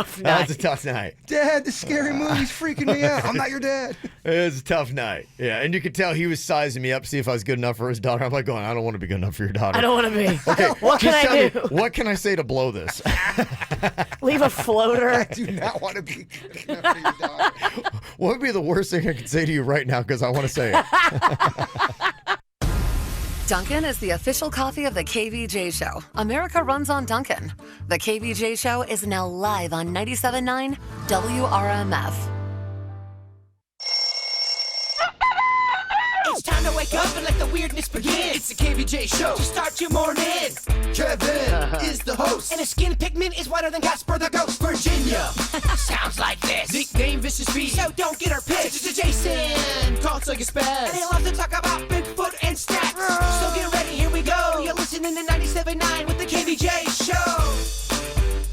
tough night. That was a tough night. Dad, the scary movie's freaking me out. I'm not your dad. It was a tough night. Yeah, and you could tell he was sizing me up, see if I was good enough for his daughter. I'm like going, I don't want to be good enough for your daughter. I don't want to be. Okay, What can I do? What can I say to blow this? Leave a floater. I do not want to be good enough for your daughter. What would be the worst thing I could say to you right now? Because I want to say it. Dunkin' is the official coffee of the KVJ Show. America runs on Dunkin'. The KVJ Show is now live on 97.9 WRMF. It's time to wake up and let the weirdness begin. It's the KVJ Show to start your morning. Kevin is the host, and his skin pigment is whiter than Casper the Ghost. Virginia sounds like this. Nickname Vicious Bee, so don't get her pissed. It's Jason, called Suck Spaz, and he loves to talk about Bigfoot and stats. So get ready, here we go. You're listening to 97.9 with the KVJ Show.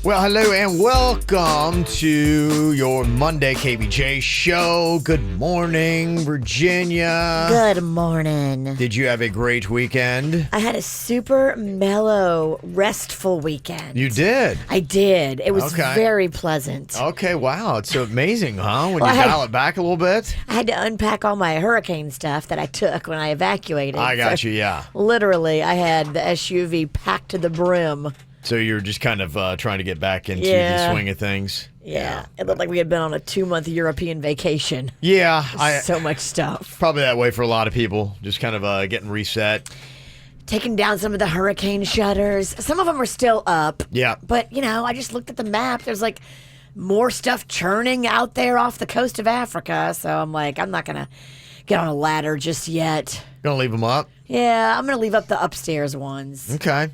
Well, hello and welcome to your Monday KBJ show. Good morning, Virginia. Good morning. Did you have a great weekend? I had a super mellow, restful weekend. You did? I did. It was Okay. very pleasant. Okay, wow. It's so amazing, huh? When Well, you I had- dial it back a little bit. I had to unpack all my hurricane stuff that I took when I evacuated. I got So you, yeah. Literally, I had the SUV packed to the brim. So you're just kind of trying to get back into the Yeah. swing of things. Yeah. It looked like we had been on a 2-month European vacation. Yeah, So much stuff. probably that way for a lot of people. Just kind of getting reset. Taking down some of the hurricane shutters. Some of them are still up. Yeah. But, I just looked at the map. There's like more stuff churning out there off the coast of Africa. So I'm like, I'm not going to get on a ladder just yet. Gonna leave them up? Yeah, I'm going to leave up the upstairs ones. Okay.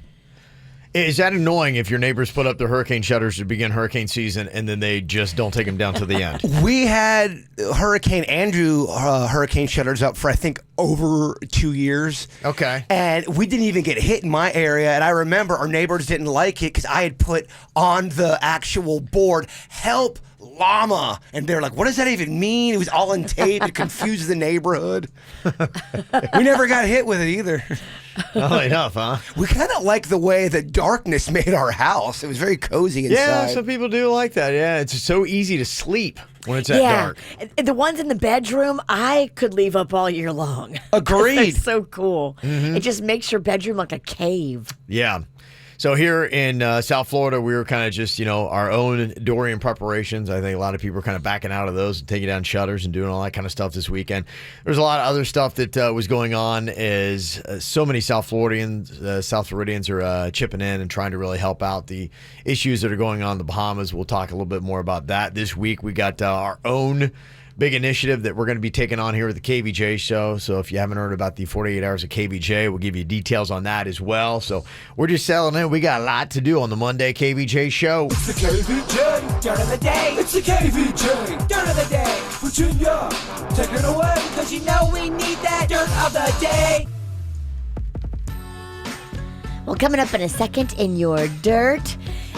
Is that annoying if your neighbors put up their hurricane shutters to begin hurricane season and then they just don't take them down to the end? We had Hurricane Andrew hurricane shutters up for, I think, over 2 years. Okay. And we didn't even get hit in my area. And I remember our neighbors didn't like it because I had put on the actual board, "Help Llama." And they're like, what does that even mean? It was all in tape. It confused the neighborhood. We never got hit with it either. Oh, enough, huh? We kind of like the way the darkness made our house. It was very cozy inside. Yeah, some people do like that. Yeah, it's so easy to sleep when it's that dark. The ones in the bedroom, I could leave up all year long. Agreed. They're so cool. It just makes your bedroom like a cave. Yeah. So here in South Florida, we were kind of just, our own Dorian preparations. I think a lot of people are kind of backing out of those and taking down shutters and doing all that kind of stuff this weekend. There's a lot of other stuff that was going on as so many South Floridians are chipping in and trying to really help out the issues that are going on in the Bahamas. We'll talk a little bit more about that this week. We got our own big initiative that we're going to be taking on here with the KVJ show. So if you haven't heard about the 48 hours of KVJ, we'll give you details on that as well. So we're just selling in. We got a lot to do on the Monday KVJ show. It's the KVJ Dirt of the Day. It's the KVJ Dirt of the Day. Virginia, take it away, because you know we need that Dirt of the Day. Well, coming up in a second in your dirt,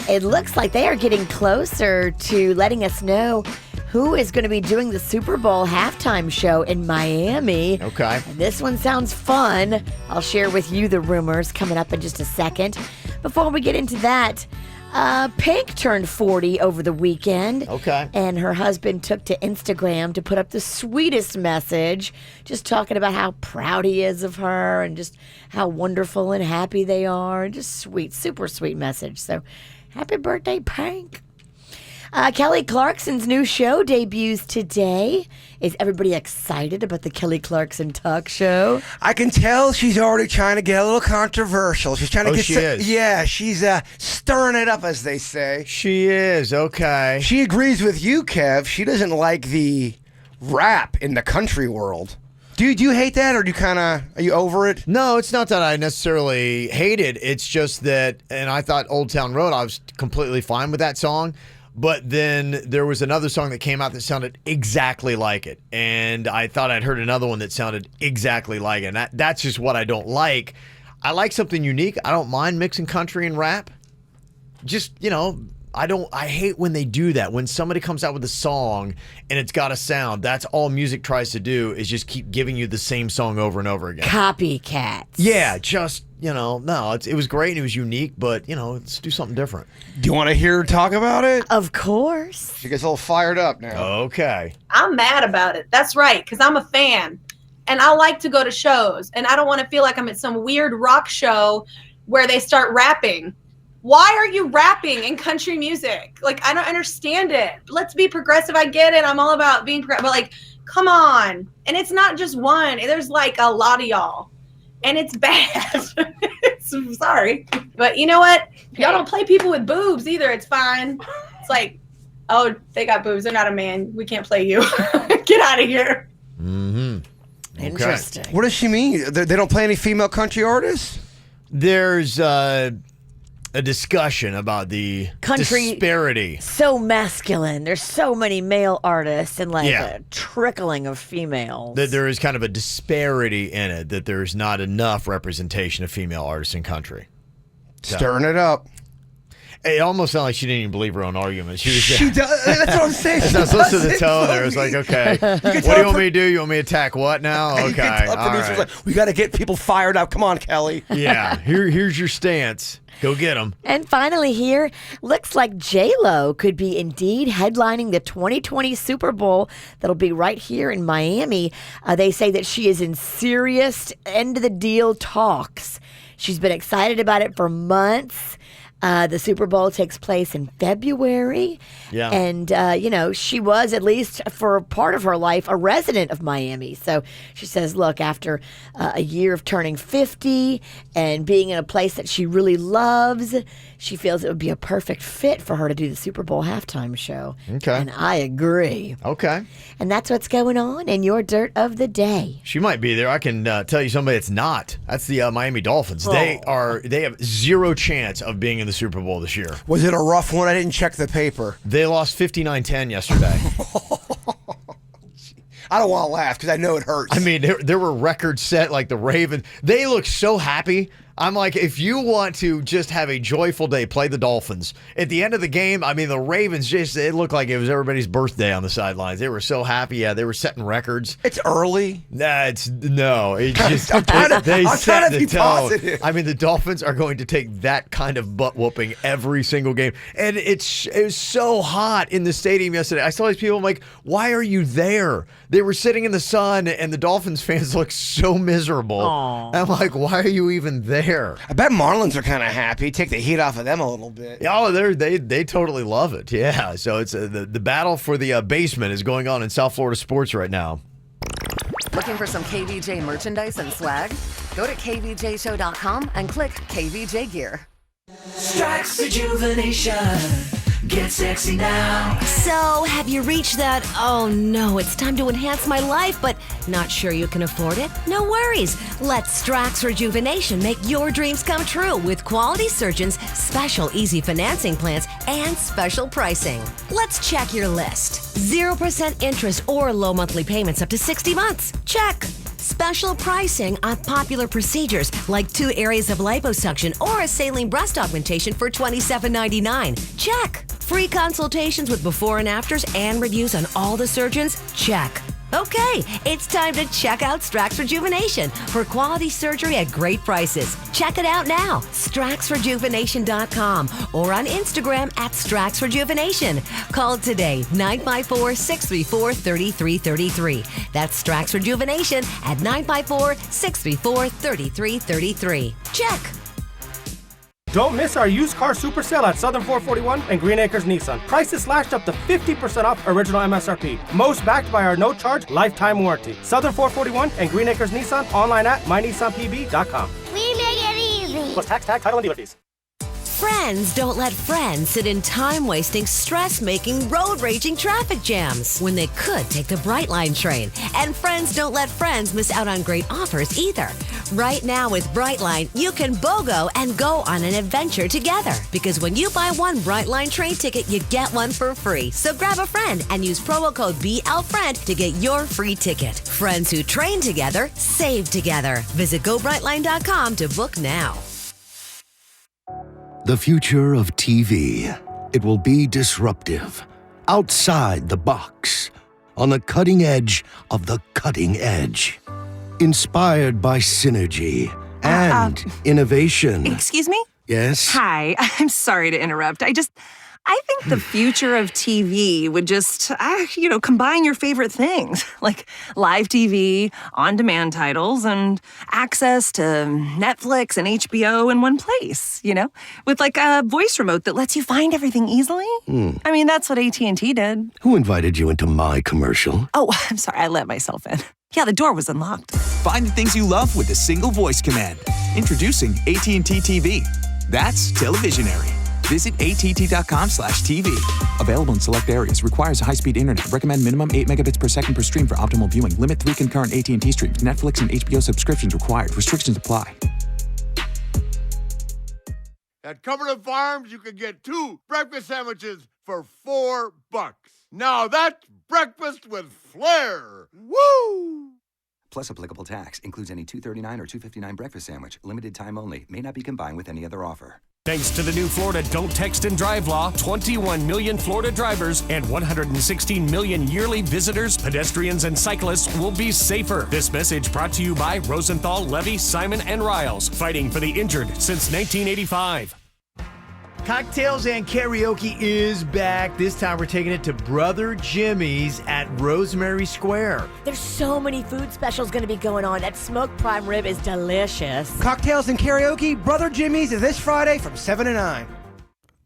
it looks like they are getting closer to letting us know who is going to be doing the Super Bowl halftime show in Miami. Okay. And this one sounds fun. I'll share with you the rumors coming up in just a second. Before we get into that, Pink turned 40 over the weekend. Okay. And her husband took to Instagram to put up the sweetest message, just talking about how proud he is of her and just how wonderful and happy they are. Just sweet, super sweet message. So happy birthday, Pink. Kelly Clarkson's new show debuts today. Is everybody excited about the Kelly Clarkson talk show? I can tell she's already trying to get a little controversial. She's trying to get she is? Yeah, she's stirring it up, as they say. She is. Okay. She agrees with you, Kev. She doesn't like the rap in the country world. Do you hate that, or are you over it? No, it's not that I necessarily hate it. It's just that, and I thought Old Town Road, I was completely fine with that song. But then there was another song that came out that sounded exactly like it. And I thought I'd heard another one that sounded exactly like it. And that's just what I don't like. I like something unique. I don't mind mixing country and rap. Just, I hate when they do that. When somebody comes out with a song and it's got a sound, that's all music tries to do is just keep giving you the same song over and over again. Copycats. Yeah, just, no, it was great and it was unique, but, let's do something different. Do you want to hear her talk about it? Of course. She gets a little fired up now. Okay. I'm mad about it. That's right, because I'm a fan. And I like to go to shows. And I don't want to feel like I'm at some weird rock show where they start rapping. Why are you rapping in country music? Like, I don't understand it. Let's be progressive. I get it. I'm all about being progressive. But, like, come on. And it's not just one. There's, like, a lot of y'all. And it's bad. Sorry. But you know what? Y'all don't play people with boobs either. It's fine. It's like, oh, they got boobs. They're not a man. We can't play you. Get out of here. Mm-hmm. Interesting. What does she mean? They don't play any female country artists? There's a discussion about the Country disparity. So masculine. There's so many male artists and like Yeah. a trickling of females. That there is kind of a disparity in it, that there's not enough representation of female artists in country. Stirring it up. It almost sounded like she didn't even believe her own argument. She was She does. That's what I'm saying. She That's listen to the doesn't tone there. It believe. was like, okay, what do tell you want me to do? You want me to attack what now? You Okay, can tell all producers, right. like, we got to get people fired up. Come on, Kelly. Yeah, here's your stance. Go get them. And finally here, looks like J-Lo could be indeed headlining the 2020 Super Bowl that'll be right here in Miami. They say that she is in serious end-of-the-deal talks. She's been excited about it for months. The Super Bowl takes place in February. Yeah. And, she was, at least for part of her life, a resident of Miami. So she says, look, after a year of turning 50 and being in a place that she really loves, she feels it would be a perfect fit for her to do the Super Bowl halftime show. Okay. And I agree. Okay. And that's what's going on in your dirt of the day. She might be there. I can tell you somebody that's not. That's the Miami Dolphins. Oh. They have zero chance of being in the Super Bowl this year. Was it a rough one? I didn't check the paper. They lost 59-10 yesterday. I don't want to laugh because I know it hurts. I mean, there were records set like the Ravens. They look so happy. I'm like, if you want to just have a joyful day, play the Dolphins. At the end of the game, I mean, the Ravens it looked like it was everybody's birthday on the sidelines. They were so happy. Yeah, they were setting records. It's early. It's just I'm trying to set the be tone. positive. I mean, the Dolphins are going to take that kind of butt whooping every single game, and it was so hot in the stadium yesterday. I saw these people. I'm like, why are you there? They were sitting in the sun, and the Dolphins fans look so miserable. Aw. I'm like, why are you even there? I bet Marlins are kind of happy. Take the heat off of them a little bit. Oh, they totally love it. Yeah, so it's the battle for the basement is going on in South Florida sports right now. Looking for some KVJ merchandise and swag? Go to kvjshow.com and click KVJ Gear. Strikes rejuvenation. Get sexy now. So, have you reached that, oh no, it's time to enhance my life, but not sure you can afford it? No worries. Let Strax Rejuvenation make your dreams come true with quality surgeons, special easy financing plans, and special pricing. Let's check your list. 0% interest or low monthly payments up to 60 months. Check. Special pricing on popular procedures like 2 areas of liposuction or a saline breast augmentation for $27.99. Check. Free consultations with before and afters and reviews on all the surgeons? Check. Okay, it's time to check out Strax Rejuvenation for quality surgery at great prices. Check it out now, straxrejuvenation.com or on Instagram at Strax Rejuvenation. Call today, 954-634-3333. That's Strax Rejuvenation at 954-634-3333. Check. Don't miss our used car super sale at Southern 441 and Green Acres Nissan. Prices slashed up to 50% off original MSRP. Most backed by our no-charge lifetime warranty. Southern 441 and Green Acres Nissan, online at mynissanpb.com. We make it easy. Plus tax, tag, title, and dealer fees. Friends don't let friends sit in time-wasting, stress-making, road-raging traffic jams when they could take the Brightline train. And friends don't let friends miss out on great offers either. Right now with Brightline, you can BOGO and go on an adventure together. Because when you buy one Brightline train ticket, you get one for free. So grab a friend and use promo code BLFRIEND to get your free ticket. Friends who train together, save together. Visit GoBrightline.com to book now. The future of TV It will be disruptive, outside the box, on the cutting edge of the cutting edge. Inspired by synergy and innovation. Excuse me? Yes? Hi, I'm sorry to interrupt. I think the future of TV would just, combine your favorite things, like live TV, on-demand titles, and access to Netflix and HBO in one place, with like a voice remote that lets you find everything easily. I mean, that's what AT&T did. Who invited you into my commercial? Oh, I'm sorry, I let myself in. Yeah, the door was unlocked. Find the things you love with a single voice command. Introducing AT&T TV. That's televisionary. Visit att.com/TV. Available in select areas. Requires high-speed internet. Recommend minimum 8 megabits per second per stream for optimal viewing. Limit 3 concurrent AT&T streams. Netflix and HBO subscriptions required. Restrictions apply. At Cumberland Farms, you can get 2 breakfast sandwiches for $4. Now that's breakfast with flair. Woo! Plus applicable tax. Includes any $2.39 or $2.59 breakfast sandwich. Limited time only. May not be combined with any other offer. Thanks to the new Florida Don't Text and Drive law, 21 million Florida drivers and 116 million yearly visitors, pedestrians, and cyclists will be safer. This message brought to you by Rosenthal, Levy, Simon, and Riles, fighting for the injured since 1985. Cocktails and Karaoke is back. This time we're taking it to Brother Jimmy's at Rosemary Square. There's so many food specials going to be going on. That smoked prime rib is delicious. Cocktails and Karaoke, Brother Jimmy's, this Friday from 7 to 9.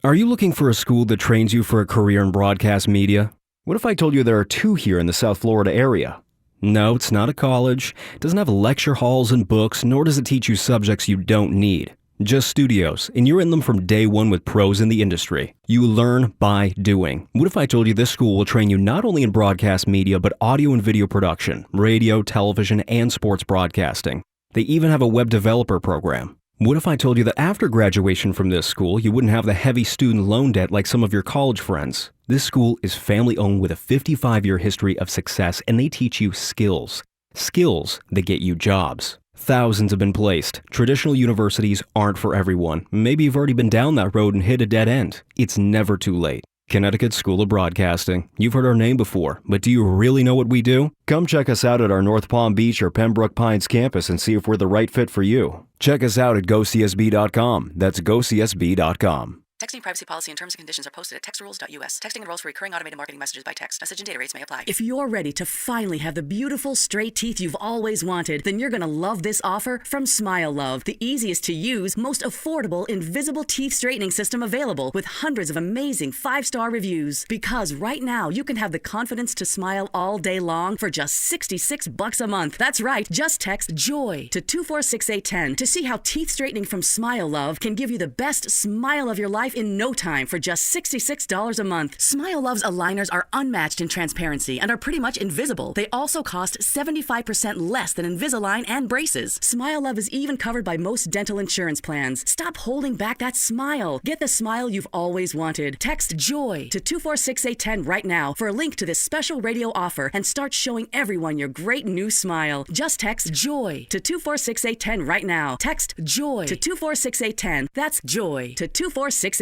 Are you looking for a school that trains you for a career in broadcast media? What if I told you there are 2 here in the South Florida area? No, it's not a college. It doesn't have lecture halls and books, nor does it teach you subjects you don't need. Just studios, and you're in them from day one with pros in the industry. You learn by doing. What if I told you this school will train you not only in broadcast media, but audio and video production, radio, television, and sports broadcasting? They even have a web developer program. What if I told you that after graduation from this school, you wouldn't have the heavy student loan debt like some of your college friends? This school is family-owned with a 55-year history of success, and they teach you skills. Skills that get you jobs. Thousands have been placed. Traditional universities aren't for everyone. Maybe you've already been down that road and hit a dead end. It's never too late. Connecticut School of Broadcasting. You've heard our name before, but do you really know what we do? Come check us out at our North Palm Beach or Pembroke Pines campus and see if we're the right fit for you. Check us out at gocsb.com. That's gocsb.com. Texting privacy policy and terms and conditions are posted at textrules.us. Texting enrolls for recurring automated marketing messages by text. Message and data rates may apply. If you're ready to finally have the beautiful straight teeth you've always wanted, then you're going to love this offer from Smile Love, the easiest to use, most affordable, invisible teeth straightening system available with hundreds of amazing 5-star reviews. Because right now you can have the confidence to smile all day long for just $66 a month. That's right. Just text JOY to 246810 to see how teeth straightening from Smile Love can give you the best smile of your life in no time for just $66 a month. Smile Love's aligners are unmatched in transparency and are pretty much invisible. They also cost 75% less than Invisalign and braces. Smile Love is even covered by most dental insurance plans. Stop holding back that smile. Get the smile you've always wanted. Text JOY to 246810 right now for a link to this special radio offer and start showing everyone your great new smile. Just text JOY to 246810 right now. Text JOY to 246810. That's JOY to 246810.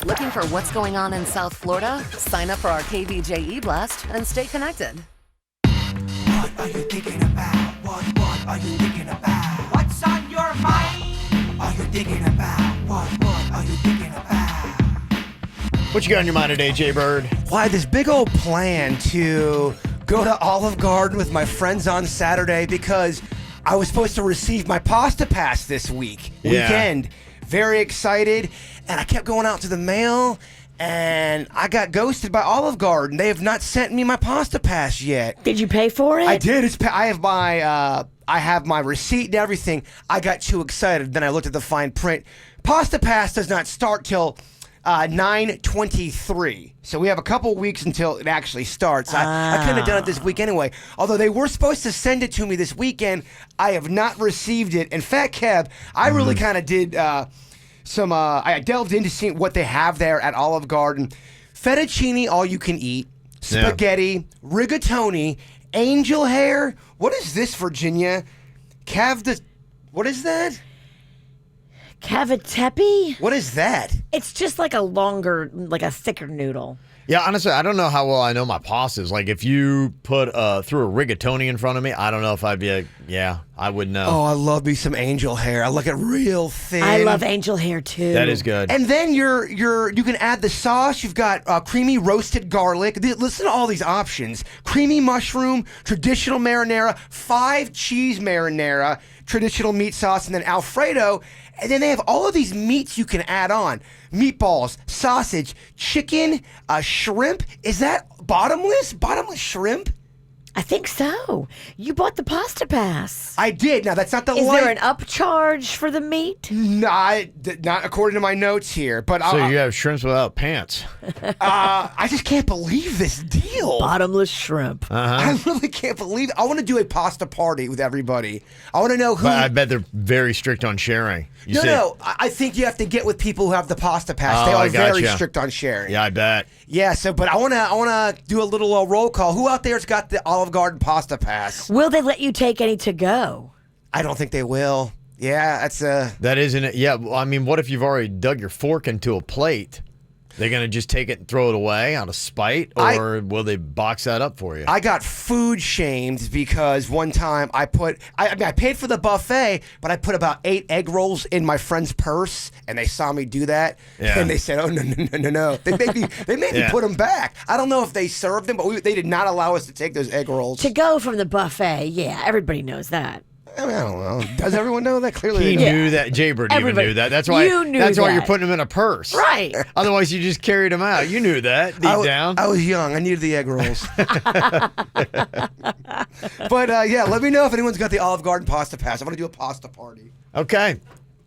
Looking for what's going on in South Florida? Sign up for our KVJ e-blast and stay connected. What are you thinking about? What are you thinking about? What's on your mind? Are you thinking about? What are you thinking about? What you got on your mind today, Jay Bird? Why, this big old plan to go to Olive Garden with my friends on Saturday because I was supposed to receive my pasta pass this weekend. Very excited, and I kept going out to the mail, and I got ghosted by Olive Garden. They have not sent me my pasta pass yet. Did you pay for it? I did. I have my receipt and everything. I got too excited. Then I looked at the fine print. Pasta pass does not start till 9/23. So we have a couple weeks until it actually starts. I couldn't have done it this week anyway. Although they were supposed to send it to me this weekend, I have not received it. In fact, Kev, I really kind of did I delved into seeing what they have there at Olive Garden. Fettuccine, all you can eat. Spaghetti, rigatoni, angel hair. What is this, Virginia? What is that? Kvj Tv? What is that? It's just like a thicker noodle. Yeah, honestly, I don't know how well I know my pastas. Like, if you threw a rigatoni in front of me, I don't know if I'd be I wouldn't know. Oh, I love me some angel hair. I like it real thin. I love angel hair too. That is good. And then you can add the sauce. You've got creamy roasted garlic. Listen to all these options: creamy mushroom, traditional marinara, 5 cheese marinara, traditional meat sauce, and then Alfredo. And then they have all of these meats you can add on: meatballs, sausage, chicken, shrimp. Is that bottomless? Bottomless shrimp? I think so. You bought the pasta pass. I did. Now, that's not the Is there an upcharge for the meat? Not according to my notes here. But So you have shrimps without pants. I just can't believe this deal. Bottomless shrimp. I really can't believe it. I want to do a pasta party with everybody. I want to know who. But I bet they're very strict on sharing. No. I think you have to get with people who have the pasta pass. They Oh, are I very gotcha. strict on sharing. Yeah, I bet. Yeah. So, but I wanna do a little roll call. Who out there's got the Olive Garden pasta pass? Will they let you take any to go? I don't think they will. Yeah, that's That isn't it. Yeah, well, I mean, what if you've already dug your fork into a plate? They're going to just take it and throw it away out of spite, or will they box that up for you? I got food shamed because one time I paid for the buffet, but I put about 8 egg rolls in my friend's purse, and they saw me do that, Yeah. and they said, "Oh no!" They made me Yeah. put them back. I don't know if they served them, but they did not allow us to take those egg rolls. To go from the buffet, yeah, everybody knows that. I mean, I don't know. Does everyone know that? Clearly, He they don't. knew that. Jaybird even Everybody- knew that. That's why. you knew that's why you're that. putting them in a purse, Right. Otherwise, you just carried them out. You knew that deep down. I was young. I needed the egg rolls. But yeah, let me know if anyone's got the Olive Garden pasta pass. I want to do a pasta party. Okay,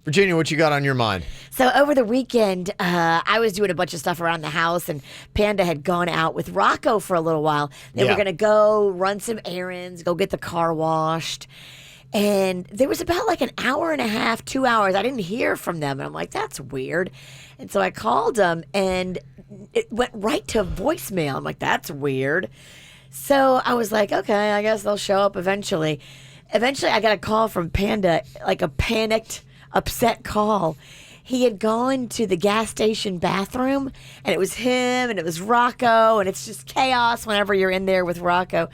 Virginia, what you got on your mind? So over the weekend, I was doing a bunch of stuff around the house, and Panda had gone out with Rocco for a little while. They Yeah. were going to go run some errands, go get the car washed. And there was about like an hour and a half, 2 hours. I didn't hear from them. And I'm like, that's weird. And so I called them, and it went right to voicemail. I'm like, that's weird. So I was like, okay, I guess they'll show up eventually. Eventually, I got a call from Panda, like a panicked, upset call. He had gone to the gas station bathroom, and it was him, and it was Rocco, and it's just chaos whenever you're in there with Rocco.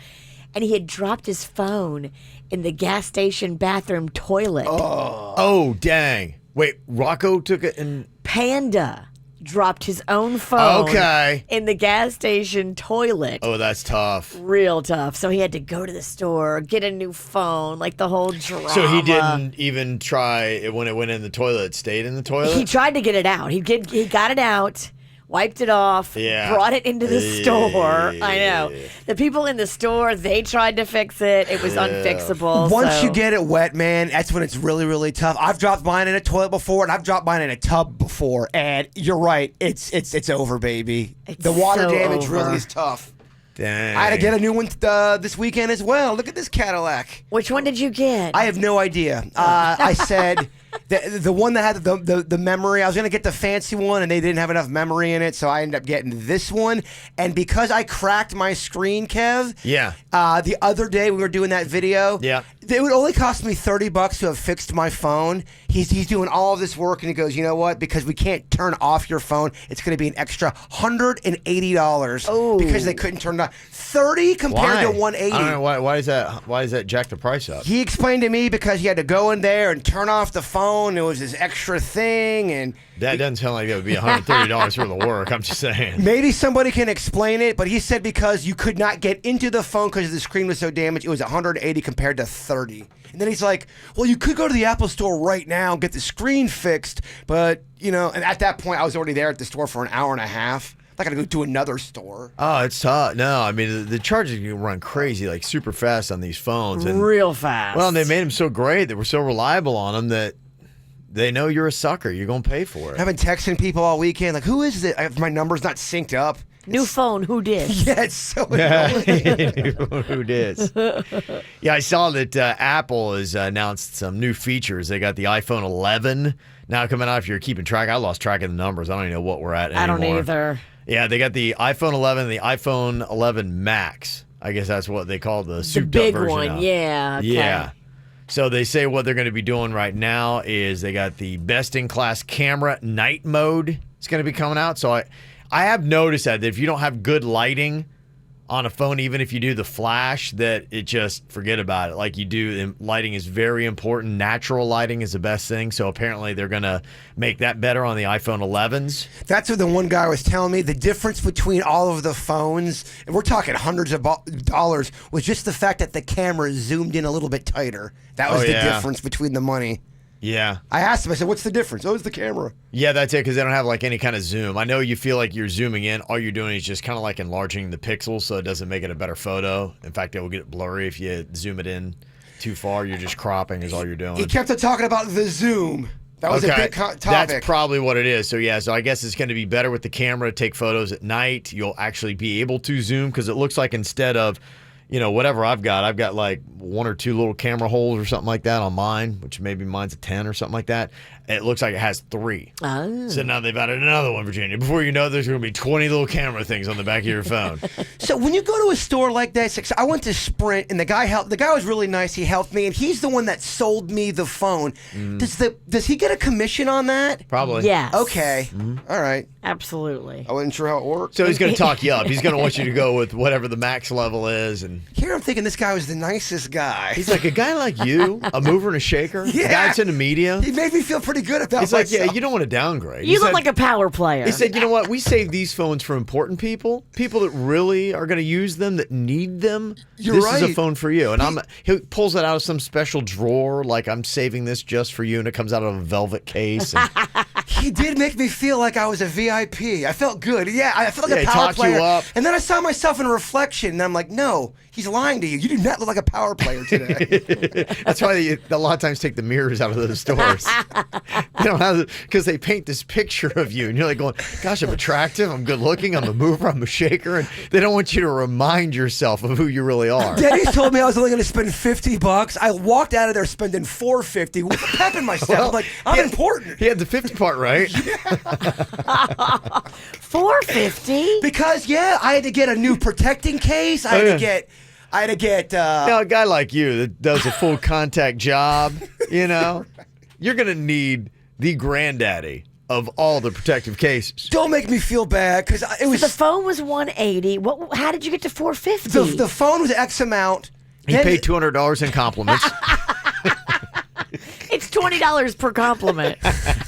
And he had dropped his phone in the gas station bathroom toilet. Oh, dang! Wait, Rocco took it and Panda dropped his own phone Okay. in the gas station toilet. Oh, that's tough. Real tough. So he had to go to the store, get a new phone, like the whole drama. So he didn't even try it when it went in the toilet. It stayed in the toilet. He tried to get it out. He got it out, wiped it off, Yeah. brought it into the store. I know. The people in the store, they tried to fix it. It was unfixable. Once so- you get it wet, man, that's when it's really, really tough. I've dropped mine in a toilet before, and I've dropped mine in a tub before. And you're right, it's over, baby. The water so damage over. really is tough. Dang. I had to get a new one this weekend as well. Look at this Cadillac. Which one did you get? I have no idea. I said the one that had the memory. I was gonna get the fancy one, and they didn't have enough memory in it, so I ended up getting this one. And because I cracked my screen, Kev, Yeah. the other day we were doing that video. Yeah. It would only cost me $30 to have fixed my phone. He's doing all of this work, and he goes, you know what? Because we can't turn off your phone, it's going to be an extra $180 because they couldn't turn it on. $30 compared to $180. I don't know why is that? Why does that jack the price up? He explained to me because he had to go in there and turn off the phone. It was this extra thing, and That doesn't sound like that would be $130 worth of work. I'm just saying. maybe somebody can explain it. But he said because you could not get into the phone because the screen was so damaged, it was $180 compared to $30. And then he's like, "Well, you could go to the Apple Store right now and get the screen fixed." But and at that point, I was already there at the store for an hour and a half. I'm not gonna go to another store. Oh, it's tough. No, I mean the charges can run crazy, like super fast on these phones. And, Real fast. well, and they made them so great. They were so reliable on them that they know you're a sucker. You're gonna pay for it. I've been texting people all weekend, like, "Who is it? My number's not synced up." New phone, who did? Yeah, it's so Yeah, annoying. who did? Yeah, I saw that Apple has announced some new features. They got the iPhone 11 now coming out. If you're keeping track, I lost track of the numbers. I don't even know what we're at anymore. I don't either. Yeah, they got the iPhone 11 and the iPhone 11 Max. I guess that's what they call the The souped big up version one, of. yeah. Okay. Yeah. So they say what they're going to be doing right now is they got the best-in-class camera night mode. It's going to be coming out. So I have noticed that if you don't have good lighting on a phone, even if you do the flash, that it just forget about it. Like you do, and lighting is very important. Natural lighting is the best thing. So apparently they're going to make that better on the iPhone 11s. That's what the one guy was telling me. The difference between all of the phones, and we're talking hundreds of dollars, was just the fact that the camera zoomed in a little bit tighter. That was the difference between the money. Yeah. I asked him, I said, what's the difference? Oh, it's the camera. Yeah, that's it, because they don't have like any kind of zoom. I know you feel like you're zooming in. All you're doing is just kind of like enlarging the pixels so it doesn't make it a better photo. In fact, it will get blurry if you zoom it in too far. You're just cropping is all you're doing. He kept on talking about the zoom. That was a big topic. That's probably what it is. So yeah, so I guess it's going to be better with the camera to take photos at night. You'll actually be able to zoom because it looks like instead of, whatever I've got like 1 or 2 little camera holes or something like that on mine, which maybe mine's a 10 or something like that. It looks like it has 3. Oh. So now they've added another one, Virginia. Before you know it, there's going to be 20 little camera things on the back of your phone. So when you go to a store like that, I went to Sprint and the guy was really nice. He helped me, and he's the one that sold me the phone. Does he get a commission on that? Probably. Yes. Okay. All right. Absolutely. I wasn't sure how it worked. So he's going to talk you up. He's going to want you to go with whatever the max level is. And here I'm thinking this guy was the nicest guy. He's like, a guy like you, a mover and a shaker, a guy that's in the media. He made me feel pretty good about He's myself. like, yeah, you don't want to downgrade. You look like a power player. He said, you know what? We save these phones for important people that really are going to use them, that need them. You're this right. is a phone for you. And he pulls it out of some special drawer, like I'm saving this just for you, and it comes out of a velvet case. And he did make me feel like I was a VIP. I felt good. Yeah, I felt like Yeah, a he power talked you player. up. And then I saw myself in a reflection, and I'm like, no, he's lying to you. You do not look like a power player today. That's why they a lot of times take the mirrors out of those stores. They don't have because they paint this picture of you, and you're like going, "Gosh, I'm attractive. I'm good looking. I'm a mover. I'm a shaker." And they don't want you to remind yourself of who you really are. Denny's told me I was only going to spend $50. I walked out of there spending $4.50 with a pep in my step. I'm like, I'm important. He had the 50 part right. $4.50? Because I had to get a new protecting case. I had to get. Now, a guy like you that does a full contact job, you're going to need the granddaddy of all the protective cases. Don't make me feel bad because it was the phone was $180. How did you get to $450? the phone was X amount. He paid $200 in compliments. It's $20 per compliment.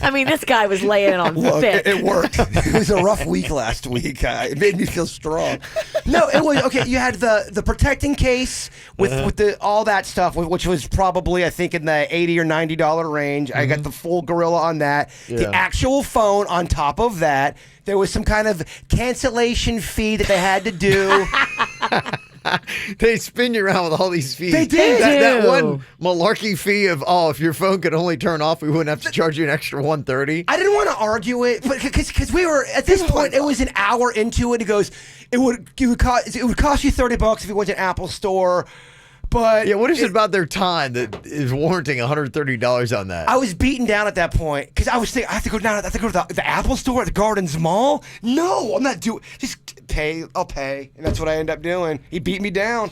I mean, this guy was laying it on thick. It worked. It was a rough week last week. It made me feel strong. No, it was okay. You had the protecting case with all that stuff, which was probably I think in the $80 or $90 range. I got the full gorilla on that. Yeah. The actual phone on top of that. There was some kind of cancellation fee that they had to do. They spin you around with all these fees. They did. That one malarkey fee of, if your phone could only turn off, we wouldn't have to charge you an extra $130. I didn't want to argue it, but because we were at this point, it was an hour into it. It goes, it would cost you $30 if you went to an Apple store. But yeah, what is it about their time that is warranting $130 on that? I was beaten down at that point because I was thinking I have to go down. I have to go to the Apple store at the Gardens Mall. No, I'm not doing. Just pay. I'll pay, and that's what I end up doing. He beat me down.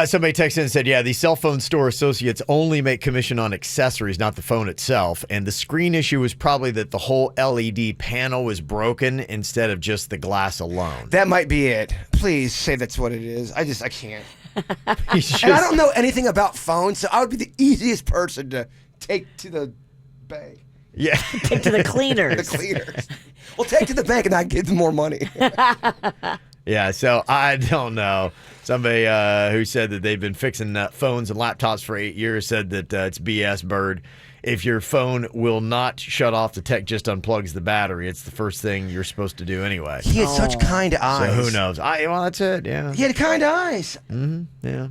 Somebody texted in and said, yeah, the cell phone store associates only make commission on accessories, not the phone itself. And the screen issue was probably that the whole LED panel was broken instead of just the glass alone. That might be it. Please say that's what it is. I can't. And I don't know anything about phones, so I would be the easiest person to take to the bank. Yeah. Take to the cleaners. The cleaners. Well, take to the bank and I give them more money. Yeah, so I don't know. Somebody who said that they've been fixing phones and laptops for 8 years said that it's BS, Bird. If your phone will not shut off, the tech just unplugs the battery. It's the first thing you're supposed to do anyway. He had such kind eyes. So who knows? Well, that's it, yeah. He had kind eyes. Mm-hmm, yeah.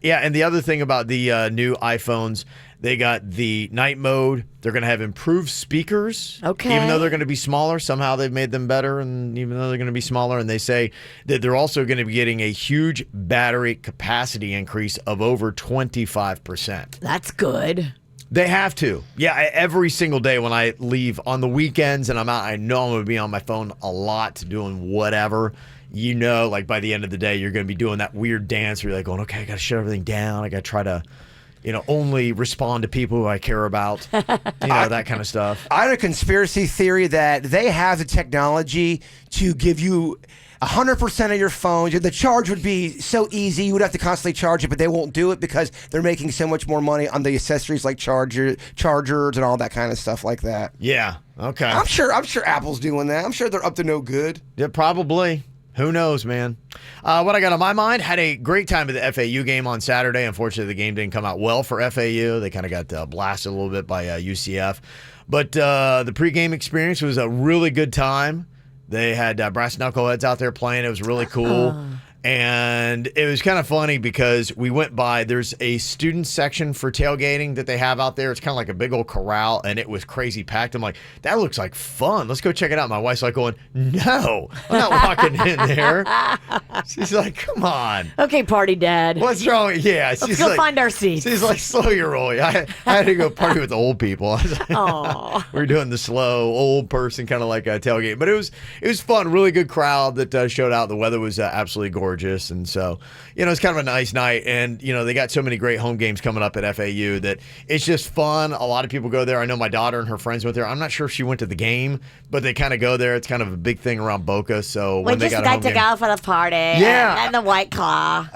Yeah, and the other thing about the new iPhones, they got the night mode. They're going to have improved speakers. Okay. Even though they're going to be smaller, somehow they've made them better. And even though they're going to be smaller, and they say that they're also going to be getting a huge battery capacity increase of over 25%. That's good. They have to. Yeah, every single day when I leave on the weekends and I'm out, I know I'm going to be on my phone a lot doing whatever. Like by the end of the day, you're going to be doing that weird dance where you're like going, okay, I got to shut everything down. I got to try to, only respond to people who I care about, that kind of stuff. I had a conspiracy theory that they have the technology to give you 100% of your phones. The charge would be so easy. You would have to constantly charge it, but they won't do it because they're making so much more money on the accessories like chargers and all that kind of stuff like that. Yeah. Okay. I'm sure Apple's doing that. I'm sure they're up to no good. Yeah, probably. Who knows, man? What I got on my mind, had a great time at the FAU game on Saturday. Unfortunately, the game didn't come out well for FAU. They kind of got blasted a little bit by UCF. But the pregame experience was a really good time. They had brass knuckleheads out there playing. It was really cool. And it was kind of funny because we went by, there's a student section for tailgating that they have out there. It's kind of like a big old corral, and it was crazy packed. I'm like, that looks like fun. Let's go check it out. My wife's like going, no, I'm not walking in there. She's like, come on. Okay, party dad. What's wrong? Yeah. Let's go find our seats. She's like, slow your roll. I had to go party with the old people. We're doing the slow old person kind of like a tailgate. But it was fun. Really good crowd that showed out. The weather was absolutely gorgeous. And so, it's kind of a nice night. And, they got so many great home games coming up at FAU that it's just fun. A lot of people go there. I know my daughter and her friends went there. I'm not sure if she went to the game, but they kind of go there. It's kind of a big thing around Boca. So when they got a home game. go for the party. Yeah. And the White Claw.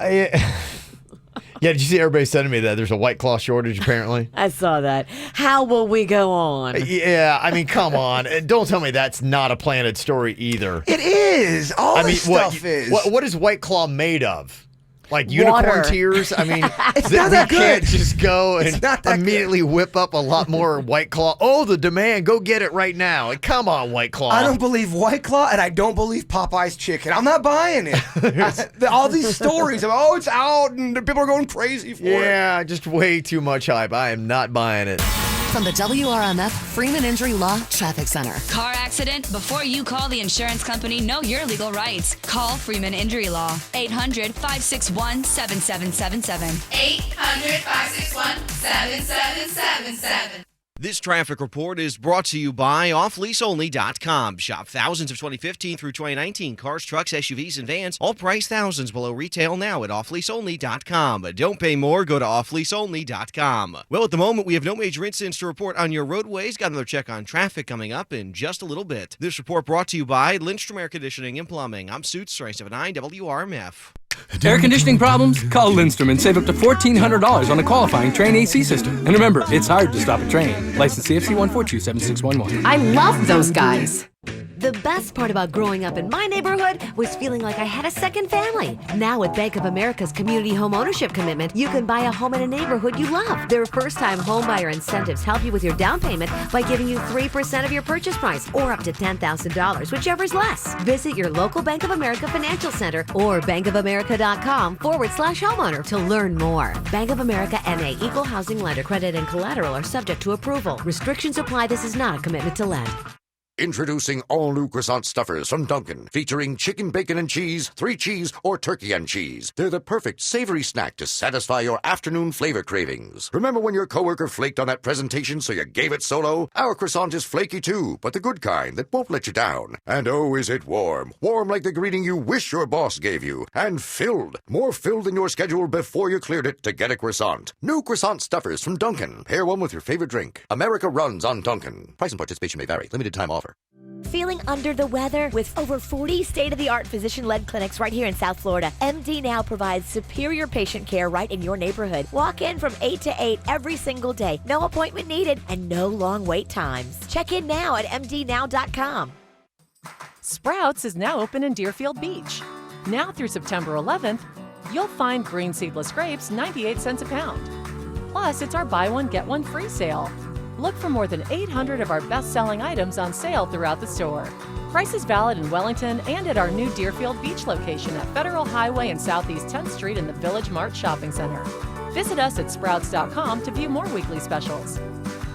Yeah, did you see everybody sending me that? There's a White Claw shortage, apparently. I saw that. How will we go on? Yeah, I mean, come on. Don't tell me that's not a planted story either. It is. All this stuff is. What is White Claw made of? Like unicorn tears? I mean, it's not that we good. Can't just go and immediately whip up a lot more White Claw. Oh, the demand. Go get it right now. Like, come on, White Claw. I don't believe White Claw, and I don't believe Popeye's chicken. I'm not buying it. All these stories of, it's out, and people are going crazy for it. Yeah, just way too much hype. I am not buying it. From the WRMF Freeman Injury Law Traffic Center. Car accident? Before you call the insurance company, know your legal rights. Call Freeman Injury Law. 800-561-7777. 800-561-7777. This traffic report is brought to you by offleaseonly.com. Shop thousands of 2015 through 2019 cars, trucks, SUVs, and vans, all priced thousands below retail now at offleaseonly.com. But don't pay more, go to offleaseonly.com. Well, at the moment, we have no major incidents to report on your roadways. Got another check on traffic coming up in just a little bit. This report brought to you by Lindstrom Air Conditioning and Plumbing. I'm Suits 379 WRMF. Air conditioning problems? Call Lindstrom and save up to $1,400 on a qualifying Train AC system. And remember, it's hard to stop a train. License CFC 1427611. I love those guys. The best part about growing up in my neighborhood was feeling like I had a second family. Now with Bank of America's Community Home Ownership Commitment, you can buy a home in a neighborhood you love. Their first-time homebuyer incentives help you with your down payment by giving you 3% of your purchase price or up to $10,000, whichever's less. Visit your local Bank of America Financial Center or bankofamerica.com/homeowner to learn more. Bank of America N.A. Equal Housing Lender. Credit and collateral are subject to approval. Restrictions apply. This is not a commitment to lend. Introducing all new croissant stuffers from Dunkin', featuring chicken, bacon, and cheese, 3 cheese, or turkey and cheese. They're the perfect savory snack to satisfy your afternoon flavor cravings. Remember when your coworker flaked on that presentation so you gave it solo? Our croissant is flaky too, but the good kind that won't let you down. And oh, is it warm. Warm like the greeting you wish your boss gave you. And filled. More filled than your schedule before you cleared it to get a croissant. New croissant stuffers from Dunkin'. Pair one with your favorite drink. America runs on Dunkin'. Price and participation may vary. Limited time offer. Feeling under the weather? With over 40 state-of-the-art physician-led clinics right here in South Florida, MD Now provides superior patient care right in your neighborhood. Walk in from 8 to 8 every single day. No appointment needed and no long wait times. Check in now at mdnow.com. Sprouts is now open in Deerfield Beach. Now through September 11th, you'll find green seedless grapes 98 cents a pound. Plus, it's our buy one, get one free sale. Look for more than 800 of our best-selling items on sale throughout the store. Price is valid in Wellington and at our new Deerfield Beach location at Federal Highway and Southeast 10th Street in the Village Mart Shopping Center. Visit us at sprouts.com to view more weekly specials.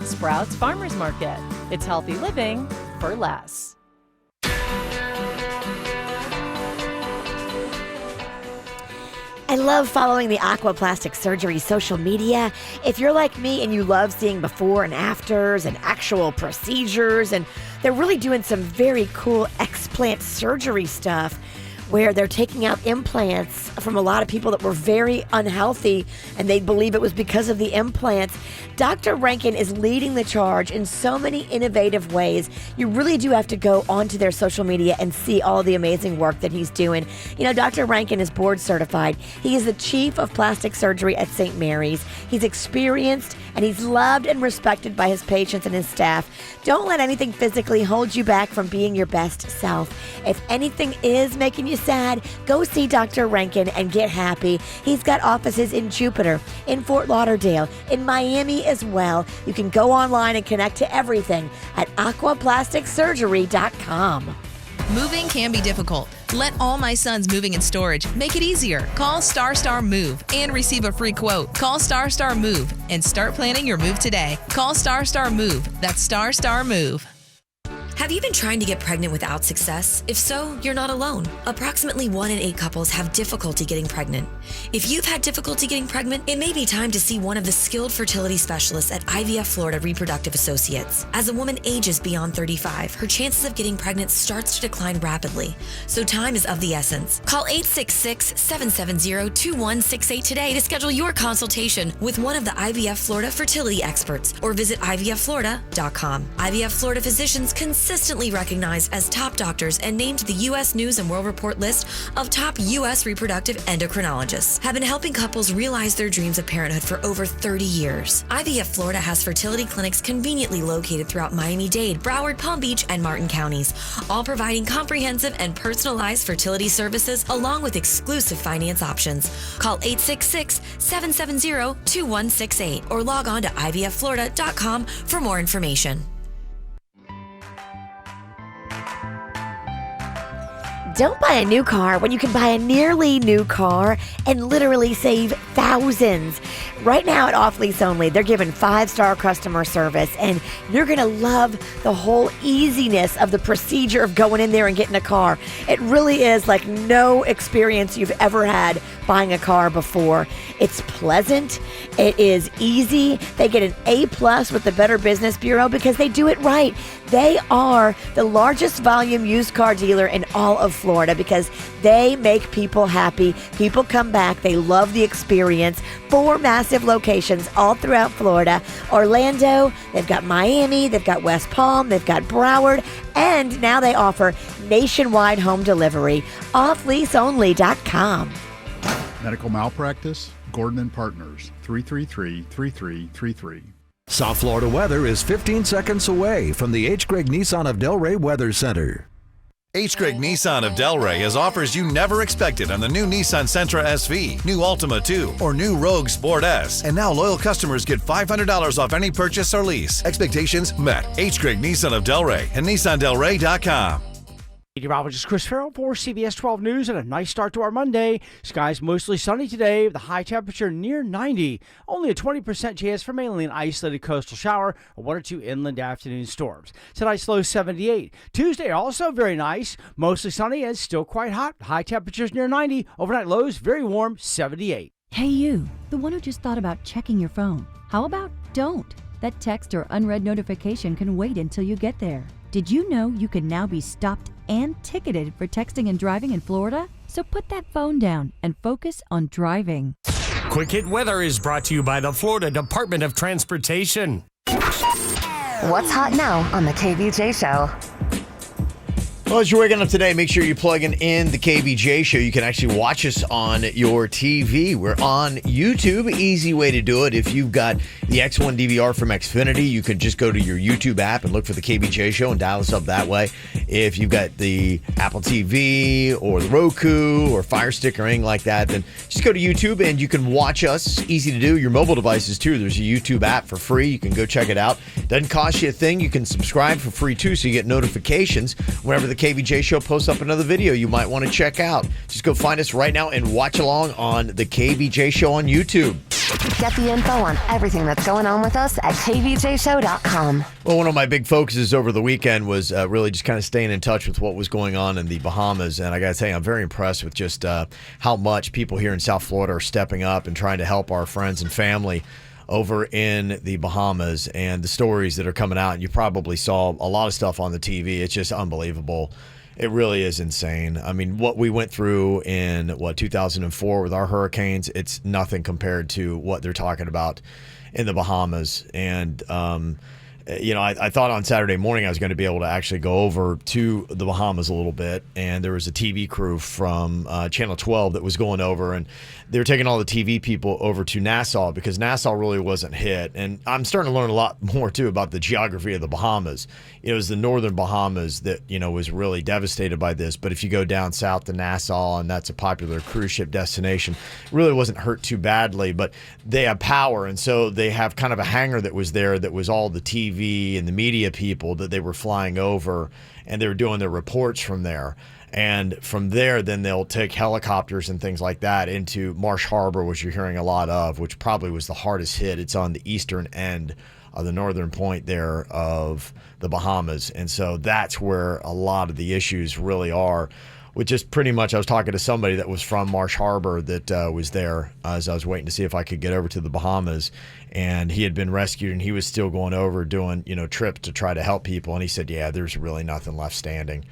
Sprouts Farmers Market. It's healthy living for less. I love following the Aquaplastic Surgery social media. If you're like me and you love seeing before and afters and actual procedures, and they're really doing some very cool explant surgery stuff, where they're taking out implants from a lot of people that were very unhealthy, and they believe it was because of the implants. Dr. Rankin is leading the charge in so many innovative ways. You really do have to go onto their social media and see all the amazing work that he's doing. You know, Dr. Rankin is board certified. He is the chief of plastic surgery at St. Mary's. He's experienced, and he's loved and respected by his patients and his staff. Don't let anything physically hold you back from being your best self. If anything is making you sad, go see Dr. Rankin and get happy. He's got offices in Jupiter, in Fort Lauderdale, in Miami as well. You can go online and connect to everything at aquaplasticsurgery.com. Moving can be difficult. Let All My Sons Moving and Storage make it easier. Call Star Move and receive a free quote. Call Star Move and start planning your move today. Call Star Move. That's Star Move. Have you been trying to get pregnant without success? If so, you're not alone. Approximately 1 in 8 couples have difficulty getting pregnant. If you've had difficulty getting pregnant, it may be time to see one of the skilled fertility specialists at IVF Florida Reproductive Associates. As a woman ages beyond 35, her chances of getting pregnant starts to decline rapidly, so time is of the essence. Call 866-770-2168 today to schedule your consultation with one of the IVF Florida fertility experts, or visit IVFFlorida.com. IVF Florida physicians consistently recognized as top doctors and named to the U.S. News and World Report list of top U.S. reproductive endocrinologists, have been helping couples realize their dreams of parenthood for over 30 years. IVF Florida has fertility clinics conveniently located throughout Miami-Dade, Broward, Palm Beach, and Martin counties, all providing comprehensive and personalized fertility services along with exclusive finance options. Call 866-770-2168 or log on to IVFFlorida.com for more information. Don't buy a new car when you can buy a nearly new car and literally save thousands. Right now at Off Lease Only, they're giving 5-star customer service, and you're going to love the whole easiness of the procedure of going in there and getting a car. It really is like no experience you've ever had buying a car before. It's pleasant. It is easy. They get an A+ with the Better Business Bureau because they do it right. They are the largest volume used car dealer in all of Florida because they make people happy. People come back. They love the experience. 4 massive locations all throughout Florida. Orlando, they've got Miami, they've got West Palm, they've got Broward, and now they offer nationwide home delivery. OffLeaseOnly.com. Medical malpractice, Gordon & Partners, 333-3333. South Florida weather is 15 seconds away from the H. Gregg Nissan of Delray Weather Center. H. Gregg Nissan of Delray has offers you never expected on the new Nissan Sentra SV, new Altima 2, or new Rogue Sport S. And now loyal customers get $500 off any purchase or lease. Expectations met. H. Gregg Nissan of Delray and NissanDelray.com. Meteorologist Chris Farrell for CBS 12 News, and a nice start to our Monday. Skies mostly sunny today with a high temperature near 90. Only a 20% chance for mainly an isolated coastal shower or 1 or 2 inland afternoon storms. Tonight's low 78. Tuesday also very nice, mostly sunny and still quite hot. High temperatures near 90. Overnight lows very warm, 78. Hey you, the one who just thought about checking your phone. How about don't? That text or unread notification can wait until you get there. Did you know you can now be stopped and ticketed for texting and driving in Florida? So put that phone down and focus on driving. Quick Hit Weather is brought to you by the Florida Department of Transportation. What's hot now on the KVJ Show? Well, as you're waking up today, make sure you're plugging in the KVJ Show. You can actually watch us on your TV. We're on YouTube. Easy way to do it. If you've got the X1 DVR from Xfinity, you can just go to your YouTube app and look for the KVJ Show and dial us up that way. If you've got the Apple TV or the Roku or Fire Stick or anything like that, then just go to YouTube and you can watch us. Easy to do. Your mobile devices, too. There's a YouTube app for free. You can go check it out. Doesn't cost you a thing. You can subscribe for free, too, so you get notifications whenever the KVJ Show posts up another video you might want to check out. Just go find us right now and watch along on the KVJ Show on YouTube. Get the info on everything that's going on with us at kvjshow.com. Well, one of my big focuses over the weekend was really just kind of staying in touch with what was going on in the Bahamas. And I got to tell you, I'm very impressed with just how much people here in South Florida are stepping up and trying to help our friends and family over in the Bahamas, and the stories that are coming out. And you probably saw a lot of stuff on the TV. It's just unbelievable. It really is insane. I mean, what we went through in 2004 with our hurricanes, it's nothing compared to what they're talking about in the Bahamas. And I thought on Saturday morning I was going to be able to actually go over to the Bahamas a little bit, and there was a TV crew from Channel 12 that was going over, and they were taking all the TV people over to Nassau because Nassau really wasn't hit. And I'm starting to learn a lot more too about the geography of the Bahamas. It was the northern Bahamas that was really devastated by this, but if you go down south to Nassau, and that's a popular cruise ship destination, it really wasn't hurt too badly. But they have power, and so they have kind of a hangar that was there that was all the TV and the media people that they were flying over, and they were doing their reports from there. And from there, then they'll take helicopters and things like that into Marsh Harbor, which you're hearing a lot of, which probably was the hardest hit. It's on the eastern end of the northern point there of the Bahamas. And so that's where a lot of the issues really are, which is pretty much, I was talking to somebody that was from Marsh Harbor that was there as I was waiting to see if I could get over to the Bahamas. And he had been rescued, and he was still going over doing, trips to try to help people. And he said, yeah, there's really nothing left standing.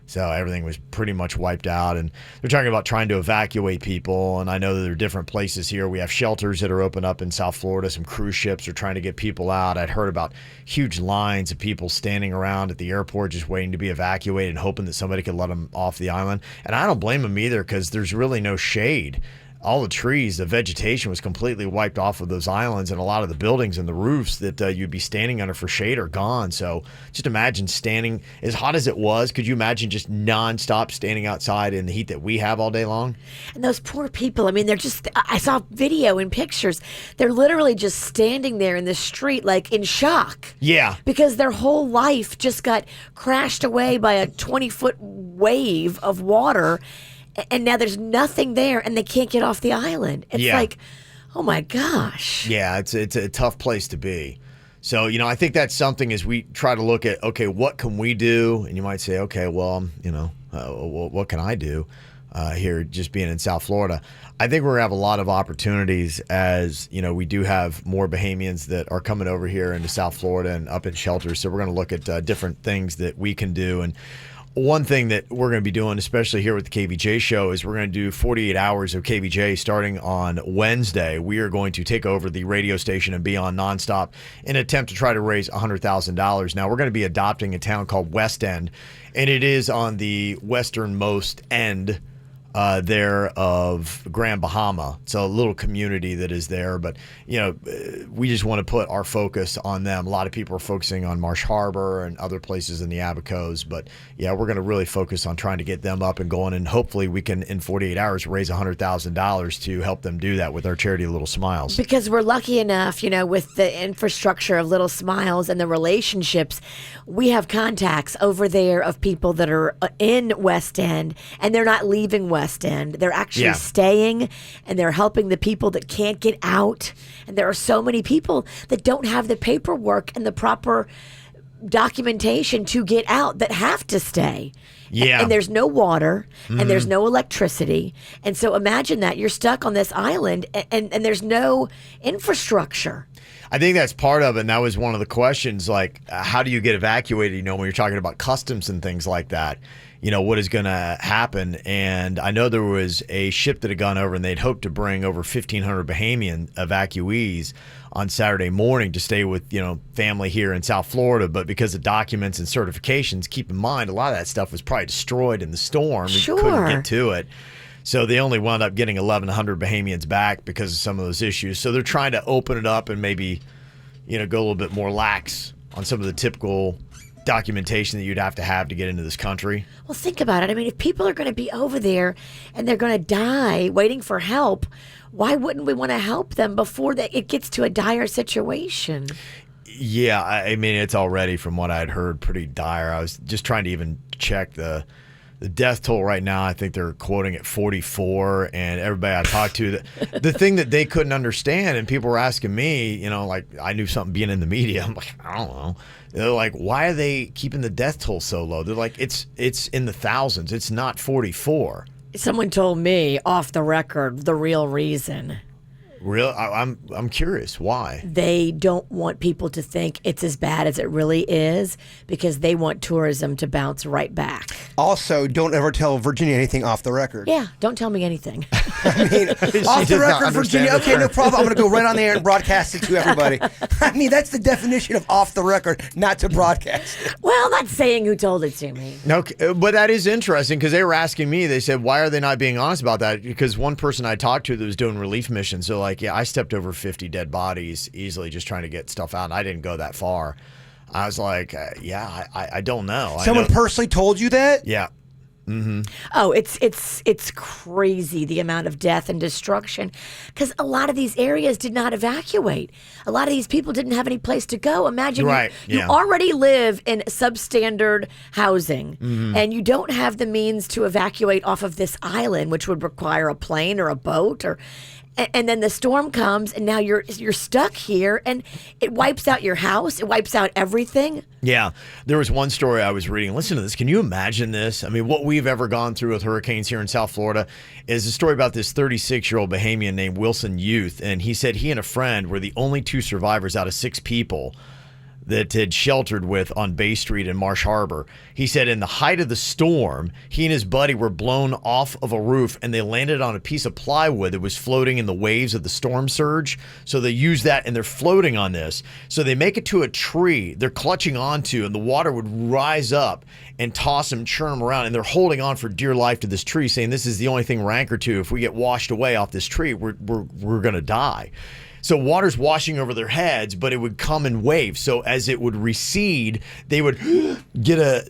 So everything was pretty much wiped out. And they're talking about trying to evacuate people. And I know that there are different places here. We have shelters that are open up in South Florida. Some cruise ships are trying to get people out. I'd heard about huge lines of people standing around at the airport just waiting to be evacuated and hoping that somebody could let them off the island. And I don't blame them either, because there's really no shade. All the trees, the vegetation was completely wiped off of those islands, and a lot of the buildings and the roofs that you'd be standing under for shade are gone. So just imagine standing, as hot as it was, could you imagine just nonstop standing outside in the heat that we have all day long? And those poor people, I mean, they're just, I saw video and pictures. They're literally just standing there in the street like in shock. Yeah. Because their whole life just got crashed away by a 20-foot wave of water. And now there's nothing there, and they can't get off the island. It's like, oh my gosh. Yeah, it's a tough place to be. So, I think that's something as we try to look at, okay, what can we do? And you might say, okay, well, what can I do here just being in South Florida? I think we're going to have a lot of opportunities as, we do have more Bahamians that are coming over here into South Florida and up in shelters. So we're going to look at different things that we can do. And one thing that we're going to be doing, especially here with the KVJ show, is we're going to do 48 hours of KVJ starting on Wednesday. We are going to take over the radio station and be on nonstop in an attempt to try to raise $100,000. Now, we're going to be adopting a town called West End, and it is on the westernmost end there of Grand Bahama. It's a little community that is there, but we just want to put our focus on them. A lot of people are focusing on Marsh Harbor and other places in the Abacos, but yeah, we're going to really focus on trying to get them up and going, and hopefully we can in 48 hours raise $100,000 to help them do that with our charity Little Smiles. Because we're lucky enough, with the infrastructure of Little Smiles and the relationships, we have contacts over there of people that are in West End, and they're not leaving West End. They're actually staying, and they're helping the people that can't get out. And there are so many people that don't have the paperwork and the proper documentation to get out that have to stay. Yeah. And there's no water, and there's no electricity. And so imagine that you're stuck on this island, and there's no infrastructure. I think that's part of it, and that was one of the questions, like, how do you get evacuated, when you're talking about customs and things like that? What is going to happen? And I know there was a ship that had gone over, and they'd hoped to bring over 1,500 Bahamian evacuees on Saturday morning to stay with, family here in South Florida. But because of documents and certifications, keep in mind, a lot of that stuff was probably destroyed in the storm. Sure. We couldn't get to it. So they only wound up getting 1,100 Bahamians back because of some of those issues. So they're trying to open it up and maybe, go a little bit more lax on some of the typical documentation that you'd have to get into this country. Well, think about it. I mean, if people are going to be over there and they're going to die waiting for help, why wouldn't we want to help them before it gets to a dire situation? Yeah, I mean, it's already, from what I'd heard, pretty dire. I was just trying to even check the death toll right now. I think they're quoting at 44, and everybody I talked to, the thing that they couldn't understand, and people were asking me, like I knew something being in the media. I'm like, I don't know. They're like, why are they keeping the death toll so low? They're like, it's in the thousands. It's not 44. Someone told me off the record the real reason Real? I'm curious. Why? They don't want people to think it's as bad as it really is because they want tourism to bounce right back. Also, don't ever tell Virginia anything off the record. Yeah, don't tell me anything. I mean, off the record, Virginia. Okay, no problem. I'm going to go right on the air and broadcast it to everybody. I mean, that's the definition of off the record, not to broadcast it. Well, not saying who told it to me. Okay, but that is interesting because they were asking me. They said, "Why are they not being honest about that?" Because one person I talked to that was doing relief missions, so like, yeah, I stepped over 50 dead bodies easily just trying to get stuff out, and I didn't go that far. I was like, I don't know. Someone personally told you that? Yeah. Mm-hmm. Oh, it's crazy the amount of death and destruction because a lot of these areas did not evacuate. A lot of these people didn't have any place to go. Imagine you already live in substandard housing and you don't have the means to evacuate off of this island, which would require a plane or a boat and then the storm comes and now you're stuck here and it wipes out your house. It wipes out everything. Yeah. There was one story I was reading. Listen to this. Can you imagine this? I mean, what we've ever gone through with hurricanes here in South Florida is a story about this 36-year-old Bahamian named Wilson Youth. And he said he and a friend were the only 2 survivors out of 6 people that had sheltered with on Bay Street in Marsh Harbor. He said in the height of the storm, he and his buddy were blown off of a roof and they landed on a piece of plywood that was floating in the waves of the storm surge. So they use that and they're floating on this. So they make it to a tree they're clutching onto and the water would rise up and toss them, churn them around. And they're holding on for dear life to this tree saying this is the only thing we're anchored to. If we get washed away off this tree, we're going to die. So water's washing over their heads, but it would come in waves. So as it would recede, they would get a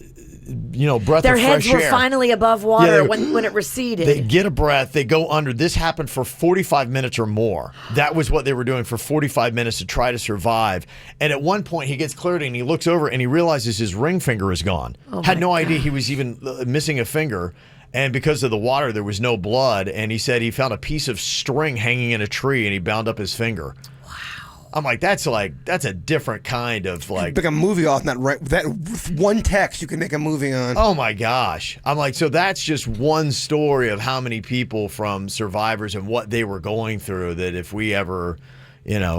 breath Their of fresh heads were air. finally above water when it receded. They get a breath, they go under. This happened for 45 minutes or more. That was what they were doing for 45 minutes to try to survive. And at one point, he gets clarity and he looks over and he realizes his ring finger is gone. Had no idea he was even missing a finger. And because of the water, there was no blood. And he said he found a piece of string hanging in a tree and he bound up his finger. Wow. I'm like, that's a different kind of like. Make a movie off that, right? That one text you can make a movie on. Oh my gosh. I'm like, so that's just one story of how many people from survivors and what they were going through that if we ever,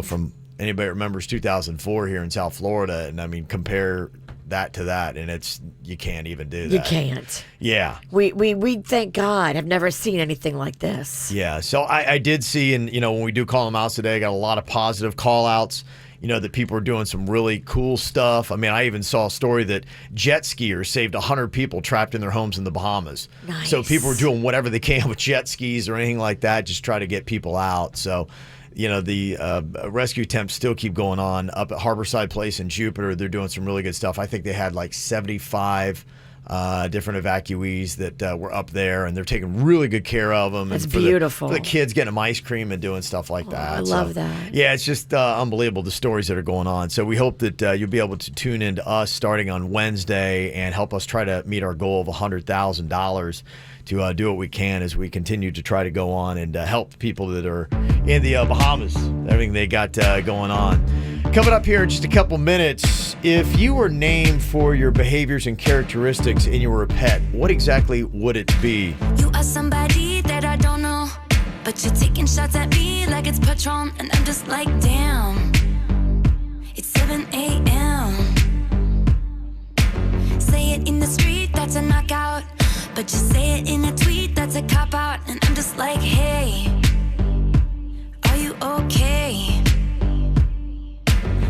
from anybody remembers 2004 here in South Florida, and I mean, compare that to that, and you can't even do that. You can't. Yeah. We thank God have never seen anything like this. Yeah. So I did see, and when we do call them out today, I got a lot of positive call outs. That people are doing some really cool stuff. I mean, I even saw a story that jet skiers saved 100 people trapped in their homes in the Bahamas. Nice. So people are doing whatever they can with jet skis or anything like that, just try to get people out. So the rescue attempts still keep going on up at Harborside Place in Jupiter. They're doing some really good stuff. I think they had like 75 different evacuees that were up there, and they're taking really good care of them. That's and beautiful. For the kids getting them ice cream and doing stuff like that. I love that. Yeah, it's just unbelievable, the stories that are going on. So we hope that you'll be able to tune into us starting on Wednesday and help us try to meet our goal of $100,000 to do what we can as we continue to try to go on and help people that are in the Bahamas, everything they got going on. Coming up here in just a couple minutes, if you were named for your behaviors and characteristics and you were a pet, what exactly would it be? You are somebody that I don't know, but you're taking shots at me like it's Patron, and I'm just like, damn, it's 7 a.m. Say it in the street, that's a knockout, but just say it in a tweet, that's a cop-out, and I'm just like, hey, are you okay?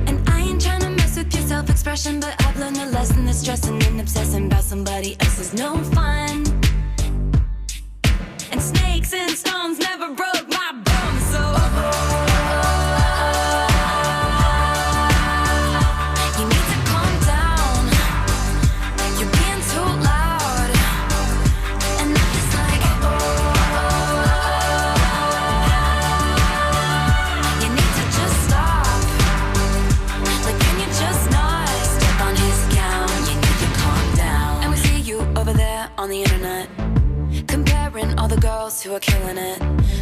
And I ain't trying to mess with your self-expression, but I've learned a lesson that stressing and obsessing about somebody else is no fun. And snakes and stones never broke my bones, so you need to calm down. You're being too loud, and I'm just like, you need to just stop. Like, can you just not step on his gown? You need to calm down. And we see you over there on the internet, comparing all the girls who are killing it.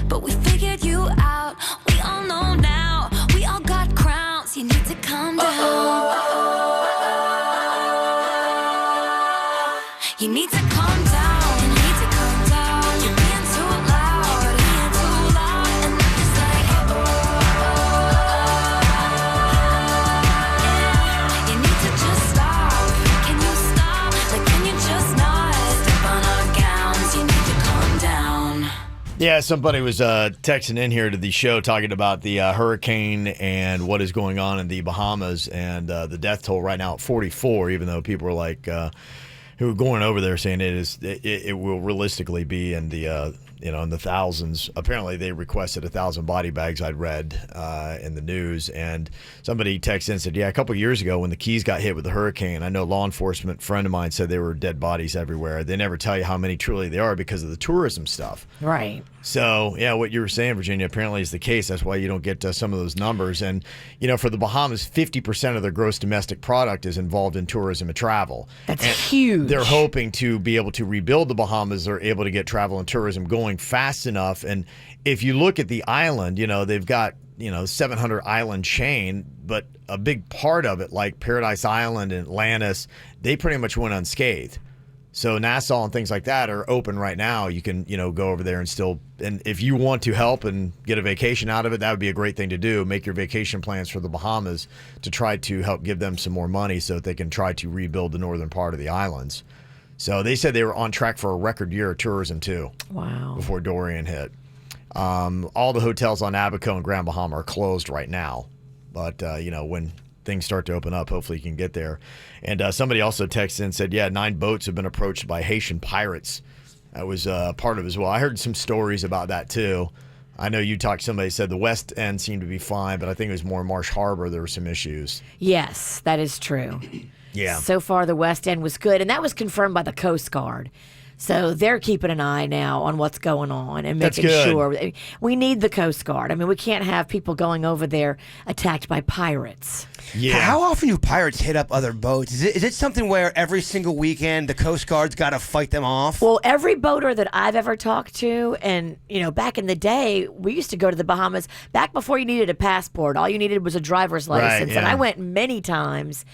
But we figured you out, we all know now. We all got crowns, you need to calm down. You need to calm down, you need to calm down. You're being too loud, and I'm just like, Yeah, somebody was texting in here to the show talking about the hurricane and what is going on in the Bahamas, and the death toll right now at 44, even though people are like, who are going over there saying it will realistically be in the in the thousands. Apparently, they requested 1,000 body bags. I'd read in the news, and somebody texted in and said, "Yeah, a couple of years ago when the Keys got hit with the hurricane, I know law enforcement friend of mine said there were dead bodies everywhere. They never tell you how many truly there are because of the tourism stuff." Right. So, yeah, what you were saying, Virginia, apparently is the case. That's why you don't get some of those numbers. And, for the Bahamas, 50% of their gross domestic product is involved in tourism and travel. That's huge. They're hoping to be able to rebuild the Bahamas. They're able to get travel and tourism going fast enough. And if you look at the island, they've got, 700 island chain, but a big part of it, like Paradise Island and Atlantis, they pretty much went unscathed. So Nassau and things like that are open right now. You can, go over there and if you want to help and get a vacation out of it, that would be a great thing to do. Make your vacation plans for the Bahamas to try to help give them some more money so that they can try to rebuild the northern part of the islands. So they said they were on track for a record year of tourism too. Wow. Before Dorian hit. All the hotels on Abaco and Grand Bahama are closed right now. But, when things start to open up, hopefully you can get there. And somebody also texted in and said, 9 boats have been approached by Haitian pirates. That was part of it as well. I heard some stories about that too. I know you talked, somebody said the West End seemed to be fine, but I think it was more Marsh Harbor there were some issues. Yes, that is true. Yeah. So far the West End was good, and that was confirmed by the Coast Guard. So they're keeping an eye now on what's going on and making sure. We need the Coast Guard. I mean, we can't have people going over there attacked by pirates. Yeah. How often do pirates hit up other boats? Is it something where every single weekend the Coast Guard's got to fight them off? Well, every boater that I've ever talked to, and, back in the day, we used to go to the Bahamas. Back before you needed a passport, all you needed was a driver's license. And I went many times.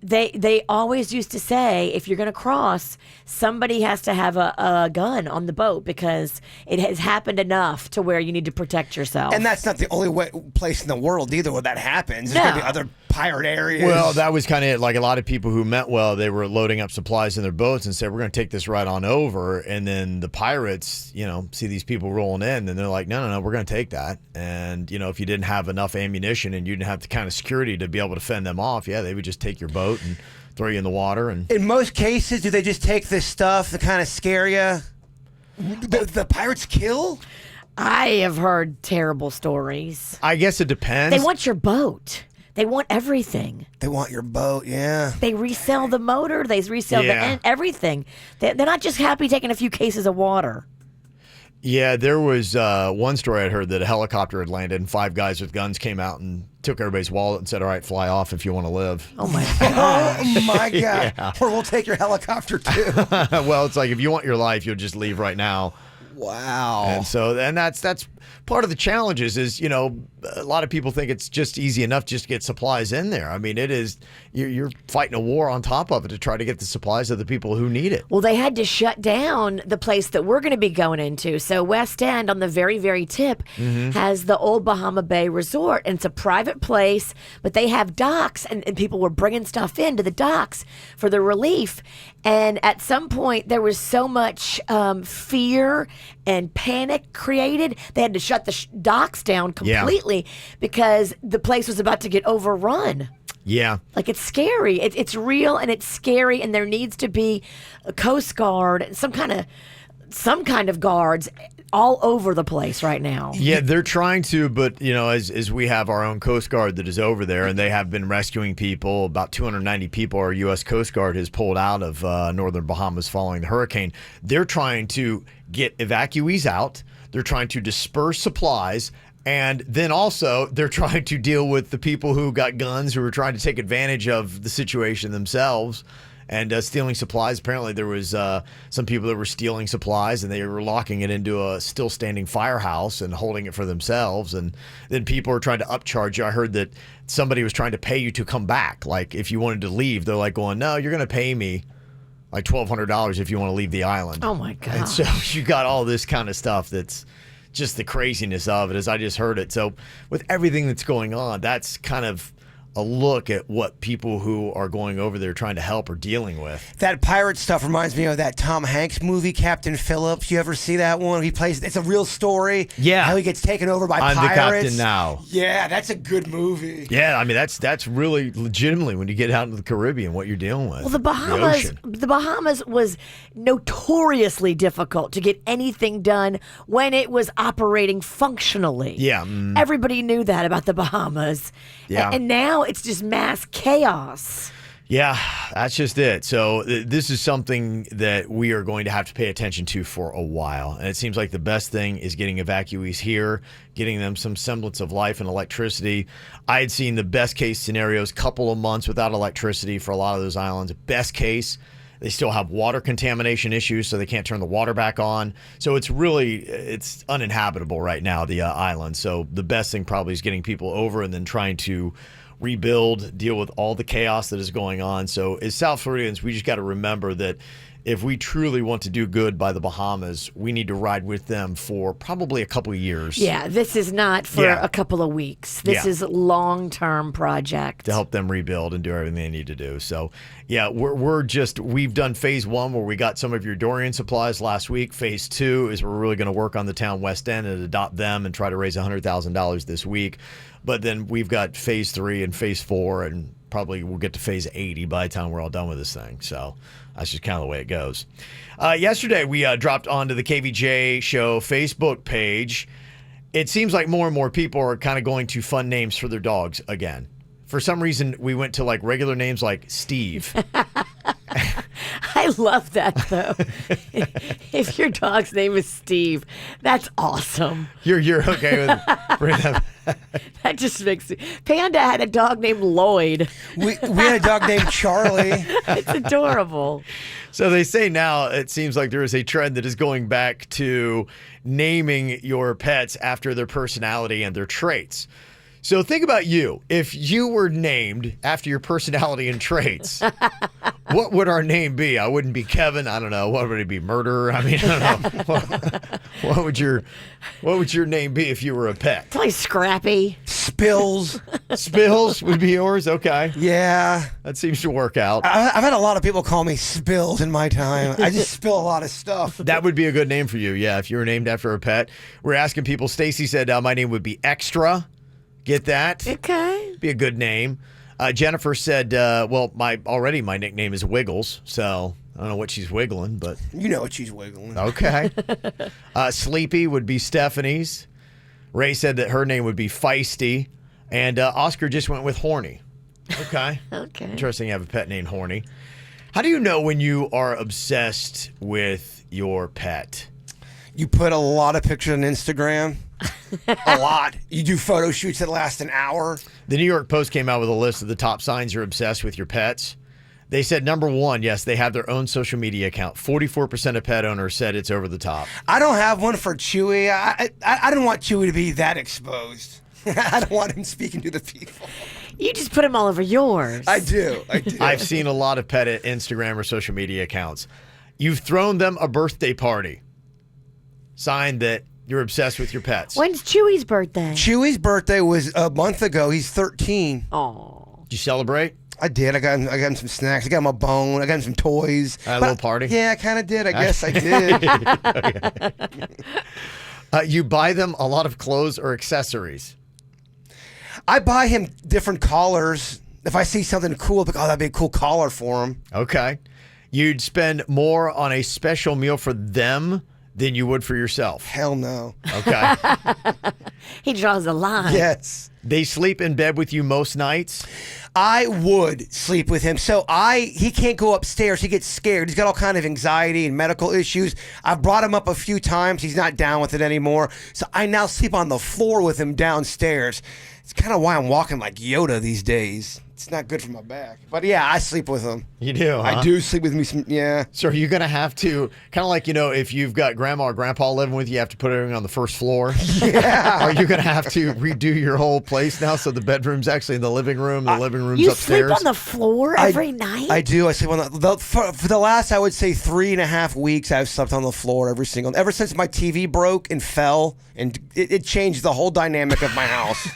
They always used to say, if you're going to cross, somebody has to have a gun on the boat because it has happened enough to where you need to protect yourself. And that's not the only place in the world either where that happens. There's going to be other pirate areas. Well, that was kind of it. Like a lot of people who meant well, they were loading up supplies in their boats and said, we're going to take this right on over. And then the pirates, see these people rolling in and they're like, no, we're going to take that. And, if you didn't have enough ammunition and you didn't have the kind of security to be able to fend them off, they would just take your boat and throw you in the water. And in most cases, do they just take this stuff to kind of scare you? The pirates kill? I have heard terrible stories. I guess it depends. They want your boat. They want everything. They want your boat, yeah. They resell the motor. They resell everything. They're not just happy taking a few cases of water. Yeah, there was one story I'd heard that a helicopter had landed and 5 guys with guns came out and took everybody's wallet and said, all right, fly off if you want to live. Oh, my God. Oh, my God. Yeah. Or we'll take your helicopter, too. Well, it's like if you want your life, you'll just leave right now. Wow. And that's part of the challenges is, a lot of people think it's just easy enough just to get supplies in there. I mean, it is, you're fighting a war on top of it to try to get the supplies of the people who need it. Well, they had to shut down the place that we're going to be going into. So West End on the very, very tip has the Old Bahama Bay Resort. And it's a private place, but they have docks and people were bringing stuff into the docks for the relief. And at some point, there was so much fear and panic created, they had to shut the docks down completely because the place was about to get overrun. Yeah. Like, it's scary. It's real and it's scary, and there needs to be a Coast Guard, some kind of guards all over the place right now. Yeah, they're trying to, but, as we have our own Coast Guard that is over there, and they have been rescuing people. About 290 people our U.S. Coast Guard has pulled out of northern Bahamas following the hurricane. They're trying to get evacuees out. They're trying to disperse supplies. And then also they're trying to deal with the people who got guns, who are trying to take advantage of the situation themselves and stealing supplies. Apparently there was some people that were stealing supplies and they were locking it into a still standing firehouse and holding it for themselves. And then people are trying to upcharge you. I heard that somebody was trying to pay you to come back. Like if you wanted to leave, they're like going, no, you're going to pay me like $1,200 if you want to leave the island. Oh my God. And so you got all this kind of stuff that's just the craziness of it, as I just heard it. So with everything that's going on, that's kind of a look at what people who are going over there trying to help are dealing with. That pirate stuff reminds me of that Tom Hanks movie, Captain Phillips. You ever see that one? He plays. It's a real story. Yeah. How he gets taken over by I'm pirates. the captain now. Yeah, that's a good movie. Yeah, I mean that's really legitimately when you get out into the Caribbean what you're dealing with. Well, the ocean. Bahamas was notoriously difficult to get anything done when it was operating functionally. Yeah. Everybody knew that about the Bahamas. Yeah. And now it's just mass chaos. Yeah, that's just it. So this is something that we are going to have to pay attention to for a while. And it seems like the best thing is getting evacuees here, getting them some semblance of life and electricity. I had seen the best case scenarios, couple of months without electricity for a lot of those islands. Best case, they still have water contamination issues, so they can't turn the water back on. So it's uninhabitable right now, the island. So the best thing probably is getting people over and then trying to rebuild, deal with all the chaos that is going on. So as South Floridians, we just got to remember that if we truly want to do good by the Bahamas, we need to ride with them for probably a couple of years. Yeah, this is not for a couple of weeks. This is a long-term project. To help them rebuild and do everything they need to do. So, yeah, we've done phase 1 where we got some of your Dorian supplies last week. Phase 2 is we're really going to work on the town West End and adopt them and try to raise $100,000 this week. But then we've got phase 3 and phase 4, and probably we'll get to phase 80 by the time we're all done with this thing. So that's just kind of the way it goes. Yesterday, we dropped onto the KVJ Show Facebook page. It seems like more and more people are kind of going to fun names for their dogs again. For some reason, we went to like regular names like Steve. I love that, though. If your dog's name is Steve, that's awesome. You're okay with That just makes it. Panda had a dog named Lloyd. We had a dog named Charlie. It's adorable. So they say now it seems like there is a trend that is going back to naming your pets after their personality and their traits. So think about you. If you were named after your personality and traits, what would our name be? I wouldn't be Kevin. I don't know. What would it be? Murderer? I mean, I don't know. What would your name be if you were a pet? Probably Scrappy. Spills. Spills would be yours? Okay. Yeah. That seems to work out. I've had a lot of people call me Spills in my time. I just spill a lot of stuff. That would be a good name for you, yeah, if you were named after a pet. We're asking people. Stacy said my name would be Extra. Get that? Okay. Be a good name. Jennifer said, my nickname is Wiggles, so I don't know what she's wiggling, but... You know what she's wiggling. Okay. Sleepy would be Stephanie's. Ray said that her name would be Feisty. And Oscar just went with Horny. Okay. Okay. Interesting you have a pet named Horny. How do you know when you are obsessed with your pet? You put a lot of pictures on Instagram. A lot. You do photo shoots that last an hour. The New York Post came out with a list of the top signs you're obsessed with your pets. They said number 1, yes, they have their own social media account. 44% of pet owners said it's over the top. I don't have one for Chewy. I don't want Chewy to be that exposed. I don't want him speaking to the people. You just put them all over yours. I do. I've seen a lot of pet Instagram or social media accounts. You've thrown them a birthday party. Sign that you're obsessed with your pets. When's Chewy's birthday? Chewy's birthday was a month ago. He's 13. Oh. Did you celebrate? I did. I got him some snacks. I got him a bone. I got him some toys. A little party? Yeah, I kind of did. I guess I did. You buy them a lot of clothes or accessories. I buy him different collars. If I see something cool, I'm like, that'd be a cool collar for him. Okay. You'd spend more on a special meal for them than you would for yourself. Hell no. Okay. He draws a line. Yes. They sleep in bed with you most nights? I would sleep with him. So he can't go upstairs. He gets scared. He's got all kind of anxiety and medical issues. I've brought him up a few times. He's not down with it anymore. So I now sleep on the floor with him downstairs. It's kind of why I'm walking like Yoda these days. It's not good for my back. But yeah, I sleep with them. You do, huh? I do sleep with me some, yeah. So are you going to have to, kind of like, if you've got grandma or grandpa living with you, you have to put everything on the first floor? Yeah. Are you going to have to redo your whole place now so the bedroom's actually in the living room, the living room's You upstairs? sleep on the floor every night? I do. I sleep on for the last, I would say, 3.5 weeks, I've slept on the floor ever since my TV broke and fell, and it changed the whole dynamic of my house.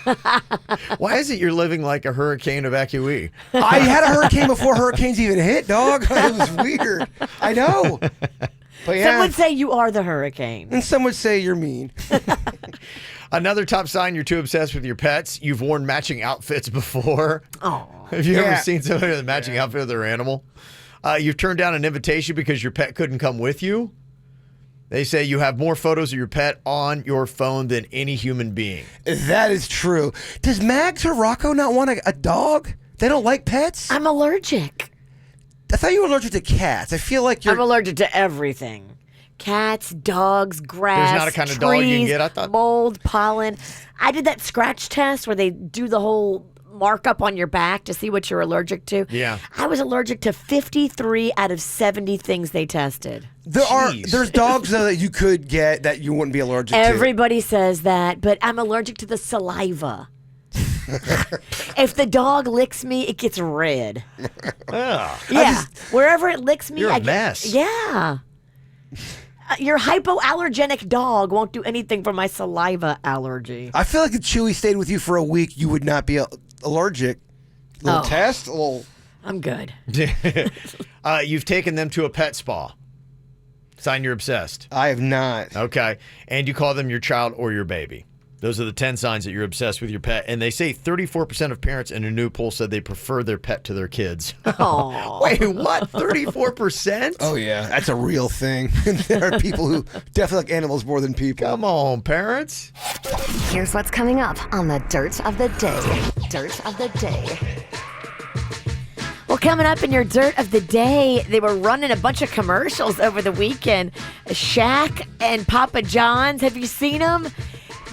Why is it you're living like a hurricane evacuee? I had a hurricane before hurricanes even hit, dog. It was weird. I know. But yeah. Some would say you are the hurricane. And some would say you're mean. Another top sign you're too obsessed with your pets. You've worn matching outfits before. Oh. Have you ever seen somebody with a matching outfit with their animal? You've turned down an invitation because your pet couldn't come with you. They say you have more photos of your pet on your phone than any human being. That is true. Does Mags or Rocco not want a dog? They don't like pets? I'm allergic. I thought you were allergic to cats. I feel like you're... I'm allergic to everything. Cats, dogs, grass, There's not a kind of dog you can get, I thought. Mold, pollen. I did that scratch test where they do the whole markup on your back to see what you're allergic to. Yeah. I was allergic to 53 out of 70 things they tested. There's dogs though that you could get that you wouldn't be allergic to. Everybody says that, but I'm allergic to the saliva. If the dog licks me, it gets red. Yeah. Wherever it licks me, You're a I get, mess. Yeah. Your hypoallergenic dog won't do anything for my saliva allergy. I feel like if Chewy stayed with you for a week, you would not be allergic. Little test? I'm good. You've taken them to a pet spa. Sign you're obsessed. I have not. Okay. And you call them your child or your baby. Those are the 10 signs that you're obsessed with your pet. And they say 34% of parents in a new poll said they prefer their pet to their kids. Wait, what? 34%? Oh, yeah. That's a real thing. There are people who definitely like animals more than people. Come on, parents. Here's what's coming up on the Dirt of the Day. Dirt of the Day. Well, coming up in your Dirt of the Day, they were running a bunch of commercials over the weekend. Shaq and Papa John's. Have you seen them?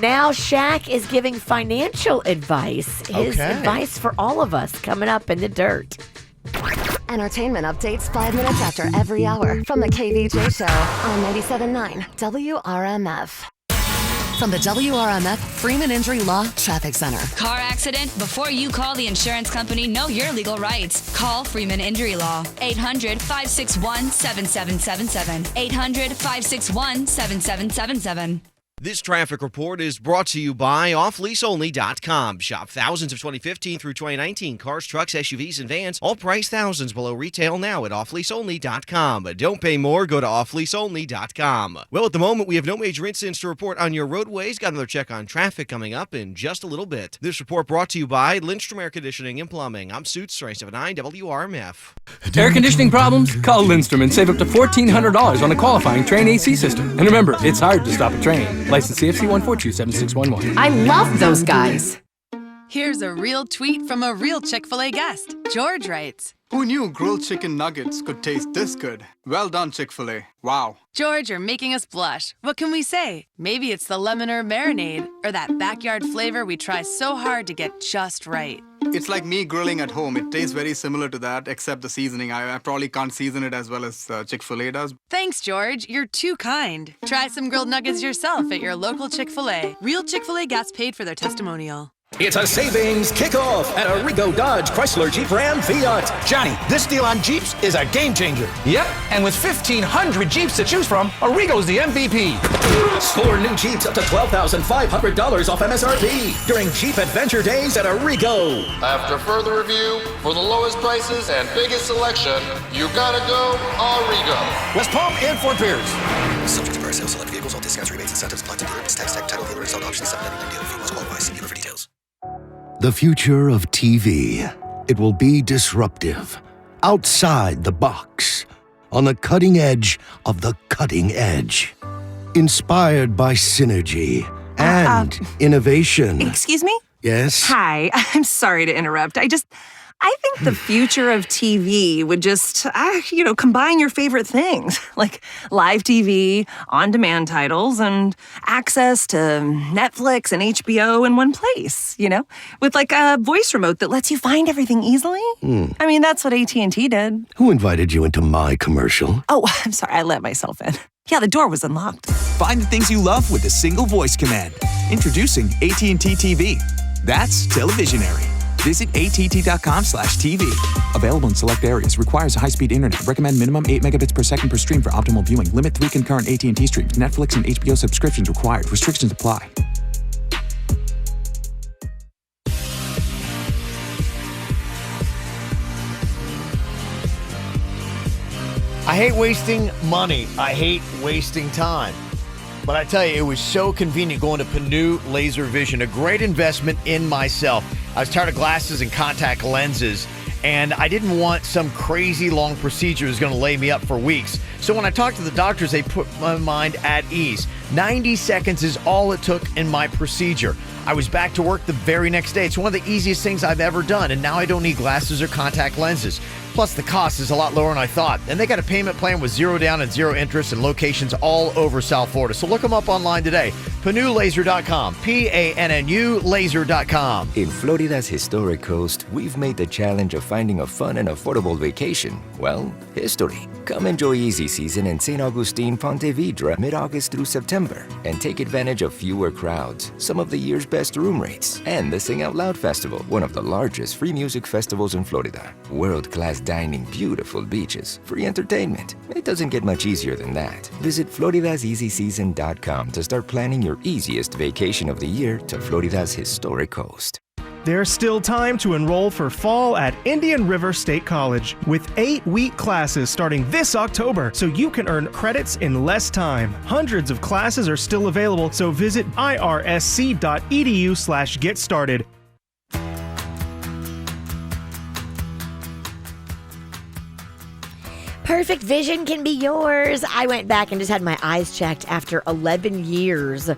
Now Shaq is giving financial advice. His advice for all of us coming up in the Dirt. Entertainment updates 5 minutes after every hour from the KVJ Show on 97.9 WRMF. From the WRMF Freeman Injury Law Traffic Center. Car accident? Before you call the insurance company, know your legal rights. Call Freeman Injury Law. 800-561-7777. 800-561-7777. This traffic report is brought to you by offleaseonly.com. Shop thousands of 2015 through 2019 cars, trucks, SUVs, and vans, all priced thousands below retail now at offleaseonly.com. But don't pay more, go to offleaseonly.com. Well, at the moment, we have no major incidents to report on your roadways. Got another check on traffic coming up in just a little bit. This report brought to you by Lindstrom Air Conditioning and Plumbing. I'm Suits, 379 WRMF. Air conditioning problems? Call Lindstrom and save up to $1,400 on a qualifying Train AC system. And remember, it's hard to stop a train. License CFC 1427611. I love those guys. Here's a real tweet from a real Chick-fil-A guest. George writes, "Who knew grilled chicken nuggets could taste this good? Well done, Chick-fil-A. Wow." George, you're making us blush. What can we say? Maybe it's the lemon or marinade, or that backyard flavor we try so hard to get just right. It's like me grilling at home. It tastes very similar to that, except the seasoning. I probably can't season it as well as Chick-fil-A does. Thanks, George. You're too kind. Try some grilled nuggets yourself at your local Chick-fil-A. Real Chick-fil-A guests paid for their testimonial. It's a savings kickoff at Arrigo Dodge Chrysler Jeep Ram Fiat. Johnny, this deal on Jeeps is a game changer. Yep. And with 1,500 Jeeps to choose from, Arrigo's the MVP. Score new Jeeps up to $12,500 off MSRP during Jeep Adventure Days at Arrigo. After further review, for the lowest prices and biggest selection, you gotta go Arrigo. West Palm and Fort Pierce. Subject to price sales, select vehicles, all discounts, rebates, incentives, applied to dealer, tax, title, dealer, and stock options, 799 dealer fee must qualify. See dealer for details. The future of TV. It will be disruptive, outside the box, on the cutting edge of the cutting edge. Inspired by synergy and innovation. Excuse me? Yes? Hi, I'm sorry to interrupt. I think the future of TV would just, combine your favorite things, like live TV, on-demand titles, and access to Netflix and HBO in one place, with like a voice remote that lets you find everything easily. I mean, that's what AT&T did. Who invited you into my commercial? Oh, I'm sorry, I let myself in. Yeah, the door was unlocked. Find the things you love with a single voice command. Introducing AT&T TV. That's televisionary. Visit att.com/TV. Available in select areas. Requires a high-speed internet. Recommend minimum 8 megabits per second per stream for optimal viewing. Limit 3 concurrent AT&T streams. Netflix and HBO subscriptions required. Restrictions apply. I hate wasting money. I hate wasting time. But I tell you, it was so convenient going to Panu Laser Vision, a great investment in myself. I was tired of glasses and contact lenses, and I didn't want some crazy long procedure that was going to lay me up for weeks. So when I talked to the doctors, they put my mind at ease. 90 seconds is all it took in my procedure. I was back to work the very next day. It's one of the easiest things I've ever done, and now I don't need glasses or contact lenses. Plus, the cost is a lot lower than I thought. And they got a payment plan with 0 down and 0 interest and locations all over South Florida. So look them up online today. PanuLaser.com. PANNU Laser.com. In Florida's historic coast, we've made the challenge of finding a fun and affordable vacation, well, history. Come enjoy Easy Season in St. Augustine, Ponte Vedra, mid-August through September, and take advantage of fewer crowds, some of the year's best room rates, and the Sing Out Loud Festival, one of the largest free music festivals in Florida. World-class dining, beautiful beaches, free entertainment. It doesn't get much easier than that. Visit Florida'sEasySeason.com to start planning your easiest vacation of the year to Florida's historic coast. There's still time to enroll for fall at Indian River State College with 8-week classes starting this October, so you can earn credits in less time. Hundreds of classes are still available, so visit irsc.edu/get started. Perfect vision can be yours. I went back and just had my eyes checked after 11 years.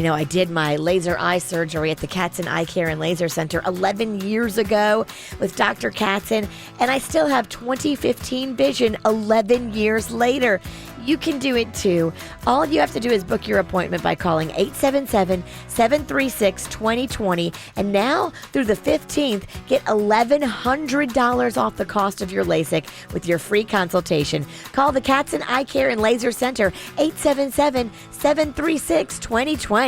I did my laser eye surgery at the Katzen Eye Care and Laser Center 11 years ago with Dr. Katzen, and I still have 20/15 vision 11 years later. You can do it too. All you have to do is book your appointment by calling 877-736-2020. And now, through the 15th, get $1,100 off the cost of your LASIK with your free consultation. Call the Katzen Eye Care and Laser Center, 877-736-2020.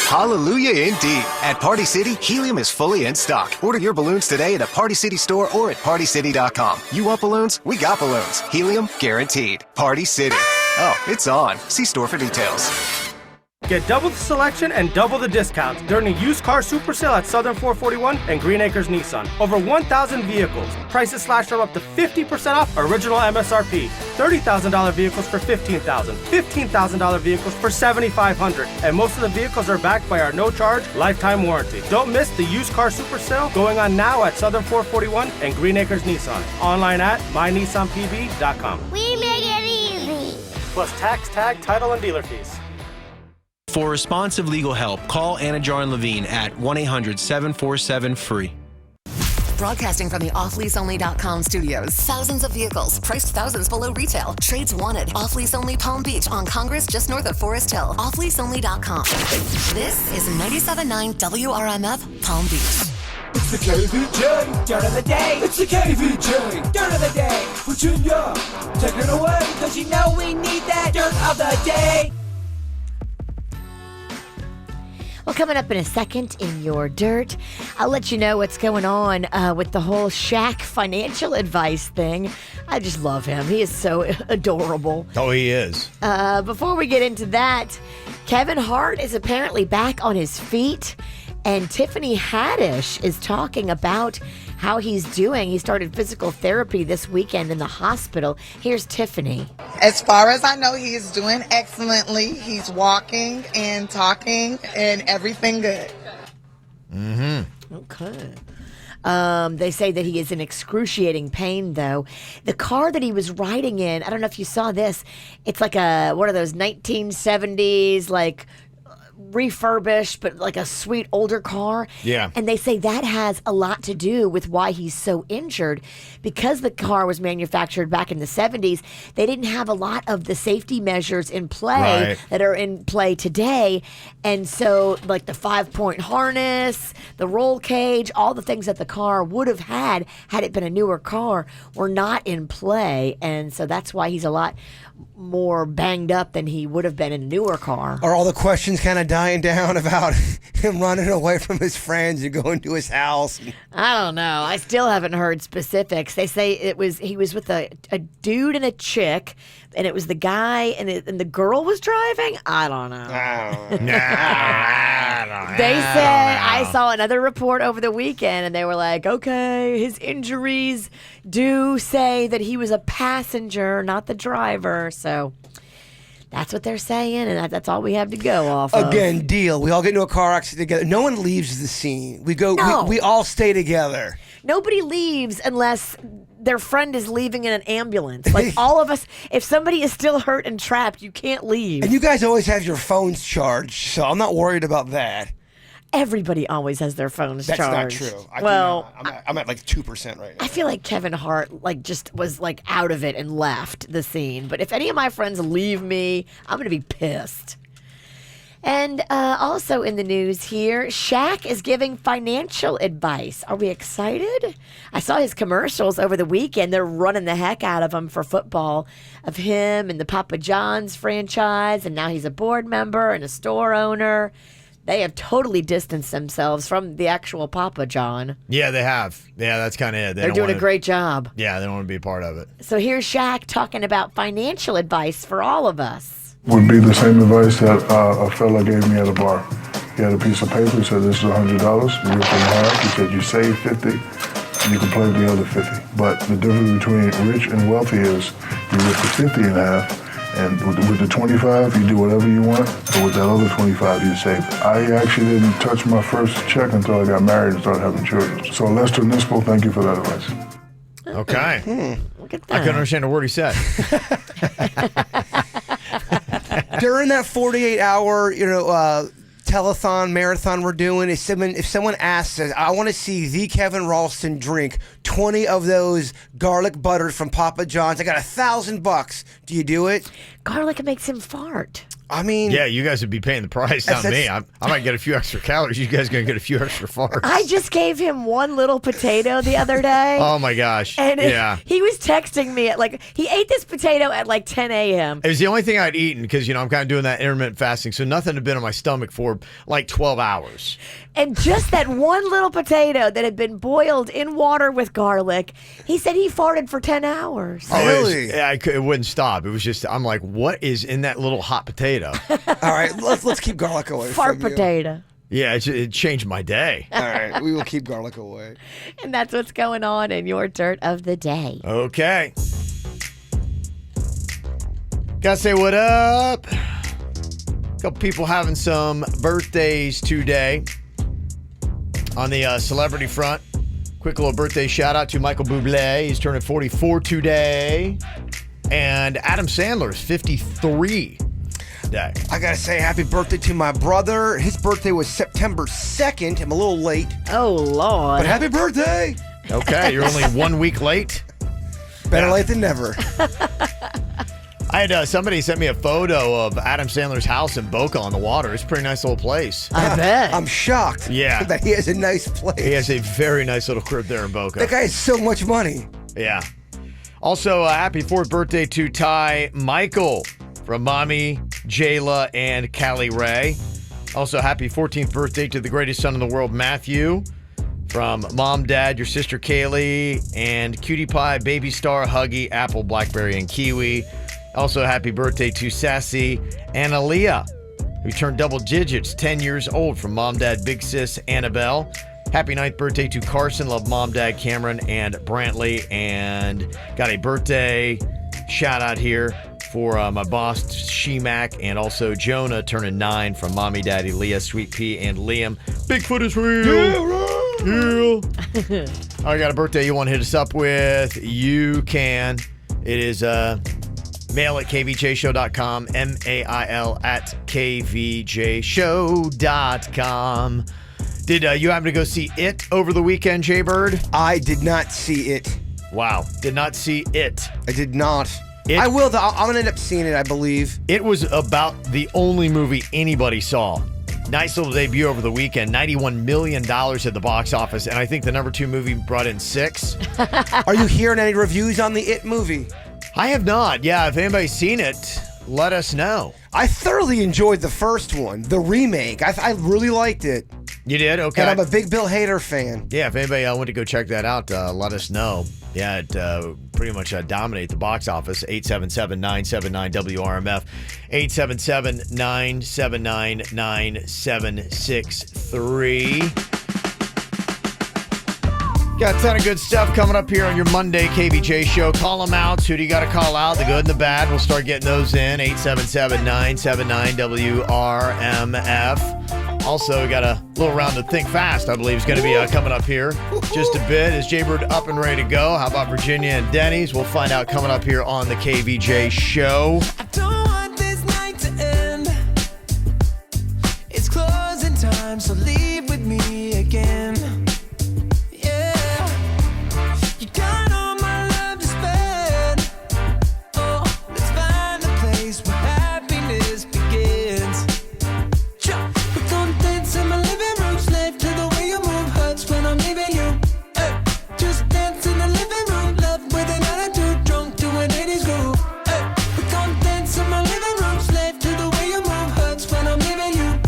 Hallelujah indeed. At Party City, helium is fully in stock. Order your balloons today at a Party City store or at partycity.com. You want balloons? We got balloons. Helium guaranteed. Party City. Oh, it's on. See store for details. Get double the selection and double the discounts during the used car super sale at Southern 441 and Green Acres Nissan. Over 1,000 vehicles. Prices slashed from up to 50% off original MSRP. $30,000 vehicles for $15,000. $15,000 vehicles for $7,500. And most of the vehicles are backed by our no-charge lifetime warranty. Don't miss the used car super sale going on now at Southern 441 and Green Acres Nissan. Online at mynissanpb.com. We make it easy. Plus tax, tag, title, and dealer fees. For responsive legal help, call Anna Jar and Levine at 1-800-747-FREE. Broadcasting from the offleaseonly.com studios. Thousands of vehicles, priced thousands below retail. Trades wanted. Off-lease only Palm Beach on Congress, just north of Forest Hill. Offleaseonly.com. This is 97.9 WRMF Palm Beach. It's the KVJ Dirt of the Day. It's the KVJ Dirt of the Day. Virginia, take it away, because you know we need that Dirt of the Day. Well, coming up in a second in your dirt, I'll let you know what's going on with the whole Shaq financial advice thing. I just love him. He is so adorable. Oh, he is. Before we get into that, Kevin Hart is apparently back on his feet, and Tiffany Haddish is talking about how he's doing. He started physical therapy this weekend in the hospital. Here's Tiffany. As far as I know, he is doing excellently. He's walking and talking and everything good. Mm-hmm. Okay. They say that he is in excruciating pain, though. The car that he was riding in, I don't know if you saw this, it's like one of those 1970s, like, refurbished, but like a sweet older car. Yeah. And they say that has a lot to do with why he's so injured. Because the car was manufactured back in the 70s, they didn't have a lot of the safety measures in play that are in play today. And so, like the 5-point harness, the roll cage, all the things that the car would have had it been a newer car were not in play. And so that's why he's a lot more banged up than he would have been in a newer car. Are all the questions kind of dying down about him running away from his friends and going to his house? I don't know. I still haven't heard specifics. They say he was with a dude and a chick, and it was the guy and the girl was driving. I don't know. They said, I saw another report over the weekend, and they were like, okay, his injuries do say that he was a passenger, not the driver. So that's what they're saying, and that's all we have to go off of. Again, deal. We all get into a car accident together. No one leaves the scene. We go. No. We all stay together. Nobody leaves unless their friend is leaving in an ambulance. Like all of us, if somebody is still hurt and trapped, you can't leave. And you guys always have your phones charged, so I'm not worried about that. Everybody always has their phones charged. That's not true. I'm at like 2% right now. I feel like Kevin Hart just was out of it and left the scene. But if any of my friends leave me, I'm going to be pissed. And also in the news here, Shaq is giving financial advice. Are we excited? I saw his commercials over the weekend. They're running the heck out of him for football, of him and the Papa John's franchise. And now he's a board member and a store owner. They have totally distanced themselves from the actual Papa John. Yeah, they have. Yeah, that's kind of it. They're doing a great job. Yeah, they don't want to be a part of it. So here's Shaq talking about financial advice for all of us. Would be the same advice that a fella gave me at a bar. He had a piece of paper, he said, this is $100, you rip it in half. He said, you save 50, and you can play with the other 50. But the difference between rich and wealthy is you rip the 50 in half, and with the 25, you do whatever you want, but with that other 25, you save it. I actually didn't touch my first check until I got married and started having children. So Lester Nispo, thank you for that advice. Okay. Look at that. I couldn't understand a word he said. During that 48-hour, telethon marathon we're doing, if someone asks us, I want to see the Kevin Ralston drink 20 of those garlic butters from Papa John's. I got $1,000. Do you do it? Garlic makes him fart. I mean, yeah, you guys would be paying the price, not me. I might get a few extra calories. You guys going to get a few extra farts. I just gave him one little potato the other day. Oh, my gosh. And yeah. He was texting me he ate this potato at 10 a.m. It was the only thing I'd eaten because, I'm kind of doing that intermittent fasting. So nothing had been in my stomach for 12 hours. And just that one little potato that had been boiled in water with garlic, he said he farted for 10 hours. Oh, really? It wouldn't stop. It was just, I'm like, what is in that little hot potato? All right, let's keep garlic away Fart from potato. Yeah, it changed my day. All right, we will keep garlic away. And that's what's going on in your dirt of the day. Okay. Gotta say what up. Couple people having some birthdays today. On the celebrity front, quick little birthday shout out to Michael Bublé. He's turning 44 today. And Adam Sandler is 53 today. I gotta say happy birthday to my brother. His birthday was September 2nd. I'm a little late. Oh, Lord. But happy birthday. Okay, you're only 1 week late. Better late than never. I had somebody sent me a photo of Adam Sandler's house in Boca on the water. It's a pretty nice little place. I bet. I'm shocked. Yeah. That he has a nice place. He has a very nice little crib there in Boca. That guy has so much money. Yeah. Also, happy 4th birthday to Ty Michael from Mommy, Jayla, and Callie Ray. Also, happy 14th birthday to the greatest son in the world, Matthew, from Mom, Dad, your sister Kaylee, and Cutie Pie, Baby Star, Huggy, Apple, Blackberry, and Kiwi. Also, happy birthday to Sassy and Aaliyah, who turned double digits, 10 years old, from Mom, Dad, Big Sis, Annabelle. Happy 9th birthday to Carson, love Mom, Dad, Cameron, and Brantley. And got a birthday shout out here for my boss, She-Mac, and also Jonah, turning 9, from Mommy, Daddy, Leah, Sweet Pea, and Liam. Bigfoot is real. Yeah. I got a birthday you want to hit us up with. You can. It is Mail at kvjshow.com, mail at kvjshow.com. Did you happen to go see It over the weekend, Jay-Bird? I did not see it. Wow. Did not see It. I did not. I will, though. I'm going to end up seeing it, I believe. It was about the only movie anybody saw. Nice little debut over the weekend. $91 million at the box office. And I think the number 2 movie brought in 6. Are you hearing any reviews on the It movie? I have not. Yeah, if anybody's seen it, let us know. I thoroughly enjoyed the first one, the remake. I really liked it. You did? Okay. And I'm a big Bill Hader fan. Yeah, if anybody went to go check that out, let us know. Yeah, it pretty much dominated the box office. 877-979-WRMF. 877-979-9763. Got a ton of good stuff coming up here on your Monday KVJ show. Call them out. Who do you got to call out? The good and the bad. We'll start getting those in. 877-979-WRMF. Also, we got a little round of Think Fast, I believe, is going to be coming up here just a bit. Is Jaybird up and ready to go? How about Virginia and Denny's? We'll find out coming up here on the KVJ show. I don't want this night to end. It's closing time, so leave with me again. Yeah, you got all my love to spend. Oh, let's find a place where happiness begins. We're gonna dance in my living room, slave to the way you move, hurts when I'm leaving you. Just dance in the living room, love with an attitude, drunk to an 80s groove. We're gonna dance in my living room, slave to the way you move, hurts when I'm leaving you.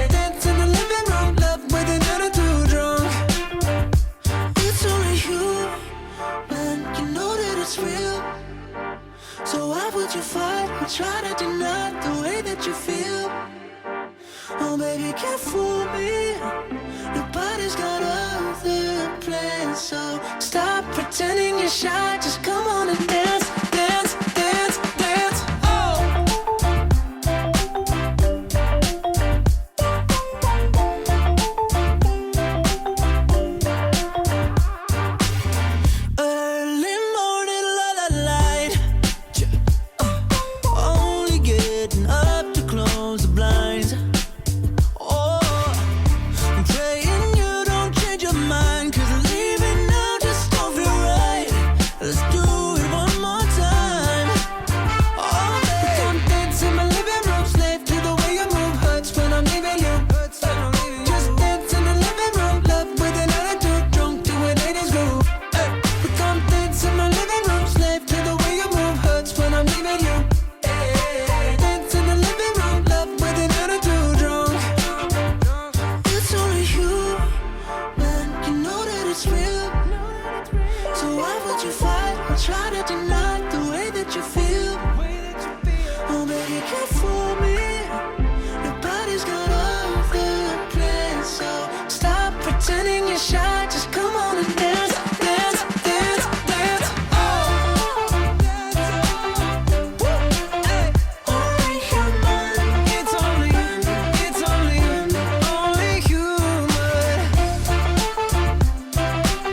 Dance in the living room, love with an attitude, drunk. It's only you, man, you know that it's real. So why would you fight or try to deny the way that you feel? Oh, baby, can't fool me. Nobody's got other plans. So stop pretending you're shy. Just come on and dance, dance, dance, dance. Oh. Early morning, light. Only getting up to close the blinds. I'm praying you don't change your mind, 'cause leaving now just don't feel right. Let's do it one more time. Oh, baby, come dance in my living room, slave to the way you move, hurts when I'm leaving you. Just dance in the living room, love with an attitude, drunk to an 80s groove. We come dance in my living room, slave to the way you move, hurts when I'm leaving you. Dance in the living room, love with an attitude, drunk. It's only you, man, you know that it's real. So why would you fight or try to deny the way that you feel? Oh, baby, you can't fool me. Nobody's got other plans. So stop pretending you're shy. Just come on and dance, dance, dance, dance. Oh. Only human. It's only human.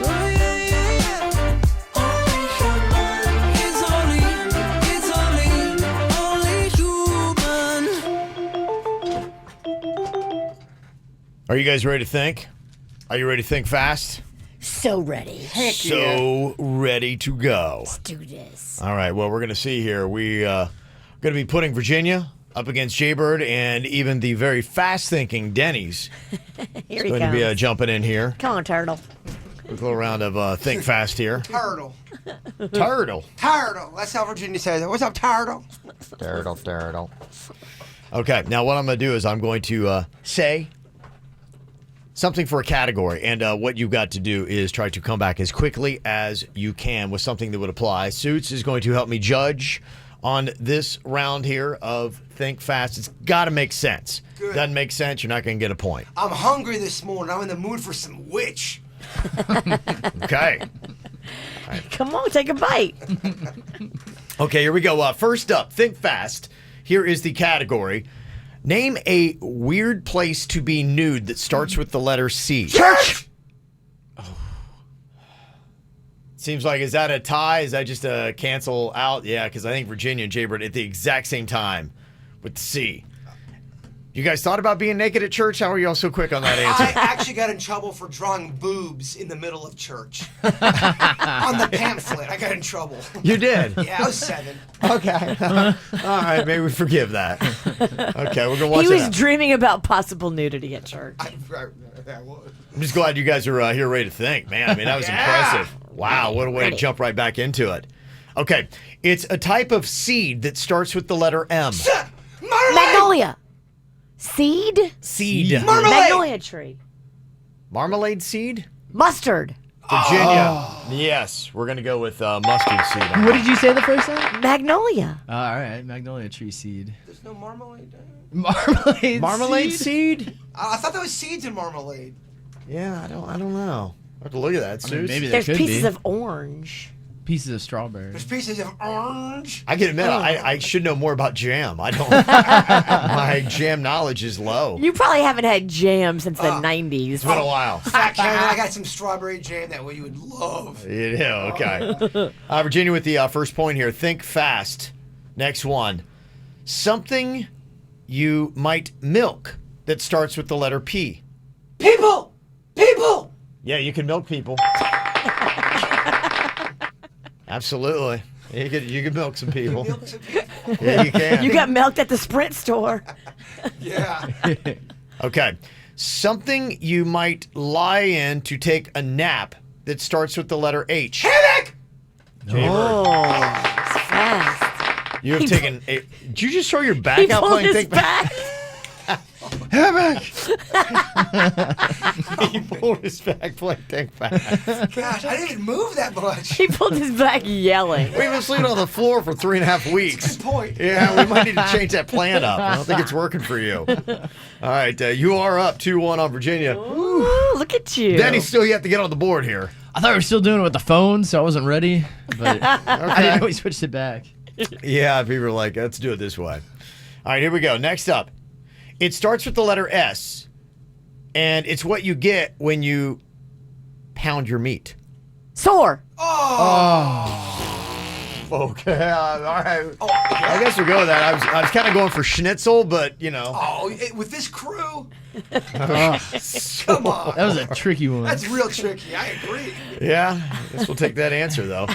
Oh, yeah, yeah, yeah. Only human. It's only human. Are you guys ready to think? Are you ready to think fast? So ready. So ready to go. Let's do this. All right, well, we're going to see here. We going to be putting Virginia up against Jaybird and even the very fast-thinking Denny's. Here It's he going to be comes. jumping in here. Come on, turtle. A little round of Think Fast here. Turtle. Turtle. Turtle. That's how Virginia says it. What's up, turtle? Turtle. Okay, now what I'm going to do is I'm going to say something for a category, and what you've got to do is try to come back as quickly as you can with something that would apply. Suits is going to help me judge on this round here of Think Fast. It's got to make sense. Good. Doesn't make sense, you're not going to get a point. I'm hungry this morning. I'm in the mood for some witch. Okay. Come on, take a bite. Okay, here we go. First up, Think Fast. Here is the category. Name a weird place to be nude that starts with the letter C. Church! Seems like, is that a tie? Is that just a cancel out? Yeah, because I think Virginia and Jaybird at the exact same time with the C. You guys thought about being naked at church? How are you all so quick on that answer? I actually got in trouble for drawing boobs in the middle of church. On the pamphlet, I got in trouble. You did? Yeah, I was 7. Okay. All right, maybe we forgive that. Okay, we're going to watch He was that. dreaming about possible nudity at church. I'm just glad you guys are here ready to think. Man, I mean, that was impressive. Wow, what a way to jump right back into it. Okay, it's a type of seed that starts with the letter M. Magnolia. Seed? Seed. Magnolia tree. Marmalade seed? Mustard. Virginia. Yes, we're going to go with mustard seed. What did you say the first time? Magnolia. All right, magnolia tree seed. There's no marmalade there? Marmalade seed? I thought there was seeds in marmalade. Yeah, I don't know. I have to look at that. I mean, maybe There's pieces of orange. Pieces of strawberry. There's pieces of orange. I can admit, I should know more about jam. I don't. My jam knowledge is low. You probably haven't had jam since the 90s. It's been a while. I got some strawberry jam that way you would love. Yeah, okay. Virginia with the first point here. Think fast. Next one. Something you might milk that starts with the letter P. People! People! Yeah, you can milk people. Absolutely. You could milk some people. Yeah, you can. You got milked at the Sprint store. Yeah. Okay. Something you might lie in to take a nap that starts with the letter H. Hammock! Oh, it's fast. You have taken a... Did you just throw your back out playing Think back? Hammock! He pulled his back playing Think Fast. Gosh, I didn't even move that much. He pulled his back yelling. We've been sleeping on the floor for 3.5 weeks. Good point. Yeah, we might need to change that plan up. I don't think it's working for you. All right, you are up 2-1 on Virginia. Ooh, look at you. Danny, still you have to get on the board here. I thought we were still doing it with the phone, so I wasn't ready. But I didn't know we switched it back. Yeah, people are like, let's do it this way. All right, here we go. Next up. It starts with the letter S, and it's what you get when you pound your meat. Sore. Okay, all right. I guess we'll go with that. I was kind of going for schnitzel, but, you know. Oh, with this crew? Come on. That was a tricky one. That's real tricky. I agree. Yeah, I guess we'll take that answer, though.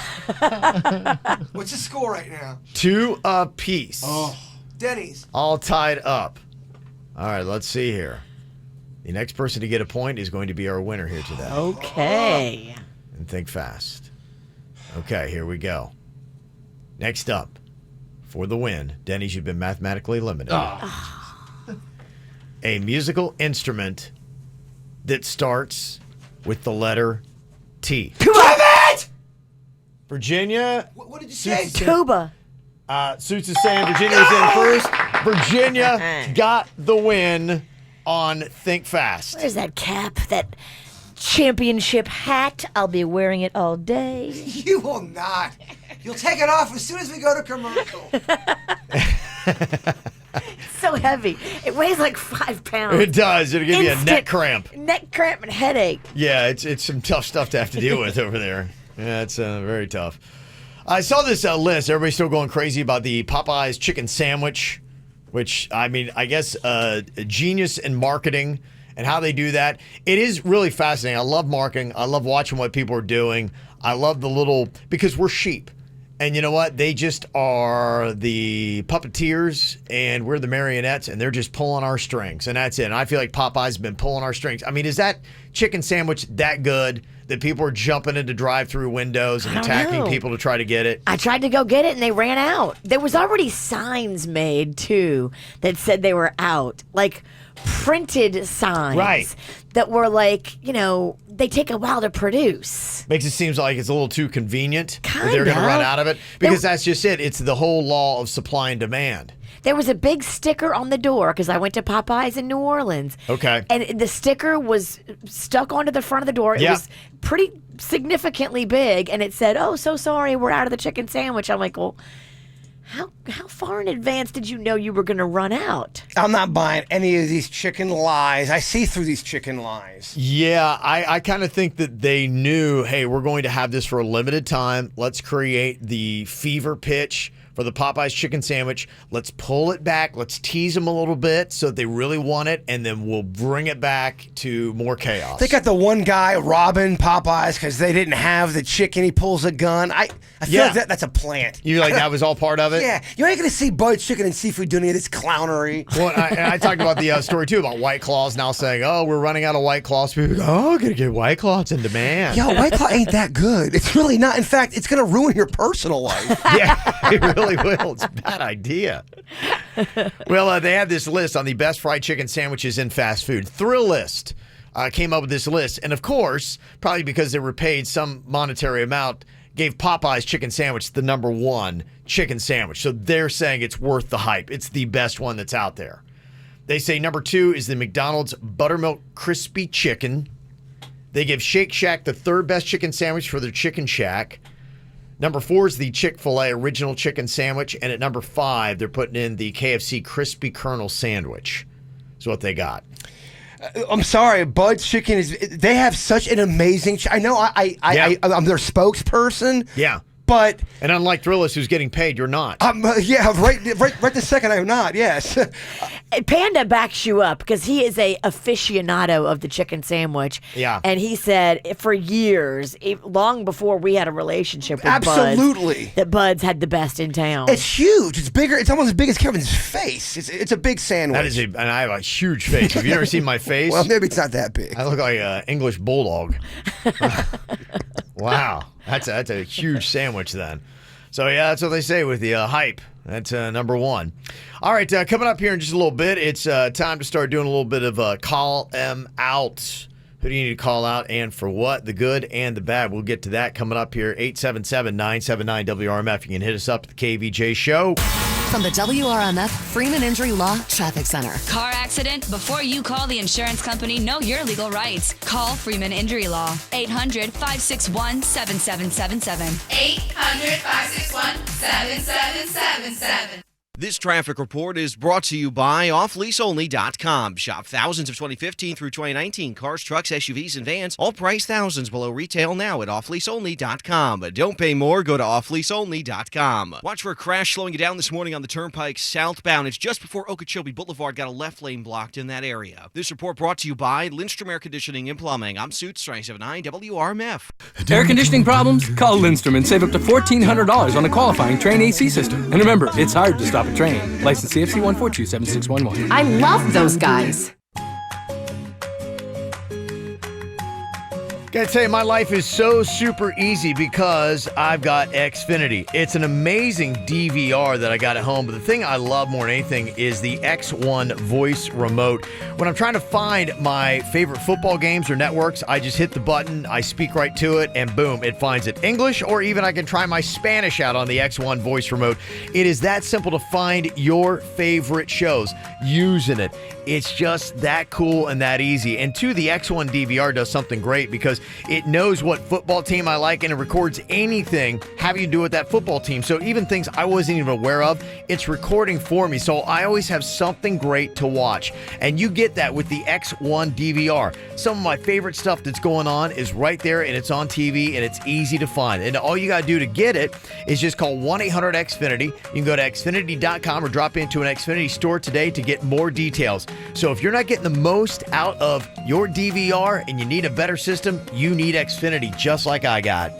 What's the score right now? 2 apiece. Oh. Denny's. All tied up. All right, let's see here. The next person to get a point is going to be our winner here today. Okay. And think fast. Okay, here we go. Next up, for the win, Denny's, you've been mathematically eliminated. A musical instrument that starts with the letter T. Virginia. What did you say? Tuba. Suits is saying Virginia was in first. Virginia got the win on Think Fast. Where's that cap? That championship hat? I'll be wearing it all day. You will not. You'll take it off as soon as we go to commercial. It's so heavy. It weighs like 5 pounds. It does. It'll give you a Instant neck cramp. Neck cramp and headache. Yeah, it's some tough stuff to have to deal with over there. Yeah, it's very tough. I saw this list. Everybody's still going crazy about the Popeyes chicken sandwich, which, I mean, I guess a genius in marketing and how they do that. It is really fascinating. I love marketing. I love watching what people are doing. I love the little, because we're sheep. And you know what? They just are the puppeteers, and we're the marionettes, and they're just pulling our strings, and that's it. And I feel like Popeyes has been pulling our strings. I mean, is that chicken sandwich that good that people are jumping into drive-through windows and attacking people to try to get it? I tried to go get it, and they ran out. There was already signs made, too, that said they were out. Like, printed signs. Right. That were like, you know, they take a while to produce. Makes it seem like it's a little too convenient. Kinda. They're going to run out of it. Because that's just it. It's the whole law of supply and demand. There was a big sticker on the door because I went to Popeyes in New Orleans. Okay. And the sticker was stuck onto the front of the door. It was pretty significantly big. And it said, "Oh, so sorry, we're out of the chicken sandwich." I'm like, well, How far in advance did you know you were going to run out? I'm not buying any of these chicken lies. I see through these chicken lies. Yeah, I kind of think that they knew, hey, we're going to have this for a limited time. Let's create the fever pitch for the Popeyes chicken sandwich. Let's pull it back. Let's tease them a little bit so that they really want it, and then we'll bring it back to more chaos. They got the one guy robbing Popeyes because they didn't have the chicken. He pulls a gun. I feel like that's a plant. You like that was all part of it? Yeah. You ain't going to see Bud's Chicken and Seafood doing any of this clownery. Well, I talked about the story, too, about White Claws now saying, oh, we're running out of White Claws. People go, oh, going to get White Claws in demand. Yo, White Claw ain't that good. It's really not. In fact, it's going to ruin your personal life. Yeah, it really will. It's a bad idea. Well, they had this list on the best fried chicken sandwiches in fast food. Thrillist came up with this list. And, of course, probably because they were paid some monetary amount, gave Popeye's chicken sandwich the number one chicken sandwich. So they're saying it's worth the hype. It's the best one that's out there. They say number 2 is the McDonald's Buttermilk Crispy Chicken. They give Shake Shack the third best chicken sandwich for their Chicken Shack. Number 4 is the Chick-fil-A Original Chicken Sandwich. And at number 5, they're putting in the KFC Crispy Kernel Sandwich. That's what they got. I'm sorry, Bud's Chicken they have such an amazing, I know I'm their spokesperson. Yeah. But and unlike Thrillist, who's getting paid, you're not. Yeah, right this second I'm not, yes. Panda backs you up because he is a aficionado of the chicken sandwich. Yeah. And he said for years, long before we had a relationship with Absolutely. Bud's, that Bud's had the best in town. It's huge. It's bigger. It's almost as big as Kevin's face. It's a big sandwich. That is and I have a huge face. Have you ever seen my face? Well, maybe it's not that big. I look like an English bulldog. Wow. That's a huge sandwich then. So, yeah, that's what they say with the hype. That's number 1. All right, coming up here in just a little bit, it's time to start doing a little bit of call them out. Who do you need to call out and for what? The good and the bad. We'll get to that coming up here. 877-979-WRMF. You can hit us up at the KVJ Show. From the WRMF Freeman Injury Law Traffic Center. Car accident? Before you call the insurance company, know your legal rights. Call Freeman Injury Law. 800-561-7777. 800-561-7777. This traffic report is brought to you by offleaseonly.com. Shop thousands of 2015 through 2019 cars, trucks, SUVs, and vans, all priced thousands below retail now at offleaseonly.com. Don't pay more, go to offleaseonly.com. Watch for a crash slowing you down this morning on the Turnpike southbound. It's just before Okeechobee Boulevard got a left lane blocked in that area. This report brought to you by Lindstrom Air Conditioning and Plumbing. I'm Suits 979 WRMF. Air conditioning problems? Call Lindstrom and save up to $1,400 on a qualifying Train AC system. And remember, it's hard to stop a train. License CFC 1427611. I love those guys. Gotta tell you, my life is so super easy because I've got Xfinity. It's an amazing DVR that I got at home, but the thing I love more than anything is the X1 voice remote. When I'm trying to find my favorite football games or networks, I just hit the button, I speak right to it, and boom, it finds it. English, or even I can try my Spanish out on the X1 voice remote. It is that simple to find your favorite shows using it. It's just that cool and that easy. And two, the X1 DVR does something great because it knows what football team I like and it records anything having to do with that football team. So even things I wasn't even aware of, it's recording for me. So I always have something great to watch. And you get that with the X1 DVR. Some of my favorite stuff that's going on is right there and it's on TV and it's easy to find. And all you got to do to get it is just call 1-800-XFINITY. You can go to Xfinity.com or drop into an Xfinity store today to get more details. So if you're not getting the most out of your DVR and you need a better system, you need Xfinity just like I got.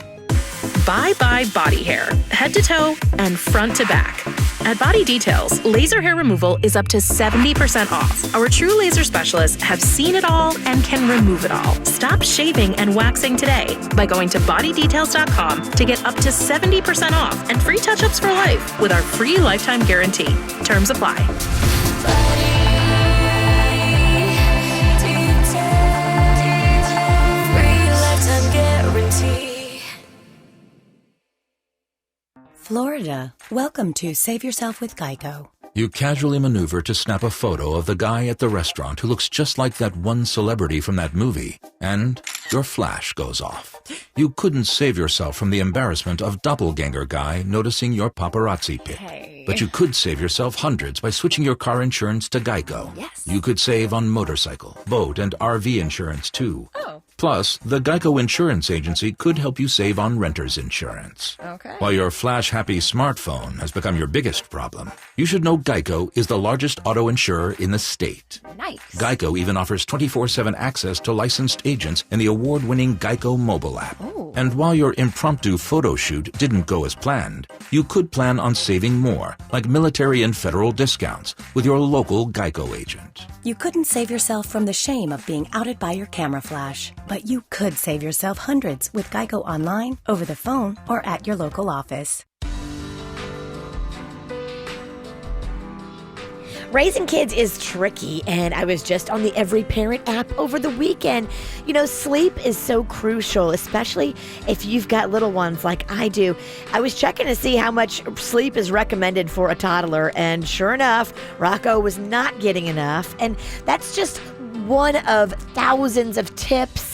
Bye-bye body hair, head to toe and front to back. At Body Details, laser hair removal is up to 70% off. Our true laser specialists have seen it all and can remove it all. Stop shaving and waxing today by going to bodydetails.com to get up to 70% off and free touch-ups for life with our free lifetime guarantee. Terms apply. Florida, welcome to Save Yourself with Geico. You casually maneuver to snap a photo of the guy at the restaurant who looks just like that one celebrity from that movie, and your flash goes off. You couldn't save yourself from the embarrassment of doppelganger guy noticing your paparazzi pic. Hey. But you could save yourself hundreds by switching your car insurance to Geico. Yes. You could save on motorcycle, boat, and RV insurance, too. Oh. Plus, the Geico Insurance Agency could help you save on renter's insurance. Okay. While your flash-happy smartphone has become your biggest problem, you should know Geico is the largest auto insurer in the state. Nice. Geico even offers 24/7 access to licensed agents in the award-winning Geico mobile app. Ooh. And while your impromptu photo shoot didn't go as planned, you could plan on saving more, like military and federal discounts, with your local Geico agent. You couldn't save yourself from the shame of being outed by your camera flash, but you could save yourself hundreds with Geico online, over the phone, or at your local office. Raising kids is tricky, and I was just on the Every Parent app over the weekend. You know, sleep is so crucial, especially if you've got little ones like I do. I was checking to see how much sleep is recommended for a toddler, and sure enough, Rocco was not getting enough. And that's just one of thousands of tips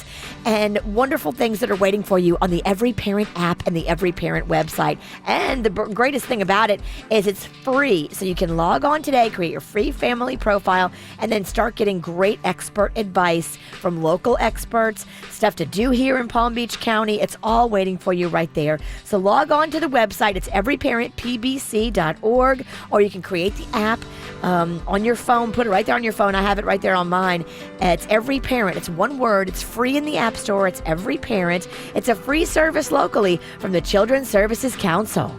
and wonderful things that are waiting for you on the Every Parent app and the Every Parent website. And the greatest thing about it is it's free. So you can log on today, create your free family profile, and then start getting great expert advice from local experts, stuff to do here in Palm Beach County. It's all waiting for you right there. So log on to the website. It's everyparentpbc.org, or you can create the app on your phone. Put it right there on your phone. I have it right there on mine. It's Every Parent. It's one word. It's free in the App Store. It's Every Parent. It's a free service locally from the Children's Services Council.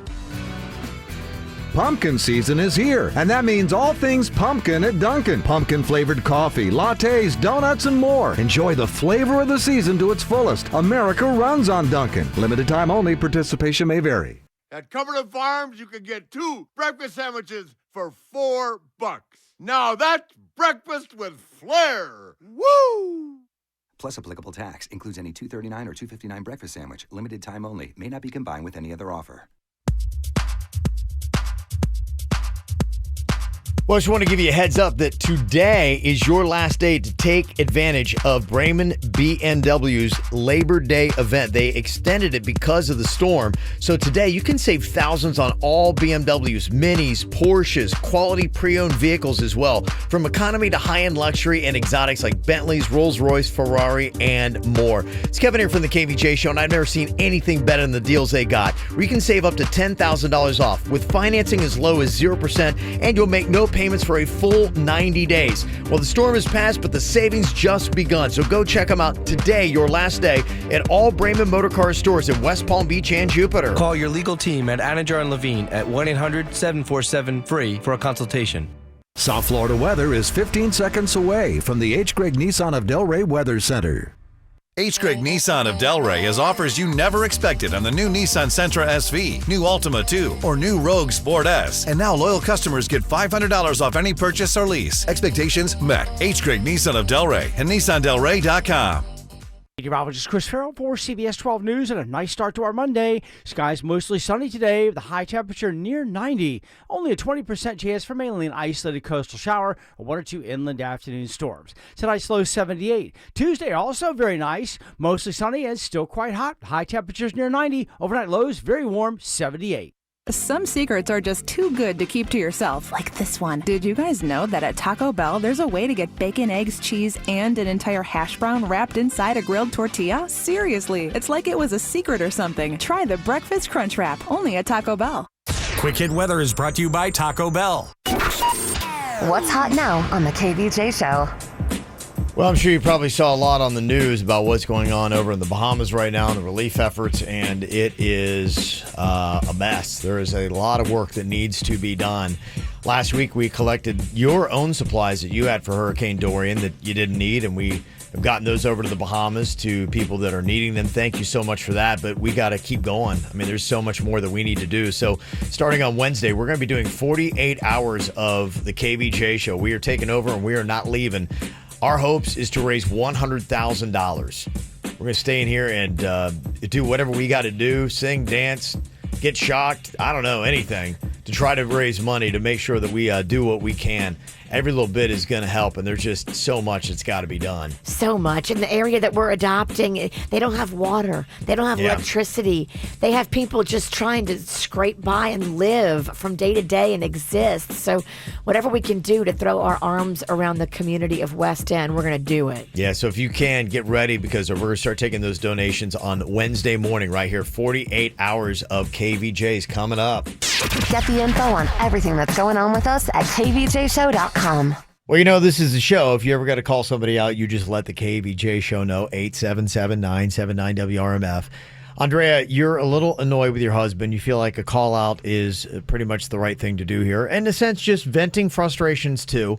Pumpkin season is here, and that means all things pumpkin at Dunkin'. Pumpkin-flavored coffee, lattes, donuts, and more. Enjoy the flavor of the season to its fullest. America runs on Dunkin'. Limited time only. Participation may vary. At Cumberland Farms, you can get 2 breakfast sandwiches for $4. Now that's breakfast with flair. Woo! Plus applicable tax. Includes any $2.39 or $2.59 breakfast sandwich. Limited time only. May not be combined with any other offer. Well, I just want to give you a heads up that today is your last day to take advantage of Bremen BMW's Labor Day event. They extended it because of the storm. So today you can save thousands on all BMWs, Minis, Porsches, quality pre-owned vehicles as well. From economy to high-end luxury and exotics like Bentleys, Rolls-Royce, Ferrari, and more. It's Kevin here from the KVJ Show, and I've never seen anything better than the deals they got, where you can save up to $10,000 off with financing as low as 0%, and you'll make no payments for a full 90 days. Well, the storm has passed, but the savings just begun. So go check them out today, your last day, at all Bremen Motor Car stores in West Palm Beach and Jupiter. Call your legal team at Anajar and Levine at 1-800-747-FREE for a consultation. South Florida weather is 15 seconds away from the H. Gregg Nissan of Delray Weather Center. H. Gregg Nissan of Delray has offers you never expected on the new Nissan Sentra SV, new Altima 2, or new Rogue Sport S. And now loyal customers get $500 off any purchase or lease. Expectations met. H. Gregg Nissan of Delray and NissanDelray.com. Meteorologist Chris Farrell for CBS 12 News, and a nice start to our Monday. Skies mostly sunny today with a high temperature near 90. Only a 20% chance for mainly an isolated coastal shower, or 1 or 2 inland afternoon storms. Tonight's low 78. Tuesday also very nice, mostly sunny and still quite hot. High temperatures near 90. Overnight lows very warm, 78. Some secrets are just too good to keep to yourself. Like this one. Did you guys know that at Taco Bell, there's a way to get bacon, eggs, cheese, and an entire hash brown wrapped inside a grilled tortilla? Seriously, it's like it was a secret or something. Try the Breakfast Crunch Wrap, only at Taco Bell. Quick Hit Weather is brought to you by Taco Bell. What's hot now on the KVJ Show? Well, I'm sure you probably saw a lot on the news about what's going on over in the Bahamas right now and the relief efforts, and it is a mess. There is a lot of work that needs to be done. Last week, we collected your own supplies that you had for Hurricane Dorian that you didn't need, and we have gotten those over to the Bahamas to people that are needing them. Thank you so much for that, but we got to keep going. I mean, there's so much more that we need to do. So starting on Wednesday, we're going to be doing 48 hours of the KVJ Show. We are taking over, and we are not leaving. Our hopes is to raise $100,000. We're going to stay in here and do whatever we got to do, sing, dance, get shocked, I don't know, anything, to try to raise money to make sure that we do what we can. every little bit is going to help, and there's just so much that's got to be done. So much. In the area that we're adopting, they don't have water. They don't have electricity. They have people just trying to scrape by and live from day to day and exist. So whatever we can do to throw our arms around the community of West End, we're going to do it. Yeah, so if you can, get ready because we're going to start taking those donations on Wednesday morning right here. 48 hours of KVJs coming up. Get the info on everything that's going on with us at kvjshow.com. Well, you know, this is the show. If you ever got to call somebody out, you just let the KVJ show know, 877-979-WRMF. Andrea, you're a little annoyed with your husband. You feel like a call out is pretty much the right thing to do here. And in a sense, just venting frustrations too.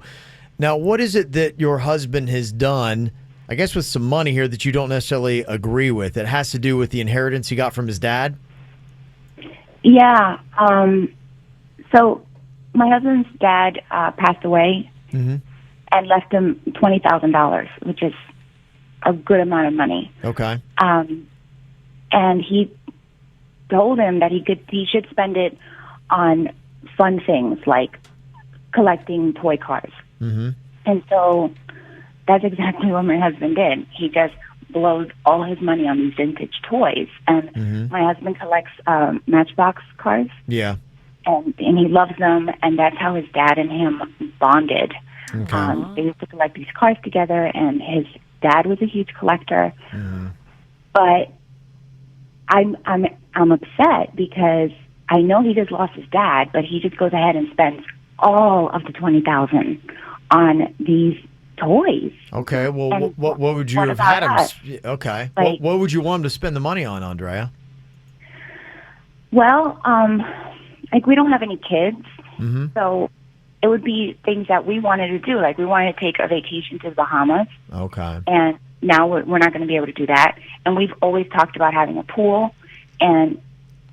Now, what is it that your husband has done, I guess with some money here, that you don't necessarily agree with? It has to do with the inheritance he got from his dad? Yeah. So my husband's dad passed away and left him $20,000, which is a good amount of money. Okay. And he told him that he should spend it on fun things like collecting toy cars. And so that's exactly what my husband did. He just blows all his money on these vintage toys. And my husband collects Matchbox cars. Yeah. And he loves them, and that's how his dad and him bonded. Okay. They used to collect these cars together, and his dad was a huge collector. But I'm upset because I know he just lost his dad, but he just goes ahead and spends all of the $20,000 on these toys. Okay. Well, And what would you what have about had him? us? Okay. Like- what would you want him to spend the money on, Andrea? Well, like we don't have any kids, so it would be things that we wanted to do. Like we wanted to take a vacation to the Bahamas, Okay. and now we're not going to be able to do that. And we've always talked about having a pool, and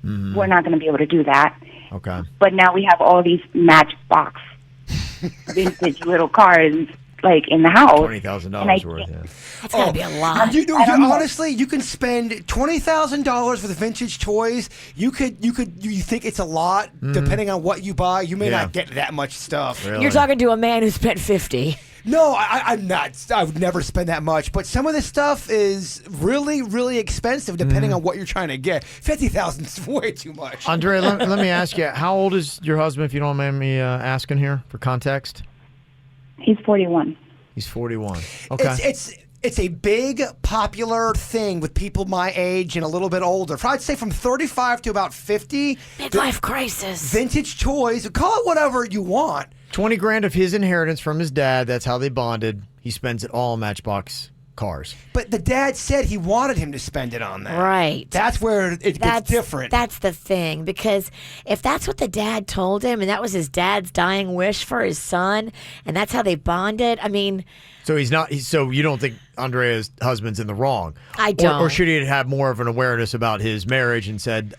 we're not going to be able to do that. Okay. But now we have all these Matchbox vintage little cars like in the house. $20,000 worth. Yeah. That's gotta be a lot. Honestly, you can spend $20,000 with vintage toys. You think it's a lot depending on what you buy. You may not get that much stuff. You're talking to a man who spent 50. No, I'm not. I would never spend that much. But some of this stuff is really, really expensive depending on what you're trying to get. $50,000 is way too much. Andrea, let me ask you, how old is your husband, if you don't mind me asking here for context? He's 41. He's 41. Okay. It's a big, popular thing with people my age and a little bit older. I'd say from 35 to about 50. Midlife crisis. Vintage toys. Call it whatever you want. 20 grand of his inheritance from his dad. That's how they bonded. He spends it all on Matchbox cars. But the dad said he wanted him to spend it on that. Right. That's where it gets different. That's the thing, because if that's what the dad told him, and that was his dad's dying wish for his son, and that's how they bonded, I mean... So so you don't think Andrea's husband's in the wrong? I don't. Or should he have more of an awareness about his marriage and said,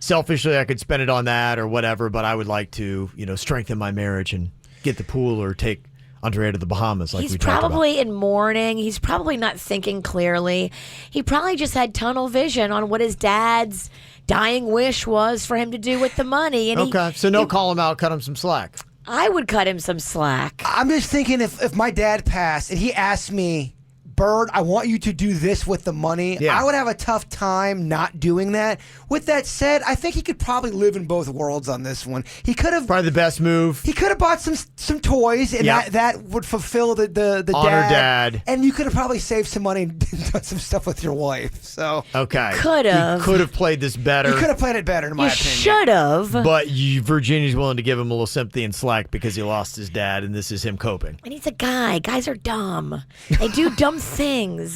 selfishly I could spend it on that or whatever, but I would like to, strengthen my marriage and get the pool or take Andrea to the Bahamas like we talked about. He's probably in mourning. He's probably not thinking clearly. He probably just had tunnel vision on what his dad's dying wish was for him to do with the money. And so call him out, cut him some slack. I would cut him some slack. I'm just thinking if my dad passed and he asked me, Bird, I want you to do this with the money, I would have a tough time not doing that. With that said, I think he could probably live in both worlds on this one. He could have probably the best move. He could have bought some toys, and that would fulfill the honor dad. And you could have probably saved some money and done some stuff with your wife. So okay, could have. He could have played this better. He could have played it better, in my opinion. Should have. But Virginia's willing to give him a little sympathy and slack because he lost his dad, and this is him coping. And he's a guy. Guys are dumb. They do dumb things.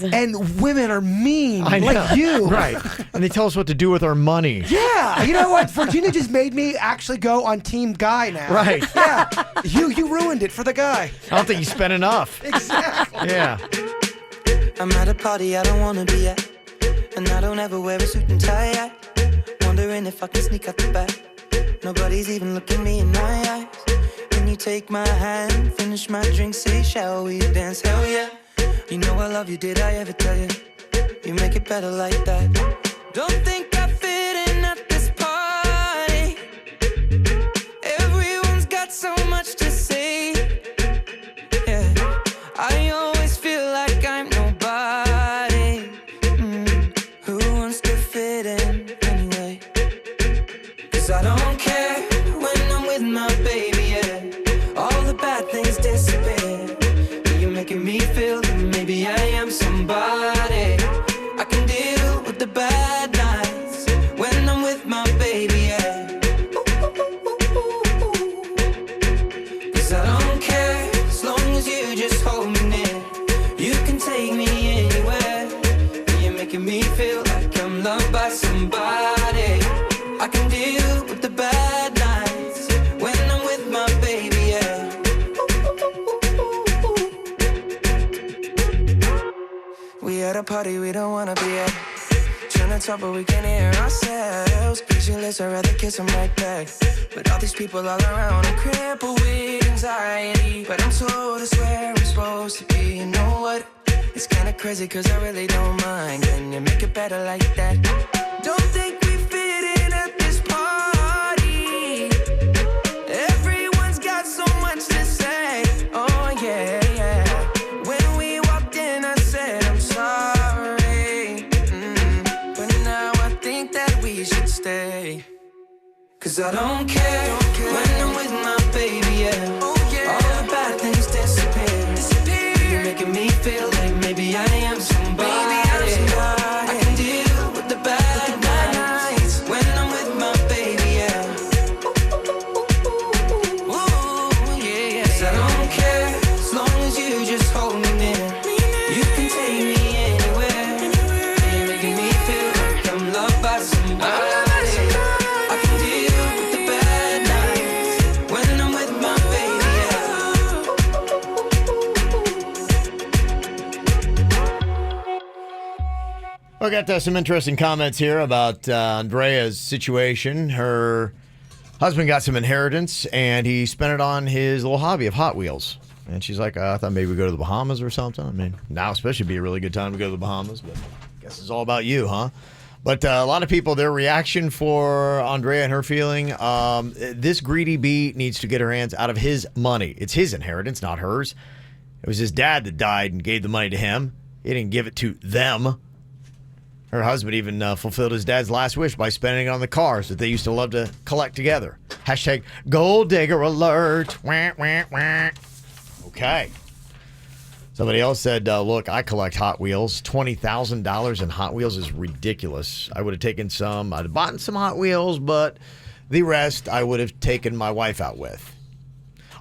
And women are mean, I know. like you. Right. And they tell us what to do with our money. Yeah. You know what? Virginia just made me actually go on Team Guy now. Right. Yeah. You ruined it for the guy. I don't think you spent enough. Exactly. Yeah. I'm at a party I don't want to be at, and I don't ever wear a suit and tie at. Wondering if I can sneak out the back. Nobody's even looking me in my eyes. When you take my hand, finish my drink, say, shall we dance? Hell yeah. You know I love you, did I ever tell you? You make it better like that. Don't think I fit in at this party. Everyone's got so much to say. at a party we don't wanna be at. Trying to talk but we can't hear ourselves. Pictureless, I'd rather kiss them right back. But all these people all around, I'm crippled with anxiety. But I'm told it's where I'm supposed to be. You know what? It's kinda crazy cause I really don't mind. Can you make it better like that? Don't think we fit in at this party. Everyone's got so much to say. Oh yeah, yeah. When we walked in I said I'm sorry. But now I think that we should stay. Cause I don't care when I'm with my baby, yeah. All the bad things disappear. You're making me feel like maybe I am somebody. I can deal with the bad nights when I'm with my baby, yeah. Ooh, yeah, yeah. 'Cause I don't care as long as you just hold me near. You can take me anywhere. You're making me feel like I'm loved by somebody. I can deal with the bad nights when I'm with my baby, I got some interesting comments here about Andrea's situation. Her husband got some inheritance, and he spent it on his little hobby of Hot Wheels. And she's like, I thought maybe we'd go to the Bahamas or something. I mean, now especially be a really good time to go to the Bahamas, but I guess it's all about you, huh? But a lot of people, their reaction for Andrea and her feeling, this greedy bee needs to get her hands out of his money. It's his inheritance, not hers. It was his dad that died and gave the money to him. He didn't give it to them. Her husband even fulfilled his dad's last wish by spending it on the cars that they used to love to collect together. Hashtag gold digger alert. Wah, wah, wah. Okay. Somebody else said, look, I collect Hot Wheels. $20,000 in Hot Wheels is ridiculous. I would have taken some. I'd have bought some Hot Wheels, but the rest I would have taken my wife out with.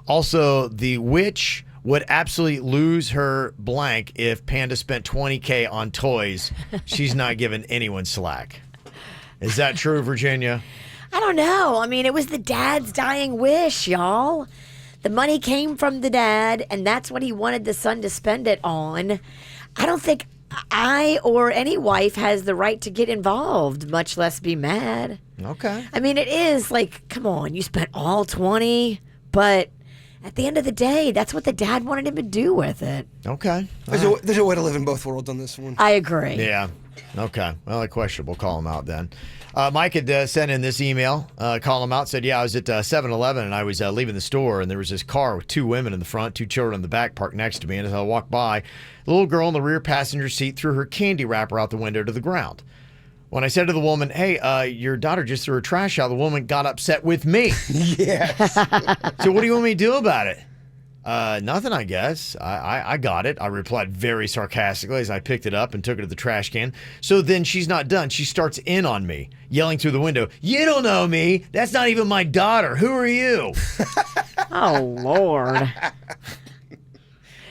Also, the witch would absolutely lose her blank if Panda spent $20K on toys. She's not giving anyone slack. Is that true, Virginia? I don't know. I mean, it was the dad's dying wish, y'all. The money came from the dad, and that's what he wanted the son to spend it on. I don't think I or any wife has the right to get involved, much less be mad. Okay. I mean, it is like, come on, you spent all 20, but at the end of the day, that's what the dad wanted him to do with it. Okay. There's a way to live in both worlds on this one. I agree. Yeah. Okay. Well, I questionable. Call him out then. Mike had sent in this email, call him out, said, I was at 7-Eleven and I was leaving the store and there was this car with 2 women in the front, 2 children in the back parked next to me. And as I walked by, the little girl in the rear passenger seat threw her candy wrapper out the window to the ground. When I said to the woman, hey, your daughter just threw her trash out, the woman got upset with me. Yes. So what do you want me to do about it? Nothing, I guess. I got it. I replied very sarcastically as I picked it up and took it to the trash can. So then she's not done. She starts in on me, yelling through the window, you don't know me. That's not even my daughter. Who are you? Oh, Lord.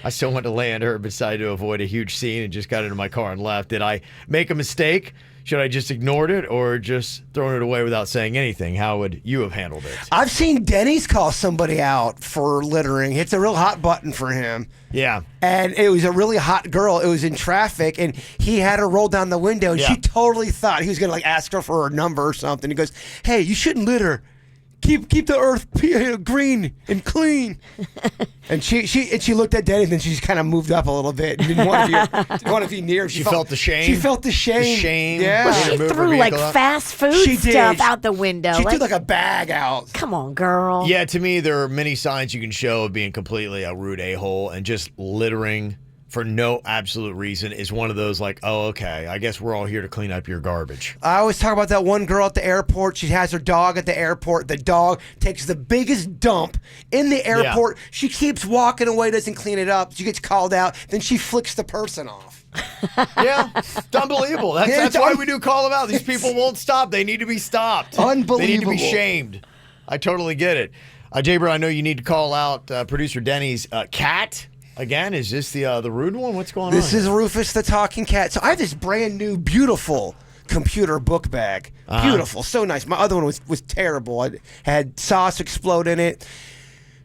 I still went to land her, but decided to avoid a huge scene and just got into my car and left. Did I make a mistake? Should I just ignored it or just thrown it away without saying anything? How would you have handled it? I've seen Denny's call somebody out for littering. It's a real hot button for him. Yeah. And it was a really hot girl. It was in traffic, and he had her roll down the window, and she totally thought he was going to ask her for her number or something. He goes, hey, you shouldn't litter. Keep the earth green and clean. And she looked at Denny, and then she just kind of moved up a little bit and didn't want to be near. She felt the shame. She felt the shame. The shame. Yeah. Well, she threw like fast food stuff out the window. She threw like a bag out. Come on, girl. Yeah, to me, there are many signs you can show of being completely a rude a-hole, and just littering for no absolute reason is one of those like, oh, okay, I guess we're all here to clean up your garbage. I always talk about that one girl at the airport. She has her dog at the airport. The dog takes the biggest dump in the airport. Yeah. She keeps walking away, doesn't clean it up. She gets called out. Then she flicks the person off. Yeah, it's unbelievable. That's why we do call them out. These people won't stop. They need to be stopped. Unbelievable. They need to be shamed. I totally get it. Jaber, I know you need to call out producer Denny's cat. Again, is this the rude one? What's going on? This is Rufus the talking cat. So I have this brand new, beautiful computer book bag. Beautiful, so nice. My other one was terrible. It had sauce explode in it.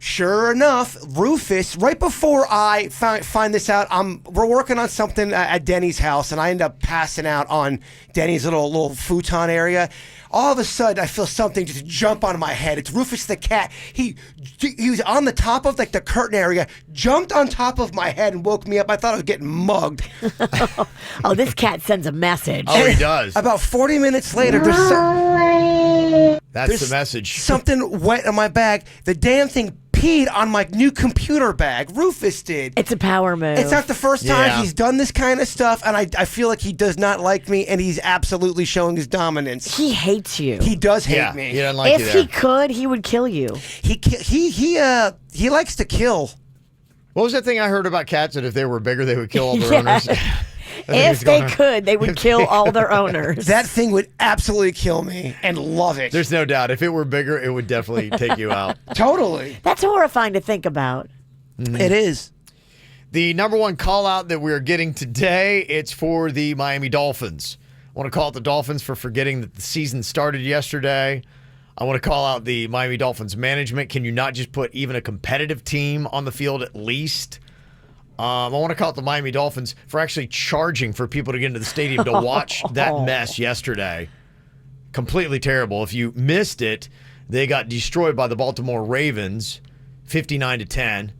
Sure enough, Rufus, right before I find this out, we're working on something at Denny's house, and I end up passing out on Denny's little futon area. All of a sudden, I feel something just jump on my head. It's Rufus the cat. He was on the top of like the curtain area, jumped on top of my head and woke me up. I thought I was getting mugged. Oh, this cat sends a message. Oh, he does. About 40 minutes later, That's the message. Something wet in my bag. The damn thing peed on my new computer bag. Rufus did. It's a power move. It's not the first time Yeah. he's done this kind of stuff, and I feel like he does not like me, and he's absolutely showing his dominance. He hates you. He does hate Yeah, me. he doesn't like you If there. he could, he would kill you. He likes to kill. What was that thing I heard about cats that if they were bigger, they would kill all their Yeah. owners? If they could, they would kill all their owners. That thing would absolutely kill me and love it. There's no doubt. If it were bigger, it would definitely take you out. Totally. That's horrifying to think about. It is. The number one call out that we're getting today, it's for the Miami Dolphins. I want to call out the Dolphins for forgetting that the season started yesterday. I want to call out the Miami Dolphins management. Can you not just put even a competitive team on the field at least? I want to call out the Miami Dolphins for actually charging for people to get into the stadium to watch that mess yesterday. Completely terrible. If you missed it, they got destroyed by the Baltimore Ravens, 59-10.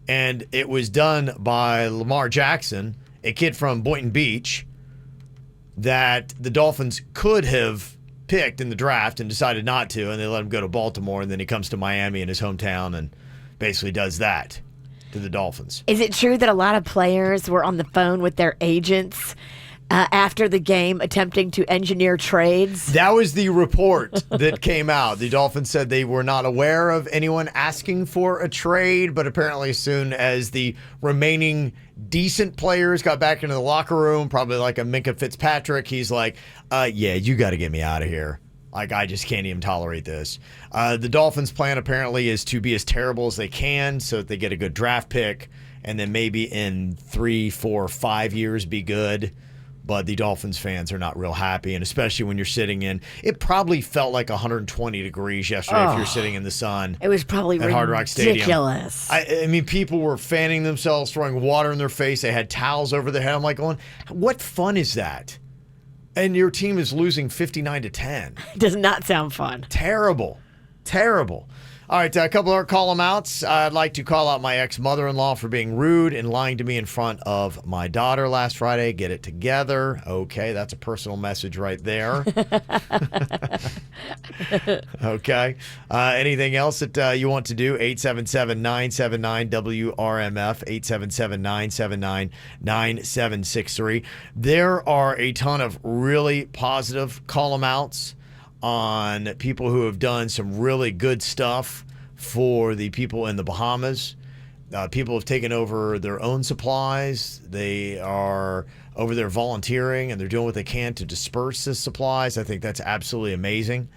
And it was done by Lamar Jackson, a kid from Boynton Beach, that the Dolphins could have picked in the draft and decided not to, and they let him go to Baltimore, and then he comes to Miami in his hometown and basically does that to the Dolphins. Is it true that a lot of players were on the phone with their agents after the game attempting to engineer trades? That was the report that came out. The Dolphins said they were not aware of anyone asking for a trade, but apparently as soon as the remaining decent players got back into the locker room, probably like a Minka Fitzpatrick, he's like, yeah, you got to get me out of here. Like, I just can't even tolerate this. The Dolphins' plan apparently is to be as terrible as they can so that they get a good draft pick and then maybe in 3, 4, 5 years be good. But the Dolphins fans are not real happy, and especially when you're sitting in, it probably felt like 120 degrees yesterday if you're sitting in the sun. It was probably at Hard Rock Stadium. ridiculous. I mean, people were fanning themselves, throwing water in their face. They had towels over their head. I'm like going, what fun is that? And your team is losing 59-10. Does not sound fun. Terrible. Terrible. All right, a couple of call them outs. I'd like to call out my ex-mother-in-law for being rude and lying to me in front of my daughter last Friday. Get it together. Okay, that's a personal message right there. Okay. Anything else that you want to do? 877-979-WRMF, 877-979-9763. There are a ton of really positive call them outs on people who have done some really good stuff for the people in the Bahamas. People have taken over their own supplies. They are over there volunteering, and they're doing what they can to disperse the supplies. I think that's absolutely amazing.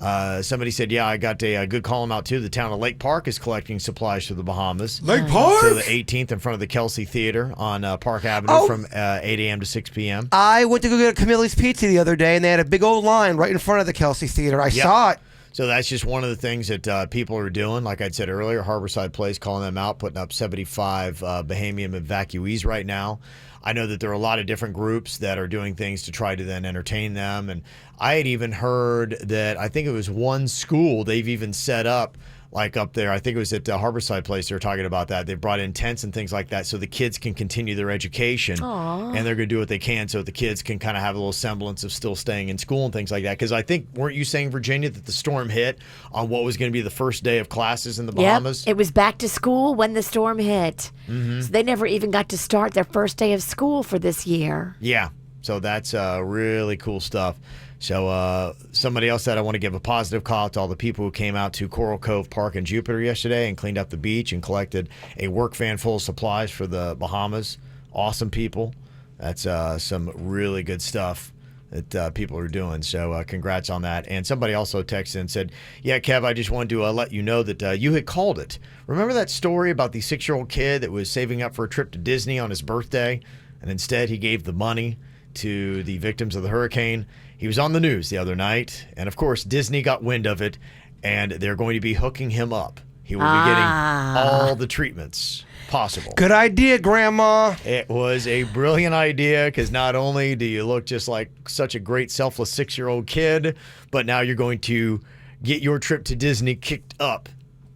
Somebody said, yeah, I got a good call them out too. The town of Lake Park is collecting supplies for the Bahamas. Lake Park? So the 18th in front of the Kelsey Theater on Park Avenue from 8 a.m. to 6 p.m. I went to go get a Camille's Pizza the other day, and they had a big old line right in front of the Kelsey Theater. I saw it. So that's just one of the things that people are doing. Like I said earlier, Harborside Place calling them out, putting up 75 Bahamian evacuees right now. I know that there are a lot of different groups that are doing things to try to then entertain them. And I had even heard that I think it was one school they've even set up like up there. I think it was at Harborside Place. They were talking about that. They brought in tents and things like that so the kids can continue their education. Aww. And they're going to do what they can so the kids can kind of have a little semblance of still staying in school and things like that. Because I think, weren't you saying, Virginia, that the storm hit on what was going to be the first day of classes in the Bahamas? Yep. It was back to school when the storm hit. Mm-hmm. So they never even got to start their first day of school for this year. Yeah. So that's really cool stuff. So somebody else said, I want to give a positive call out to all the people who came out to Coral Cove Park in Jupiter yesterday and cleaned up the beach and collected a work van full of supplies for the Bahamas. Awesome people. That's some really good stuff that people are doing. So congrats on that. And somebody also texted and said, yeah, Kev, I just wanted to let you know that you had called it. Remember that story about the 6-year-old kid that was saving up for a trip to Disney on his birthday, and instead he gave the money to the victims of the hurricane? He was on the news the other night, and of course Disney got wind of it, and they're going to be hooking him up. he will be getting all the treatments possible. Good idea, Grandma. It was a brilliant idea because not only do you look just like such a great, selfless 6-year-old kid, but now you're going to get your trip to Disney kicked up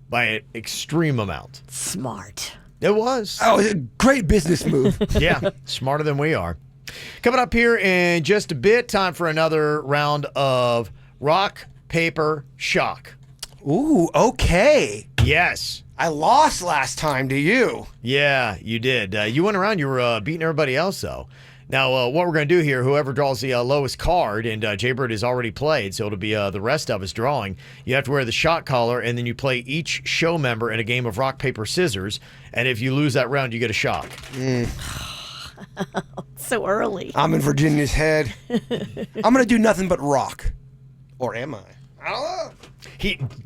by an extreme amount. Smart. It was. Oh, a great business move. Yeah, smarter than we are. Coming up here in just a bit, time for another round of Rock, Paper, Shock. Ooh, okay. Yes. I lost last time to you. Yeah, you did. You went around, you were beating everybody else, though. Now, what we're going to do here, whoever draws the lowest card, and Jaybird has already played, so it'll be the rest of us drawing. You have to wear the shot collar, and then you play each show member in a game of rock, paper, scissors. And if you lose that round, you get a shock. So early. I'm in Virginia's head. I'm going to do nothing but rock. Or am I? I don't know.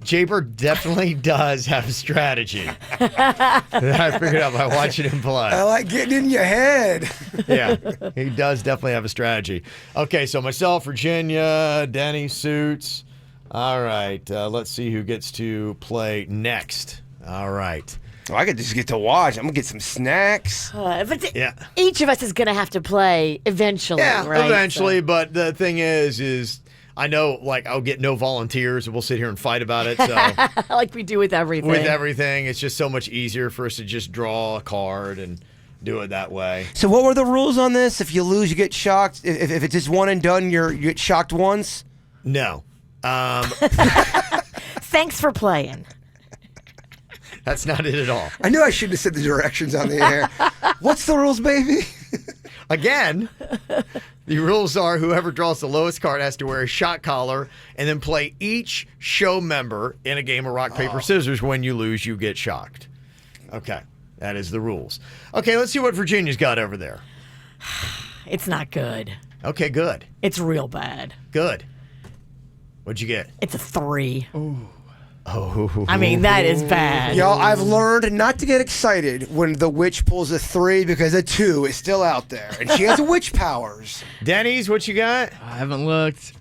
Jaybird definitely does have a strategy. I figured out by watching him play. I like getting in your head. Yeah, he does definitely have a strategy. Okay, so myself, Virginia, Denny, Suits. All right, let's see who gets to play next. All right. Well, I could just get to watch. I'm going to get some snacks. But Yeah. each of us is going to have to play eventually, Yeah, right? eventually, but the thing is I know, like, I'll get no volunteers, and we'll sit here and fight about it. So like we do with everything. With everything, it's just so much easier for us to just draw a card and do it that way. So what were the rules on this? If you lose, you get shocked. If it's just one and done, you get shocked once? No. Thanks for playing. That's not it at all. I knew I shouldn't have said the directions on the air. What's the rules, baby? Again, the rules are whoever draws the lowest card has to wear a shot collar and then play each show member in a game of rock, paper, scissors. When you lose, you get shocked. Okay, that is the rules. Okay, let's see what Virginia's got over there. It's not good. Okay, good. It's real bad. Good. What'd you get? It's a 3. Oh. I mean, that is bad. Y'all, I've learned not to get excited when the witch pulls a 3 because a 2 is still out there. And she has witch powers. Denny's, what you got? I haven't looked.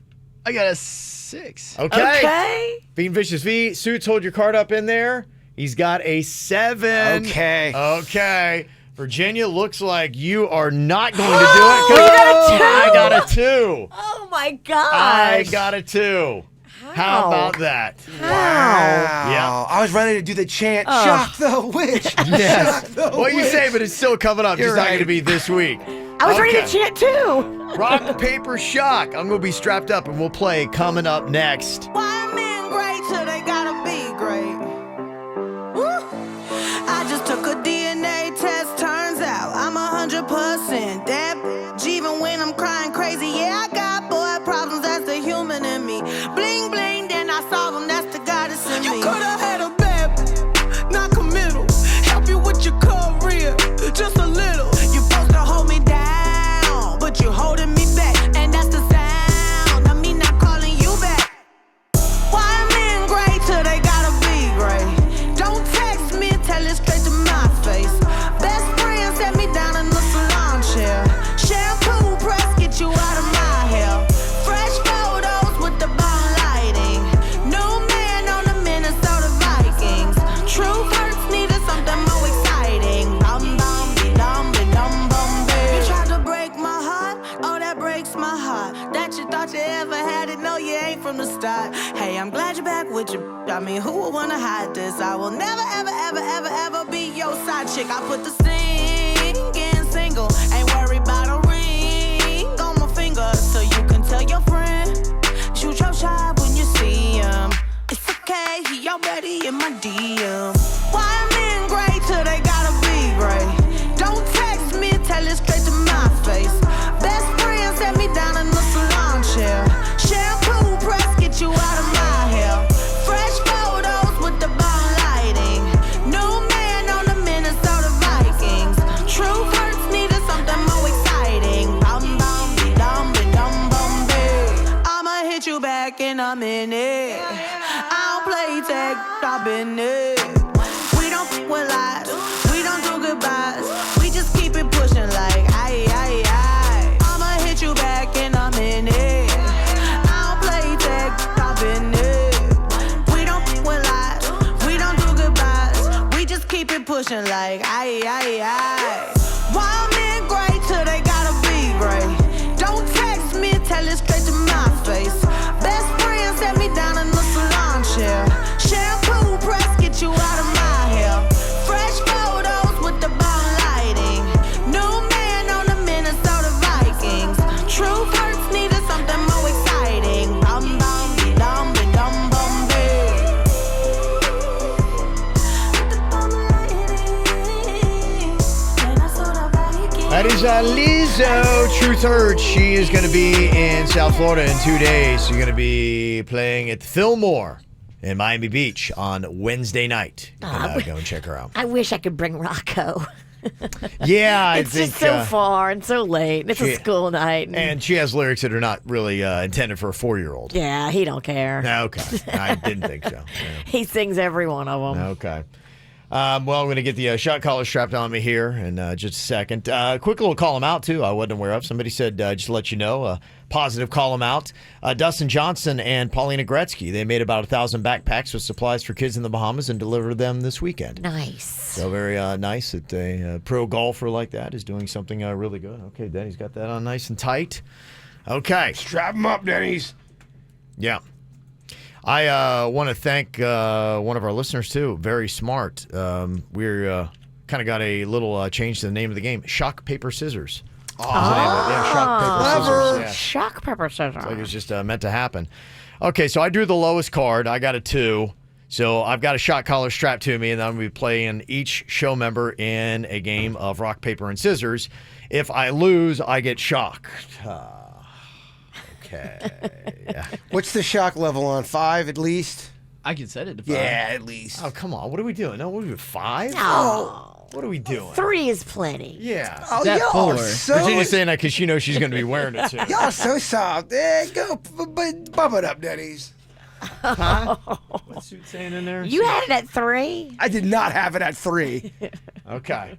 I got a 6. Okay. Being Vicious V, Suits, hold your card up in there. He's got a 7. Okay. Virginia, looks like you are not going to do it. You got a 2. I got a 2. Oh, my gosh. I got a 2. How about that? Wow. Yeah. I was ready to do the chant, shock the witch. Yes. Shock the What you witch. say, but it's still coming up. You're Just not right. going to be this week. I was ready to chant too. Rock, paper, shock. I'm going to be strapped up and we'll play coming up next. Why men great till they gotta be great? Woo. I just took a DNA test, turns out I'm 100% that bitch. Even when I'm crying crazy, yeah, I got boy problems, that's the human in me. Bling bling, then I solve them, that's the goddess in me. You could've had a bad bitch, not committal. Help you with your career, just a little. You supposed to hold me down, but you holding me back, and that's the sound of me not calling you back. Why men great till they gotta be great? Don't text me, tell it straight to my face. Best friend set me down in the salon chair. Shampoo press, get you out of my hair. Fresh photos with the bomb lighting. New man on the Minnesota Vikings. Truth hurts, needed something more exciting. Dum dum be dum be dum bum be. You tried to break my heart, oh that breaks my heart. That you thought you ever had it, no you ain't from the start. Hey, I'm glad you're back with your. I mean, who would wanna hide this? I will never ever ever ever ever be your side chick. I put the singing single, ain't worried about a ring on my finger, so you can tell your friend. Shoot your shot when you see him. It's okay, he already in my DM. Why men great till they gotta be great? Don't text me, tell it straight to my face. Best friend set me down in the salon chair. Shampoo press, get you out of my hair. Fresh photos with the bomb lighting. New man on the Minnesota Vikings. Truth hurts, needed something more exciting. Bum bum be dum bum be. I'ma hit you back in a minute. I don't play tag, I've been it. We don't f with lies, we don't do goodbyes. We just keep it pushing like aye, aye, aye. I'ma hit you back in a minute. I don't play tag, I've been it. We don't f with lies, we don't do goodbyes. motion like aye. Wild men great till they gotta be great. Don't text me, tell it straight to my face. Best friend set me down in the salon chair. Shampoo press, get you out of my hair. Fresh photos with the bomb lighting. New man on the Minnesota Vikings. True hurts needed something more exciting. Bum bum be dum be dum bum be. That is Lizzo, Truth Hurts. She is going to be in South Florida in 2 days. She's going to be playing at the Fillmore in Miami Beach on Wednesday night. You can go and check her out. I wish I could bring Rocco. Yeah, I it's think just so far and so late. And it's a school night. And she has lyrics that are not really intended for a 4-year-old. Yeah, he don't care. Okay, I didn't think so. Yeah. He sings every one of them. Okay. Well, I'm going to get the shot collar strapped on me here in just a second. Quick little call them out, too. I wasn't aware of. Somebody said, just to let you know, positive call them out. Dustin Johnson and Paulina Gretzky, they made about 1,000 backpacks with supplies for kids in the Bahamas and delivered them this weekend. Nice. So very nice that a pro golfer like that is doing something really good. Okay, Denny's got that on nice and tight. Okay. Strap him up, Denny's. Yeah. I want to thank one of our listeners, too. Very smart. We're kind of got a little change to the name of the game. Shock, paper, scissors. Yeah, shock, paper, scissors. Yeah. Shock, paper, scissors. Like it was just meant to happen. Okay, so I drew the lowest card. I got a 2. So I've got a shot collar strapped to me, and I'm going to be playing each show member in a game of rock, paper, and scissors. If I lose, I get shocked. Okay. Yeah. What's the shock level on 5 at least? I can set it to 5. Yeah, at least. Oh, come on. What are we doing? No, what are we doing? 5? Oh. What are we doing? 3 is plenty. Yeah. Oh, y'all are so... Virginia's saying that because she knows she's going to be wearing it, too. Y'all soft. Go bump it up, Denny's. Huh? What's Suit saying in there? You had it at 3? I did not have it at 3. Okay.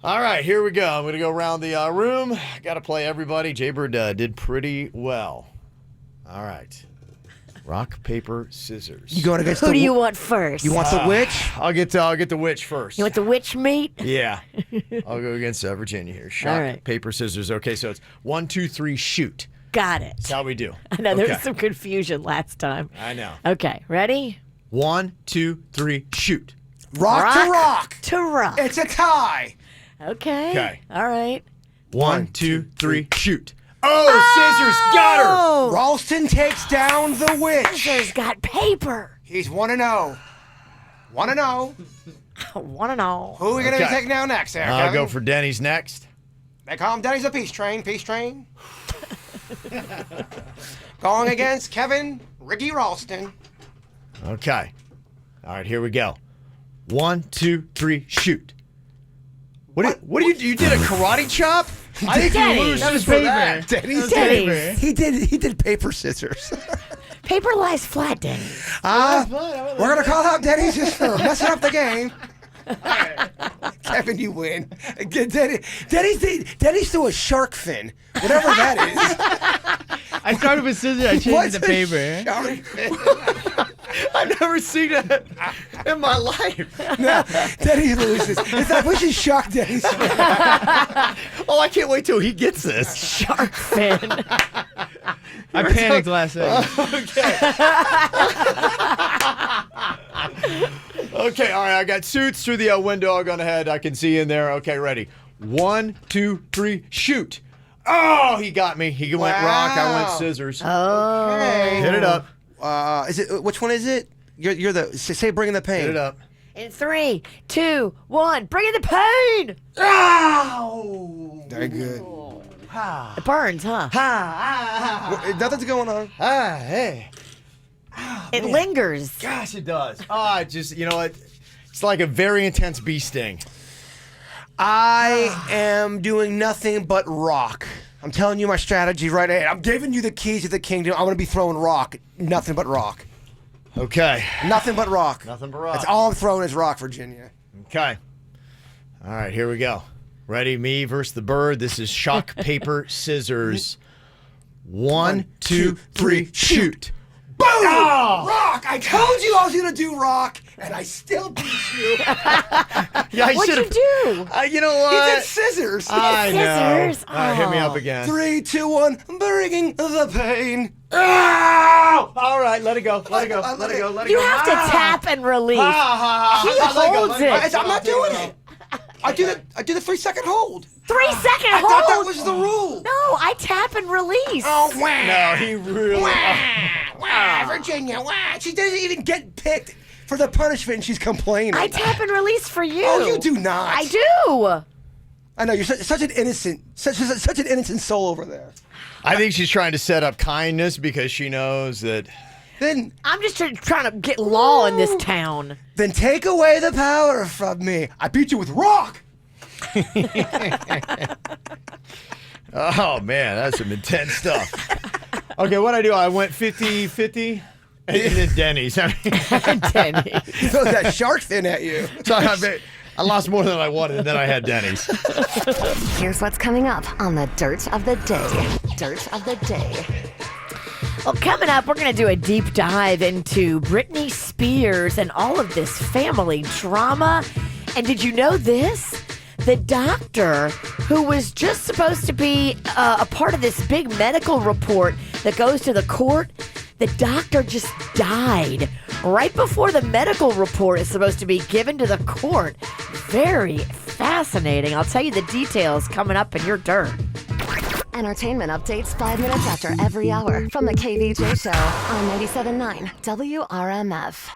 All right, here we go. I'm going to go around the room. Got to play everybody. Jaybird did pretty well. All right. Rock, paper, scissors. You going against Who do you want first? You want the witch? I'll get the witch first. You want the witch meat? Yeah. I'll go against Virginia here. Shock, All right. paper, scissors. Okay, so it's 1, 2, 3, shoot. Got it. That's how we do. I know there was some confusion last time. I know. Okay, ready? 1, 2, 3, shoot. Rock to rock. To rock. It's a tie. Okay. Okay. All right. 1, 2, 3, shoot. Oh, scissors got her. Ralston takes down the witch. Scissors got paper. He's 1-0. 1-0. 1-0. Who are we going to be taking down next, there, I'll Kevin? go for Denny's next. They call him Denny's a peace train. Peace train. Going against Kevin Ricky Ralston. Okay. All right, here we go. 1, 2, 3, shoot. What do you do? You did a karate chop? I think you lose just for that. Denny's. He did paper scissors. Paper lies flat, Denny. We're going to call out Denny's just for messing up the game. Kevin, you win. Denny's threw a shark fin, whatever that is. I started with scissors. I changed it to paper. Shark fin? I've never seen that in my life. No, Denny's loses. It's like we should shock Denny's. Oh, I can't wait till he gets this. Shark fin. I panicked last second. Okay, all right. I got suits through the window. I'll go ahead. I can see in there. Okay, ready. 1, 2, 3, shoot. Oh, he got me. He went rock. I went scissors. Oh. Okay. Hit it up. Is it? Which one is it? You're the say bringing the pain. Hit it up. In 3, 2, 1, bring in the pain. Ow! Very good. It burns, huh? Nothing's going on. Hey. It lingers. Gosh, it does. It just, you know what? It's like a very intense bee sting. I am doing nothing but rock. I'm telling you my strategy right now. I'm giving you the keys to the kingdom. I'm going to be throwing rock. Nothing but rock. Okay. Nothing but rock. Nothing but rock. That's all I'm throwing is rock, Virginia. Okay. All right, here we go. Ready? Me versus the bird. This is shock, paper, scissors. 1, 2, 3, shoot. Boom! Rock! I told you I was going to do rock, and I still beat you. Yeah, What'd you do? You know what? He did scissors. I know. Scissors? Hit me up again. 3, 2, 1, bringing the pain. Oh! All right, let it go. Let it go. Let it go. Let it You go. have to tap and release. He holds it. I'm not doing it. I do the 3-second hold. 3-second I hold? thought that was the rule. No, I tap and release. Oh, wow. No, he really. Wow, Virginia, wow. She doesn't even get picked for the punishment, and she's complaining. I tap and release for you. Oh, you do not. I do. I know, you're such an innocent soul over there. I think she's trying to set up kindness because she knows that. Then I'm just trying to get law in this town. Then take away the power from me. I beat you with rock. Oh, man, that's some intense stuff. Okay, what'd I do? I went 50-50 and then Denny's. Denny's. He throws that shark fin at you. So I lost more than I wanted, and then I had Denny's. Here's what's coming up on the Dirt of the Day. Dirt of the Day. Well, coming up, we're going to do a deep dive into Britney Spears and all of this family drama. And did you know this? The doctor who was just supposed to be a part of this big medical report that goes to the court, the doctor just died right before the medical report is supposed to be given to the court. Very fascinating. I'll tell you the details coming up in your dirt. Entertainment updates 5 minutes after every hour from the KVJ Show on 97.9 WRMF.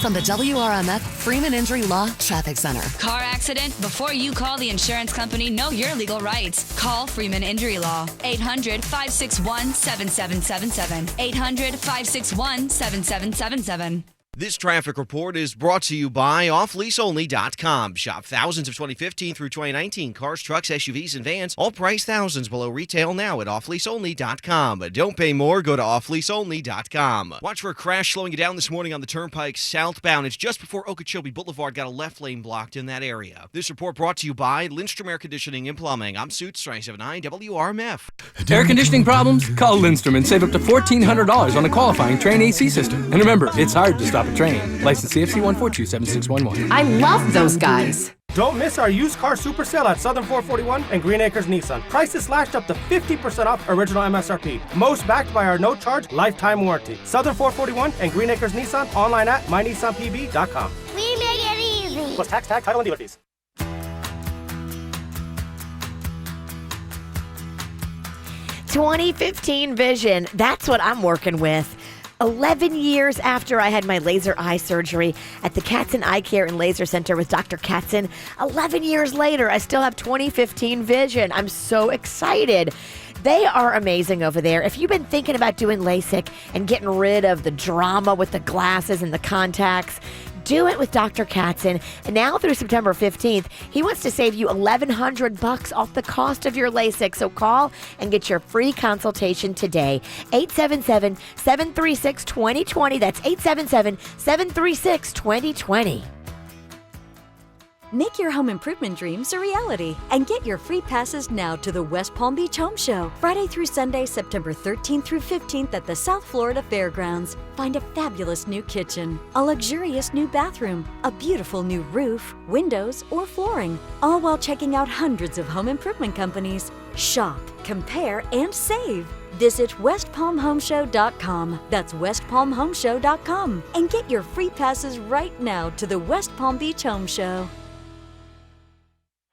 From the WRMF Freeman Injury Law Traffic Center. Car accident? Before you call the insurance company, know your legal rights. Call Freeman Injury Law. 800-561-7777. 800-561-7777. This traffic report is brought to you by offleaseonly.com. Shop thousands of 2015 through 2019 cars, trucks, SUVs, and vans, all priced thousands below retail now at offleaseonly.com. But don't pay more, go to offleaseonly.com. Watch for a crash slowing you down this morning on the Turnpike southbound. It's just before Okeechobee Boulevard got a left lane blocked in that area. This report brought to you by Lindstrom Air Conditioning and Plumbing. I'm Suits 379 WRMF. Air conditioning problems? Call Lindstrom and save up to $1,400 on a qualifying Train AC system. And remember, it's hard to stop a train. License CFC 1427611. I love those guys. Don't miss our used car super sale at Southern 441 and Green Acres Nissan. Prices slashed up to 50% off original MSRP. Most backed by our no-charge lifetime warranty. Southern 441 and Green Acres Nissan. Online at mynissanpb.com. We make it easy. Plus tax, title, and dealer fees. 2015 vision. That's what I'm working with. 11 years after I had my laser eye surgery at the Katzen Eye Care and Laser Center with Dr. Katzen, 11 years later, I still have 2015 vision. I'm so excited. They are amazing over there. If you've been thinking about doing LASIK and getting rid of the drama with the glasses and the contacts, do it with Dr. Katzen. And now through September 15th, he wants to save you $1,100 off the cost of your LASIK. So call and get your free consultation today. 877-736-2020. That's 877-736-2020. Make your home improvement dreams a reality and get your free passes now to the West Palm Beach Home Show, Friday through Sunday, September 13th through 15th at the South Florida Fairgrounds. Find a fabulous new kitchen, a luxurious new bathroom, a beautiful new roof, windows, or flooring, all while checking out hundreds of home improvement companies. Shop, compare, and save. Visit westpalmhomeshow.com. That's westpalmhomeshow.com and get your free passes right now to the West Palm Beach Home Show.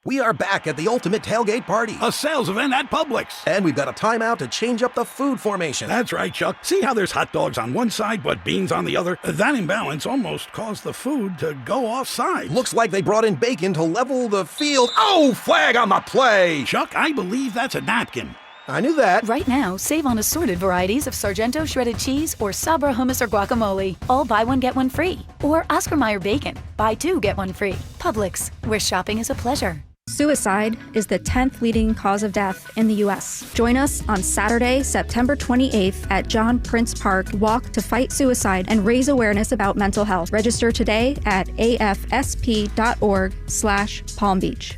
We are back at the Ultimate Tailgate Party, a sales event at Publix. And we've got a timeout to change up the food formation. That's right, Chuck. See how there's hot dogs on one side but beans on the other? That imbalance almost caused the food to go offside. Looks like they brought in bacon to level the field. Oh, flag on the play! Chuck, I believe that's a napkin. I knew that. Right now, save on assorted varieties of Sargento shredded cheese or Sabra hummus or guacamole. All buy one, get one free. Or Oscar Mayer bacon. Buy two, get one free. Publix, where shopping is a pleasure. Suicide is the 10th leading cause of death in the U.S. Join us on Saturday, September 28th at John Prince Park. Walk to fight suicide and raise awareness about mental health. Register today at afsp.org/Palm Beach.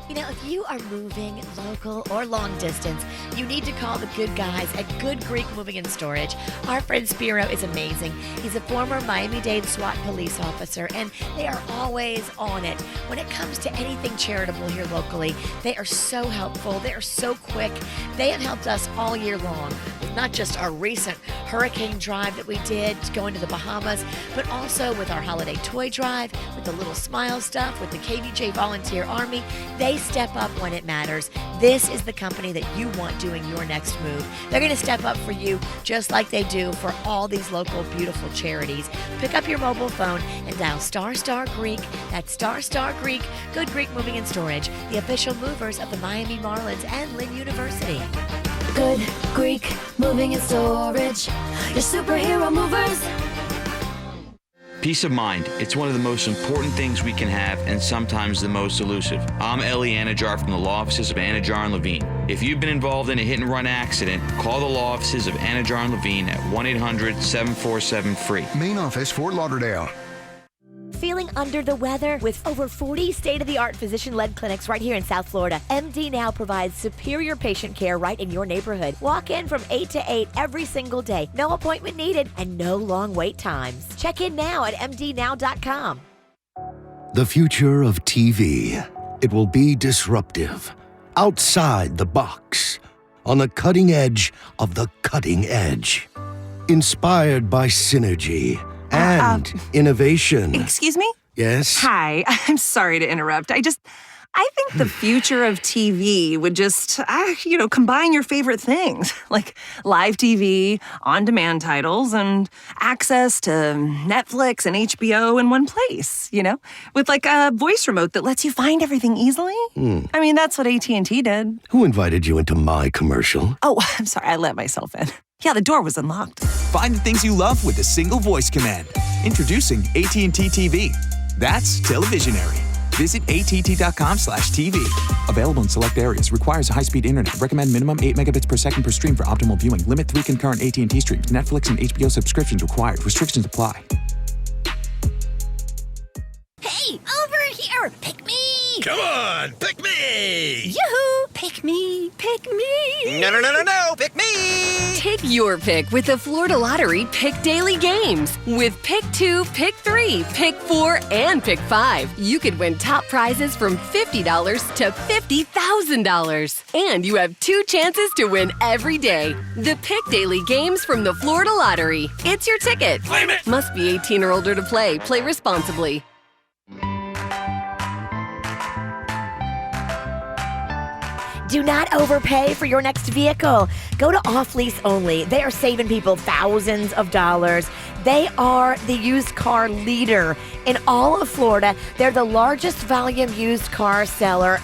You know, if you are moving local or long distance, you need to call the good guys at Good Greek Moving and Storage. Our friend Spiro is amazing. He's a former Miami-Dade SWAT police officer, and they are always on it. When it comes to anything charitable here locally, they are so helpful. They are so quick. They have helped us all year long, with not just our recent hurricane drive that we did to go into the Bahamas, but also with our holiday toy drive, with the Little Smile stuff, with the KVJ Volunteer Army. They step up when it matters. This is the company that you want doing your next move. They're going to step up for you just like they do for all these local beautiful charities. Pick up your mobile phone and dial ** Greek. That's ** Greek. Good Greek Moving and Storage, the official movers of the Miami Marlins and Lynn University. Good Greek Moving and Storage, your superhero movers. Peace of mind. It's one of the most important things we can have and sometimes the most elusive. I'm Eli Anajar from the law offices of Anajar and Levine. If you've been involved in a hit-and-run accident, call the law offices of Anajar and Levine at 1-800-747-FREE. Main office, Fort Lauderdale. Feeling under the weather? With over 40 state-of-the-art physician-led clinics right here in South Florida, MD Now provides superior patient care right in your neighborhood. Walk in from 8 to 8 every single day. No appointment needed and no long wait times. Check in now at mdnow.com. The future of TV. It will be disruptive, outside the box, on the cutting edge of the cutting edge. Inspired by synergy and innovation. Excuse me? Yes? Hi, I'm sorry to interrupt. I think the future of TV would just, combine your favorite things, like live TV, on-demand titles, and access to Netflix and HBO in one place, with like a voice remote that lets you find everything easily. I mean, that's what AT&T did. Who invited you into my commercial? Oh, I'm sorry, I let myself in. Yeah, the door was unlocked. Find the things you love with a single voice command. Introducing AT&T TV. That's televisionary. Visit att.com/TV. Available in select areas. Requires high-speed internet. Recommend minimum 8 megabits per second per stream for optimal viewing. Limit 3 concurrent AT&T streams. Netflix and HBO subscriptions required. Restrictions apply. Hey, over here! Pick me! Come on, pick me! Yoo-hoo! Pick me! Pick me! No, pick me! Take your pick with the Florida Lottery Pick Daily Games. With Pick 2, Pick 3, Pick 4, and Pick 5, you could win top prizes from $50 to $50,000. And you have 2 chances to win every day. The Pick Daily Games from the Florida Lottery. It's your ticket. Claim it! Must be 18 or older to play. Play responsibly. Do not overpay for your next vehicle. Go to Off Lease Only. They are saving people thousands of dollars. They are the used car leader in all of Florida. They're the largest volume used car seller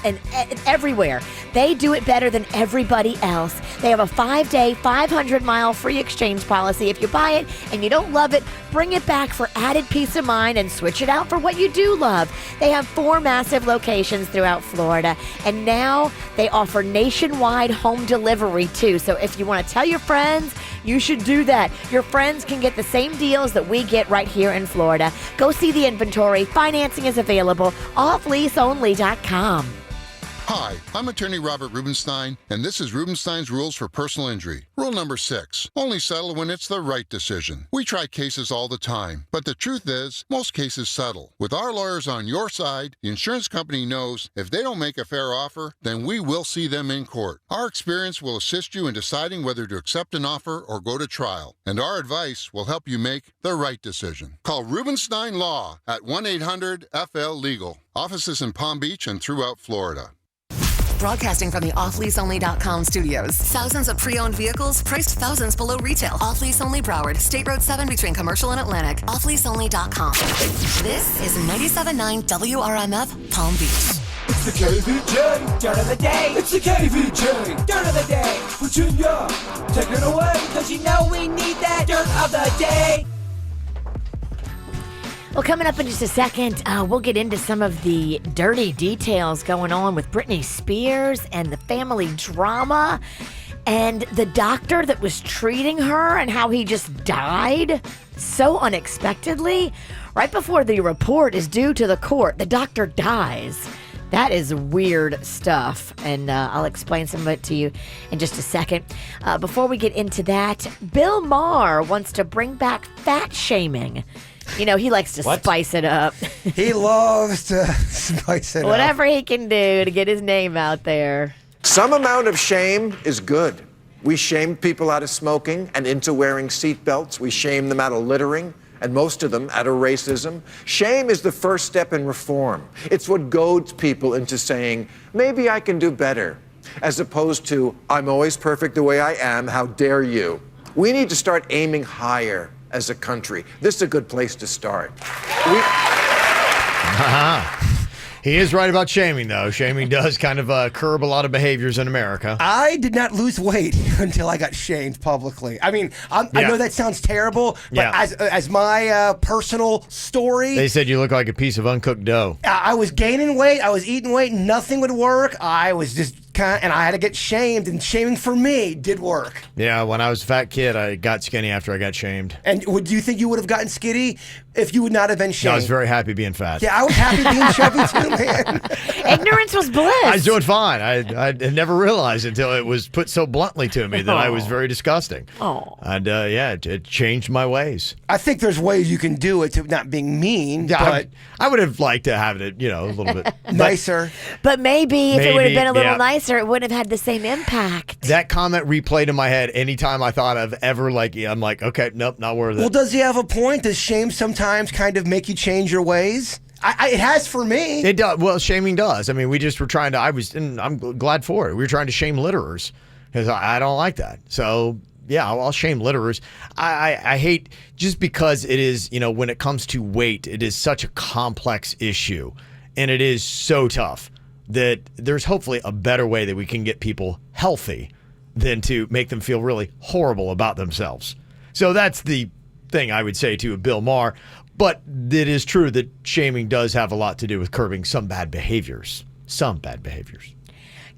everywhere. They do it better than everybody else. They have a 5-day, 500-mile free exchange policy. If you buy it and you don't love it, bring it back for added peace of mind and switch it out for what you do love. They have 4 massive locations throughout Florida, and now they offer nationwide home delivery too. So if you want to tell your friends, you should do that. Your friends can get the same deals that we get right here in Florida. Go see the inventory. Financing is available. OffLeaseOnly.com. Hi, I'm attorney Robert Rubenstein, and this is Rubenstein's Rules for Personal Injury. Rule number 6, only settle when it's the right decision. We try cases all the time, but the truth is, most cases settle. With our lawyers on your side, the insurance company knows if they don't make a fair offer, then we will see them in court. Our experience will assist you in deciding whether to accept an offer or go to trial, and our advice will help you make the right decision. Call Rubenstein Law at 1-800-FL-LEGAL. Offices in Palm Beach and throughout Florida. Broadcasting from the offleaseonly.com studios. Thousands of pre-owned vehicles priced thousands below retail. Off Lease Only Broward, State Road 7 between Commercial and Atlantic. Offleaseonly.com. This is 97.9 WRMF Palm Beach. It's the KVJ Dirt of the Day. It's the KVJ Dirt of the Day. Virginia, take it away, cause you know we need that Dirt of the Day. Well, coming up in just a second, we'll get into some of the dirty details going on with Britney Spears and the family drama and the doctor that was treating her and how he just died so unexpectedly. Right before the report is due to the court, the doctor dies. That is weird stuff, and I'll explain some of it to you in just a second. Before we get into that, Bill Maher wants to bring back fat shaming. You know, he likes to spice it up. He loves to spice it up. Whatever he can do to get his name out there. Some amount of shame is good. We shame people out of smoking and into wearing seatbelts. We shame them out of littering, and most of them out of racism. Shame is the first step in reform. It's what goads people into saying, maybe I can do better, as opposed to, I'm always perfect the way I am, how dare you. We need to start aiming higher as a country. This is a good place to start. He is right about shaming, though. Shaming does kind of curb a lot of behaviors in America. I did not lose weight until I got shamed publicly. I mean, I know that sounds terrible, but as my personal story... They said you look like a piece of uncooked dough. I was gaining weight. I was eating weight. Nothing would work. I was just and I had to get shamed, and shaming for me did work. Yeah, when I was a fat kid, I got skinny after I got shamed. And do you think you would have gotten skinny if you would not have been shamed? No, I was very happy being fat. Yeah, I was happy being chubby too, man. Ignorance was bliss. I was doing fine. I never realized until it was put so bluntly to me that I was very disgusting. Oh. And it changed my ways. I think there's ways you can do it to not being mean, but I would have liked to have it, a little bit nicer. But maybe if it would have been a little nicer, it wouldn't have had the same impact. That comment replayed in my head anytime I thought of ever, I'm like, okay, nope, not worth it. Well, does he have a point? Does shame sometimes kind of make you change your ways? It has for me. It does. Well, shaming does. I mean, we just were trying to, and I'm glad for it. We were trying to shame litterers because I don't like that. So, yeah, I'll shame litterers. I hate, just because it is, when it comes to weight, it is such a complex issue, and it is so tough that there's hopefully a better way that we can get people healthy than to make them feel really horrible about themselves. So that's the thing I would say to Bill Maher. But it is true that shaming does have a lot to do with curbing some bad behaviors.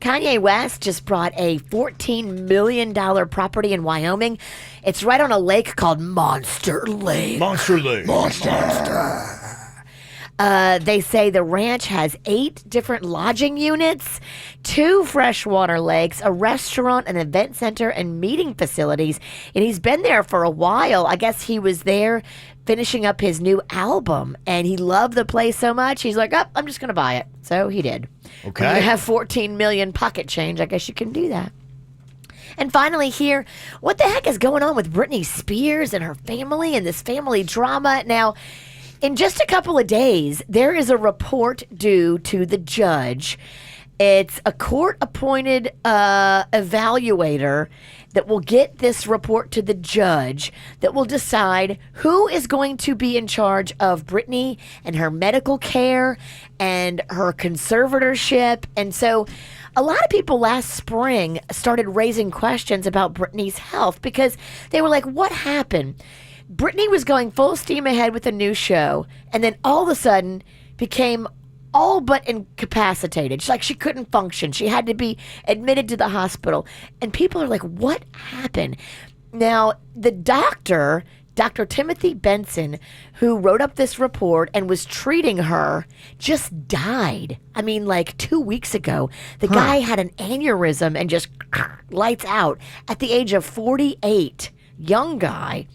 Kanye West just bought a $14 million property in Wyoming. It's right on a lake called Monster Lake. Monster Lake. Monster. They say the ranch has 8 different lodging units, 2 freshwater lakes, a restaurant, an event center, and meeting facilities. And he's been there for a while. I guess he was there finishing up his new album, and he loved the place so much, he's like, I'm just going to buy it. So he did. Okay. When you have 14 million pocket change, I guess you can do that. And finally here, what the heck is going on with Britney Spears and her family and this family drama? Now, in just a couple of days, there is a report due to the judge. It's a court-appointed evaluator that will get this report to the judge that will decide who is going to be in charge of Britney and her medical care and her conservatorship. And so a lot of people last spring started raising questions about Britney's health because they were like, what happened? Britney was going full steam ahead with a new show, and then all of a sudden became all but incapacitated. She couldn't function. She had to be admitted to the hospital. And people are like, what happened? Now, the doctor, Dr. Timothy Benson, who wrote up this report and was treating her, just died. 2 weeks ago. The guy had an aneurysm and just lights out at the age of 48. Young guy.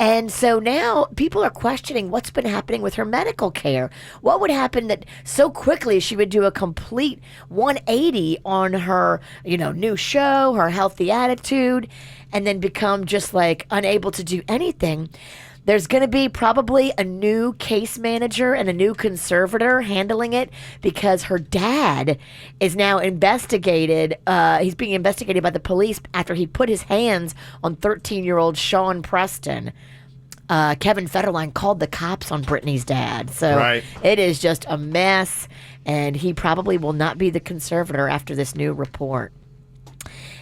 And so now people are questioning what's been happening with her medical care. What would happen that so quickly she would do a complete 180 on her, new show, her healthy attitude, and then become just unable to do anything. There's going to be probably a new case manager and a new conservator handling it because her dad is now investigated. He's being investigated by the police after he put his hands on 13-year-old Sean Preston. Kevin Federline called the cops on Britney's dad. So It is just a mess, and he probably will not be the conservator after this new report.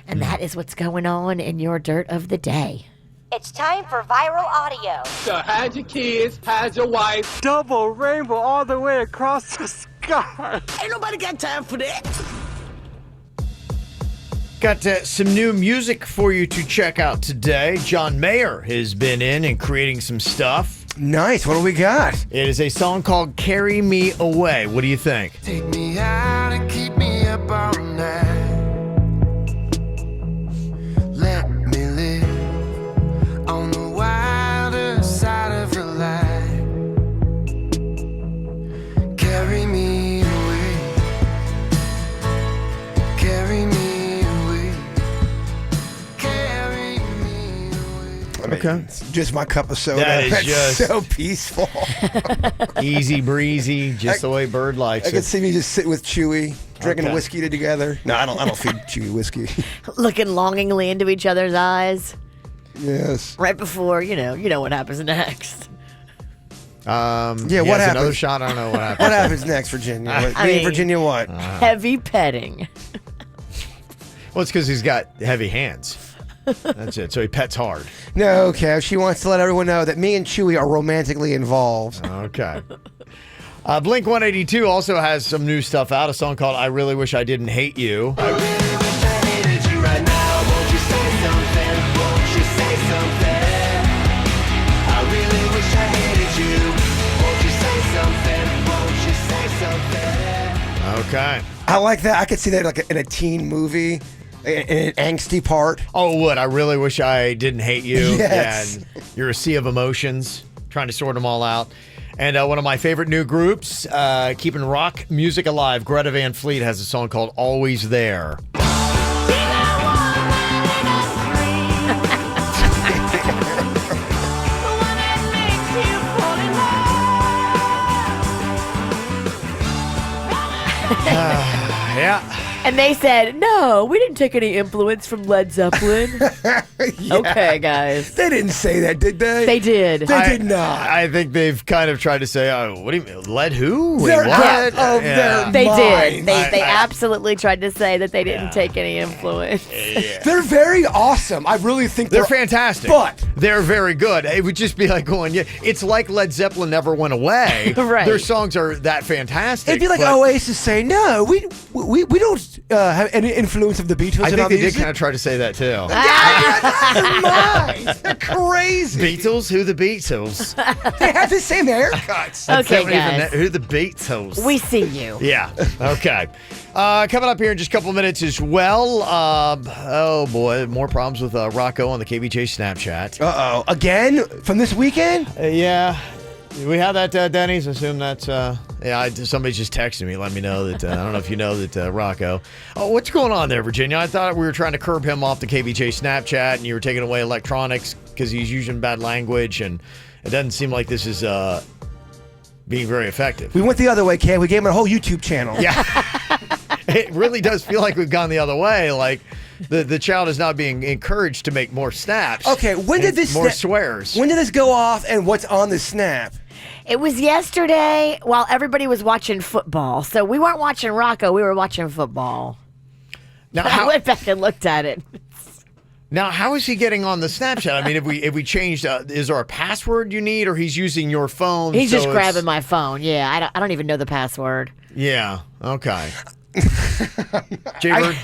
And that is what's going on in your Dirt of the Day. It's time for viral audio. So how's your kids? How's your wife? Double rainbow all the way across the sky. Ain't nobody got time for that. Got some new music for you to check out today. John Mayer has been in and creating some stuff. Nice. What do we got? It is a song called Carry Me Away. What do you think? Take me out and keep me up all night. Let me live on the wilder side of the light. Carry me away. Carry me away. Carry me away. Okay. It's just my cup of soda. That is That's just so peaceful. Easy breezy, just the way Bird likes I it. could see me just sitting with Chewy, drinking Okay. whiskey together. No, I don't feed Chewy whiskey. Looking longingly into each other's eyes. Yes. Right before, you know what happens next. Yeah, He what has happens? Another shot. I don't know what happens. What happens next, Virginia? I mean, Virginia, what? Heavy petting. Well, it's because he's got heavy hands. That's it. So he pets hard. No, Kev. She wants to let everyone know that me and Chewy are romantically involved. Okay. Blink 182 also has some new stuff out. A song called "I Really Wish I Didn't Hate You." Okay. I like that. I could see that like in a teen movie, in an angsty part. Oh, what? I really wish I didn't hate you. Yes. Yeah, and you're a sea of emotions, trying to sort them all out. And one of my favorite new groups, keeping rock music alive, Greta Van Fleet has a song called "Always There." Yeah. And they said, no, we didn't take any influence from Led Zeppelin. Okay, guys. They didn't say that, did they? They did. They did not. I think they've kind of tried to say, oh, what do you mean? Led who? Wait, They're what? out of their They minds. did. They absolutely tried to say that they didn't take any influence. They're very awesome. I really think They're fantastic. But they're very good. It would just be like going, yeah, it's like Led Zeppelin never went away. Right. Their songs are that fantastic. it'd be like but Oasis saying, no, we don't have any influence of the Beatles I in think our they did music. kind of try to say that too. They're crazy. Beatles? Who the Beatles? They have the same haircuts. Okay, Don't even guys. know- who the Beatles? We see you. Yeah. Okay. Coming up here in just a couple minutes as well. Oh boy, more problems with Rocco on the KVJ Snapchat. Uh-oh. Again? From this weekend? Yeah. We have that, Denny's. I assume that's, somebody just texted me, let me know that, I don't know if you know that, Rocco. Oh, what's going on there, Virginia? I thought we were trying to curb him off the KVJ Snapchat and you were taking away electronics because he's using bad language, and it doesn't seem like this is, being very effective. We went the other way, Kev. We gave him a whole YouTube channel. Yeah. It really does feel like we've gone the other way. Like the child is not being encouraged to make more snaps. Okay, when did this more swears? When did this go off and what's on the snap? It was yesterday while everybody was watching football. So we weren't watching Rocco, we were watching football. Now, I went back and looked at it. Now, how is he getting on the Snapchat? I mean, if we changed, is there a password you need, or he's using your phone? He's so just it's- grabbing my phone. Yeah, I don't even know the password. Yeah. Okay. I Jaybird.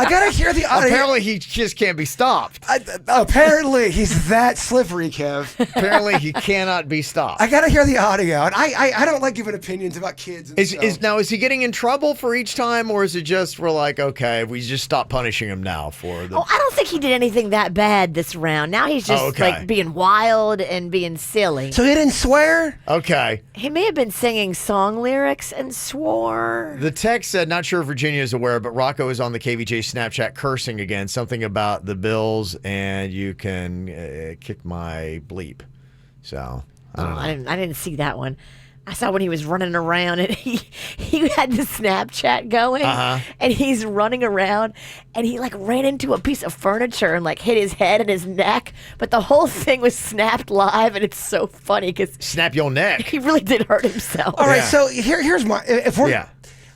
gotta hear the audio. Apparently, he just can't be stopped. Apparently, he's that slippery, Kev. Apparently, he cannot be stopped. I gotta hear the audio, and I don't like giving opinions about kids. And stuff. Is he getting in trouble for each time, or is it just we're like, okay, we just stop punishing him now for the? Oh, I don't think he did anything that bad this round. Now he's just like being wild and being silly. So he didn't swear? Okay. He may have been singing song lyrics and swore. The text said, not sure if Virginia is aware, but Rocco is on the KVJ Snapchat cursing again. Something about the Bills, and you can kick my bleep. So I don't know. I didn't see that one. I saw when he was running around and he had the Snapchat going and he's running around and he like ran into a piece of furniture and like hit his head and his neck, but the whole thing was snapped live and it's so funny because snap your neck. He really did hurt himself. All right, so here's my if we're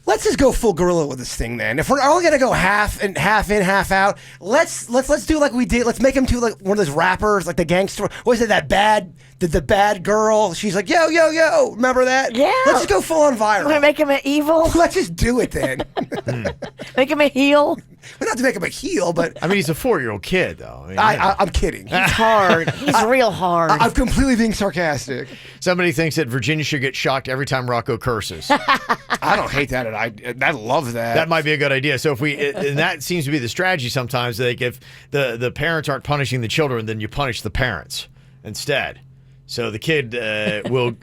let's just go full gorilla with this thing then. If we're only gonna go half in, half out, let's do like we did. Let's make him do like one of those rappers, like the gangster. What was it, that bad the bad girl? She's like, yo, yo, yo. Remember that? Yeah. Let's just go full on viral. Want to make him an evil? Let's just do it then. Make him a heel? not to make him a heel, but I mean, he's a 4-year-old kid, though. I mean, I'm kidding. He's hard. He's real hard. I'm completely being sarcastic. Somebody thinks that Virginia should get shocked every time Rocco curses. I don't hate that. I love that. That might be a good idea. So if and that seems to be the strategy sometimes. Like if the parents aren't punishing the children, then you punish the parents instead. So the kid will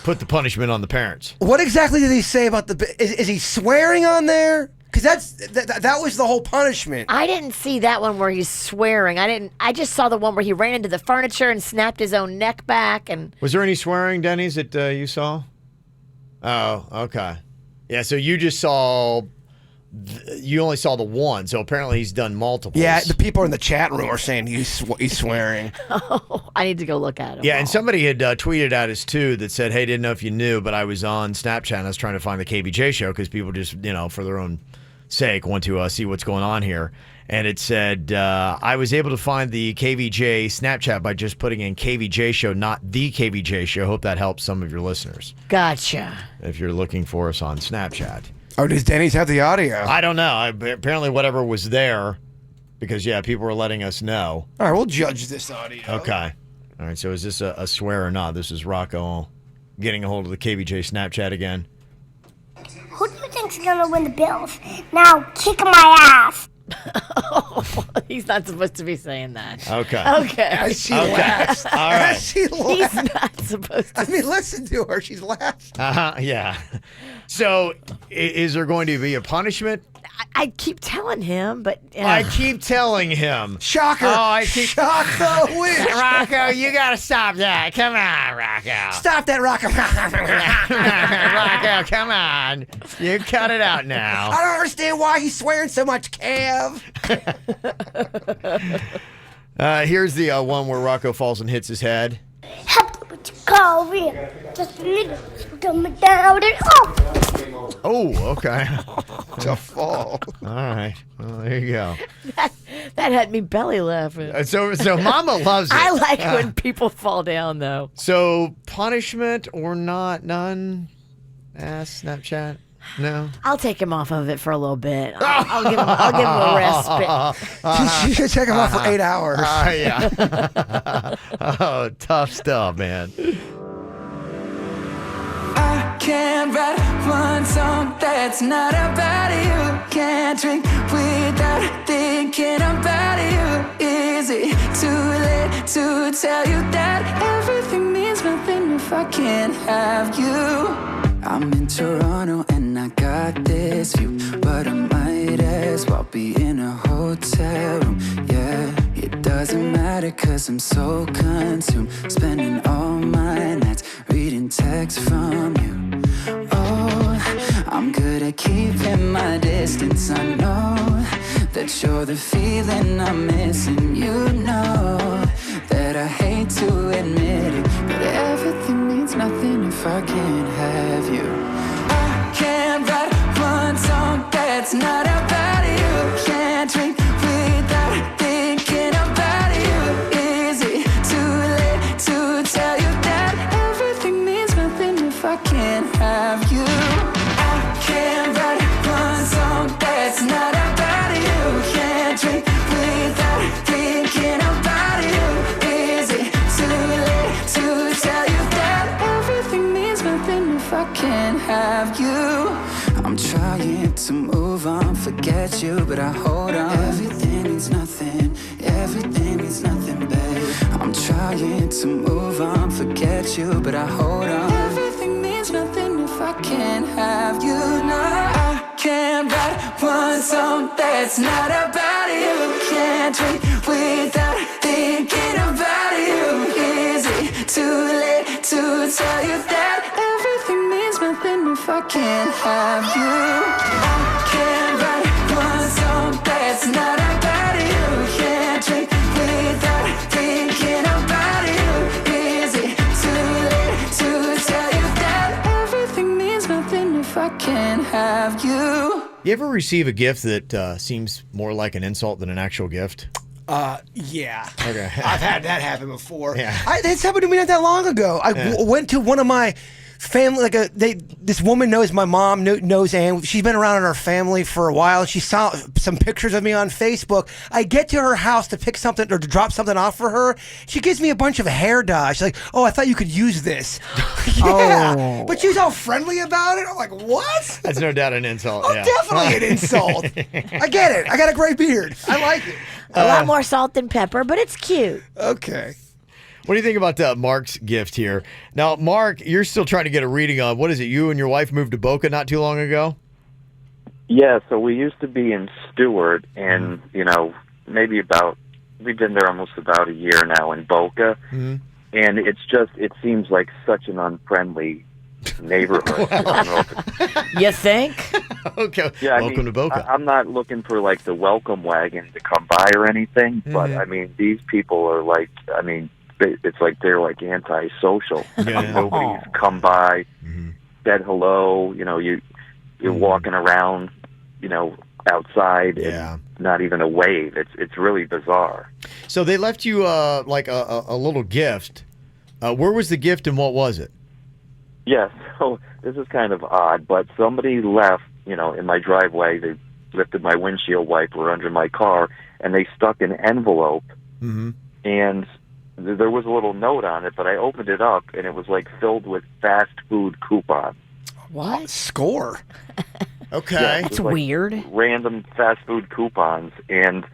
put the punishment on the parents. What exactly did he say about is he swearing on there? Because that was the whole punishment. I didn't see that one where he's swearing. I just saw the one where he ran into the furniture and snapped his own neck back. And was there any swearing, Denny's, that you saw? Oh, okay. Yeah, so you just saw. You only saw the one, so apparently he's done multiples. Yeah, the people in the chat room are saying he's swearing. Oh, I need to go look at him. Yeah, and somebody had tweeted at us, too, that said, hey, didn't know if you knew, but I was on Snapchat and I was trying to find the KBJ show because people just, for their own sake, want to see what's going on here. And it said, I was able to find the KVJ Snapchat by just putting in KVJ show, not the KVJ show. Hope that helps some of your listeners. Gotcha. If you're looking for us on Snapchat. Oh, does Denny's have the audio? I don't know. Apparently whatever was there, because, people were letting us know. All right, we'll judge this audio. Okay. All right, so is this a swear or not? This is Rocco getting a hold of the KVJ Snapchat again. Who do you think's gonna win the Bills? Now kick my ass. He's not supposed to be saying that. Okay. Okay. As she laughs. All right. As she laughs. He's not supposed to. I mean, listen to her. She's laughing. Yeah. So, is there going to be a punishment? I keep telling him, but I keep telling him. Shocker! Shock the witch! Rocco, you gotta stop that. Come on, Rocco. Stop that, Rocco! Rocco, come on. You cut it out now. I don't understand why he's swearing so much, Kev. Here's the one where Rocco falls and hits his head. Oh, okay. To fall. All right. Well, there you go. That had me belly laughing. So Mama loves it. I like when people fall down, though. So punishment or not? None? Ask Snapchat? No? I'll take him off of it for a little bit. I'll give him a respite. You should take him off for 8 hours. Yeah. Oh, tough stuff, man. I can't write one song that's not about you. Can't drink without thinking about you. Is it too late to tell you that everything means nothing if I can't have you? I'm in Toronto and I got this view, but I might as well be in a hotel room. Yeah, it doesn't matter 'cause I'm so consumed, spending all my nights reading texts from you. Oh, I'm good at keeping my distance. I know that you're the feeling I'm missing. You know that I hate to admit it, but everything means nothing if I can't have you. I can't write one song that's not about you. Can't drink without thinking about you. Is it too late to tell you that everything means nothing if I can't have you? I can't write one song that's not about you. Can't drink without thinking about you. Is it too late to tell you that everything means nothing if I can't have you? I'm trying to move on, forget you, but I hold on. Everything means nothing, everything means nothing, babe. I'm trying to move on, forget you, but I hold on. Everything means nothing if I can't have you. No, I can't write one song that's not about you. Can't drink without thinking about you. Is it too late to tell you that everything means nothing if I can't have you? I can't write one song that's not about you. Can't drink without thinking about you. Is it too late to tell you that everything means nothing if I can't have you? You ever receive a gift that seems more like an insult than an actual gift? Yeah. Okay. I've had that happen before. Yeah. It's happened to me not that long ago. I went to one of my family, this woman knows my mom, knows Ann. She's been around in our family for a while. She saw some pictures of me on Facebook. I get to her house to pick something or to drop something off for her. She gives me a bunch of hair dye. She's like, "Oh, I thought you could use this." Yeah, but she was all friendly about it. I'm like, "What?" That's no doubt an insult. Oh, yeah. definitely an insult. I get it. I got a gray beard. I like it. A lot more salt than pepper, but it's cute. Okay. What do you think about Mark's gift here? Now, Mark, you're still trying to get a reading on, what is it, you and your wife moved to Boca not too long ago? Yeah, so we used to be in Stewart, and, we've been there almost about a year now in Boca, and it seems like such an unfriendly neighborhood. I don't know if you think? Okay. Yeah, welcome to Boca. I'm not looking for, the welcome wagon to come by or anything, but, these people are it's like they're antisocial. Nobody's come by, said hello. You're walking around, outside, and not even a wave. It's really bizarre. So they left you a little gift. Where was the gift and what was it? Yeah, so this is kind of odd, but somebody left, in my driveway. They lifted my windshield wiper under my car, and they stuck an envelope, and there was a little note on it, but I opened it up, and it was filled with fast food coupons. What? Score. Okay. Yeah, that's weird. Random fast food coupons, and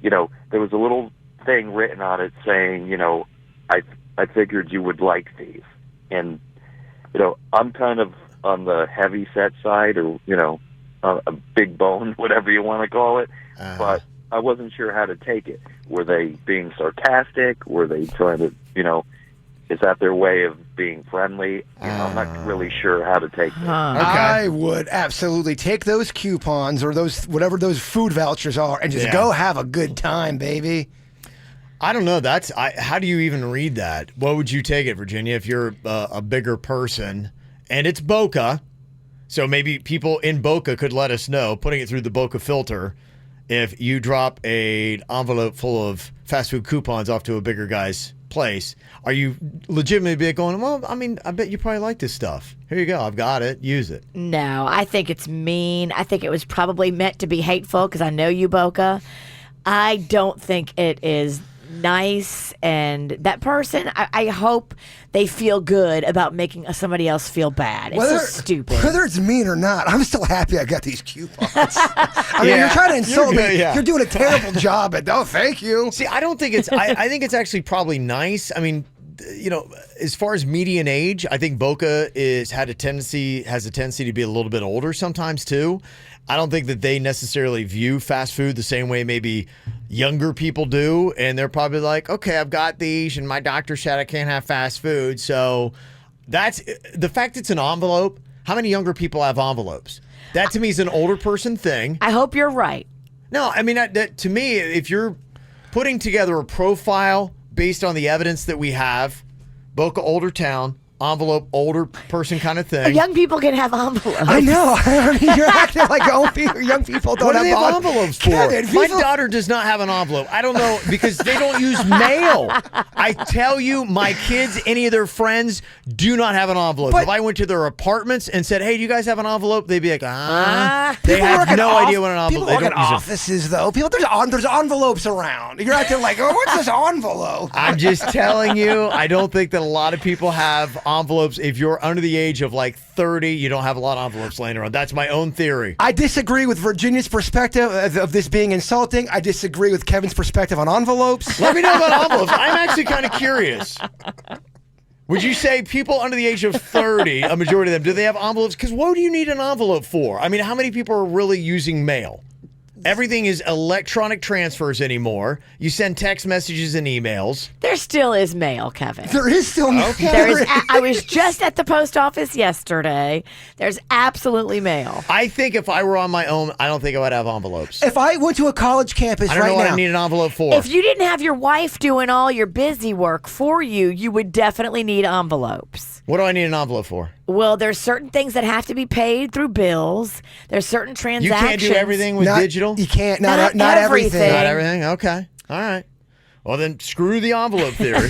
there was a little thing written on it saying, I figured you would like these, and I'm kind of on the heavy set side, or a big bone, whatever you want to call it, but I wasn't sure how to take it. Were they being sarcastic? Were they trying to, is that their way of being friendly? I'm not really sure how to take it. I would absolutely take those coupons or whatever those food vouchers are and just go have a good time, baby. I don't know. How do you even read that? What would you take it, Virginia, if you're a bigger person? And it's Boca, so maybe people in Boca could let us know, putting it through the Boca filter, if you drop an envelope full of fast food coupons off to a bigger guy's place. Are you legitimately going, well, I bet you probably like this stuff. Here you go. I've got it. Use it. No, I think it's mean. I think it was probably meant to be hateful because I know you, Boca. I don't think it is nice, and that person, I hope they feel good about making somebody else feel bad. It's so stupid. Whether it's mean or not, I'm still happy I got these coupons. You're trying to insult me. Yeah. You're doing a terrible job at thank you. See, I don't think it's, I think it's actually probably nice. As far as median age, I think Boca has a tendency to be a little bit older sometimes too. I don't think that they necessarily view fast food the same way maybe younger people do, and they're probably like, okay, I've got these, and my doctor said I can't have fast food. So that's the fact it's an envelope. How many younger people have envelopes? That to me is an older person thing. I hope you're right. No, that to me, if you're putting together a profile based on the evidence that we have, Boca older town, envelope older person kind of thing. Young people can have envelopes. I know. You're acting like young people don't what do they have have envelopes for? Kevin, my daughter does not have an envelope. I don't know, because they don't use mail. I tell you, my kids, any of their friends, do not have an envelope. If I went to their apartments and said, hey, do you guys have an envelope? They'd be like, They have no idea what an envelope is. People work in offices, though. There's envelopes around. You're acting like, what's this envelope? I'm just telling you, I don't think that a lot of people have envelopes. If you're under the age of 30, you don't have a lot of envelopes laying around. That's my own theory. I disagree with Virginia's perspective of this being insulting. I disagree with Kevin's perspective on envelopes. Let me know about envelopes. I'm actually kind of curious. Would you say people under the age of 30, a majority of them, do they have envelopes? Because what do you need an envelope for? How many people are really using mail? Everything is electronic transfers anymore. You send text messages and emails. There still is mail, Kevin. There is still mail. Okay. I was just at the post office yesterday. There's absolutely mail. I think if I were on my own, I don't think I would have envelopes. If I went to a college campus I don't right know what now, I need an envelope for. If you didn't have your wife doing all your busy work for you, you would definitely need envelopes. What do I need an envelope for? Well, there's certain things that have to be paid through bills. There's certain transactions. You can't do everything with digital? You can't. Not everything. Not everything? Okay. All right. Well, then screw the envelope theory.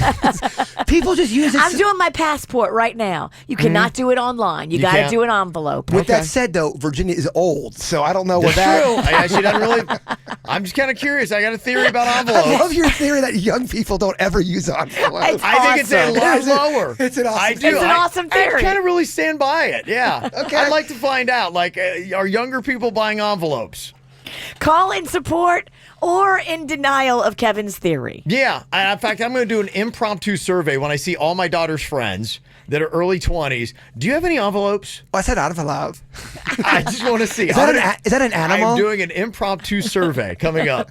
People just use it. I'm doing my passport right now. You cannot do it online. You got to can't? do an envelope. With that said, though, Virginia is old, so I don't know what That's that. true. She doesn't really. I'm just kind of curious. I got a theory about envelopes. I love your theory that young people don't ever use envelopes. I think it's a lot lower. It's an awesome. I do. It's an awesome theory. I kind of really stand by it. Yeah. Okay. I'd like to find out. Like, are younger people buying envelopes? Call in support or in denial of Kevin's theory. Yeah. In fact, I'm going to do an impromptu survey when I see all my daughter's friends that are early 20s. Do you have any envelopes? I said envelope. I just want to see. Is that an animal? I'm doing an impromptu survey coming up.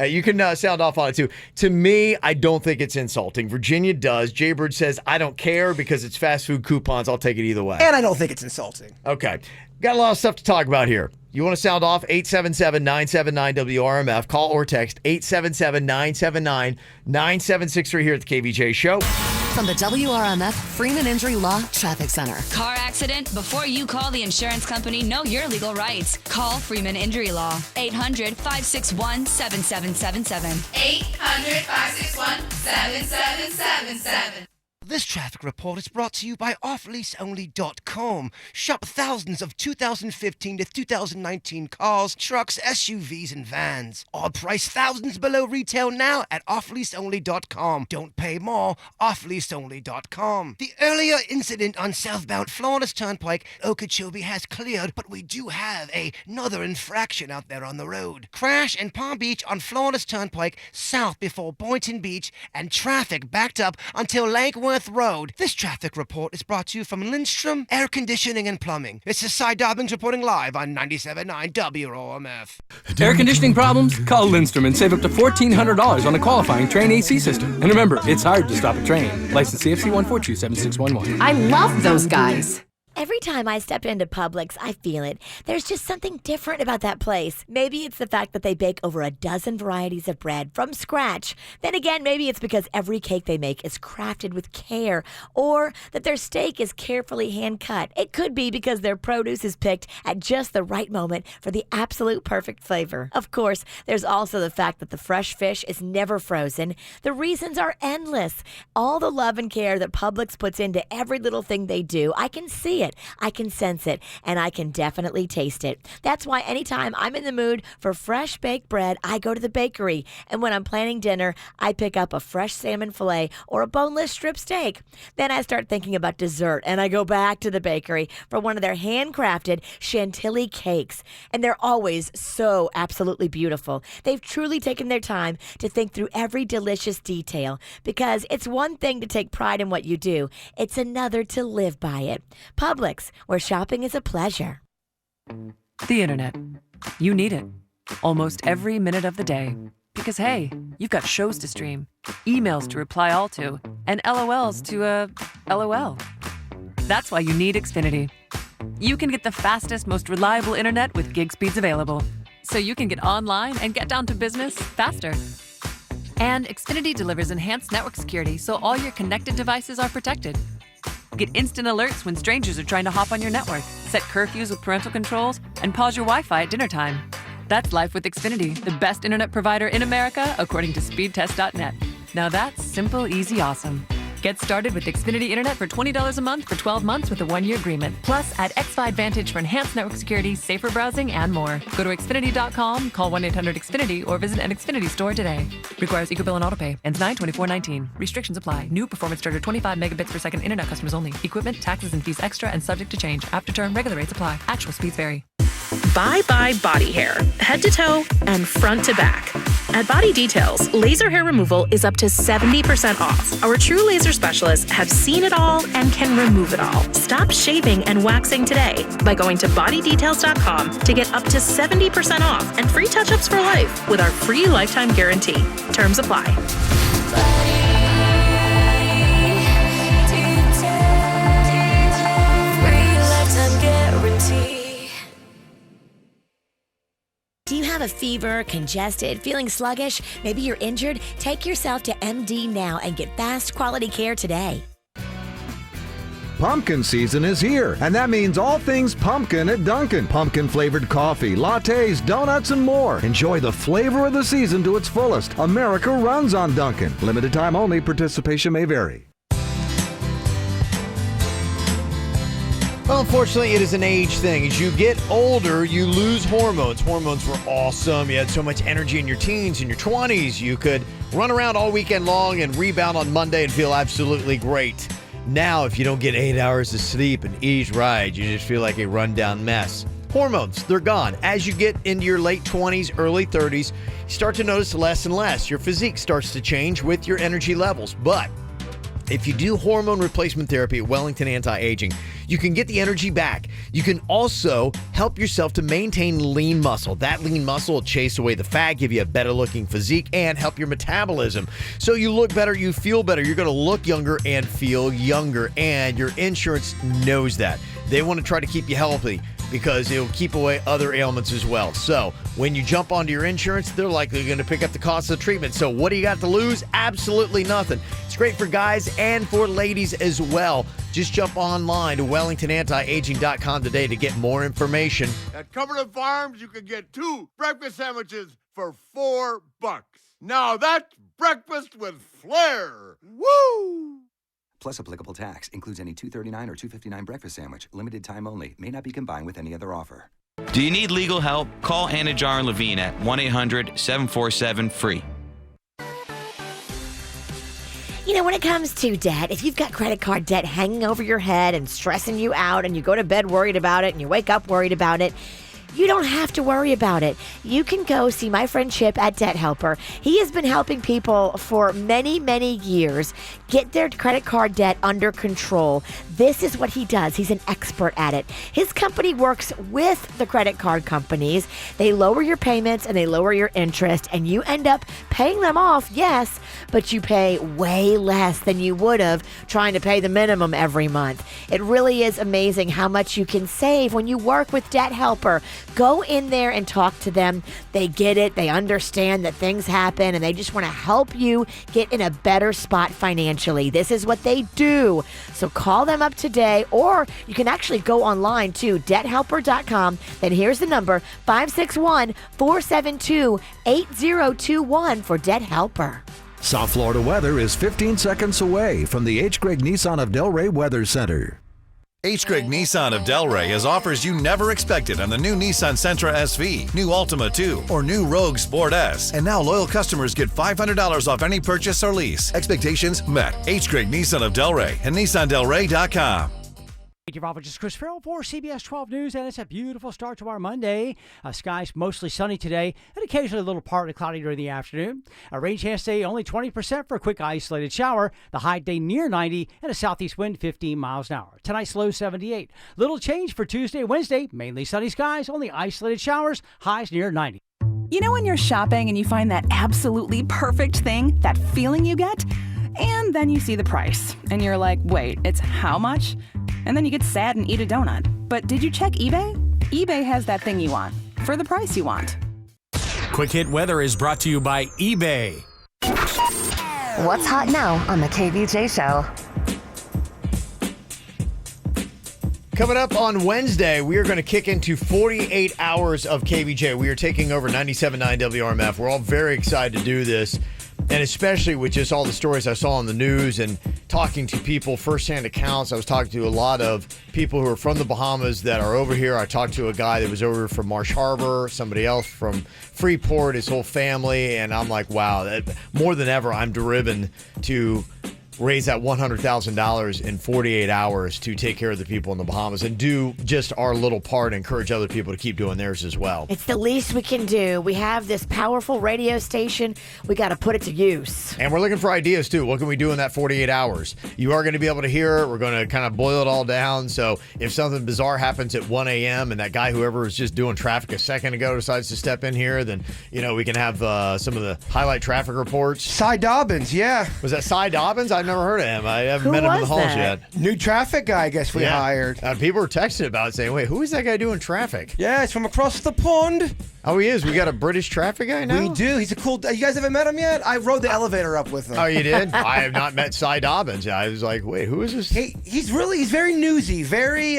You can sound off on it too. To me, I don't think it's insulting. Virginia does. Jaybird says, I don't care because it's fast food coupons. I'll take it either way. And I don't think it's insulting. Okay. Got a lot of stuff to talk about here. You want to sound off? 877-979-WRMF. Call or text 877-979-9763 here at the KVJ Show. From the WRMF Freeman Injury Law Traffic Center. Car accident? Before you call the insurance company, know your legal rights. Call Freeman Injury Law. 800-561-7777. 800-561-7777. This traffic report is brought to you by offleaseonly.com. Shop thousands of 2015 to 2019 cars, trucks, SUVs, and vans. All priced thousands below retail now at offleaseonly.com. Don't pay more. Offleaseonly.com. The earlier incident on southbound Florida's Turnpike, Okeechobee, has cleared, but we do have another infraction out there on the road. Crash in Palm Beach on Florida's Turnpike, south before Boynton Beach, and traffic backed up until Lakeworth Road. This traffic report is brought to you from Lindstrom Air Conditioning and Plumbing. This is Cy Dobbins reporting live on 97.9 WRMF. Air conditioning problems? Call Lindstrom and save up to $1,400 on a qualifying Train AC system. And remember, it's hard to stop a train. License CFC 1427611. I love those guys. Every time I step into Publix, I feel it. There's just something different about that place. Maybe it's the fact that they bake over a dozen varieties of bread from scratch. Then again, maybe it's because every cake they make is crafted with care, or that their steak is carefully hand-cut. It could be because their produce is picked at just the right moment for the absolute perfect flavor. Of course, there's also the fact that the fresh fish is never frozen. The reasons are endless. All the love and care that Publix puts into every little thing they do, I can see it. I can sense it, and I can definitely taste it. That's why anytime I'm in the mood for fresh baked bread, I go to the bakery. And when I'm planning dinner, I pick up a fresh salmon fillet or a boneless strip steak. Then I start thinking about dessert, and I go back to the bakery for one of their handcrafted chantilly cakes. And they're always so absolutely beautiful. They've truly taken their time to think through every delicious detail, because it's one thing to take pride in what you do. It's another to live by it. Publix, where shopping is a pleasure. The internet. You need it. Almost every minute of the day. Because hey, you've got shows to stream, emails to reply all to, and LOLs to, LOL. That's why you need Xfinity. You can get the fastest, most reliable internet with gig speeds available. So you can get online and get down to business faster. And Xfinity delivers enhanced network security so all your connected devices are protected. Get instant alerts when strangers are trying to hop on your network, set curfews with parental controls, and pause your Wi-Fi at dinner time. That's life with Xfinity, the best internet provider in America, according to speedtest.net. Now that's simple, easy, awesome. Get started with Xfinity Internet for $20 a month for 12 months with a 1-year agreement. Plus, add XFi Advantage for enhanced network security, safer browsing, and more. Go to Xfinity.com, call 1-800-XFINITY, or visit an Xfinity store today. Requires EcoBill and AutoPay. Ends 9/24/19. Restrictions apply. New performance charger 25 megabits per second internet customers only. Equipment, taxes, and fees extra and subject to change. After term, regular rates apply. Actual speeds vary. Bye-bye body hair, head to toe and front to back. At Body Details, laser hair removal is up to 70% off. Our true laser specialists have seen it all and can remove it all. Stop shaving and waxing today by going to bodydetails.com to get up to 70% off and free touch-ups for life with our free lifetime guarantee. Terms apply. Do you have a fever, congested, feeling sluggish? Maybe you're injured? Take yourself to MD now and get fast quality care today. Pumpkin season is here, and that means all things pumpkin at Dunkin'. Pumpkin-flavored coffee, lattes, donuts, and more. Enjoy the flavor of the season to its fullest. America runs on Dunkin'. Limited time only. Participation may vary. Well, unfortunately, it is an age thing. As you get older, you lose hormones. Hormones were awesome. You had so much energy in your teens and your 20s. You could run around all weekend long and rebound on Monday and feel absolutely great. Now, if you don't get 8 hours of sleep and eat right, you just feel like a rundown mess. Hormones, they're gone. As you get into your late 20s, early 30s, you start to notice less and less. Your physique starts to change with your energy levels. But if you do hormone replacement therapy at Wellington Anti-Aging, you can get the energy back. You can also help yourself to maintain lean muscle. That lean muscle will chase away the fat, give you a better looking physique, and help your metabolism. So you look better, you feel better. You're going to look younger and feel younger, and your insurance knows that. They want to try to keep you healthy because it'll keep away other ailments as well. So when you jump onto your insurance, they're likely going to pick up the cost of the treatment. So what do you got to lose? Absolutely nothing. It's great for guys and for ladies as well. Just jump online to WellingtonAntiAging.com today to get more information. At Cumberland Farms, you can get 2 breakfast sandwiches for $4. Now that's breakfast with flair. Woo! Plus applicable tax. Includes any $2.39 or $2.59 breakfast sandwich. Limited time only. May not be combined with any other offer. Do you need legal help? Call Anajar and Levine at 1-800-747-FREE. You know, when it comes to debt, if you've got credit card debt hanging over your head and stressing you out, and you go to bed worried about it and you wake up worried about it, you don't have to worry about it. You can go see my friend Chip at Debt Helper. He has been helping people for many, many years get their credit card debt under control. This is what he does. He's an expert at it. His company works with the credit card companies. They lower your payments and they lower your interest, and you end up paying them off, yes, but you pay way less than you would have trying to pay the minimum every month. It really is amazing how much you can save when you work with Debt Helper. Go in there and talk to them. They get it. They understand that things happen, and they just want to help you get in a better spot financially. This is what they do. So call them up today, or you can actually go online to debthelper.com. Then here's the number, 561-472-8021 for Debt Helper. South Florida weather is 15 seconds away from the H. Gregg Nissan of Delray Weather Center. H. Gregg Nissan of Delray has offers you never expected on the new Nissan Sentra SV, new Altima 2, or new Rogue Sport S. And now loyal customers get $500 off any purchase or lease. Expectations met. H. Gregg Nissan of Delray and NissanDelray.com. Meteorologist Chris Farrell for CBS 12 News, and it's a beautiful start to our Monday. Skies mostly sunny today, and occasionally a little partly cloudy during the afternoon. A rain chance today only 20% for a quick isolated shower. The high day near 90, and a southeast wind 15 miles an hour. Tonight's low 78. Little change for Tuesday, Wednesday. Mainly sunny skies, only isolated showers. Highs near 90. You know when you're shopping and you find that absolutely perfect thing, that feeling you get? And then you see the price, and you're like, wait, it's how much? And then you get sad and eat a donut. But did you check eBay? eBay has that thing you want, for the price you want. Quick Hit Weather is brought to you by eBay. What's hot now on the KVJ Show? Coming up on Wednesday, we are going to kick into 48 hours of KVJ. We are taking over 97.9 WRMF. We're all very excited to do this. And especially with just all the stories I saw on the news and talking to people, firsthand accounts. I was talking to a lot of people who are from the Bahamas that are over here. I talked to a guy that was over from Marsh Harbor, somebody else from Freeport, his whole family. And I'm like, wow, that, more than ever, I'm driven to raise that $100,000 in 48 hours to take care of the people in the Bahamas and do just our little part and encourage other people to keep doing theirs as well. It's the least we can do. We have this powerful radio station. We got to put it to use. And we're looking for ideas, too. What can we do in that 48 hours? You are going to be able to hear it. We're going to kind of boil it all down. So if something bizarre happens at 1 a.m. and that guy, whoever was just doing traffic a second ago, decides to step in here, then, you know, we can have some of the highlight traffic reports. Cy Dobbins, yeah. Was that Cy Dobbins? I never heard of him. I haven't Who met him in the was halls that? yet. New traffic guy, I guess we hired. People were texting about it saying, wait, who is that guy doing traffic? Yeah, it's from across the pond. Oh, he is. We got a British traffic guy now? We do. He's a cool. You guys haven't met him yet? I rode the elevator up with him. Oh, you did? I have not met Cy Dobbins. I was like, wait, who is this? He's very newsy, very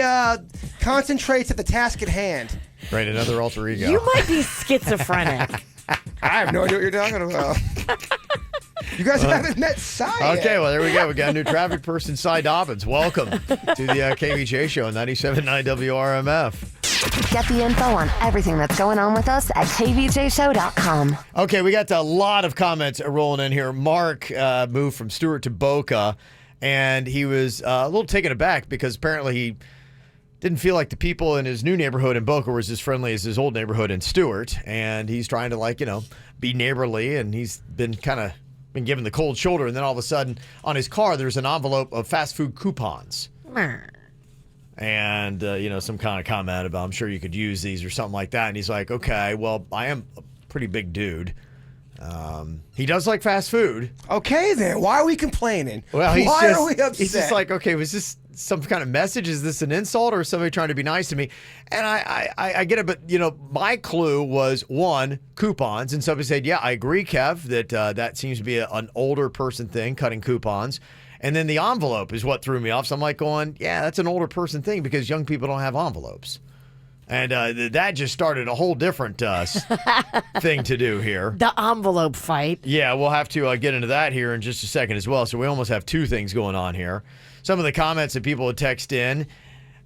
concentrates at the task at hand. Right, another alter ego. You might be schizophrenic. I have no idea what you're talking about. You guys haven't met Cy yet. Okay, well, there we go. We got a new traffic person, Cy Dobbins. Welcome to the KVJ show on 97.9 WRMF. Get the info on everything that's going on with us at kvjshow.com. Okay, we got a lot of comments rolling in here. Mark moved from Stewart to Boca, and he was a little taken aback because apparently he didn't feel like the people in his new neighborhood in Boca was as friendly as his old neighborhood in Stewart, and he's trying to, be neighborly, and he's been been given the cold shoulder, and then all of a sudden on his car there's an envelope of fast food coupons. And, some kind of comment about, I'm sure you could use these or something like that. And he's like, okay, well, I am a pretty big dude. He does like fast food. Okay, then. Why are we complaining? Well, Why are we upset? He's just like, okay, was this some kind of message? Is this an insult or is somebody trying to be nice to me? And I get it, but, my clue was, one, coupons. And somebody said, yeah, I agree, Kev, that seems to be an older person thing, cutting coupons. And then the envelope is what threw me off. So I'm like going, yeah, that's an older person thing because young people don't have envelopes. And that just started a whole different thing to do here. The envelope fight. Yeah, we'll have to get into that here in just a second as well. So we almost have two things going on here. Some of the comments that people would text in.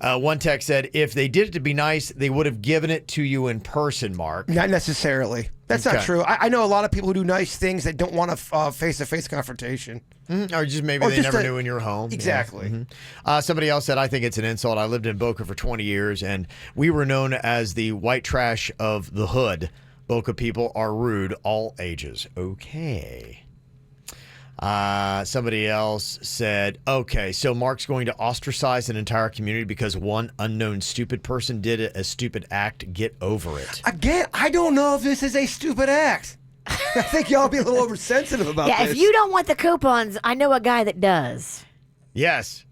One text said, if they did it to be nice, they would have given it to you in person, Mark. Not necessarily. That's not true. I know a lot of people who do nice things that don't want a face-to-face confrontation. Mm-hmm. Or just maybe they never knew in your home. Exactly. Yeah. Mm-hmm. Somebody else said, I think it's an insult. I lived in Boca for 20 years, and we were known as the white trash of the hood. Boca people are rude, all ages. Okay. Somebody else said, okay, so Mark's going to ostracize an entire community because one unknown stupid person did a stupid act. Get over it. Again, I don't know if this is a stupid act. I think y'all be a little oversensitive about this. Yeah, if you don't want the coupons, I know a guy that does. Yes.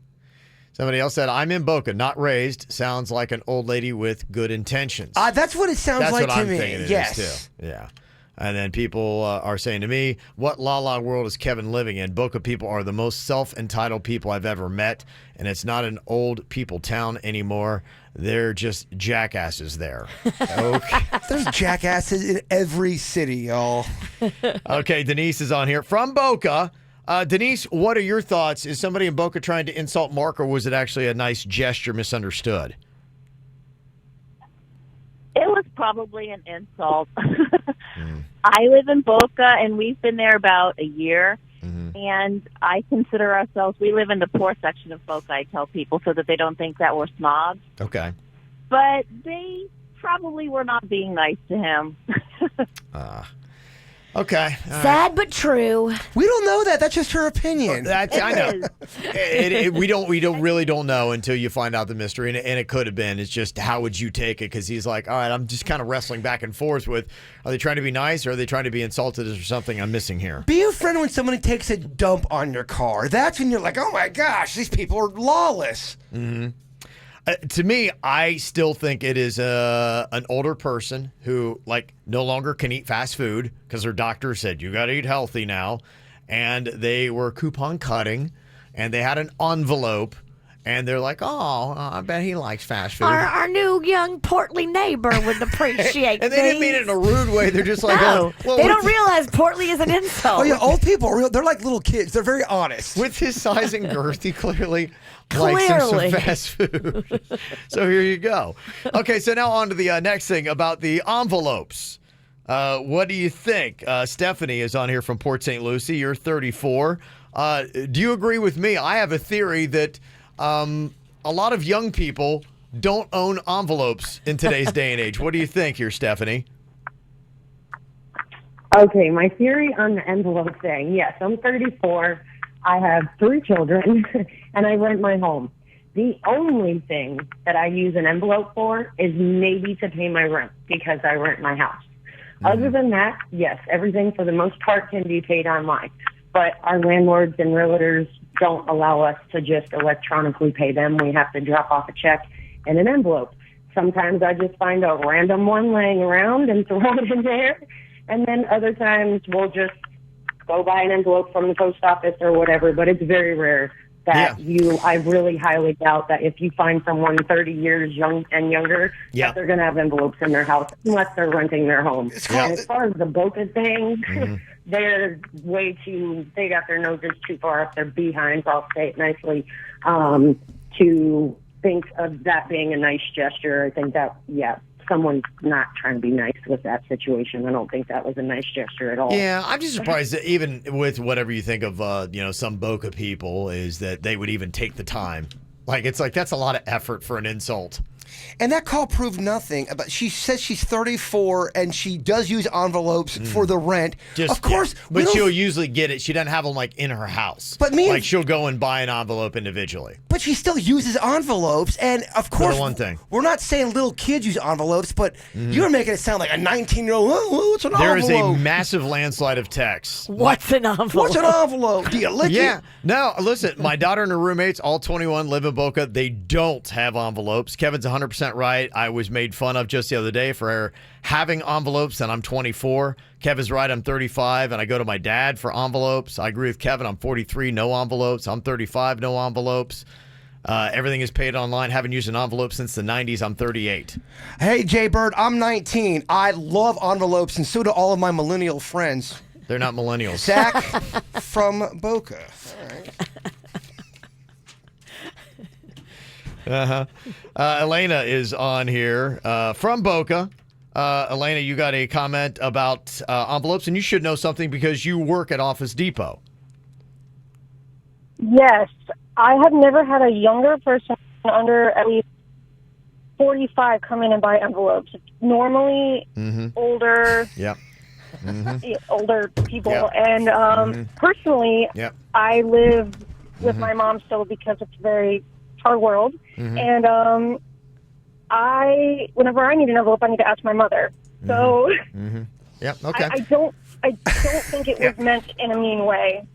Somebody else said, I'm in Boca, not raised. Sounds like an old lady with good intentions. That's what it sounds like to me. That's what I'm thinking it is too. Yeah. And then people are saying to me, what la-la world is Kevin living in? Boca people are the most self-entitled people I've ever met, and it's not an old people town anymore. They're just jackasses there. Okay. There's jackasses in every city, y'all. Okay, Denise is on here from Boca. Denise, what are your thoughts? Is somebody in Boca trying to insult Mark, or was it actually a nice gesture misunderstood? It was probably an insult. I live in Boca, and we've been there about a year. And I consider ourselves, we live in the poor section of Boca, I tell people, so that they don't think that we're snobs. Okay. But they probably were not being nice to him. Okay. Sad but true. We don't know that. That's just her opinion. I know. We really don't know until you find out the mystery, and it could have been. It's just, how would you take it? Because he's like, all right, I'm just kind of wrestling back and forth with, are they trying to be nice or are they trying to be insulted? Is there something I'm missing here? Be a friend when somebody takes a dump on your car. That's when you're like, oh my gosh, these people are lawless. Mm-hmm. To me, I still think it is an older person who no longer can eat fast food because their doctor said you got to eat healthy now, and they were coupon cutting, and they had an envelope, and they're like, oh, I bet he likes fast food. Our new young portly neighbor would appreciate And they didn't mean it in a rude way. They're just like, no, well, they don't realize portly is an insult. Oh yeah, old people, they're like little kids. They're very honest. With his size and girth, he clearly likes some fast food. So here you go. Okay, so now on to the next thing about the envelopes. What do you think? Stephanie is on here from Port St. Lucie. You're 34. Do you agree with me? I have a theory that a lot of young people don't own envelopes in today's day and age. What do you think here, Stephanie? Okay, my theory on the envelope thing. Yes, I'm 34. I have 3 children, and I rent my home. The only thing that I use an envelope for is maybe to pay my rent because I rent my house. Other than that, yes, everything for the most part can be paid online. but our landlords and realtors don't allow us to just electronically pay them. We have to drop off a check in an envelope. Sometimes I just find a random one laying around and throw it in there. And then other times we'll just go buy an envelope from the post office or whatever. But it's very rare that I really highly doubt that if you find someone 30 years young and younger, that they're going to have envelopes in their house unless they're renting their home. And as far as the Boca thing, they're they got their noses too far up their behinds, I'll say it nicely, to think of that being a nice gesture. I think that, someone's not trying to be nice with that situation. I don't think that was a nice gesture at all. Yeah, I'm just surprised that even with whatever you think of, some Boca people, is that they would even take the time. It's like that's a lot of effort for an insult. And that call proved nothing. But she says she's 34 and she does use envelopes for the rent. Of course, but she'll usually get it. She doesn't have them in her house. But she'll go and buy an envelope individually. But she still uses envelopes, and of course, one thing. We're not saying little kids use envelopes, but you're making it sound like a 19-year-old. What's an envelope? There is a massive landslide of texts. What's an envelope? What's an envelope? Do you lick it? No, listen, my daughter and her roommates, all 21, live in Boca. They don't have envelopes. Kevin's 100% right. I was made fun of just the other day for having envelopes, and I'm 24. Kevin's right, I'm 35, and I go to my dad for envelopes. I agree with Kevin. I'm 43, no envelopes. I'm 35, no envelopes. Everything is paid online. Haven't used an envelope since the 90s. I'm 38. Hey, Jay Bird, I'm 19. I love envelopes, and so do all of my millennial friends. They're not millennials. Zach from Boca. All right. Elena is on here from Boca. Elena, you got a comment about envelopes, and you should know something because you work at Office Depot. Yes. I have never had a younger person under at least 45 come in and buy envelopes. Normally, older, older people. Yep. And personally, I live with my mom still because it's a very hard world. And whenever I need an envelope, I need to ask my mother. So okay. I don't think it was meant in a mean way.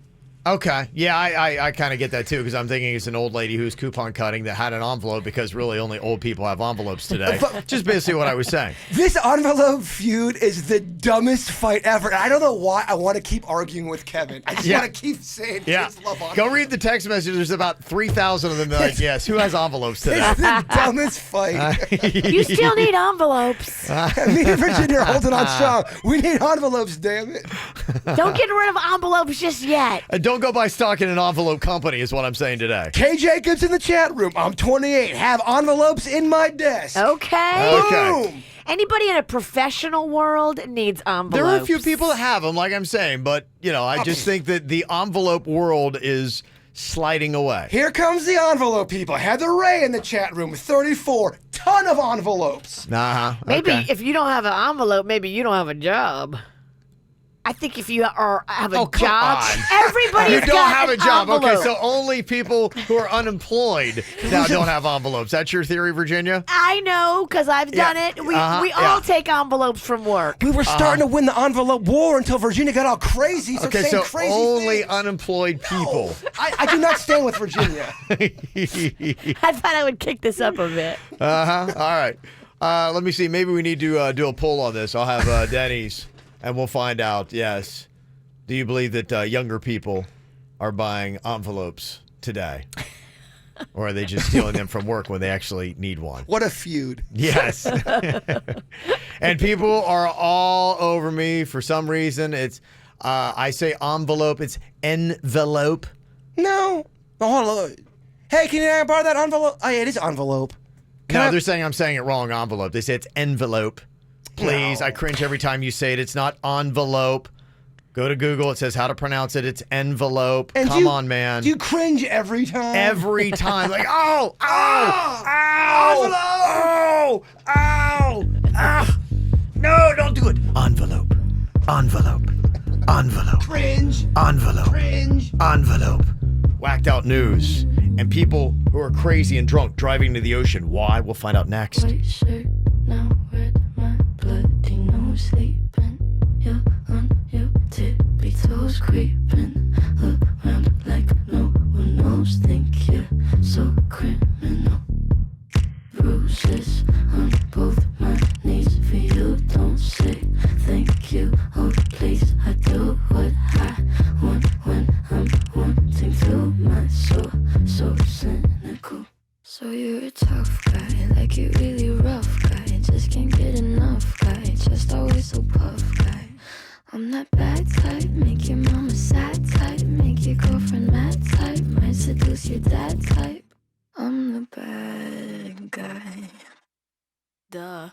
Okay. Yeah, I kind of get that too because I'm thinking it's an old lady who's coupon cutting that had an envelope because really only old people have envelopes today. Just basically what I was saying. This envelope feud is the dumbest fight ever. And I don't know why I want to keep arguing with Kevin. I just want to keep saying kids love envelopes. Go read the text messages. There's about 3,000 of them. They're like, yes, who has envelopes today? It's the dumbest fight. You still need envelopes. Me and Virginia are holding on strong. We need envelopes, damn it. Don't get rid of envelopes just yet. Don't go buy stock in an envelope company is what I'm saying today. K. Jacobs in the chat room. I'm 28. Have envelopes in my desk. Okay. Boom. Anybody in a professional world needs envelopes. There are a few people that have them, like I'm saying, but, I just think that the envelope world is sliding away. Here comes the envelope people. Heather Ray in the chat room. 34. Ton of envelopes. Maybe if you don't have an envelope, maybe you don't have a job. I think if you have a job, everybody's you don't got have an a job. envelope. Okay, so only people who are unemployed now don't have envelopes. That's your theory, Virginia? I know because I've done it. We all take envelopes from work. We were starting to win the envelope war until Virginia got all crazy. Okay, so only unemployed people. I do not stand with Virginia. I thought I would kick this up a bit. All right. Let me see. Maybe we need to do a poll on this. I'll have Denny's. And we'll find out, yes. Do you believe that younger people are buying envelopes today? Or are they just stealing them from work when they actually need one? What a feud. Yes. And people are all over me for some reason. It's I say envelope, it's envelope. No. Hold on. Hey, can I borrow that envelope? Oh, yeah, it is envelope. They're saying I'm saying it wrong, envelope. They say it's envelope. Please, I cringe every time you say it. It's not envelope. Go to Google. It says how to pronounce it. It's envelope. And Come on, man. Do you cringe every time? Every time. Like, ow, ow, no, don't do it. Envelope. Cringe. Envelope. Whacked out news. And people who are crazy and drunk driving to the ocean. Why? We'll find out next. Sleeping, you're on your tippy toes creeping that bad type, make your mama sad type, make your girlfriend mad type, might seduce your dad type. I'm the bad guy. Duh.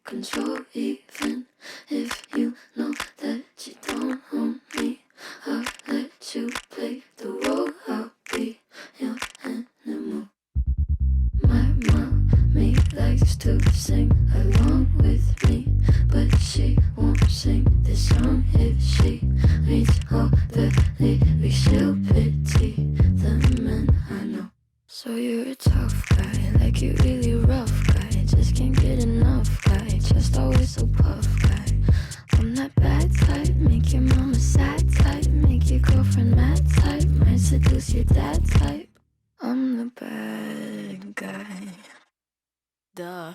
Control, even if you know that you don't own me. I'll let you play the role. I'll be your animal. My mommy likes to sing along with me, but she won't sing this song if she reads all the lyrics. She'll pity the men I know. So you're a tough guy, like you really rough guy. Just can't get enough guy, just always so puff guy. I'm that bad type, make your mama sad type, make your girlfriend mad type, might seduce your dad type. I'm the bad guy. Duh.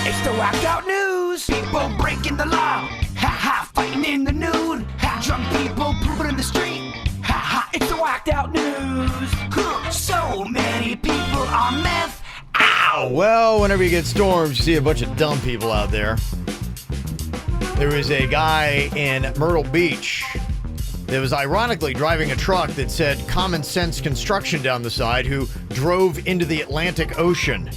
It's the whacked out news. People breaking the law. Ha ha, fighting in the nude. Ha, drunk people pooping in the street. Ha ha, it's the whacked out news. So many people on meth. Ow! Well, whenever you get storms, you see a bunch of dumb people out there. There was a guy in Myrtle Beach that was ironically driving a truck that said Common Sense Construction down the side, who drove into the Atlantic Ocean.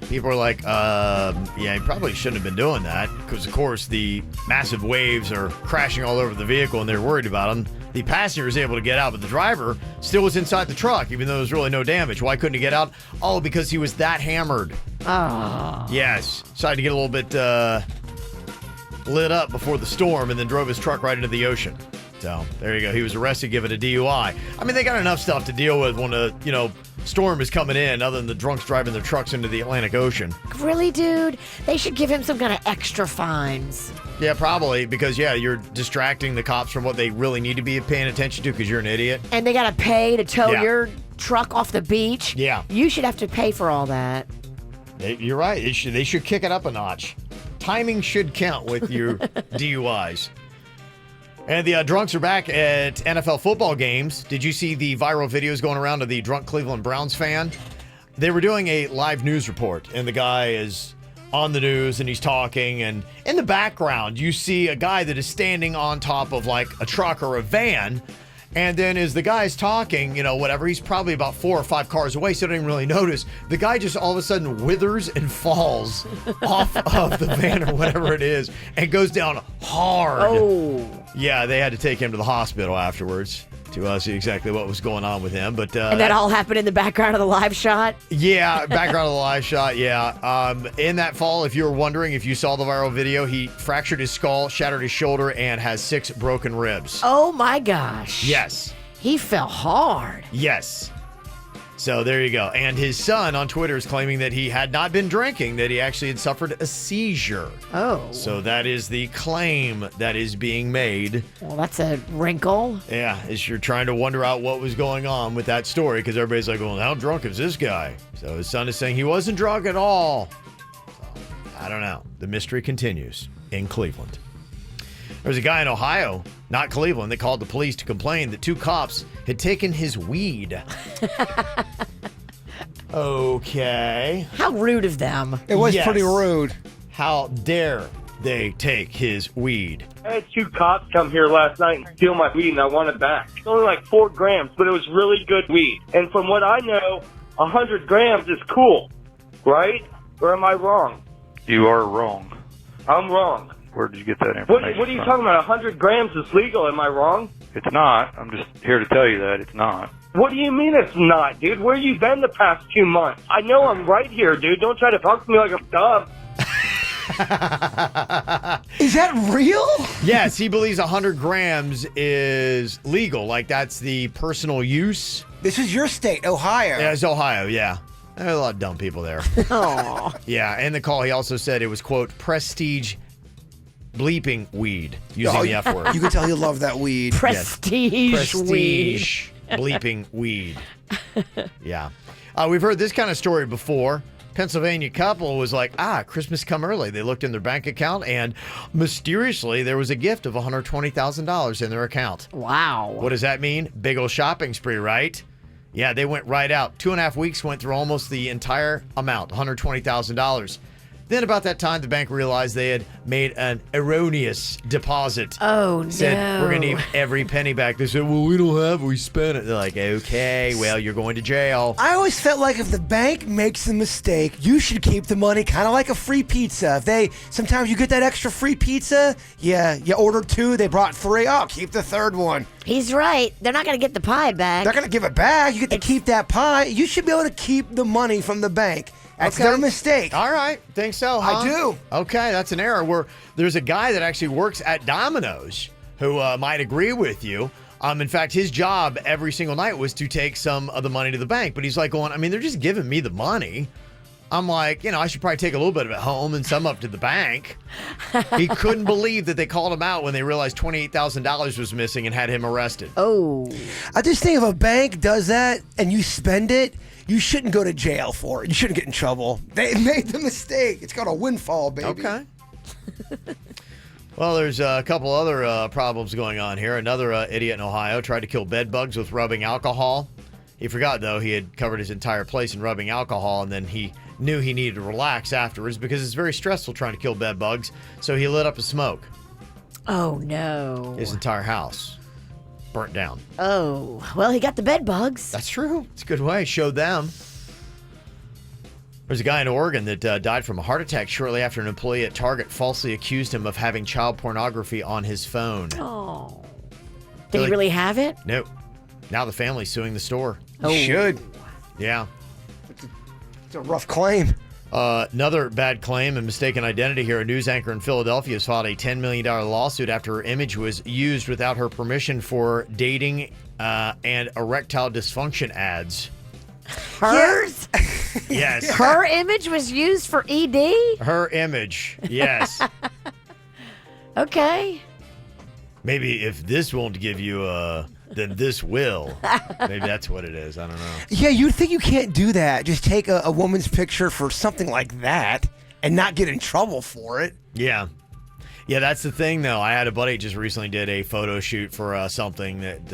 People are like, yeah, he probably shouldn't have been doing that because, of course, the massive waves are crashing all over the vehicle and they're worried about him. The passenger was able to get out, but the driver still was inside the truck, even though there was really no damage. Why couldn't he get out? Oh, because he was that hammered. Oh. Yes. Decided to get a little bit lit up before the storm and then drove his truck right into the ocean. So there you go. He was arrested, given a DUI. I mean, they got enough stuff to deal with when a, storm is coming in, other than the drunks driving their trucks into the Atlantic Ocean. Really, dude? They should give him some kind of extra fines. Yeah, probably, because, you're distracting the cops from what they really need to be paying attention to because you're an idiot. And they got to pay to tow your truck off the beach. Yeah. You should have to pay for all that. You're right. They should kick it up a notch. Timing should count with your DUIs. And the drunks are back at NFL football games. Did you see the viral videos going around of the drunk Cleveland Browns fan? They were doing a live news report, and the guy is on the news, and he's talking, and in the background, you see a guy that is standing on top of, like, a truck or a van, and then as the guy's talking, whatever, he's probably about 4 or 5 cars away, so I didn't really notice. The guy just all of a sudden withers and falls off of the van or whatever it is and goes down hard. Oh. Yeah, they had to take him to the hospital afterwards to see exactly what was going on with him. But and that all happened in the background of the live shot? Yeah, background of the live shot, yeah. In that fall, if you were wondering, if you saw the viral video, he fractured his skull, shattered his shoulder, and has 6 broken ribs. Oh, my gosh. Yes. He fell hard. Yes. So there you go. And his son on Twitter is claiming that he had not been drinking, that he actually had suffered a seizure. Oh. So that is the claim that is being made. Well, that's a wrinkle. Yeah, as you're trying to wonder out what was going on with that story, because everybody's like, well, how drunk is this guy? So his son is saying he wasn't drunk at all. So, I don't know. The mystery continues in Cleveland. There was a guy in Ohio, not Cleveland, that called the police to complain that 2 cops had taken his weed. Okay. How rude of them. It was pretty rude. How dare they take his weed? I had 2 cops come here last night and steal my weed, and I want it back. It's only like 4 grams, but it was really good weed. And from what I know, 100 grams is cool, right? Or am I wrong? You are wrong. I'm wrong. Where did you get that information What are you talking about? 100 grams is legal. Am I wrong? It's not. I'm just here to tell you that it's not. What do you mean it's not, dude? Where you been the past 2 months? I know I'm right here, dude. Don't try to talk to me like I'm dumb. Is that real? Yes, he believes 100 grams is legal. Like, that's the personal use. This is your state, Ohio. Yeah, it's Ohio, yeah. There are a lot of dumb people there. Aw. Yeah, in the call, he also said it was, quote, prestige bleeping weed, using the F word. You can tell he loved that weed. Prestige weed. Prestige bleeping weed. Yeah. We've heard this kind of story before. Pennsylvania couple was like, Christmas come early. They looked in their bank account, and mysteriously, there was a gift of $120,000 in their account. Wow. What does that mean? Big old shopping spree, right? Yeah, they went right out. 2.5 weeks went through almost the entire amount, $120,000. Then about that time, the bank realized they had made an erroneous deposit. Oh, Said, no. we're going to need every penny back. They said, well, we don't have it. We spent it. They're like, okay, well, you're going to jail. I always felt like if the bank makes a mistake, you should keep the money, kind of like a free pizza. Sometimes you get that extra free pizza, you ordered 2, they brought 3. Oh, keep the third one. He's right. They're not going to get the pie back. They're going to give it back. You get to keep that pie. You should be able to keep the money from the bank. That's their mistake. All right. Think so, huh? I do. Okay, that's an error. Where there's a guy that actually works at Domino's who might agree with you. In fact, his job every single night was to take some of the money to the bank. But he's like going, they're just giving me the money. I'm like, I should probably take a little bit of it home and some up to the bank. He couldn't believe that they called him out when they realized $28,000 was missing and had him arrested. Oh. I just think if a bank does that and you spend it, you shouldn't go to jail for it. You shouldn't get in trouble. They made the mistake. It's called a windfall, baby. Okay. Well, there's a couple other problems going on here. Another idiot in Ohio tried to kill bed bugs with rubbing alcohol. He forgot, though, he had covered his entire place in rubbing alcohol, and then he knew he needed to relax afterwards because it's very stressful trying to kill bed bugs, so he lit up a smoke. Oh, no. His entire house burnt down. Oh, well, he got the bed bugs. That's true. It's a good way. Showed them. There's a guy in Oregon that died from a heart attack shortly after an employee at Target falsely accused him of having child pornography on his phone. Oh. Did he really have it? Nope. Now the family's suing the store. You should. Yeah. It's a rough claim. Another bad claim and mistaken identity here. A news anchor in Philadelphia has filed a $10 million lawsuit after her image was used without her permission for dating and erectile dysfunction ads. Hers? Yes. Her image was used for ED? Her image, yes. Okay. Maybe if this won't give you then this will. Maybe that's what it is. I don't know. Yeah, you'd think you can't do that. Just take a woman's picture for something like that and not get in trouble for it. Yeah. Yeah, that's the thing, though. I had a buddy just recently did a photo shoot for something that,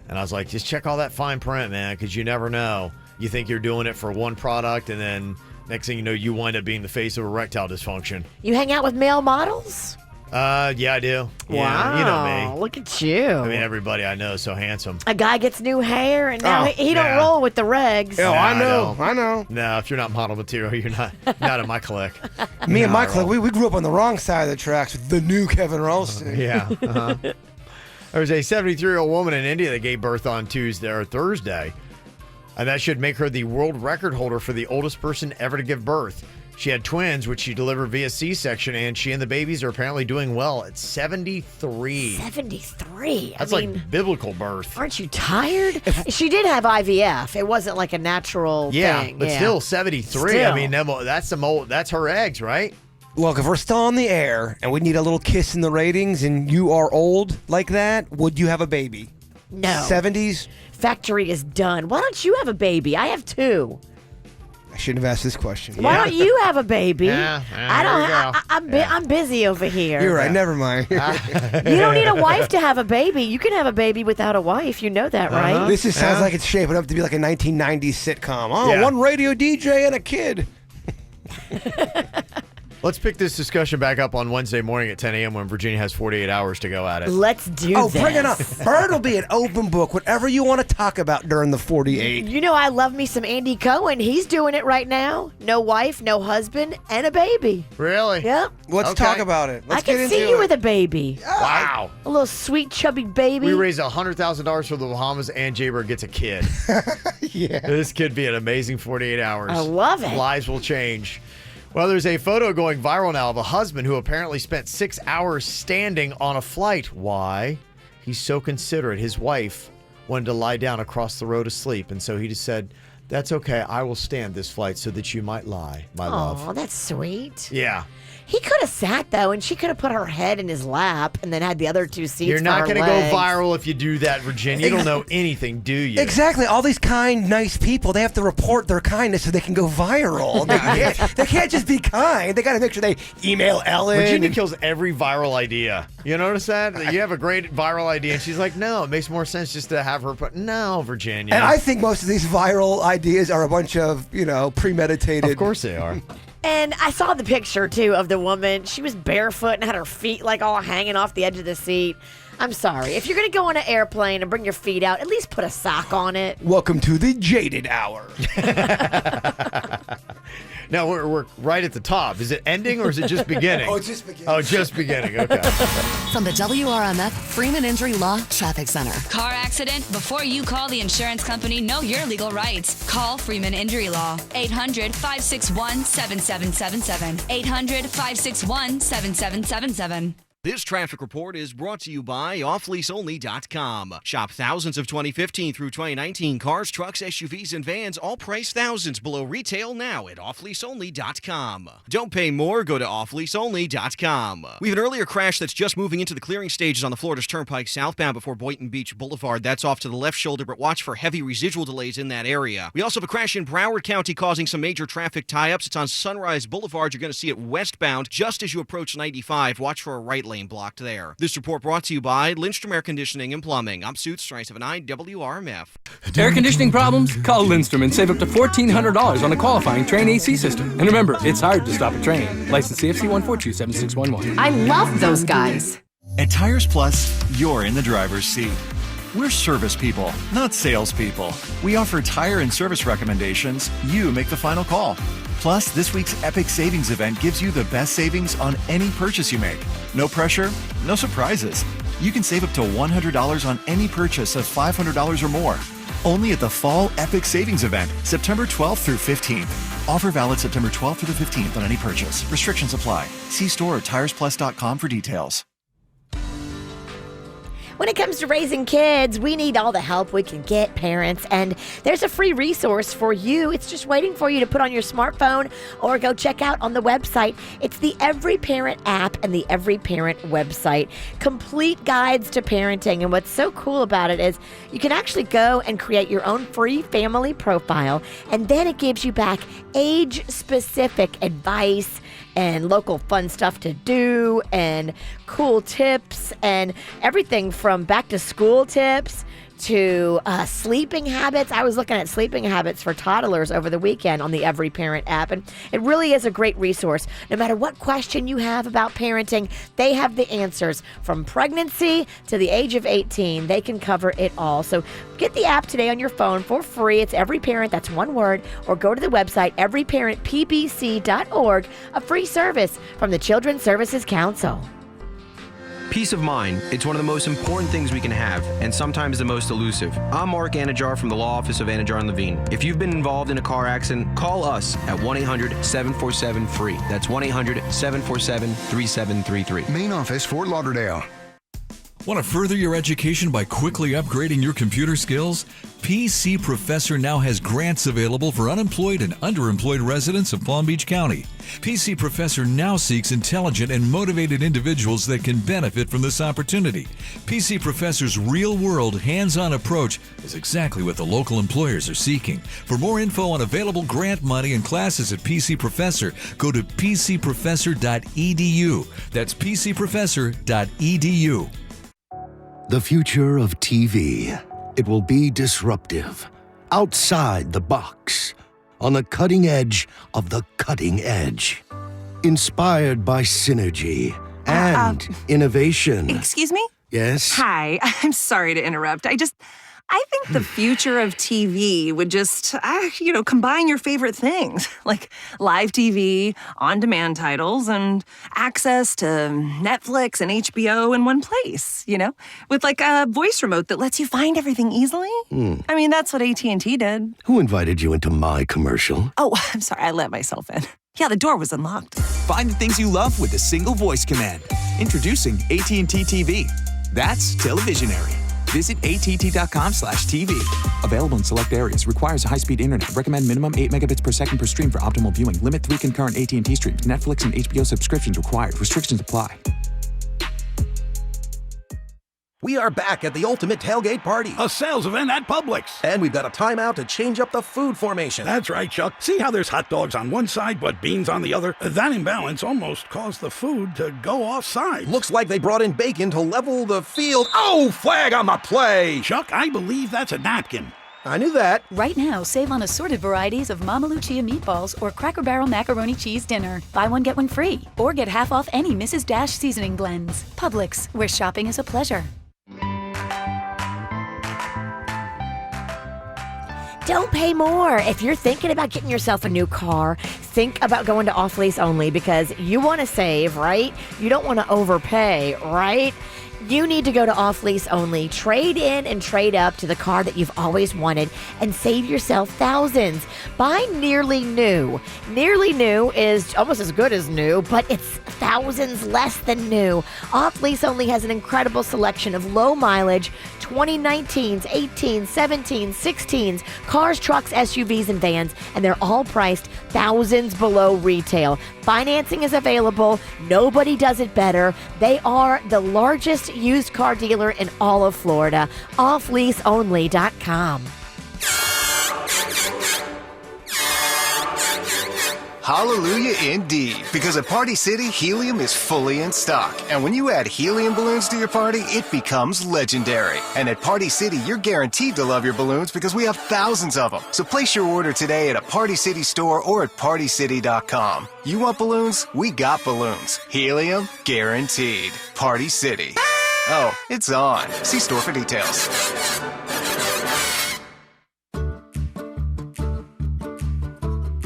and I was like, just check all that fine print, man, because you never know. You think you're doing it for one product, and then next thing you know, you wind up being the face of erectile dysfunction. You hang out with male models? Yeah, I do. Yeah, Wow. you know me. Look at you. I mean, everybody I know is so handsome. A guy gets new hair, and now he don't yeah. roll with the regs. Oh, I know. I know. No, if you're not model material, you're not in my clique. Me and my clique, we grew up on the wrong side of the tracks with the new Kevin Ralston. Yeah. Uh-huh. There was a 73-year-old woman in India that gave birth on Tuesday or Thursday. And that should make her the world record holder for the oldest person ever to give birth. She had twins, which she delivered via C-section, and she and the babies are apparently doing well at 73. 73? That's I mean, like biblical birth. Aren't you tired? She did have IVF. It wasn't like a natural thing. But still 73. Still. I mean, that's her eggs, right? Look, if we're still on the air and we need a little kiss in the ratings and you are old like that, would you have a baby? No. 70s? Factory is done. Why don't you have a baby? I have 2. I shouldn't have asked this question. Why don't you have a baby? Yeah, I don't. I'm busy over here. You're right. Never mind. You don't need a wife to have a baby. You can have a baby without a wife. You know that, right? This just sounds like it's shaping up to be like a 1990s sitcom. Oh, one radio DJ and a kid. Let's pick this discussion back up on Wednesday morning at 10 a.m. when Virginia has 48 hours to go at it. Let's do this. Bring it up. Bird will be an open book, whatever you want to talk about during the 48. You know, I love me some Andy Cohen. He's doing it right now. No wife, no husband, and a baby. Really? Yep. Let's talk about it. Let's I can see you with a baby. Wow. A little sweet, chubby baby. We raised $100,000 for the Bahamas, and Jaybird gets a kid. Yeah. This could be an amazing 48 hours. I love it. Lives will change. Well, there's a photo going viral now of a husband who apparently spent 6 hours standing on a flight. Why? He's so considerate. His wife wanted to lie down across the road asleep, and so he just said, "That's okay. I will stand this flight so that you might lie, my love." Oh, that's sweet. Yeah. He could have sat, though, and she could have put her head in his lap and then had the other two seats You're not going to go viral if you do that, Virginia. You don't know anything, do you? Exactly. All these kind, nice people, they have to report their kindness so they can go viral. They can't just be kind. They got to make sure they email Ellen. Virginia kills every viral idea. You notice that? You have a great viral idea, and she's like, no, it makes more sense just to have her put, no, Virginia. And I think most of these viral ideas are a bunch of, premeditated. Of course they are. And I saw the picture, too, of the woman. She was barefoot and had her feet, all hanging off the edge of the seat. I'm sorry. If you're going to go on an airplane and bring your feet out, at least put a sock on it. Welcome to the Jaded Hour. Now, we're right at the top. Is it ending or is it just beginning? Oh, it's just beginning. Oh, just beginning. Okay. From the WRMF Freeman Injury Law Traffic Center. Car accident? Before you call the insurance company, know your legal rights. Call Freeman Injury Law. 800-561-7777. 800-561-7777. This traffic report is brought to you by offleaseonly.com. Shop thousands of 2015 through 2019 cars, trucks, SUVs, and vans, all priced thousands below retail now at offleaseonly.com. Don't pay more, go to offleaseonly.com. We have an earlier crash that's just moving into the clearing stages on the Florida's Turnpike southbound before Boynton Beach Boulevard. That's off to the left shoulder, but watch for heavy residual delays in that area. We also have a crash in Broward County causing some major traffic tie-ups. It's on Sunrise Boulevard. You're going to see it westbound just as you approach 95. Watch for a right lane blocked there. This report brought to you by Lindstrom Air Conditioning and Plumbing. I'm Suits 379 WRMF. Air conditioning problems? Call Lindstrom and save up to $1,400 on a qualifying Train AC system. And remember, it's hard to stop a train. License CFC 1427611. I love those guys. At Tires Plus, you're in the driver's seat. We're service people, not salespeople. We offer tire and service recommendations. You make the final call. Plus, this week's Epic Savings event gives you the best savings on any purchase you make. No pressure, no surprises. You can save up to $100 on any purchase of $500 or more. Only at the Fall Epic Savings event, September 12th through 15th. Offer valid September 12th through the 15th on any purchase. Restrictions apply. See store or tiresplus.com for details. When it comes to raising kids, we need all the help we can get, parents, and there's a free resource for you. It's just waiting for you to put on your smartphone or go check out on the website. It's the Every Parent app and the Every Parent website. Complete guides to parenting, and what's so cool about it is you can actually go and create your own free family profile, and then it gives you back age-specific advice and local fun stuff to do and cool tips and everything from back to school tips to sleeping habits. I was looking at sleeping habits for toddlers over the weekend on the Every Parent app, and it really is a great resource. No matter what question you have about parenting, they have the answers. From pregnancy to the age of 18, they can cover it all. So get the app today on your phone for free. It's Every Parent, that's one word, or go to the website everyparentpbc.org, a free service from the Children's Services Council. Peace of mind. It's one of the most important things we can have, and sometimes the most elusive. I'm Mark Anajar from the Law Office of Anajar & Levine. If you've been involved in a car accident, call us at 1-800-747-FREE. That's 1-800-747-3733. Main office, Fort Lauderdale. Want to further your education by quickly upgrading your computer skills? PC Professor now has grants available for unemployed and underemployed residents of Palm Beach County. PC Professor now seeks intelligent and motivated individuals that can benefit from this opportunity. PC Professor's real-world, hands-on approach is exactly what the local employers are seeking. For more info on available grant money and classes at PC Professor, go to pcprofessor.edu. That's pcprofessor.edu. The future of TV. It will be disruptive, outside the box, on the cutting edge of the cutting edge. inspired by synergy and innovation. Excuse me? Yes? Hi, I'm sorry to interrupt. I think the future of TV would just, combine your favorite things, like live TV, on-demand titles, and access to Netflix and HBO in one place, with like a voice remote that lets you find everything easily. I mean, that's what AT&T did. Who invited you into my commercial? Oh, I'm sorry, I let myself in. Yeah, the door was unlocked. Find the things you love with a single voice command. Introducing AT&T TV. That's televisionary. Visit att.com/TV. Available in select areas. Requires high-speed internet. Recommend minimum 8 megabits per second per stream for optimal viewing. Limit 3 concurrent AT&T streams. Netflix and HBO subscriptions required. Restrictions apply. We are back at the Ultimate Tailgate Party. A sales event at Publix. And we've got a timeout to change up the food formation. That's right, Chuck. See how there's hot dogs on one side but beans on the other? That imbalance almost caused the food to go offside. Looks like they brought in bacon to level the field. Oh, flag on the play! Chuck, I believe that's a napkin. I knew that. Right now, save on assorted varieties of Mama Lucia meatballs or Cracker Barrel macaroni cheese dinner. Buy one, get one free. Or get half off any Mrs. Dash seasoning blends. Publix, where shopping is a pleasure. Don't pay more. If you're thinking about getting yourself a new car, think about going to Off Lease Only because you want to save, right? You don't want to overpay, right? You need to go to Off Lease Only, trade in and trade up to the car that you've always wanted, and save yourself thousands. Buy nearly new. Nearly new is almost as good as new, but it's thousands less than new. Off Lease Only has an incredible selection of low mileage 2019s, 18s, 17s, 16s, cars, trucks, SUVs, and vans, and they're all priced thousands below retail. Financing is available. Nobody does it better. They are the largest used car dealer in all of Florida. OffLeaseOnly.com. Hallelujah indeed, because at Party City, helium is fully in stock. And when you add helium balloons to your party, it becomes legendary. And at Party City, you're guaranteed to love your balloons because we have thousands of them. So place your order today at a Party City store or at PartyCity.com. You want balloons? We got balloons. Helium, guaranteed. Party City. Oh, it's on. See store for details.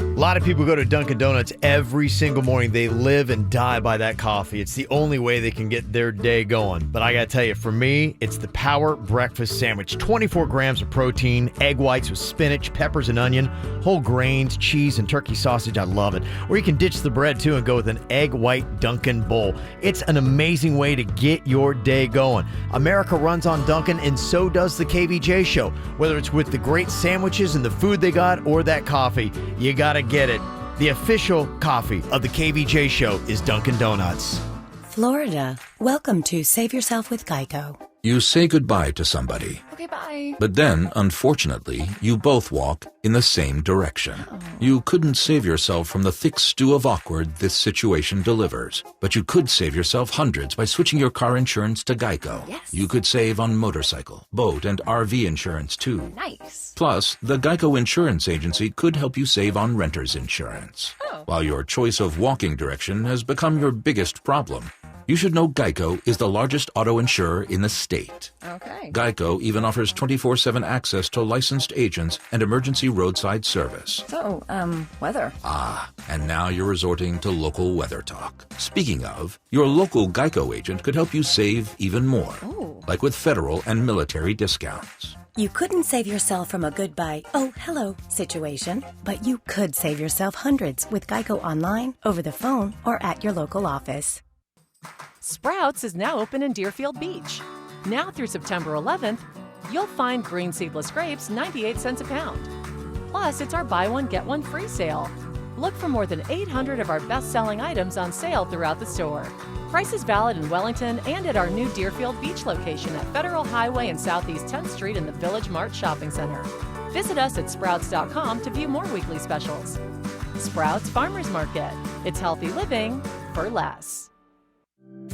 A lot of people go to Dunkin' Donuts every single morning. They live and die by that coffee. It's the only way they can get their day going. But I got to tell you, for me, it's the Power Breakfast Sandwich. 24 grams of protein, egg whites with spinach, peppers and onion, whole grains, cheese, and turkey sausage. I love it. Or you can ditch the bread, too, and go with an egg white Dunkin' bowl. It's an amazing way to get your day going. America runs on Dunkin', and so does the KVJ show. Whether it's with the great sandwiches and the food they got or that coffee, you got to get it. The official coffee of the KVJ show is Dunkin' Donuts. Florida, welcome to Save Yourself with Geico. You say goodbye to somebody. Okay, bye. But then, unfortunately, you both walk in the same direction. You couldn't save yourself from the thick stew of awkward this situation delivers. But you could save yourself hundreds by switching your car insurance to Geico. Yes. You could save on motorcycle, boat, and RV insurance, too. Nice. Plus, the Geico Insurance Agency could help you save on renter's insurance. Oh. While your choice of walking direction has become your biggest problem, you should know Geico is the largest auto insurer in the state. Okay. Geico even offers 24/7 access to licensed agents and emergency roadside service. So, weather. Ah, and now you're resorting to local weather talk. Speaking of, your local Geico agent could help you save even more, like with federal and military discounts. You couldn't save yourself from a goodbye, oh, hello situation, but you could save yourself hundreds with Geico online, over the phone, or at your local office. Sprouts is now open in Deerfield Beach. Now through September 11th, you'll find green seedless grapes 98 cents a pound. Plus, it's our buy one, get one free sale. Look for more than 800 of our best-selling items on sale throughout the store. Price is valid in Wellington and at our new Deerfield Beach location at Federal Highway and Southeast 10th Street in the Village Mart Shopping Center. Visit us at Sprouts.com to view more weekly specials. Sprouts Farmers Market. It's healthy living for less.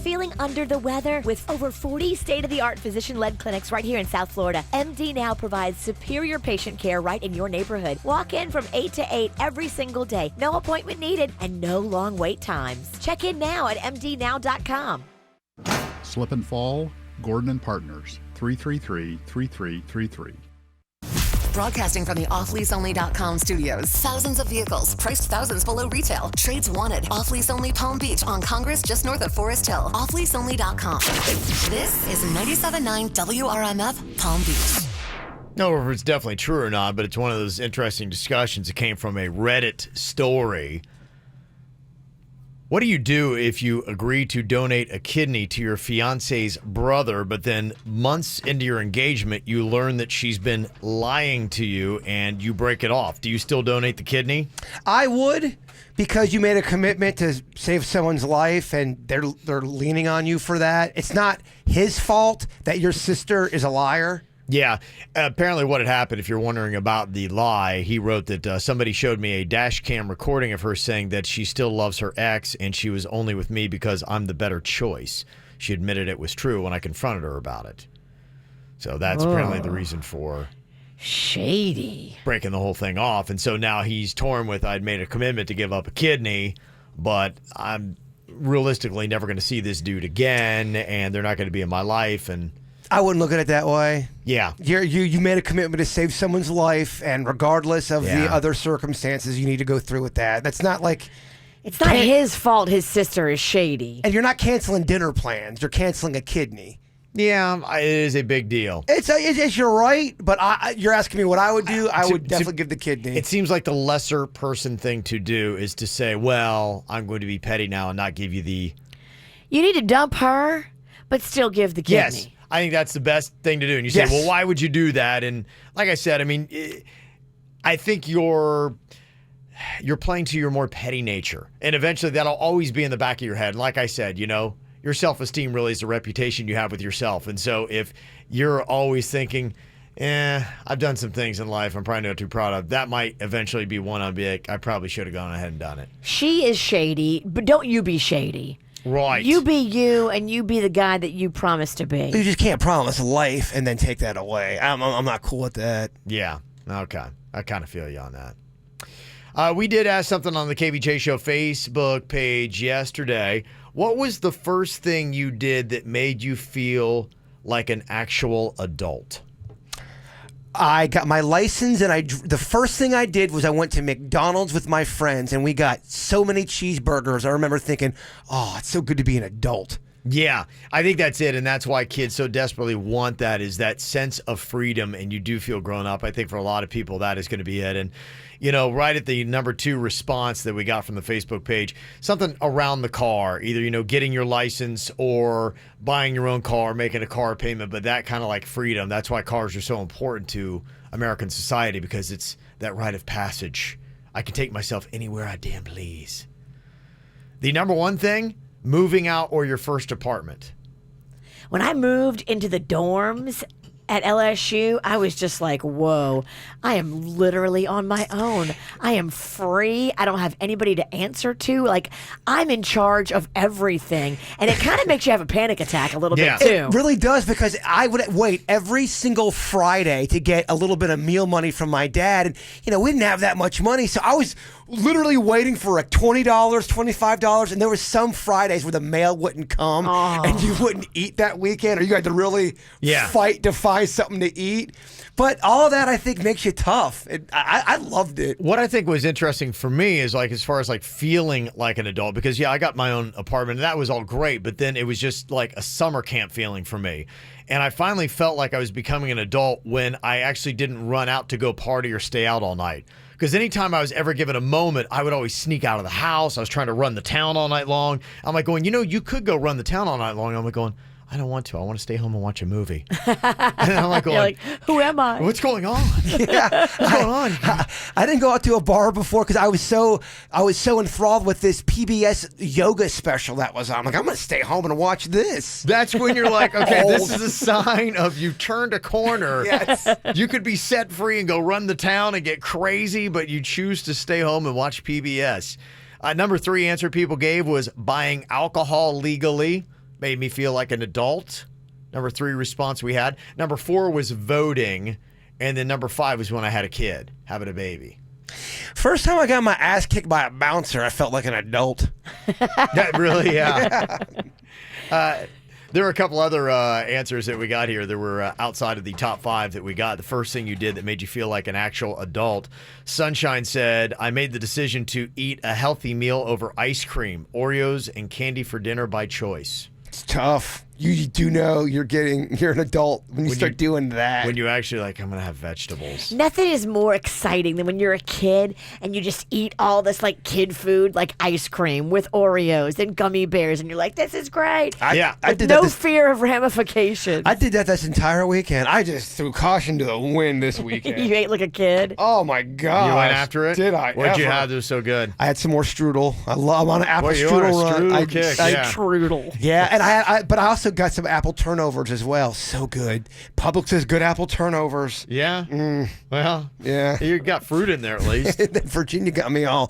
Feeling under the weather? With over 40 state-of-the-art physician-led clinics right here in South Florida, MD Now provides superior patient care right in your neighborhood. Walk in from 8 to 8 every single day. No appointment needed and no long wait times. Check in now at mdnow.com. Slip and Fall, Gordon and Partners, 333-3333. Broadcasting from the offleaseonly.com studios. Thousands of vehicles, priced thousands below retail. Trades wanted. Off Lease Only Palm Beach on Congress, just north of Forest Hill. Offleaseonly.com. This is 97.9 WRMF Palm Beach. No, if it's definitely true or not, but it's one of those interesting discussions that came from a Reddit story. What do you do if you agree to donate a kidney to your fiance's brother, but then months into your engagement, you learn that she's been lying to you and you break it off? Do you still donate the kidney? I would, because you made a commitment to save someone's life and they're leaning on you for that. It's not his fault that your sister is a liar. Yeah. Apparently what had happened, if you're wondering about the lie, he wrote that somebody showed me a dash cam recording of her saying that she still loves her ex and she was only with me because I'm the better choice. She admitted it was true when I confronted her about it. So that's apparently the reason for shady breaking the whole thing off. And so now he's torn with, I'd made a commitment to give up a kidney, but I'm realistically never going to see this dude again and they're not going to be in my life. And I wouldn't look at it that way. Yeah. You made a commitment to save someone's life, and regardless of the other circumstances, you need to go through with that. That's not like... It's not his fault his sister is shady. And you're not canceling dinner plans. You're canceling a kidney. Yeah, it is a big deal. It's you're right, but you're asking me what I would do. I would definitely give the kidney. It seems like the lesser person thing to do is to say, well, I'm going to be petty now and not give you the... You need to dump her, but still give the kidney. Yes. I think that's the best thing to do. And you say, well, why would you do that? And like I said, I mean, I think you're playing to your more petty nature. And eventually that'll always be in the back of your head. And like I said, you know, your self-esteem really is the reputation you have with yourself. And so if you're always thinking, I've done some things in life I'm probably not too proud of, that might eventually be one I'd be like, I probably should have gone ahead and done it. She is shady, but don't you be shady. Right. You be you, and you be the guy that you promised to be. You just can't promise life and then take that away. I'm not cool with that. Yeah. Okay. I kind of feel you on that. We did ask something on the KVJ Show Facebook page yesterday. What was the first thing you did that made you feel like an actual adult? I got my license, and the first thing I did was I went to McDonald's with my friends, and we got so many cheeseburgers. I remember thinking, oh, it's so good to be an adult. Yeah, I think that's it, and that's why kids so desperately want that, is that sense of freedom, and you do feel grown up. I think for a lot of people that is going to be it. And, you know, right at the number 2 response that we got from the Facebook page, something around the car, either, you know, getting your license or buying your own car, making a car payment, but that kind of like freedom. That's why cars are so important to American society, because it's that rite of passage. I can take myself anywhere I damn please. The number 1 thing, moving out or your first apartment. When I moved into the dorms at LSU, I was just like, whoa, I am literally on my own. I am free. I don't have anybody to answer to. Like, I'm in charge of everything. And it kind of makes you have a panic attack a little bit, too. It really does, because I would wait every single Friday to get a little bit of meal money from my dad. And, you know, we didn't have that much money, so I was literally waiting for $20, $25, and there was some Fridays where the mail wouldn't come and you wouldn't eat that weekend, or you had to really fight to find something to eat. But all of that, I think, makes you tough. I loved it. What I think was interesting for me is, like, as far as like feeling like an adult, because I got my own apartment and that was all great, but then it was just like a summer camp feeling for me. And I finally felt like I was becoming an adult when I actually didn't run out to go party or stay out all night. Because anytime I was ever given a moment, I would always sneak out of the house. I was trying to run the town all night long. I'm like going, you know, you could go run the town all night long. I'm like going, I don't want to. I want to stay home and watch a movie. And I'm like going, you're like, who am I? What's going on? Yeah, what's going on? I didn't go out to a bar before because I was so enthralled with this PBS yoga special that was on. I'm like, I'm going to stay home and watch this. That's when you're like, okay, this is a sign of you turned a corner. Yes. You could be set free and go run the town and get crazy, but you choose to stay home and watch PBS. Number 3 answer people gave was buying alcohol legally. made me feel like an adult. Number 3 response we had. Number 4 was voting. And then number 5 was when I had a kid, having a baby. First time I got my ass kicked by a bouncer, I felt like an adult. That really, yeah. There were a couple other answers that we got here that were outside of the top 5 that we got. The first thing you did that made you feel like an actual adult. Sunshine said, I made the decision to eat a healthy meal over ice cream, Oreos, and candy for dinner by choice. It's tough. You do know you're an adult when you start doing that. When you actually like, I'm going to have vegetables. Nothing is more exciting than when you're a kid and you just eat all this like kid food, like ice cream with Oreos and gummy bears, and you're like, this is great. I did no that fear of ramifications. I did that this entire weekend. I just threw caution to the wind this weekend. You ate like a kid. Oh my god! You went after it? Did I? What'd you have that was so good? I had some more strudel. I'm on an apple Boy, you are a strudel run. strudel kick, yeah. Strudel. Yeah, and but I also got some apple turnovers as well. So good. Publix has good apple turnovers. Yeah. Well, yeah. You got fruit in there at least. Virginia got me all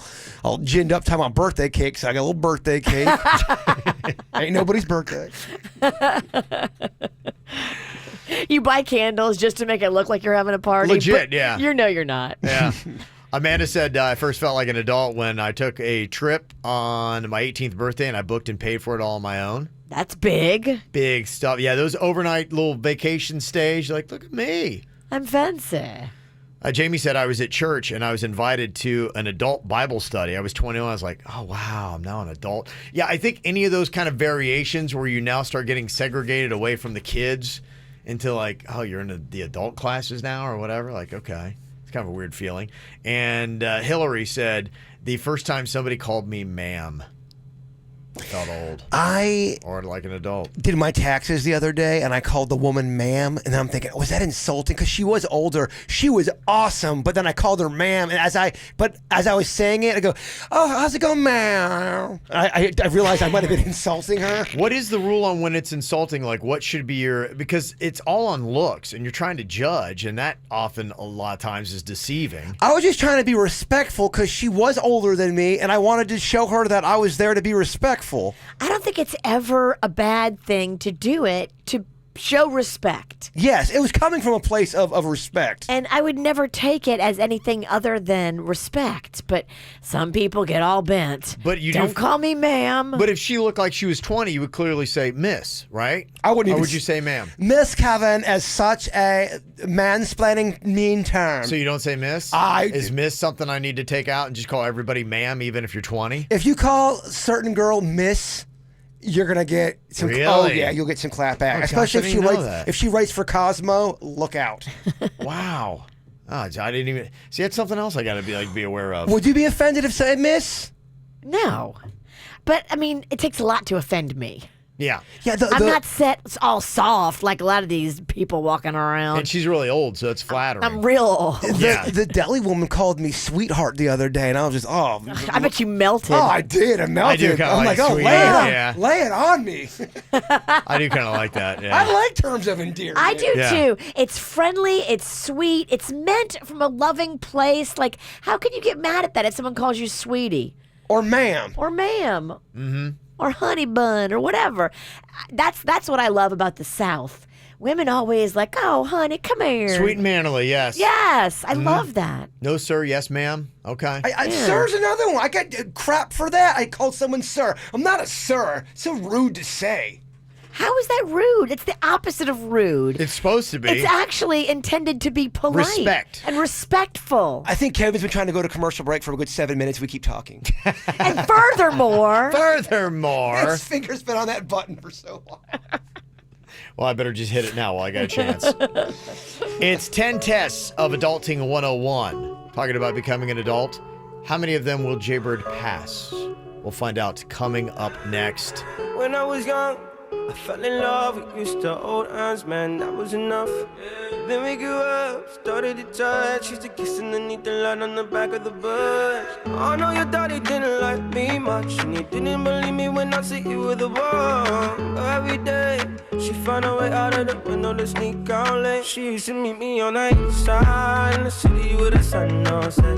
ginned up talking about birthday cake, so I got a little birthday cake. Ain't nobody's birthday. You buy candles just to make it look like you're having a party. Legit, but yeah. You know you're not. Yeah. Amanda said, I first felt like an adult when I took a trip on my 18th birthday and I booked and paid for it all on my own. That's big. Big stuff. Yeah, those overnight little vacation stays, you're like, look at me. I'm fancy. Jamie said I was at church and I was invited to an adult Bible study. I was 21. I was like, oh, wow, I'm now an adult. Yeah, I think any of those kind of variations where you now start getting segregated away from the kids into like, oh, you're in the adult classes now or whatever. Like, okay. It's kind of a weird feeling. And Hillary said, the first time somebody called me ma'am, I felt old. Or like an adult. Did my taxes the other day, and I called the woman ma'am, and I'm thinking, was that insulting? Because she was older. She was awesome, but then I called her ma'am, and as I was saying it, I go, oh, how's it going, ma'am? I realized I might have been insulting her. What is the rule on when it's insulting? Like, what should be because it's all on looks, and you're trying to judge, and that often, a lot of times, is deceiving. I was just trying to be respectful because she was older than me, and I wanted to show her that I was there to be respectful. I don't think it's ever a bad thing to do it to show respect. Yes, it was coming from a place of respect. And I would never take it as anything other than respect. But some people get all bent. But you don't call me ma'am. But if she looked like she was 20, you would clearly say miss, right? I wouldn't even. Or would you say ma'am? Miss Kevin as such a mansplaining mean term. So you don't say miss? Is miss something I need to take out and just call everybody ma'am, even if you're 20? If you call a certain girl miss, you're gonna get some. Really? Oh yeah, you'll get some clap back. Oh, Especially gosh, I if she didn't know writes. that. If she writes for Cosmo, look out. Wow. Oh, I didn't even see. That's something else I got to be aware of. Would you be offended if said miss? No. But, I mean, it takes a lot to offend me. Yeah. Yeah. I'm not set all soft like a lot of these people walking around. And she's really old, so it's flattering. I'm real old. The deli woman called me sweetheart the other day, and I was just, I bet you melted. Oh, I did. I melted. I do kinda I'm like like, oh, sweet. lay it on me. I do kind of like that. Yeah. I like terms of endearment. I do too. It's friendly, it's sweet, it's meant from a loving place. Like, how can you get mad at that if someone calls you sweetie? Or ma'am. Or ma'am. Mm-hmm. Or honey bun or whatever. That's what I love about the South. Women always like, oh, honey, come here. Sweet and manly, yes. Yes, I love that. No, sir. Yes, ma'am. Okay. Sir's another one. I got crap for that. I called someone sir. I'm not a sir. So rude to say. How is that rude? It's the opposite of rude. It's supposed to be. It's actually intended to be polite. Respect. And respectful. I think Kevin's been trying to go to commercial break for a good 7 minutes. We keep talking. And furthermore. His finger's been on that button for so long. Well, I better just hit it now while I got a chance. It's 10 tests of Adulting 101. Talking about becoming an adult. How many of them will Jaybird pass? We'll find out coming up next. When I was young, I fell in love. We used to hold hands, man, that was enough. Then we grew up, started to touch. Used to kiss underneath the light on the back of the bus. I know your daddy didn't like me much, and he didn't believe me when I said you were the one. Every day, she found a way out of the window to sneak out late. She used to meet me on the east side in the city with the sun on set.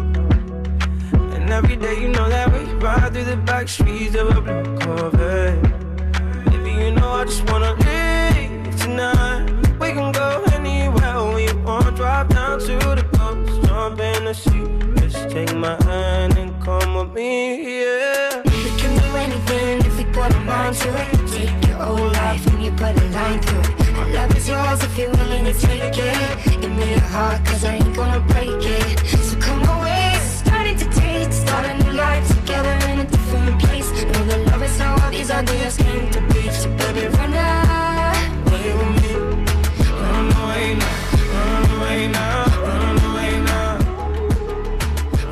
And every day, you know that we ride through the back streets of a blue Corvette. Baby, you know I just wanna leave tonight. We can go anywhere we want. Drop down to the coast, jump in the sea. Just take my hand and come with me, yeah. We can do anything if we put our mind to it. Take your whole life and you put a line through it. My love is yours if you're willing to take it. Give me your heart, cause I ain't gonna break it. So come away, starting to taste. Start a new life together in a different place. Know that love is how all these ideas came to be. So baby, run away with me. Run away now, run away now, run away now.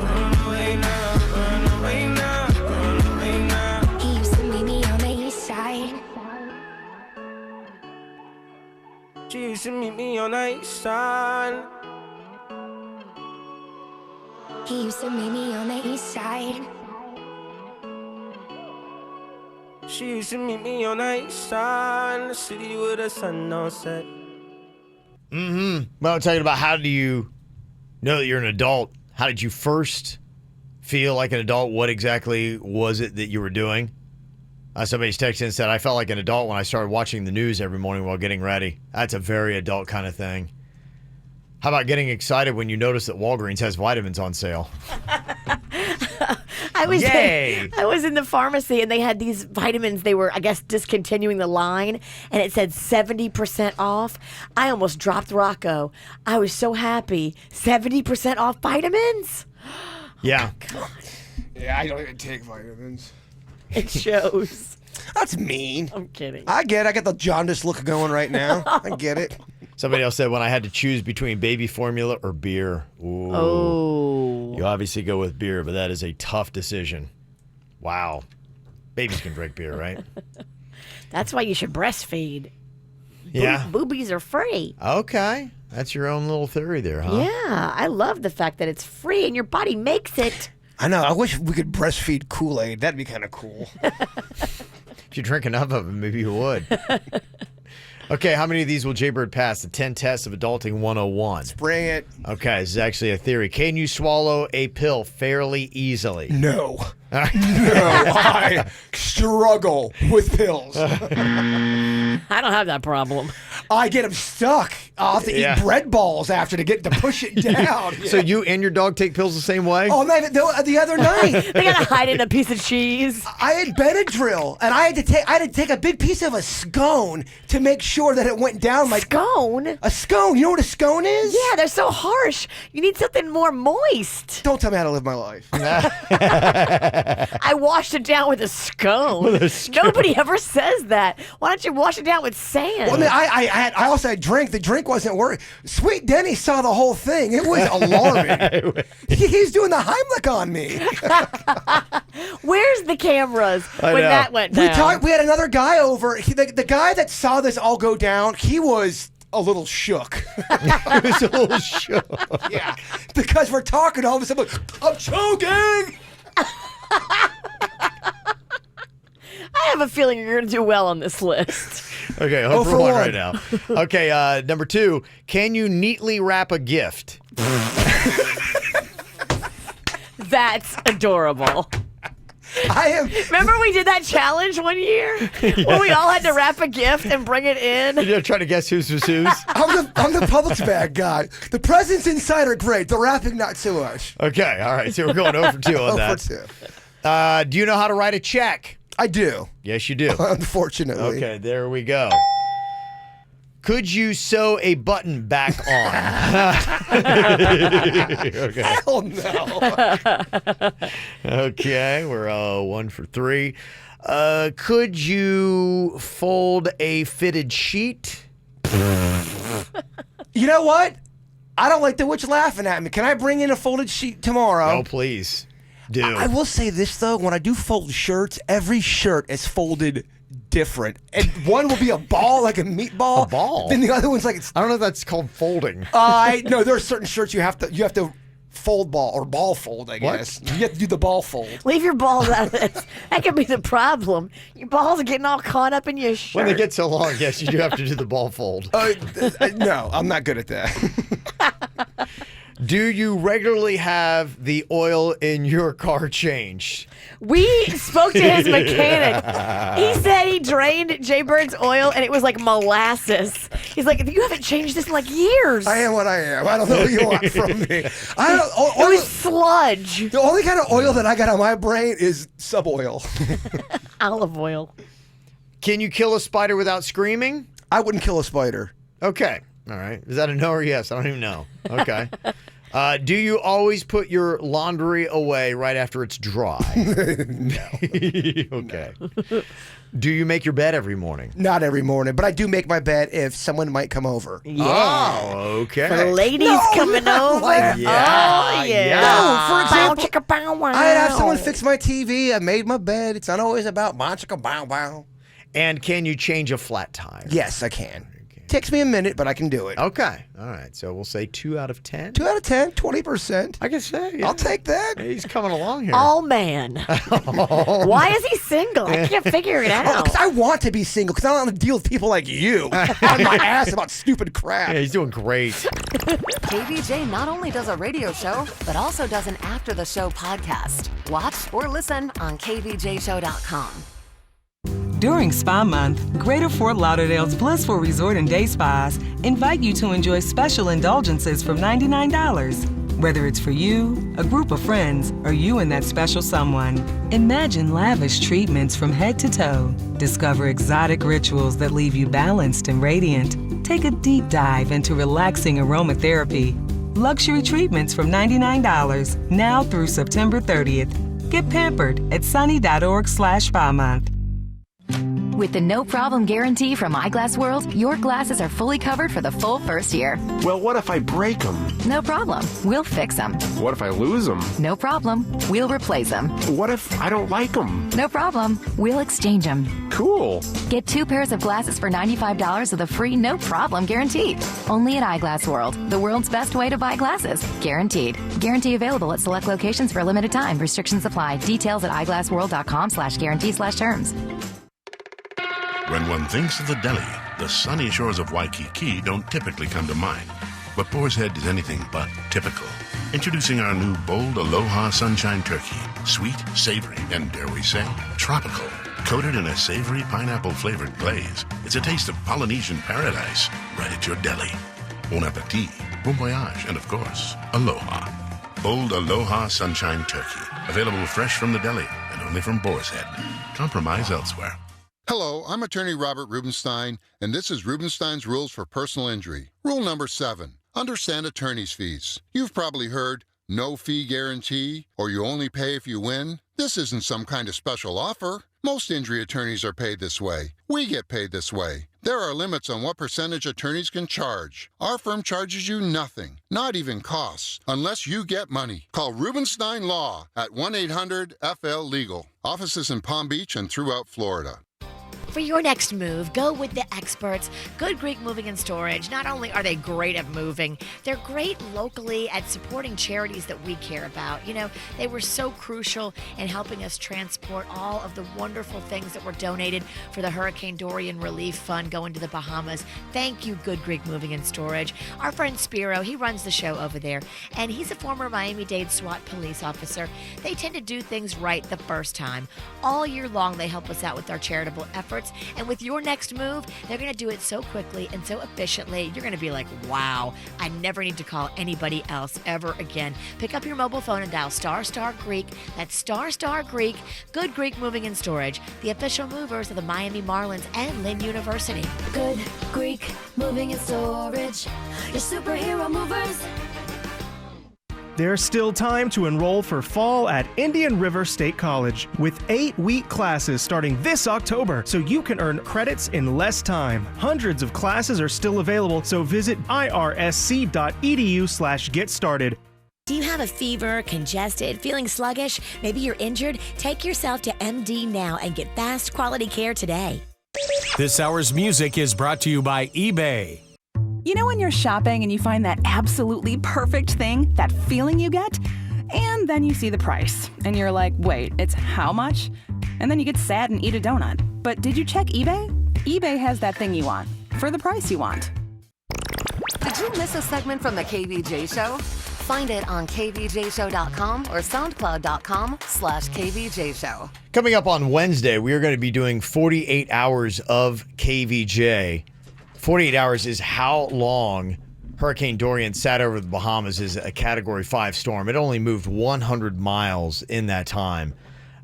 Run away now, run away now, run away now. He used to meet me on the east side. She used to meet me on the east side. He used to meet me on the east side. She used to meet me on the east side, in the city with the sun on set. Well, I'm talking about how do you know that you're an adult? How did you first feel like an adult? What exactly was it that you were doing? Somebody's texted and said, I felt like an adult when I started watching the news every morning while getting ready. That's a very adult kind of thing. How about getting excited when you notice that Walgreens has vitamins on sale? I was Yay! I was in the pharmacy and they had these vitamins. They were, I guess, discontinuing the line, and it said 70% off. I almost dropped Rocco. I was so happy. 70% off vitamins? Yeah. Yeah, I don't even take vitamins. It shows. That's mean. I'm kidding. I get the jaundice look going right now. I get it. Somebody else said when I had to choose between baby formula or beer. Ooh. Oh. You obviously go with beer, but that is a tough decision. Wow. Babies can drink beer, right? That's why you should breastfeed. Yeah. Boobies are free. Okay. That's your own little theory there, huh? Yeah. I love the fact that it's free and your body makes it. I know. I wish we could breastfeed Kool-Aid. That'd be kind of cool. If you drink enough of it, maybe you would. Okay, how many of these will Jaybird pass? The 10 tests of Adulting 101. Bring it. Okay, this is actually a theory. Can you swallow a pill fairly easily? No. No, I struggle with pills. I don't have that problem. I get them stuck. I'll have to eat bread balls after to push it down. So you and your dog take pills the same way? Oh, man, the other night. They gotta hide in a piece of cheese. I had Benadryl, and I had to take a big piece of a scone to make sure that it went down. Scone? A scone. You know what a scone is? Yeah, they're so harsh. You need something more moist. Don't tell me how to live my life. I washed it down with a scone. Nobody ever says that. Why don't you wash it down with sand? Well, I mean, I also had drink. The drink wasn't working. Sweet Denny saw the whole thing. It was alarming. He's doing the Heimlich on me. Where's the cameras when that went down? We had another guy over. The guy that saw this all go down, he was a little shook. He was a little shook. Yeah, because we're talking all of a sudden, I'm choking. I have a feeling you're going to do well on this list. Okay, hope for one right now. Okay, number 2, can you neatly wrap a gift? That's adorable. Remember we did that challenge one year when we all had to wrap a gift and bring it in? You're trying to guess who's whose? I'm the Publix bag guy. The presents inside are great. The wrapping, not so much. Okay, all right. So we're going 0 for 2 on that. 0 for 2. Do you know how to write a check? I do. Yes, you do. Unfortunately. Okay, there we go. Could you sew a button back on? Okay. Hell no. Okay, we're 1 for 3. Could you fold a fitted sheet? You know what? I don't like the witch laughing at me. Can I bring in a folded sheet tomorrow? No, please. Do. I will say this, though. When I do fold shirts, every shirt is folded different. And one will be a ball, like a meatball. A ball? Then the other one's like... I don't know if that's called folding. No, there are certain shirts you have to fold ball, or ball fold, I guess. You have to do the ball fold. Leave your balls out of this. That could be the problem. Your balls are getting all caught up in your shirt. When they get so long, yes, you do have to do the ball fold. No, I'm not good at that. Do you regularly have the oil in your car changed? We spoke to his mechanic. He said he drained Jay Bird's oil and it was like molasses. He's like, you haven't changed this in like years. I am what I am. I don't know what you want from me. It was sludge. The only kind of oil that I got on my brain is sub oil. Olive oil. Can you kill a spider without screaming? I wouldn't kill a spider. Okay. All right. Is that a no or yes? I don't even know. Okay. Do you always put your laundry away right after it's dry? Okay. Do you make your bed every morning? Not every morning, but I do make my bed if someone might come over. Yeah. Oh, okay. For ladies coming over. Like, yeah. Oh, yeah. No, for example, Bow, chicka, bow, wow. I'd have someone fix my TV. I made my bed. It's not always about bow, chicka, bow, bow. And can you change a flat tire? Yes, I can. Takes me a minute, but I can do it. Okay. All right. So we'll say 2 out of 10. 2 out of 10, 20%. I can say. Yeah. I'll take that. He's coming along here. All man. Why is he single? I can't figure it out. Because I want to be single, because I don't want to deal with people like you on my ass about stupid crap. Yeah, he's doing great. KVJ not only does a radio show, but also does an after-the-show podcast. Watch or listen on kvjshow.com. During Spa Month, Greater Fort Lauderdale's Blissful Resort and Day Spas invite you to enjoy special indulgences from $99. Whether it's for you, a group of friends, or you and that special someone, imagine lavish treatments from head to toe. Discover exotic rituals that leave you balanced and radiant. Take a deep dive into relaxing aromatherapy. Luxury treatments from $99 now through September 30th. Get pampered at sunny.org/spa month. With the no problem guarantee from Eyeglass World, your glasses are fully covered for the full first year. Well, what if I break them? No problem. We'll fix them. What if I lose them? No problem. We'll replace them. What if I don't like them? No problem. We'll exchange them. Cool. Get 2 pairs of glasses for $95 with a free no problem guarantee. Only at Eyeglass World, the world's best way to buy glasses. Guaranteed. Guarantee available at select locations for a limited time. Restrictions apply. Details at eyeglassworld.com/guarantee/terms. When one thinks of the deli, the sunny shores of Waikiki don't typically come to mind. But Boar's Head is anything but typical. Introducing our new Bold Aloha Sunshine Turkey. Sweet, savory, and dare we say, tropical. Coated in a savory pineapple-flavored glaze, it's a taste of Polynesian paradise right at your deli. Bon appetit, bon voyage, and of course, aloha. Bold Aloha Sunshine Turkey. Available fresh from the deli and only from Boar's Head. Compromise elsewhere. Hello, I'm attorney Robert Rubenstein, and this is Rubenstein's Rules for Personal Injury. Rule number 7, understand attorney's fees. You've probably heard no fee guarantee, or you only pay if you win. This isn't some kind of special offer. Most injury attorneys are paid this way. We get paid this way. There are limits on what percentage attorneys can charge. Our firm charges you nothing, not even costs, unless you get money. Call Rubenstein Law at 1-800-FL-LEGAL. Offices in Palm Beach and throughout Florida. For your next move, go with the experts, Good Greek Moving and Storage. Not only are they great at moving, they're great locally at supporting charities that we care about. You know, they were so crucial in helping us transport all of the wonderful things that were donated for the Hurricane Dorian Relief Fund going to the Bahamas. Thank you, Good Greek Moving and Storage. Our friend Spiro, he runs the show over there, and he's a former Miami-Dade SWAT police officer. They tend to do things right the first time. All year long, they help us out with our charitable efforts. And with your next move, they're going to do it so quickly and so efficiently, you're going to be like, wow, I never need to call anybody else ever again. Pick up your mobile phone and dial ** Greek. That's ** Greek. Good Greek Moving and Storage, the official movers of the Miami Marlins and Lynn University. Good Greek Moving and Storage, your superhero movers. There's still time to enroll for fall at Indian River State College with 8-week classes starting this October, so you can earn credits in less time. Hundreds of classes are still available, so visit irsc.edu/get started. Do you have a fever, congested, feeling sluggish? Maybe you're injured? Take yourself to MD now and get fast quality care today. This hour's music is brought to you by eBay. You know when you're shopping and you find that absolutely perfect thing, that feeling you get? And then you see the price, and you're like, wait, it's how much? And then you get sad and eat a donut. But did you check eBay? eBay has that thing you want, for the price you want. Did you miss a segment from the KVJ show? Find it on kvjshow.com or soundcloud.com/kvjshow. Coming up on Wednesday, we are going to be doing 48 hours of KVJ. 48 hours is how long Hurricane Dorian sat over the Bahamas as a Category 5 storm. It only moved 100 miles in that time.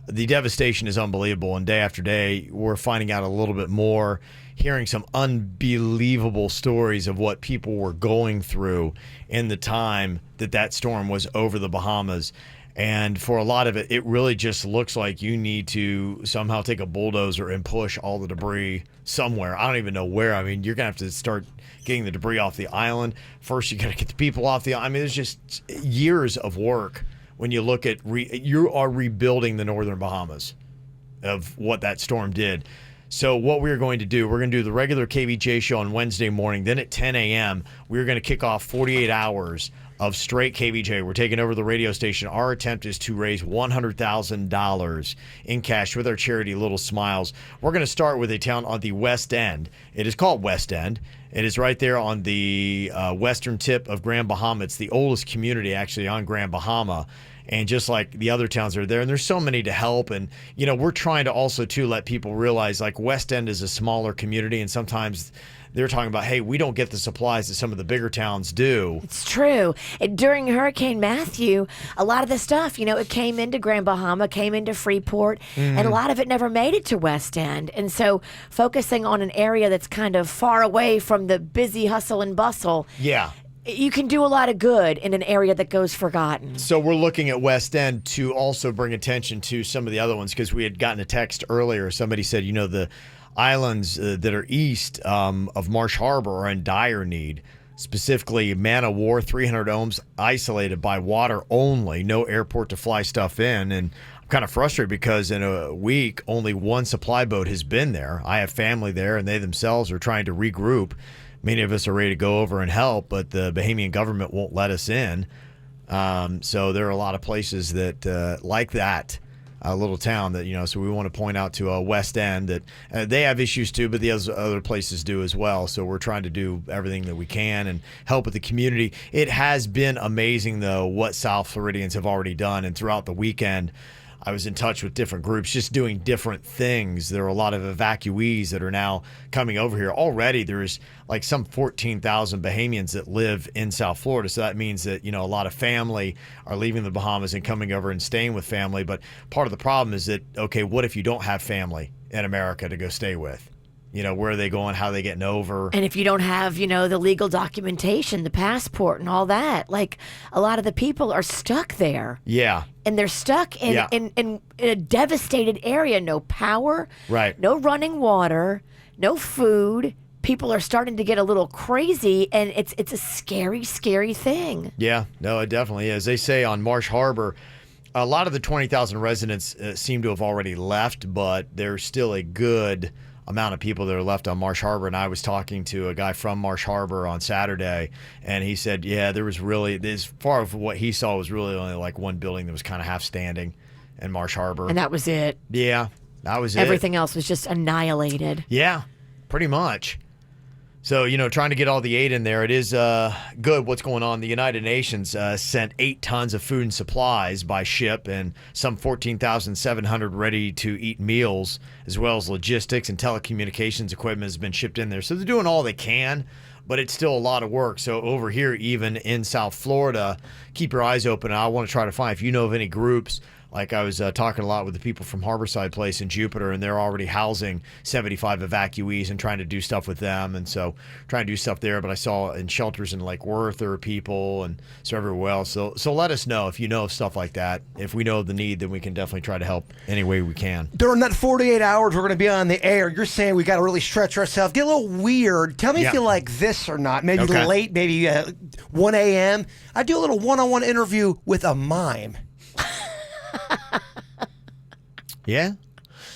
The devastation is unbelievable, and day after day, we're finding out a little bit more, hearing some unbelievable stories of what people were going through in the time that storm was over the Bahamas. And for a lot of it, it really just looks like you need to somehow take a bulldozer and push all the debris somewhere. I don't even know where. I mean, you're going to have to start getting the debris off the island. First, you got to get the people off the island. I mean, there's just years of work when you look at you are rebuilding the northern Bahamas of what that storm did. So what we're going to do, we're going to do the regular KVJ show on Wednesday morning. Then at 10 a.m., we're going to kick off 48 hours of straight KVJ. We're taking over the radio station. Our attempt is to raise $100,000 in cash with our charity Little Smiles. We're going to start with a town on the West End. It is called West End. It is right there on the western tip of Grand Bahama. It's the oldest community actually on Grand Bahama. And just like the other towns are there, and there's so many to help. And, you know, we're trying to also, too, let people realize, like, West End is a smaller community, and sometimes they're talking about, hey, we don't get the supplies that some of the bigger towns do. It's true. During Hurricane Matthew, a lot of the stuff, you know, it came into Grand Bahama, came into Freeport, and a lot of it never made it to West End. And so focusing on an area that's kind of far away from the busy hustle and bustle. Yeah. You can do a lot of good in an area that goes forgotten. So we're looking at West End to also bring attention to some of the other ones, because we had gotten a text earlier. Somebody said, you know, the islands that are east of Marsh Harbor are in dire need. Specifically, Man of War, 300 homes isolated by water only, no airport to fly stuff in. And I'm kind of frustrated because in a week, only one supply boat has been there. I have family there, and they themselves are trying to regroup. Many of us are ready to go over and help, but the Bahamian government won't let us in. So there are a lot of places that like that little town that, you know, so we want to point out to West End that they have issues too, but the other places do as well. So we're trying to do everything that we can and help with the community. It has been amazing, though, what South Floridians have already done. And throughout the weekend, I was in touch with different groups just doing different things. There are a lot of evacuees that are now coming over here. Already there's like some 14,000 Bahamians that live in South Florida. So that means that, you know, a lot of family are leaving the Bahamas and coming over and staying with family. But part of the problem is that, okay, what if you don't have family in America to go stay with? You know, where are they going? How are they getting over? And if you don't have, you know, the legal documentation, the passport and all that, like a lot of the people are stuck there. Yeah. And they're stuck in a devastated area. No power. Right. No running water. No food. People are starting to get a little crazy, and it's a scary, scary thing. Yeah. No, it definitely is. They say on Marsh Harbor, a lot of the 20,000 residents seem to have already left, but there's still a good amount of people that are left on Marsh Harbor. And I was talking to a guy from Marsh Harbor on Saturday, and he said, yeah, there was really, as far as what he saw, was really only like one building that was kind of half standing in Marsh Harbor. And that was it. Yeah, that was it. Everything else was just annihilated. Yeah, pretty much. So, you know, trying to get all the aid in there. It is good what's going on. The United Nations sent 8 tons of food and supplies by ship and some 14,700 ready-to-eat meals, as well as logistics and telecommunications equipment has been shipped in there. So they're doing all they can, but it's still a lot of work. So over here, even in South Florida, keep your eyes open. I want to try to find, if you know of any groups, like I was talking a lot with the people from Harborside Place in Jupiter, and they're already housing 75 evacuees and trying to do stuff with them. And so trying to do stuff there. But I saw in shelters in Lake Worth there are people, and so everywhere else. So let us know if you know of stuff like that. If we know of the need, then we can definitely try to help any way we can. During that 48 hours we're going to be on the air, you're saying we got to really stretch ourselves, get a little weird. Tell me if you like this or not. Maybe late, maybe 1 a.m. I do a little one-on-one interview with a mime. Yeah.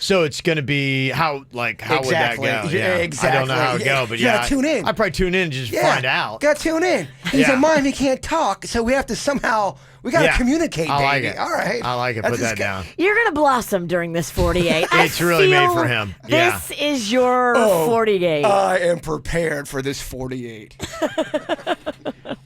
So it's going to be how would that go? Yeah, exactly. I don't know how it would go, but you gotta tune in. I'd probably tune in and just find out. Got to tune in. He's a mime. He can't talk, so we have to somehow communicate. I like baby. it. All right. I like it. Put that down. You're going to blossom during this 48. It's really made for him. Yeah. This is your 48. I am prepared for this 48.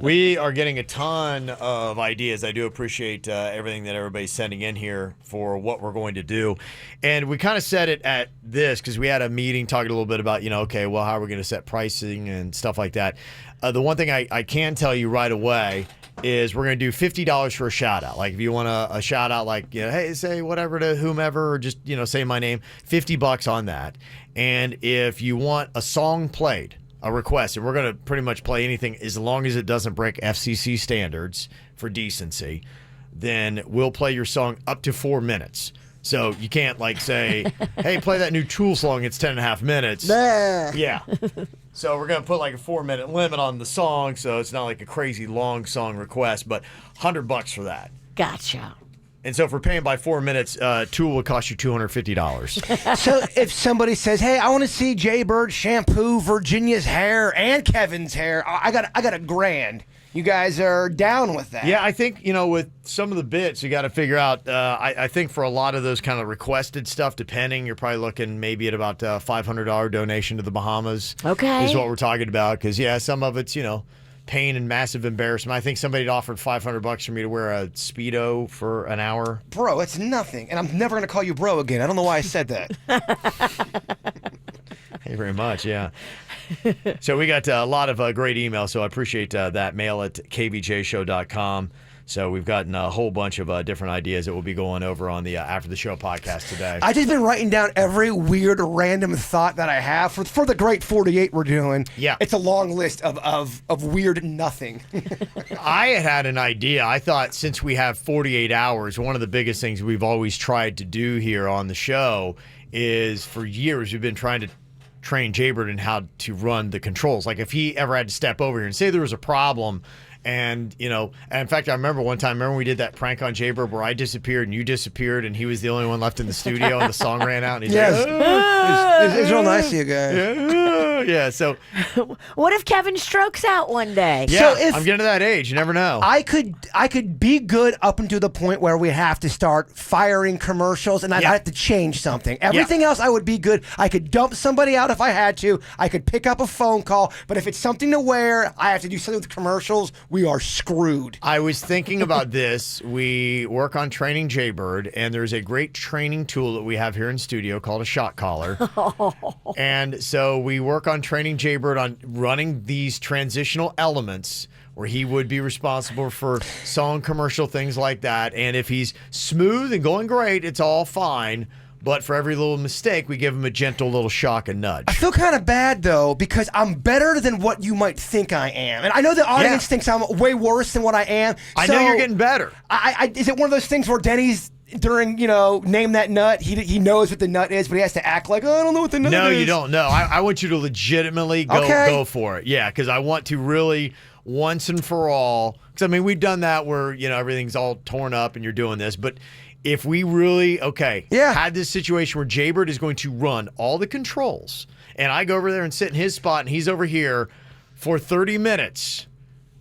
We are getting a ton of ideas. I do appreciate everything that everybody's sending in here for what we're going to do. And we kind of said it at this because we had a meeting talking a little bit about, okay, well, how are we going to set pricing and stuff like that. The one thing I can tell you right away is we're going to do $50 for a shout out. Like if you want a shout out, like, hey, say whatever to whomever, or just, say my name, $50 on that. And if you want a song played, a request, and we're going to pretty much play anything as long as it doesn't break FCC standards for decency, then we'll play your song up to 4 minutes. So you can't say, hey, play that new Tool song, it's 10.5 minutes. Yeah. So we're going to put like a 4-minute limit on the song, so it's not like a crazy long song request, but $100 for that. Gotcha. And so if we're paying by 4 minutes, Tool will cost you $250. So if somebody says, hey, I want to see Jaybird shampoo Virginia's hair and Kevin's hair, I got $1,000. You guys are down with that? Yeah, I think, with some of the bits, you got to figure out, I think for a lot of those kind of requested stuff, depending, you're probably looking maybe at about a $500 donation to the Bahamas. Okay. Is what we're talking about. Because, some of it's, pain and massive embarrassment. I think somebody offered $500 for me to wear a Speedo for an hour. Bro, it's nothing. And I'm never going to call you bro again. I don't know why I said that. Thank you very much, yeah. So we got a lot of great emails, so I appreciate that. Mail at kvjshow.com. So we've gotten a whole bunch of different ideas that we'll be going over on the After the Show podcast today. I just been writing down every weird random thought that I have for the Great 48 we're doing. Yeah. It's a long list of weird nothing. I had an idea. I thought since we have 48 hours, one of the biggest things we've always tried to do here on the show is for years we've been trying to train Jaybird in how to run the controls. Like if he ever had to step over here and say there was a problem, and and in fact I remember one time, when we did that prank on Jaybird where I disappeared and you disappeared and he was the only one left in the studio and the song ran out and he's yes. It's real nice to you guys. Yeah, so what if Kevin strokes out one day? Yeah, so if I'm getting to that age, you never know. I could be good up until the point where we have to start firing commercials and I have to change something. Everything else I would be good. I could dump somebody out if I had to. I could pick up a phone call, but if it's something to wear, I have to do something with commercials. We are screwed. I was thinking about this. We work on training Jaybird, and there's a great training tool that we have here in studio called a shot collar. And so we work on training Jaybird on running these transitional elements where he would be responsible for song, commercial, things like that. And if he's smooth and going great, it's all fine. But for every little mistake, we give him a gentle little shock and nudge. I feel kind of bad, though, because I'm better than what you might think I am. And I know the audience thinks I'm way worse than what I am. I know you're getting better. Is it one of those things where Denny's, during, name that nut, he knows what the nut is, but he has to act like, oh, I don't know what the nut is. No, you don't know. I want you to legitimately go for it. Yeah, because I want to really, once and for all, because, we've done that where, everything's all torn up and you're doing this, but if we really, had this situation where Jaybird is going to run all the controls, and I go over there and sit in his spot, and he's over here for 30 minutes,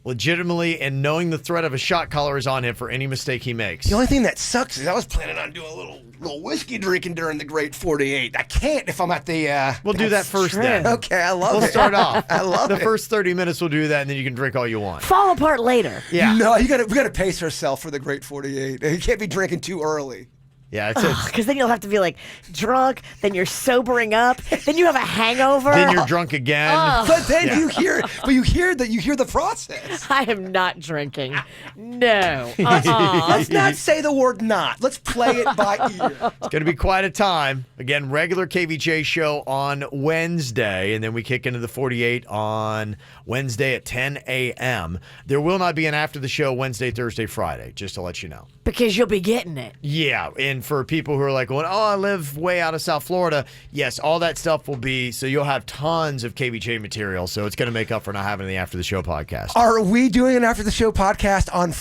legitimately, and knowing the threat of a shot collar is on him for any mistake he makes. The only thing that sucks is I was planning on doing a little whiskey drinking during the Great 48. I can't if I'm at the... We'll do that first then. Okay, I love it. We'll start off. I love the it. first 30 minutes we'll do that, and then you can drink all you want. Fall apart later. Yeah. No, we got to pace ourselves for the Great 48. You can't be drinking too early. Yeah, because then you'll have to be drunk, then you're sobering up, then you have a hangover. Then you're drunk again. But then you hear the process. I am not drinking. No. Let's not say the word not. Let's play it by ear. It's going to be quite a time. Again, regular KVJ show on Wednesday, and then we kick into the 48 on Wednesday at 10 a.m. There will not be an after the show Wednesday, Thursday, Friday, just to let you know. Because you'll be getting it. Yeah, and for people who are like, going, I live way out of South Florida, yes, all that stuff will be, so you'll have tons of KVJ material, so it's going to make up for not having the After the Show podcast. Are we doing an After the Show podcast on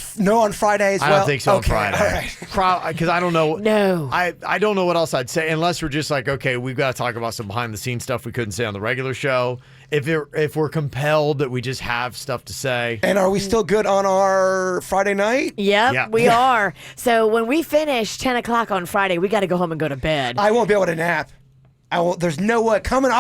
Friday as well? I don't think so on Friday. All right. Because I don't know. No. I don't know what else I'd say, unless we're just like, okay, we've got to talk about some behind-the-scenes stuff we couldn't say on the regular show. If we're compelled that we just have stuff to say. And are we still good on our Friday night? Yep, we are. So when we finish 10 o'clock on Friday, we got to go home and go to bed. I won't be able to nap. There's no way coming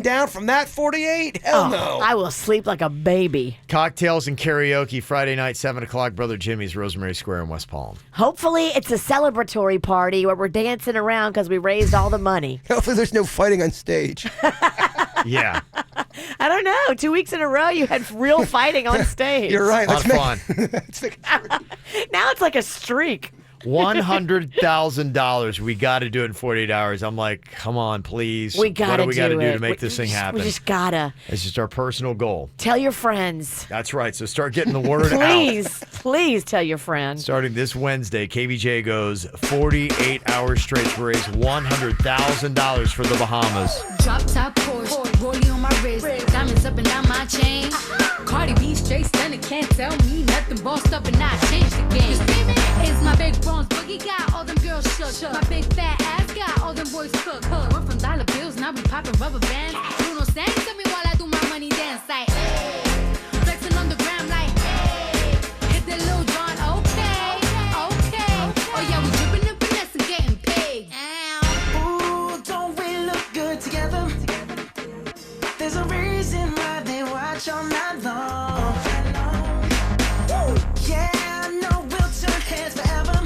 down from that 48. Hell no. I will sleep like a baby. Cocktails and karaoke Friday night, 7 o'clock. Brother Jimmy's, Rosemary Square in West Palm. Hopefully, it's a celebratory party where we're dancing around because we raised all the money. Hopefully, there's no fighting on stage. Yeah. I don't know. 2 weeks in a row, you had real fighting on stage. You're right. A lot of fun. Now it's like a streak. $100,000. We got to do it in 48 hours. I'm like, come on, please. We got to What do we got to do to make this thing happen? We just gotta. It's just our personal goal. Tell your friends. That's right. So start getting the word Please tell your friends. Starting this Wednesday, KVJ goes 48 hours straight to raise $100,000 for the Bahamas. Drop top Porsche, rollie on my wrist, diamonds up and down my chain. Cardi B straight stunning, can't tell me nothing. Bossed up and I changed the game. It's my big bronze boogie got all them girls shook. My big fat ass got all them boys cooked. Went from dollar bills, now we popping rubber bands. Bruno sang to me while I do my money dance like, hey. Flexing on the gram like, hey. Hit that Lil Jon, okay. Oh yeah, we dripping and finesse and getting paid. Ooh, don't we look good together? There's a reason why they watch all night long. Yeah, I know we'll turn heads forever.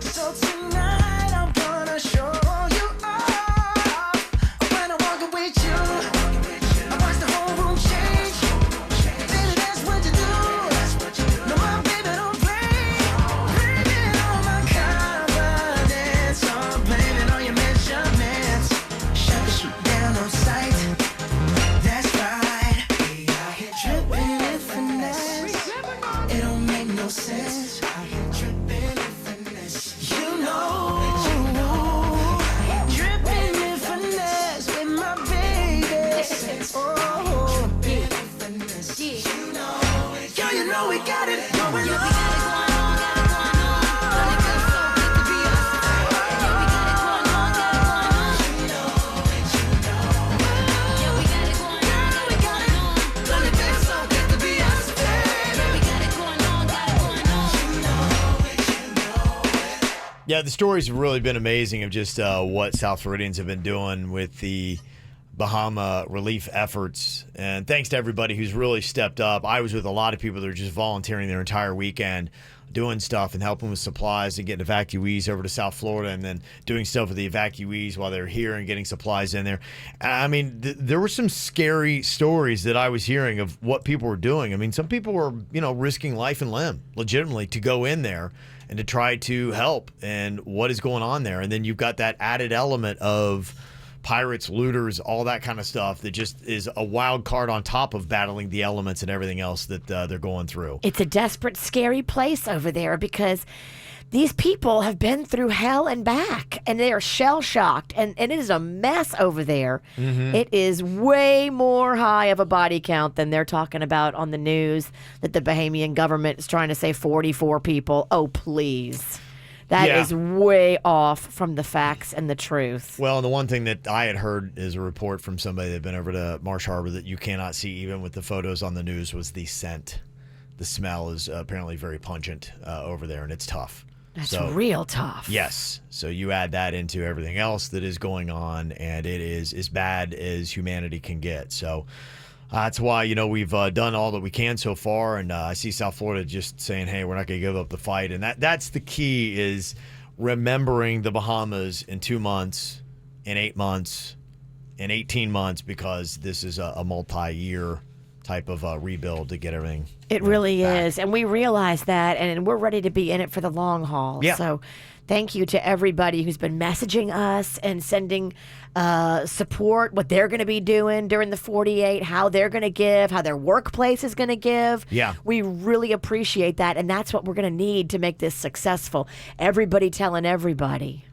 So tonight I'm gonna show you off. When I walk with you, I watch the whole room change. Baby, that's what you do. No, my baby don't play. Blaming all my confidence, I'm blaming all your measurements. Shut you down on sight. That's right. We out here dripping in finesse. It don't make no sense. Out here dripping in finesse. You know, dripping in finesse with my baby. Oh, dripping in finesse. You know, girl, you know we got it going on. Yeah, the stories have really been amazing of just what South Floridians have been doing with the Bahama relief efforts. And thanks to everybody who's really stepped up. I was with a lot of people that are just volunteering their entire weekend, doing stuff and helping with supplies and getting evacuees over to South Florida and then doing stuff with the evacuees while they're here and getting supplies in there. I mean, there were some scary stories that I was hearing of what people were doing. I mean, some people were, risking life and limb legitimately to go in there and to try to help and what is going on there. And then you've got that added element of pirates, looters, all that kind of stuff that just is a wild card on top of battling the elements and everything else that they're going through. It's a desperate, scary place over there because these people have been through hell and back, and they are shell-shocked, and it is a mess over there. Mm-hmm. It is way more high of a body count than they're talking about on the news that the Bahamian government is trying to say 44 people. Oh, please. That is way off from the facts and the truth. Well, and the one thing that I had heard is a report from somebody that had been over to Marsh Harbor that you cannot see even with the photos on the news was the scent. The smell is apparently very pungent over there, and it's tough. That's real tough. Yes. So you add that into everything else that is going on, and it is as bad as humanity can get. So that's why, we've done all that we can so far, and I see South Florida just saying, hey, we're not going to give up the fight. And that's the key, is remembering the Bahamas in 2 months, in 8 months, in 18 months, because this is a multi-year type of rebuild to get everything. It really is. And we realize that, and we're ready to be in it for the long haul. Yeah. So thank you to everybody who's been messaging us and sending support, what they're going to be doing during the 48, how they're going to give, how their workplace is going to give. Yeah. We really appreciate that, and that's what we're going to need to make this successful. Everybody telling everybody.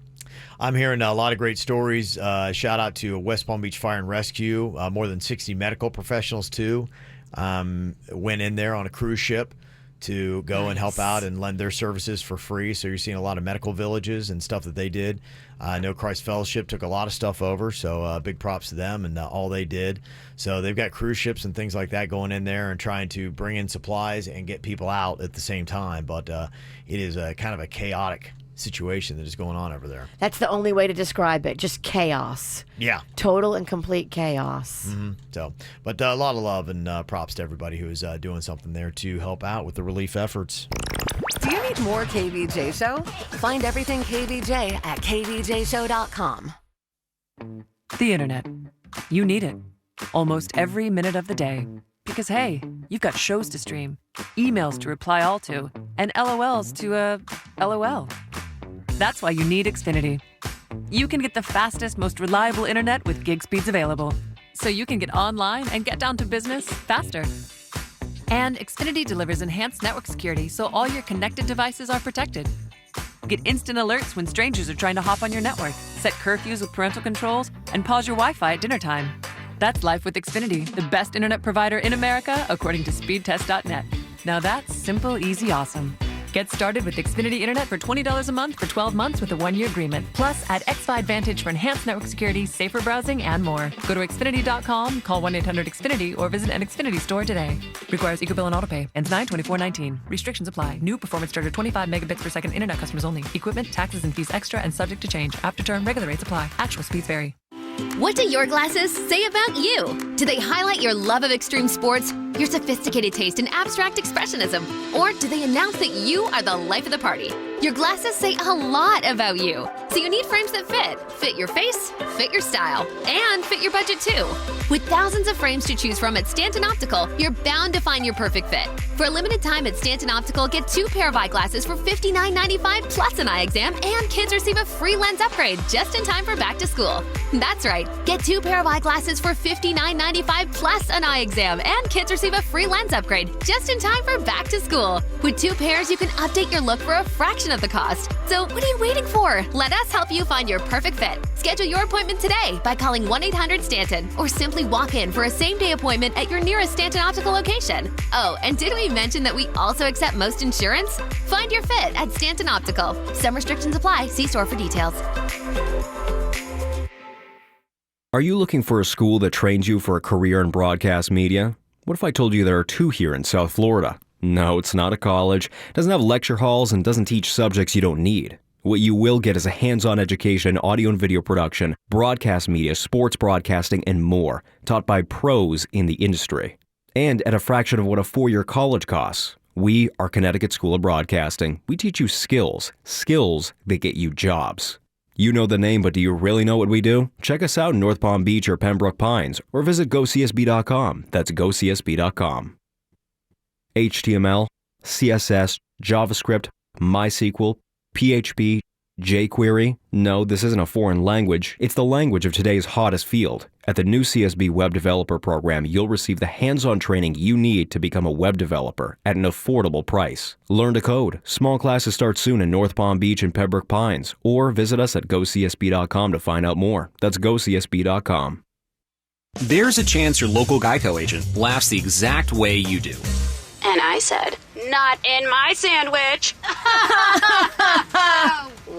I'm hearing a lot of great stories. Shout out to West Palm Beach Fire and Rescue. More than 60 medical professionals, too, went in there on a cruise ship to go and help out and lend their services for free. So you're seeing a lot of medical villages and stuff that they did. I know Christ Fellowship took a lot of stuff over, so big props to them and all they did. So they've got cruise ships and things like that going in there and trying to bring in supplies and get people out at the same time. But it is kind of a chaotic situation that is going on over there. That's the only way to describe it. Just chaos. Yeah. Total and complete chaos. Mm-hmm. So, but a lot of love and props to everybody who is doing something there to help out with the relief efforts. Do you need more KVJ Show? Find everything KVJ at kvjshow.com. The internet. You need it. Almost every minute of the day. Because hey, you've got shows to stream, emails to reply all to, and LOLs to, LOL. That's why you need Xfinity. You can get the fastest, most reliable internet with gig speeds available. So you can get online and get down to business faster. And Xfinity delivers enhanced network security so all your connected devices are protected. Get instant alerts when strangers are trying to hop on your network, set curfews with parental controls, and pause your Wi-Fi at dinner time. That's life with Xfinity, the best internet provider in America, according to speedtest.net. Now that's simple, easy, awesome. Get started with Xfinity Internet for $20 a month for 12 months with a 1-year agreement. Plus, add XFi Advantage for enhanced network security, safer browsing, and more. Go to Xfinity.com, call 1-800-XFINITY, or visit an Xfinity store today. Requires EcoBill and AutoPay. Ends 9/24/19. Restrictions apply. New performance charger 25 megabits per second internet customers only. Equipment, taxes, and fees extra and subject to change. After term, regular rates apply. Actual speeds vary. What do your glasses say about you? Do they highlight your love of extreme sports, your sophisticated taste in abstract expressionism, or do they announce that you are the life of the party? Your glasses say a lot about you, so you need frames that fit your face, fit your style, and fit your budget too. With thousands of frames to choose from at Stanton Optical, you're bound to find your perfect fit. For a limited time at Stanton Optical, get 2 pair of eyeglasses for $59.95 plus an eye exam, and kids receive a free lens upgrade just in time for back to school. That's right, get 2 pair of eyeglasses for $59.95 plus an eye exam, and kids receive a free lens upgrade just in time for back to school. With 2 pairs, you can update your look for a fraction of the cost. So what are you waiting for? Let us help you find your perfect fit. Schedule your appointment today by calling 1-800-STANTON or simply walk in for a same-day appointment at your nearest Stanton Optical location. Oh, and did we mention that we also accept most insurance? Find your fit at Stanton Optical. Some restrictions apply. See store for details. Are you looking for a school that trains you for a career in broadcast media? What if I told you there are 2 here in South Florida? No, it's not a college, doesn't have lecture halls, and doesn't teach subjects you don't need. What you will get is a hands-on education in audio and video production, broadcast media, sports broadcasting, and more, taught by pros in the industry. And at a fraction of what a 4-year college costs. We are Connecticut School of Broadcasting. We teach you skills that get you jobs. You know the name, but do you really know what we do? Check us out in North Palm Beach or Pembroke Pines, or visit GoCSB.com. That's GoCSB.com. HTML, CSS, JavaScript, MySQL, PHP, jQuery. No, this isn't a foreign language. It's the language of today's hottest field. At the new CSB Web Developer Program, you'll receive the hands-on training you need to become a web developer at an affordable price. Learn to code. Small classes start soon in North Palm Beach and Pembroke Pines. Or visit us at GoCSB.com to find out more. That's GoCSB.com. There's a chance your local Geico agent laughs the exact way you do. And I said, not in my sandwich.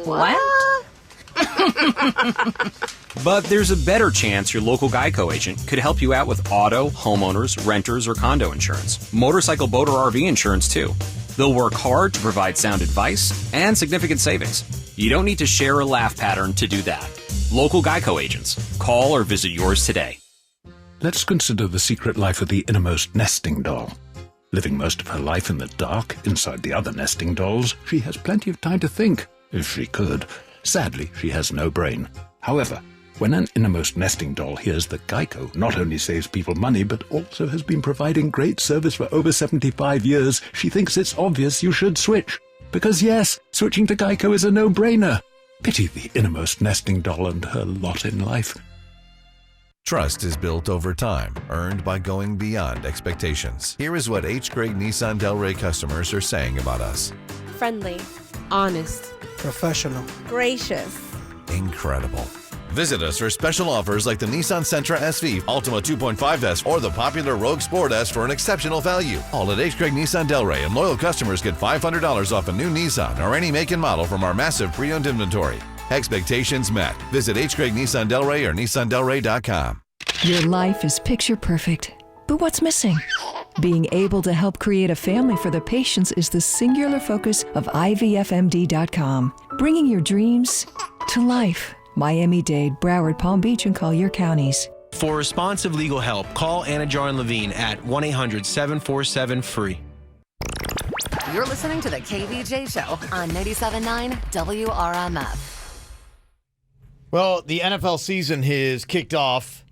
What? But there's a better chance your local Geico agent could help you out with auto, homeowners, renters, or condo insurance. Motorcycle, boat, or RV insurance, too. They'll work hard to provide sound advice and significant savings. You don't need to share a laugh pattern to do that. Local Geico agents. Call or visit yours today. Let's consider the secret life of the innermost nesting doll. Living most of her life in the dark, inside the other nesting dolls, she has plenty of time to think, if she could. Sadly, she has no brain. However, when an innermost nesting doll hears that Geico not only saves people money, but also has been providing great service for over 75 years, she thinks it's obvious you should switch. Because yes, switching to Geico is a no-brainer. Pity the innermost nesting doll and her lot in life. Trust is built over time, earned by going beyond expectations. Here is what H. Gregg Nissan Delray customers are saying about us. Friendly, honest, professional, gracious, incredible. Visit us for special offers like the Nissan Sentra SV, Altima 2.5S, or the popular Rogue Sport S for an exceptional value. All at H. Gregg Nissan Delray, and loyal customers get $500 off a new Nissan or any make and model from our massive pre-owned inventory. Expectations met. Visit H. Gregg Nissan Delray or NissanDelray.com. Your life is picture perfect, but what's missing? Being able to help create a family for the patients is the singular focus of IVFMD.com. Bringing your dreams to life. Miami-Dade, Broward, Palm Beach, and Collier counties. For responsive legal help, call Anna Jar Levine at 1-800-747-FREE. You're listening to the KVJ Show on 97.9 WRMF. Well, the NFL season has kicked off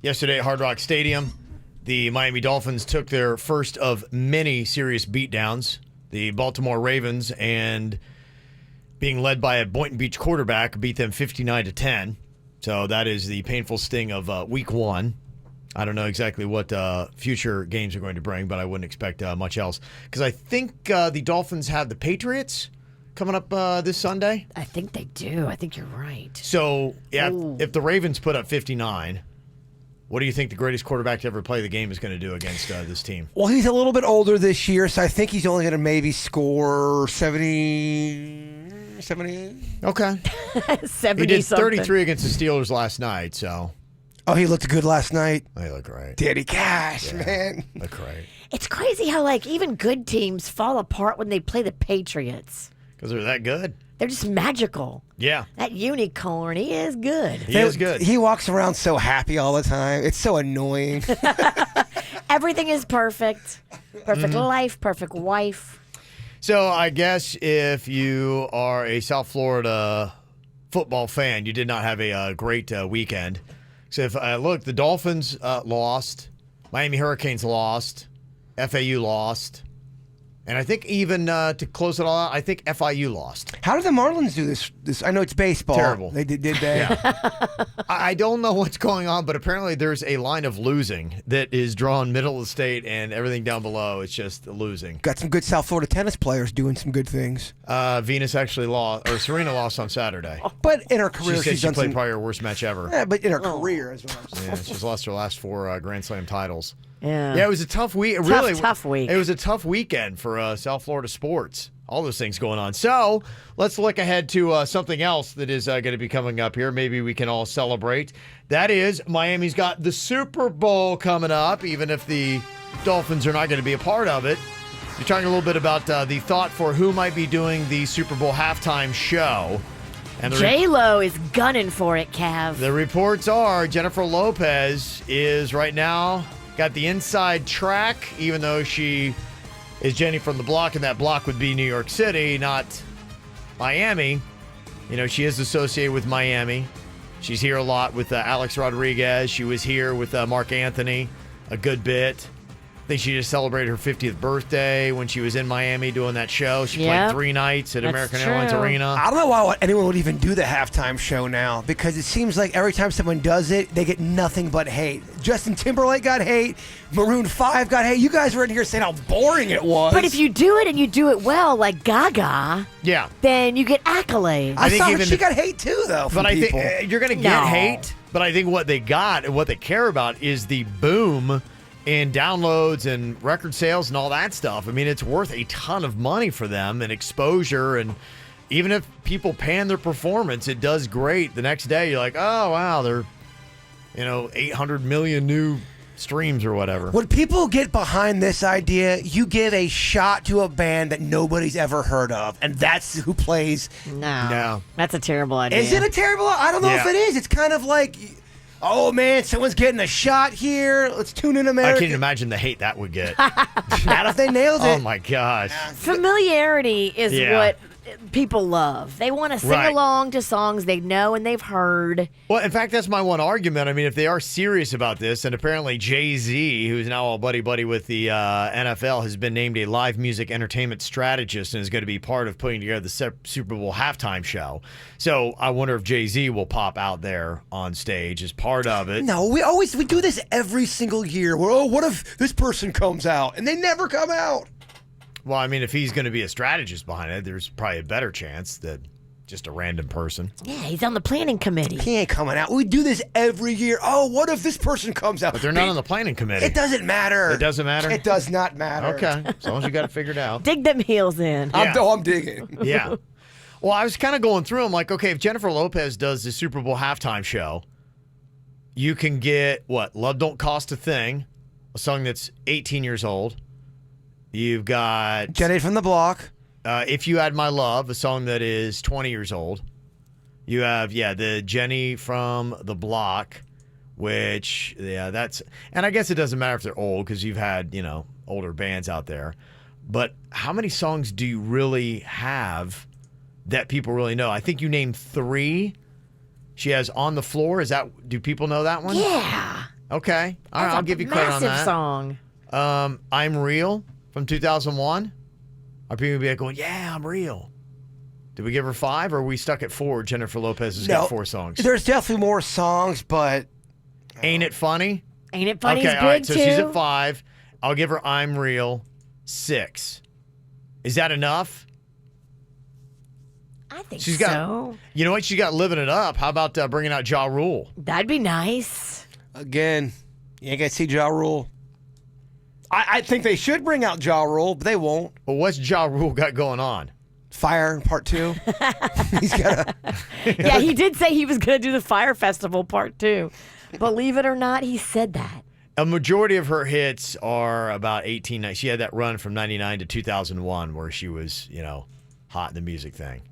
yesterday at Hard Rock Stadium. The Miami Dolphins took their first of many serious beatdowns. The Baltimore Ravens, and being led by a Boynton Beach quarterback, beat them 59-10. So that is the painful sting of week one. I don't know exactly what future games are going to bring, but I wouldn't expect much else. Because I think the Dolphins have the Patriots coming up this Sunday. I think they do. I think you're right. So yeah, if the Ravens put up 59, what do you think the greatest quarterback to ever play the game is going to do against this team? Well, he's a little bit older this year, so I think he's only going to maybe score 70, 78. Okay. 70 He did something. 33 against the Steelers last night, so. Oh, he looked good last night? He looked great. Daddy Cash, man. Looked great. It's crazy how, like, even good teams fall apart when they play the Patriots. Because they're that good. They're just magical. Yeah. That unicorn, he is good. He is good. He walks around so happy all the time. It's so annoying. Everything is perfect. Perfect life, perfect wife. So I guess if you are a South Florida football fan, you did not have a great weekend. So if look, the Dolphins lost, Miami Hurricanes lost, FAU lost, and I think even to close it all out, I think FIU lost. How did the Marlins do this? I know it's baseball. Terrible. They did they? Yeah. I don't know what's going on, but apparently there's a line of losing that is drawn middle of the state, and everything down below it's just losing. Got some good South Florida tennis players doing some good things. Venus actually lost, or Serena lost on Saturday. But in her career, She said she's she done played some. probably her worst match ever. Yeah, but in her career as well. Yeah, she's lost her last 4 Grand Slam titles. Yeah. Yeah, it was a tough week. Tough week. It was a tough weekend for South Florida sports. All those things going on. So let's look ahead to something else that is going to be coming up here. Maybe we can all celebrate. That is, Miami's got the Super Bowl coming up, even if the Dolphins are not going to be a part of it. You're talking a little bit about the thought for who might be doing the Super Bowl halftime show. And J-Lo is gunning for it, Cav. The reports are Jennifer Lopez is right now got the inside track, even though she is Jenny from the block, and that block would be New York City, not Miami. You know, she is associated with Miami. She's here a lot with Alex Rodriguez. She was here with Mark Anthony a good bit. I think she just celebrated her 50th birthday when she was in Miami doing that show. She played 3 nights at American Airlines Arena. I don't know why anyone would even do the halftime show now, because it seems like every time someone does it, they get nothing but hate. Justin Timberlake got hate. Maroon 5 got hate. You guys were in here saying how boring it was. But if you do it and you do it well, like Gaga, then you get accolades. I saw her, she got hate too, though. But I think you're going to get No. hate. But I think what they got and what they care about is the boom in downloads and record sales and all that stuff. I mean, it's worth a ton of money for them and exposure. And even if people pan their performance, it does great. The next day, you're like, oh, wow, they're, 800 million new streams or whatever. When people get behind this idea, you give a shot to a band that nobody's ever heard of, and that's who plays. No. That's a terrible idea. Is it a terrible? I don't know if it is. It's kind of like, oh man, someone's getting a shot here. Let's tune in America. I can't imagine the hate that would get. Not if they nailed it. Oh my gosh. Familiarity is what people love. They want to sing Right. along to songs they know and they've heard. Well, in fact, that's my one argument. I mean, if they are serious about this, and apparently Jay-Z, who's now all buddy-buddy with the NFL, has been named a live music entertainment strategist and is going to be part of putting together the Super Bowl halftime show. So I wonder if Jay-Z will pop out there on stage as part of it. No, we do this every single year. Where, what if this person comes out? And they never come out. Well, I mean, if he's going to be a strategist behind it, there's probably a better chance that just a random person. Yeah, he's on the planning committee. He ain't coming out. We do this every year. Oh, what if this person comes out? But they're not on the planning committee. It doesn't matter. It doesn't matter? It does not matter. Okay, as long as you got it figured out. Dig them heels in. I'm digging. Yeah. Well, I was kind of going through. I'm like, okay, if Jennifer Lopez does the Super Bowl halftime show, you can get what? Love Don't Cost a Thing, a song that's 18 years old. You've got Jenny from the Block. If You Had My Love, a song that is 20 years old. You have, the Jenny from the Block, which, that's, and I guess it doesn't matter if they're old because you've had, older bands out there. But how many songs do you really have that people really know? I think you named 3. She has On the Floor. Do people know that one? Yeah. Okay. All right, I'll give you credit on that. Massive song. I'm Real from 2001. Are people be like going, yeah, I'm real? Did we give her 5 or are we stuck at 4? Jennifer Lopez has got 4 songs. There's definitely more songs, but... Ain't It Funny? Ain't It Funny? Okay, Is big all right, so too. she's at 5. I'll give her I'm Real 6. Is that enough? I think She's so. got, you know what? She got Living It Up. How about bringing out Ja Rule? That'd be nice. Again, you ain't got to see Ja Rule. I think they should bring out Ja Rule, but they won't. Well, what's Ja Rule got going on? Fire Part 2. He's got Yeah, he did say he was going to do the Fire Festival Part 2. Believe it or not, he said that. A majority of her hits are about 18. She had that run from 99 to 2001 where she was, hot in the music thing.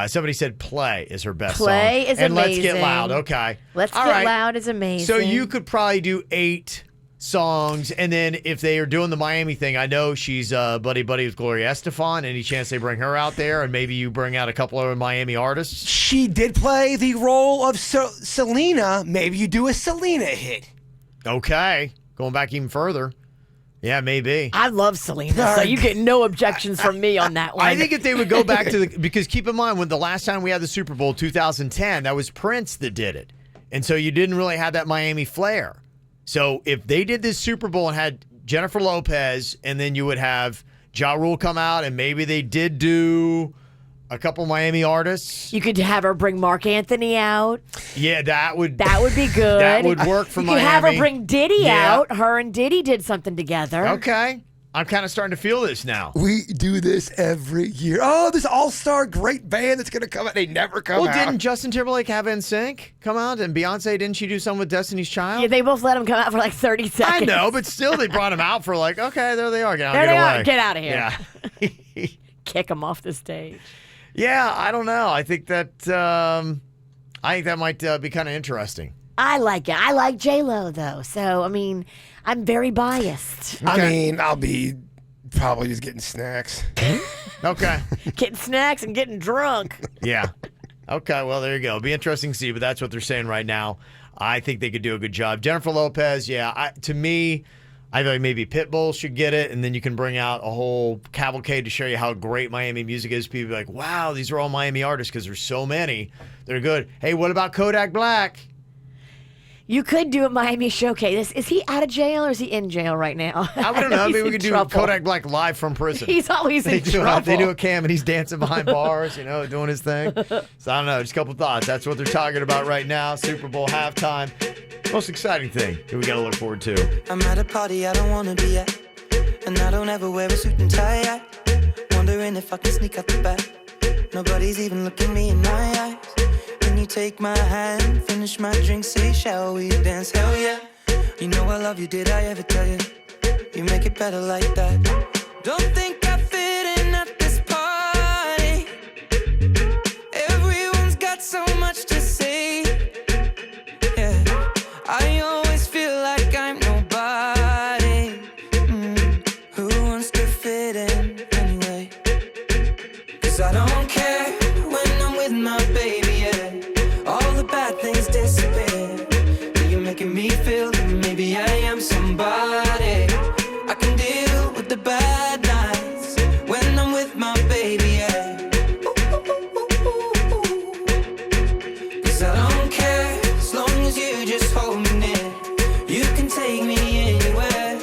Somebody said Play is her best song. Play is and amazing. Let's Get Loud. Okay. Let's All Get right. Loud is amazing. So you could probably do 8 songs, and then if they are doing the Miami thing, I know she's buddy with Gloria Estefan. Any chance they bring her out there, and maybe you bring out a couple of Miami artists? She did play the role of Selena. Maybe you do a Selena hit. Okay. Going back even further. Yeah, maybe. I love Selena, so you get no objections from me on that one. I think if they would go back to because keep in mind, when the last time we had the Super Bowl, 2010, that was Prince that did it. And so you didn't really have that Miami flair. So if they did this Super Bowl and had Jennifer Lopez, and then you would have Ja Rule come out, and maybe they did do a couple Miami artists. You could have her bring Mark Anthony out. Yeah, that would be good. That would work for you Miami. You could have her bring Diddy Yeah. out. Her and Diddy did something together. Okay. I'm kind of starting to feel this now. We do this every year. Oh, this all-star great band that's going to come out. They never come out. Well, didn't Justin Timberlake have NSYNC come out? And Beyonce, didn't she do something with Destiny's Child? Yeah, they both let him come out for like 30 seconds. I know, but still they brought him out for like, okay, there they are. Get There get they away. are. Get out of here. Yeah. Kick him off the stage. Yeah, I don't know. I think that might be kind of interesting. I like it. I like J-Lo, though. So, I mean, I'm very biased. I mean, I'll be probably just getting snacks. Okay. Getting snacks and getting drunk. Yeah. Okay, well, there you go. It'll be interesting to see, but that's what they're saying right now. I think they could do a good job. Jennifer Lopez, to me, I feel like maybe Pitbull should get it, and then you can bring out a whole cavalcade to show you how great Miami music is. People be like, wow, these are all Miami artists because there's so many. They're good. Hey, what about Kodak Black? You could do a Miami showcase. Is he out of jail or is he in jail right now? I don't know. He's Maybe we in could do trouble. Kodak Black live from prison. He's always in trouble. They do a cam and he's dancing behind bars, doing his thing. So I don't know. Just a couple thoughts. That's what they're talking about right now. Super Bowl halftime. Most exciting thing that we got to look forward to. I'm at a party I don't want to be at, and I don't ever wear a suit and tie at. Wondering if I can sneak out the back. Nobody's even looking me in my eyes. Can you take my hand, finish my drink, say shall we dance? Hell yeah. You know I love you, did I ever tell you? You make it better like that. Don't think I fit in at this party. Everyone's got so much to say. Yeah, I always feel like I'm nobody. Who wants to fit in anyway? 'Cause I don't care when I'm with my baby, yeah. All the bad things disappear. You're making me feel that maybe I am somebody. I can deal with the bad nights when I'm with my baby, yeah. 'Cause I don't care as long as you just hold me near. You can take me anywhere.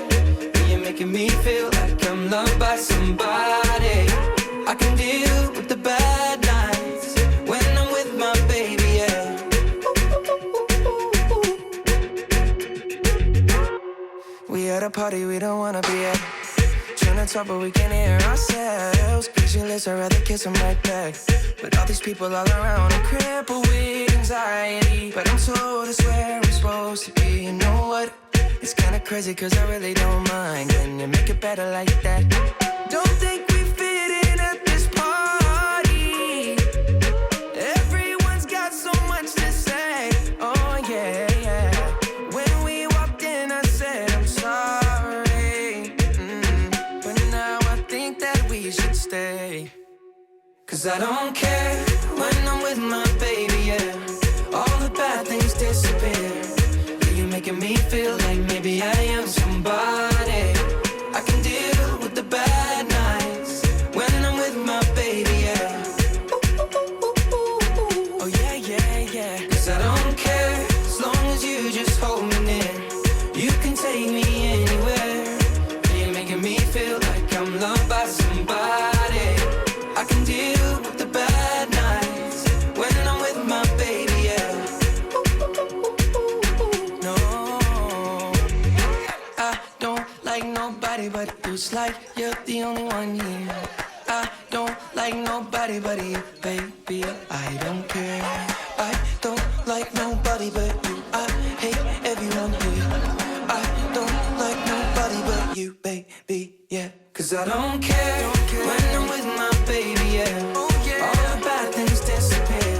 You're making me feel like I'm loved by somebody. I can deal with the bad nights when I'm with my baby, yeah. We at a party we don't wanna be at. Trying to talk but we can't hear ourselves. Pictureless, I'd rather kiss them right back. But all these people all around, I'm crippled with anxiety. But I'm told it's where I'm supposed to be. You know what? It's kinda crazy, cause I really don't mind. Can you make it better like that? Don't think we fit in at this party. Everyone's got so much to say. Oh yeah, yeah. When we walked in, I said I'm sorry. But now I think that we should stay. Cause I don't care when I'm with my baby, yeah. All the bad things disappear. Yeah, you're making me feel like maybe I am somebody. I can deal with the bad nights when I'm with my baby, yeah. Oh yeah, yeah, yeah. Cause I don't care as long as you just hold me near. You can take me anywhere. Yeah, you're making me feel like I'm loved by somebody. I can deal with the bad nights when I'm with my baby, yeah. No, I don't like nobody but you. It's like you're the only one here. I don't like nobody but you, baby. I don't care. I don't like nobody but you. I hate everyone here. I don't like nobody but you, baby, yeah. Cause I don't care when I'm with my baby, yeah. All the bad things disappear.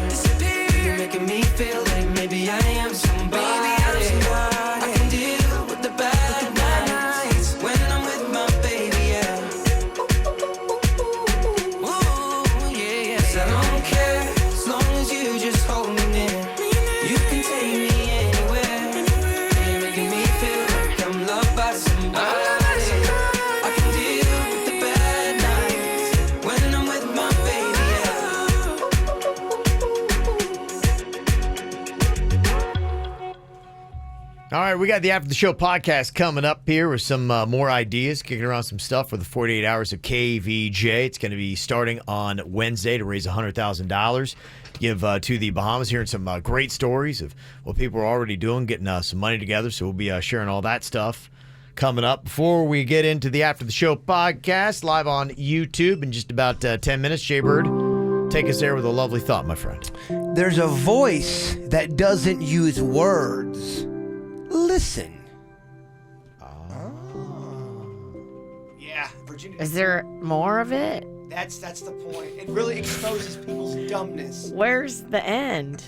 You're making me feel like maybe I am somebody. I can deal with the bad nights when I'm with my baby, yeah. Ooh, yeah, yeah. 'Cause I don't care as long as you just hold me near. You can take me anywhere. You're making me feel like I'm loved by somebody. I can deal with the bad nights when I'm with my baby, yeah. All right, we got the After the Show podcast coming up here with some more ideas, kicking around some stuff for the 48 hours of KVJ. It's going to be starting on Wednesday to raise $100,000 to give to the Bahamas. Hearing some great stories of what people are already doing, getting some money together. So we'll be sharing all that stuff coming up. Before we get into the After the Show podcast, live on YouTube in just about 10 minutes, Jay Bird, take us there with a lovely thought, my friend. There's a voice that doesn't use words. Listen. Yeah, Virginia. Is there more of it? That's the point. It really exposes people's dumbness. Where's the end?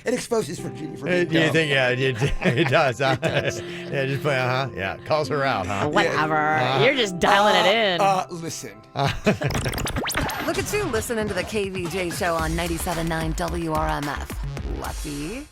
It exposes Virginia for being You dumb. think, yeah, it does. Huh? Yeah, just put, yeah, calls her out, huh? Whatever. You're just dialing it in. Listen. Look at you listening to the KVJ show on 97.9 WRMF. Lucky.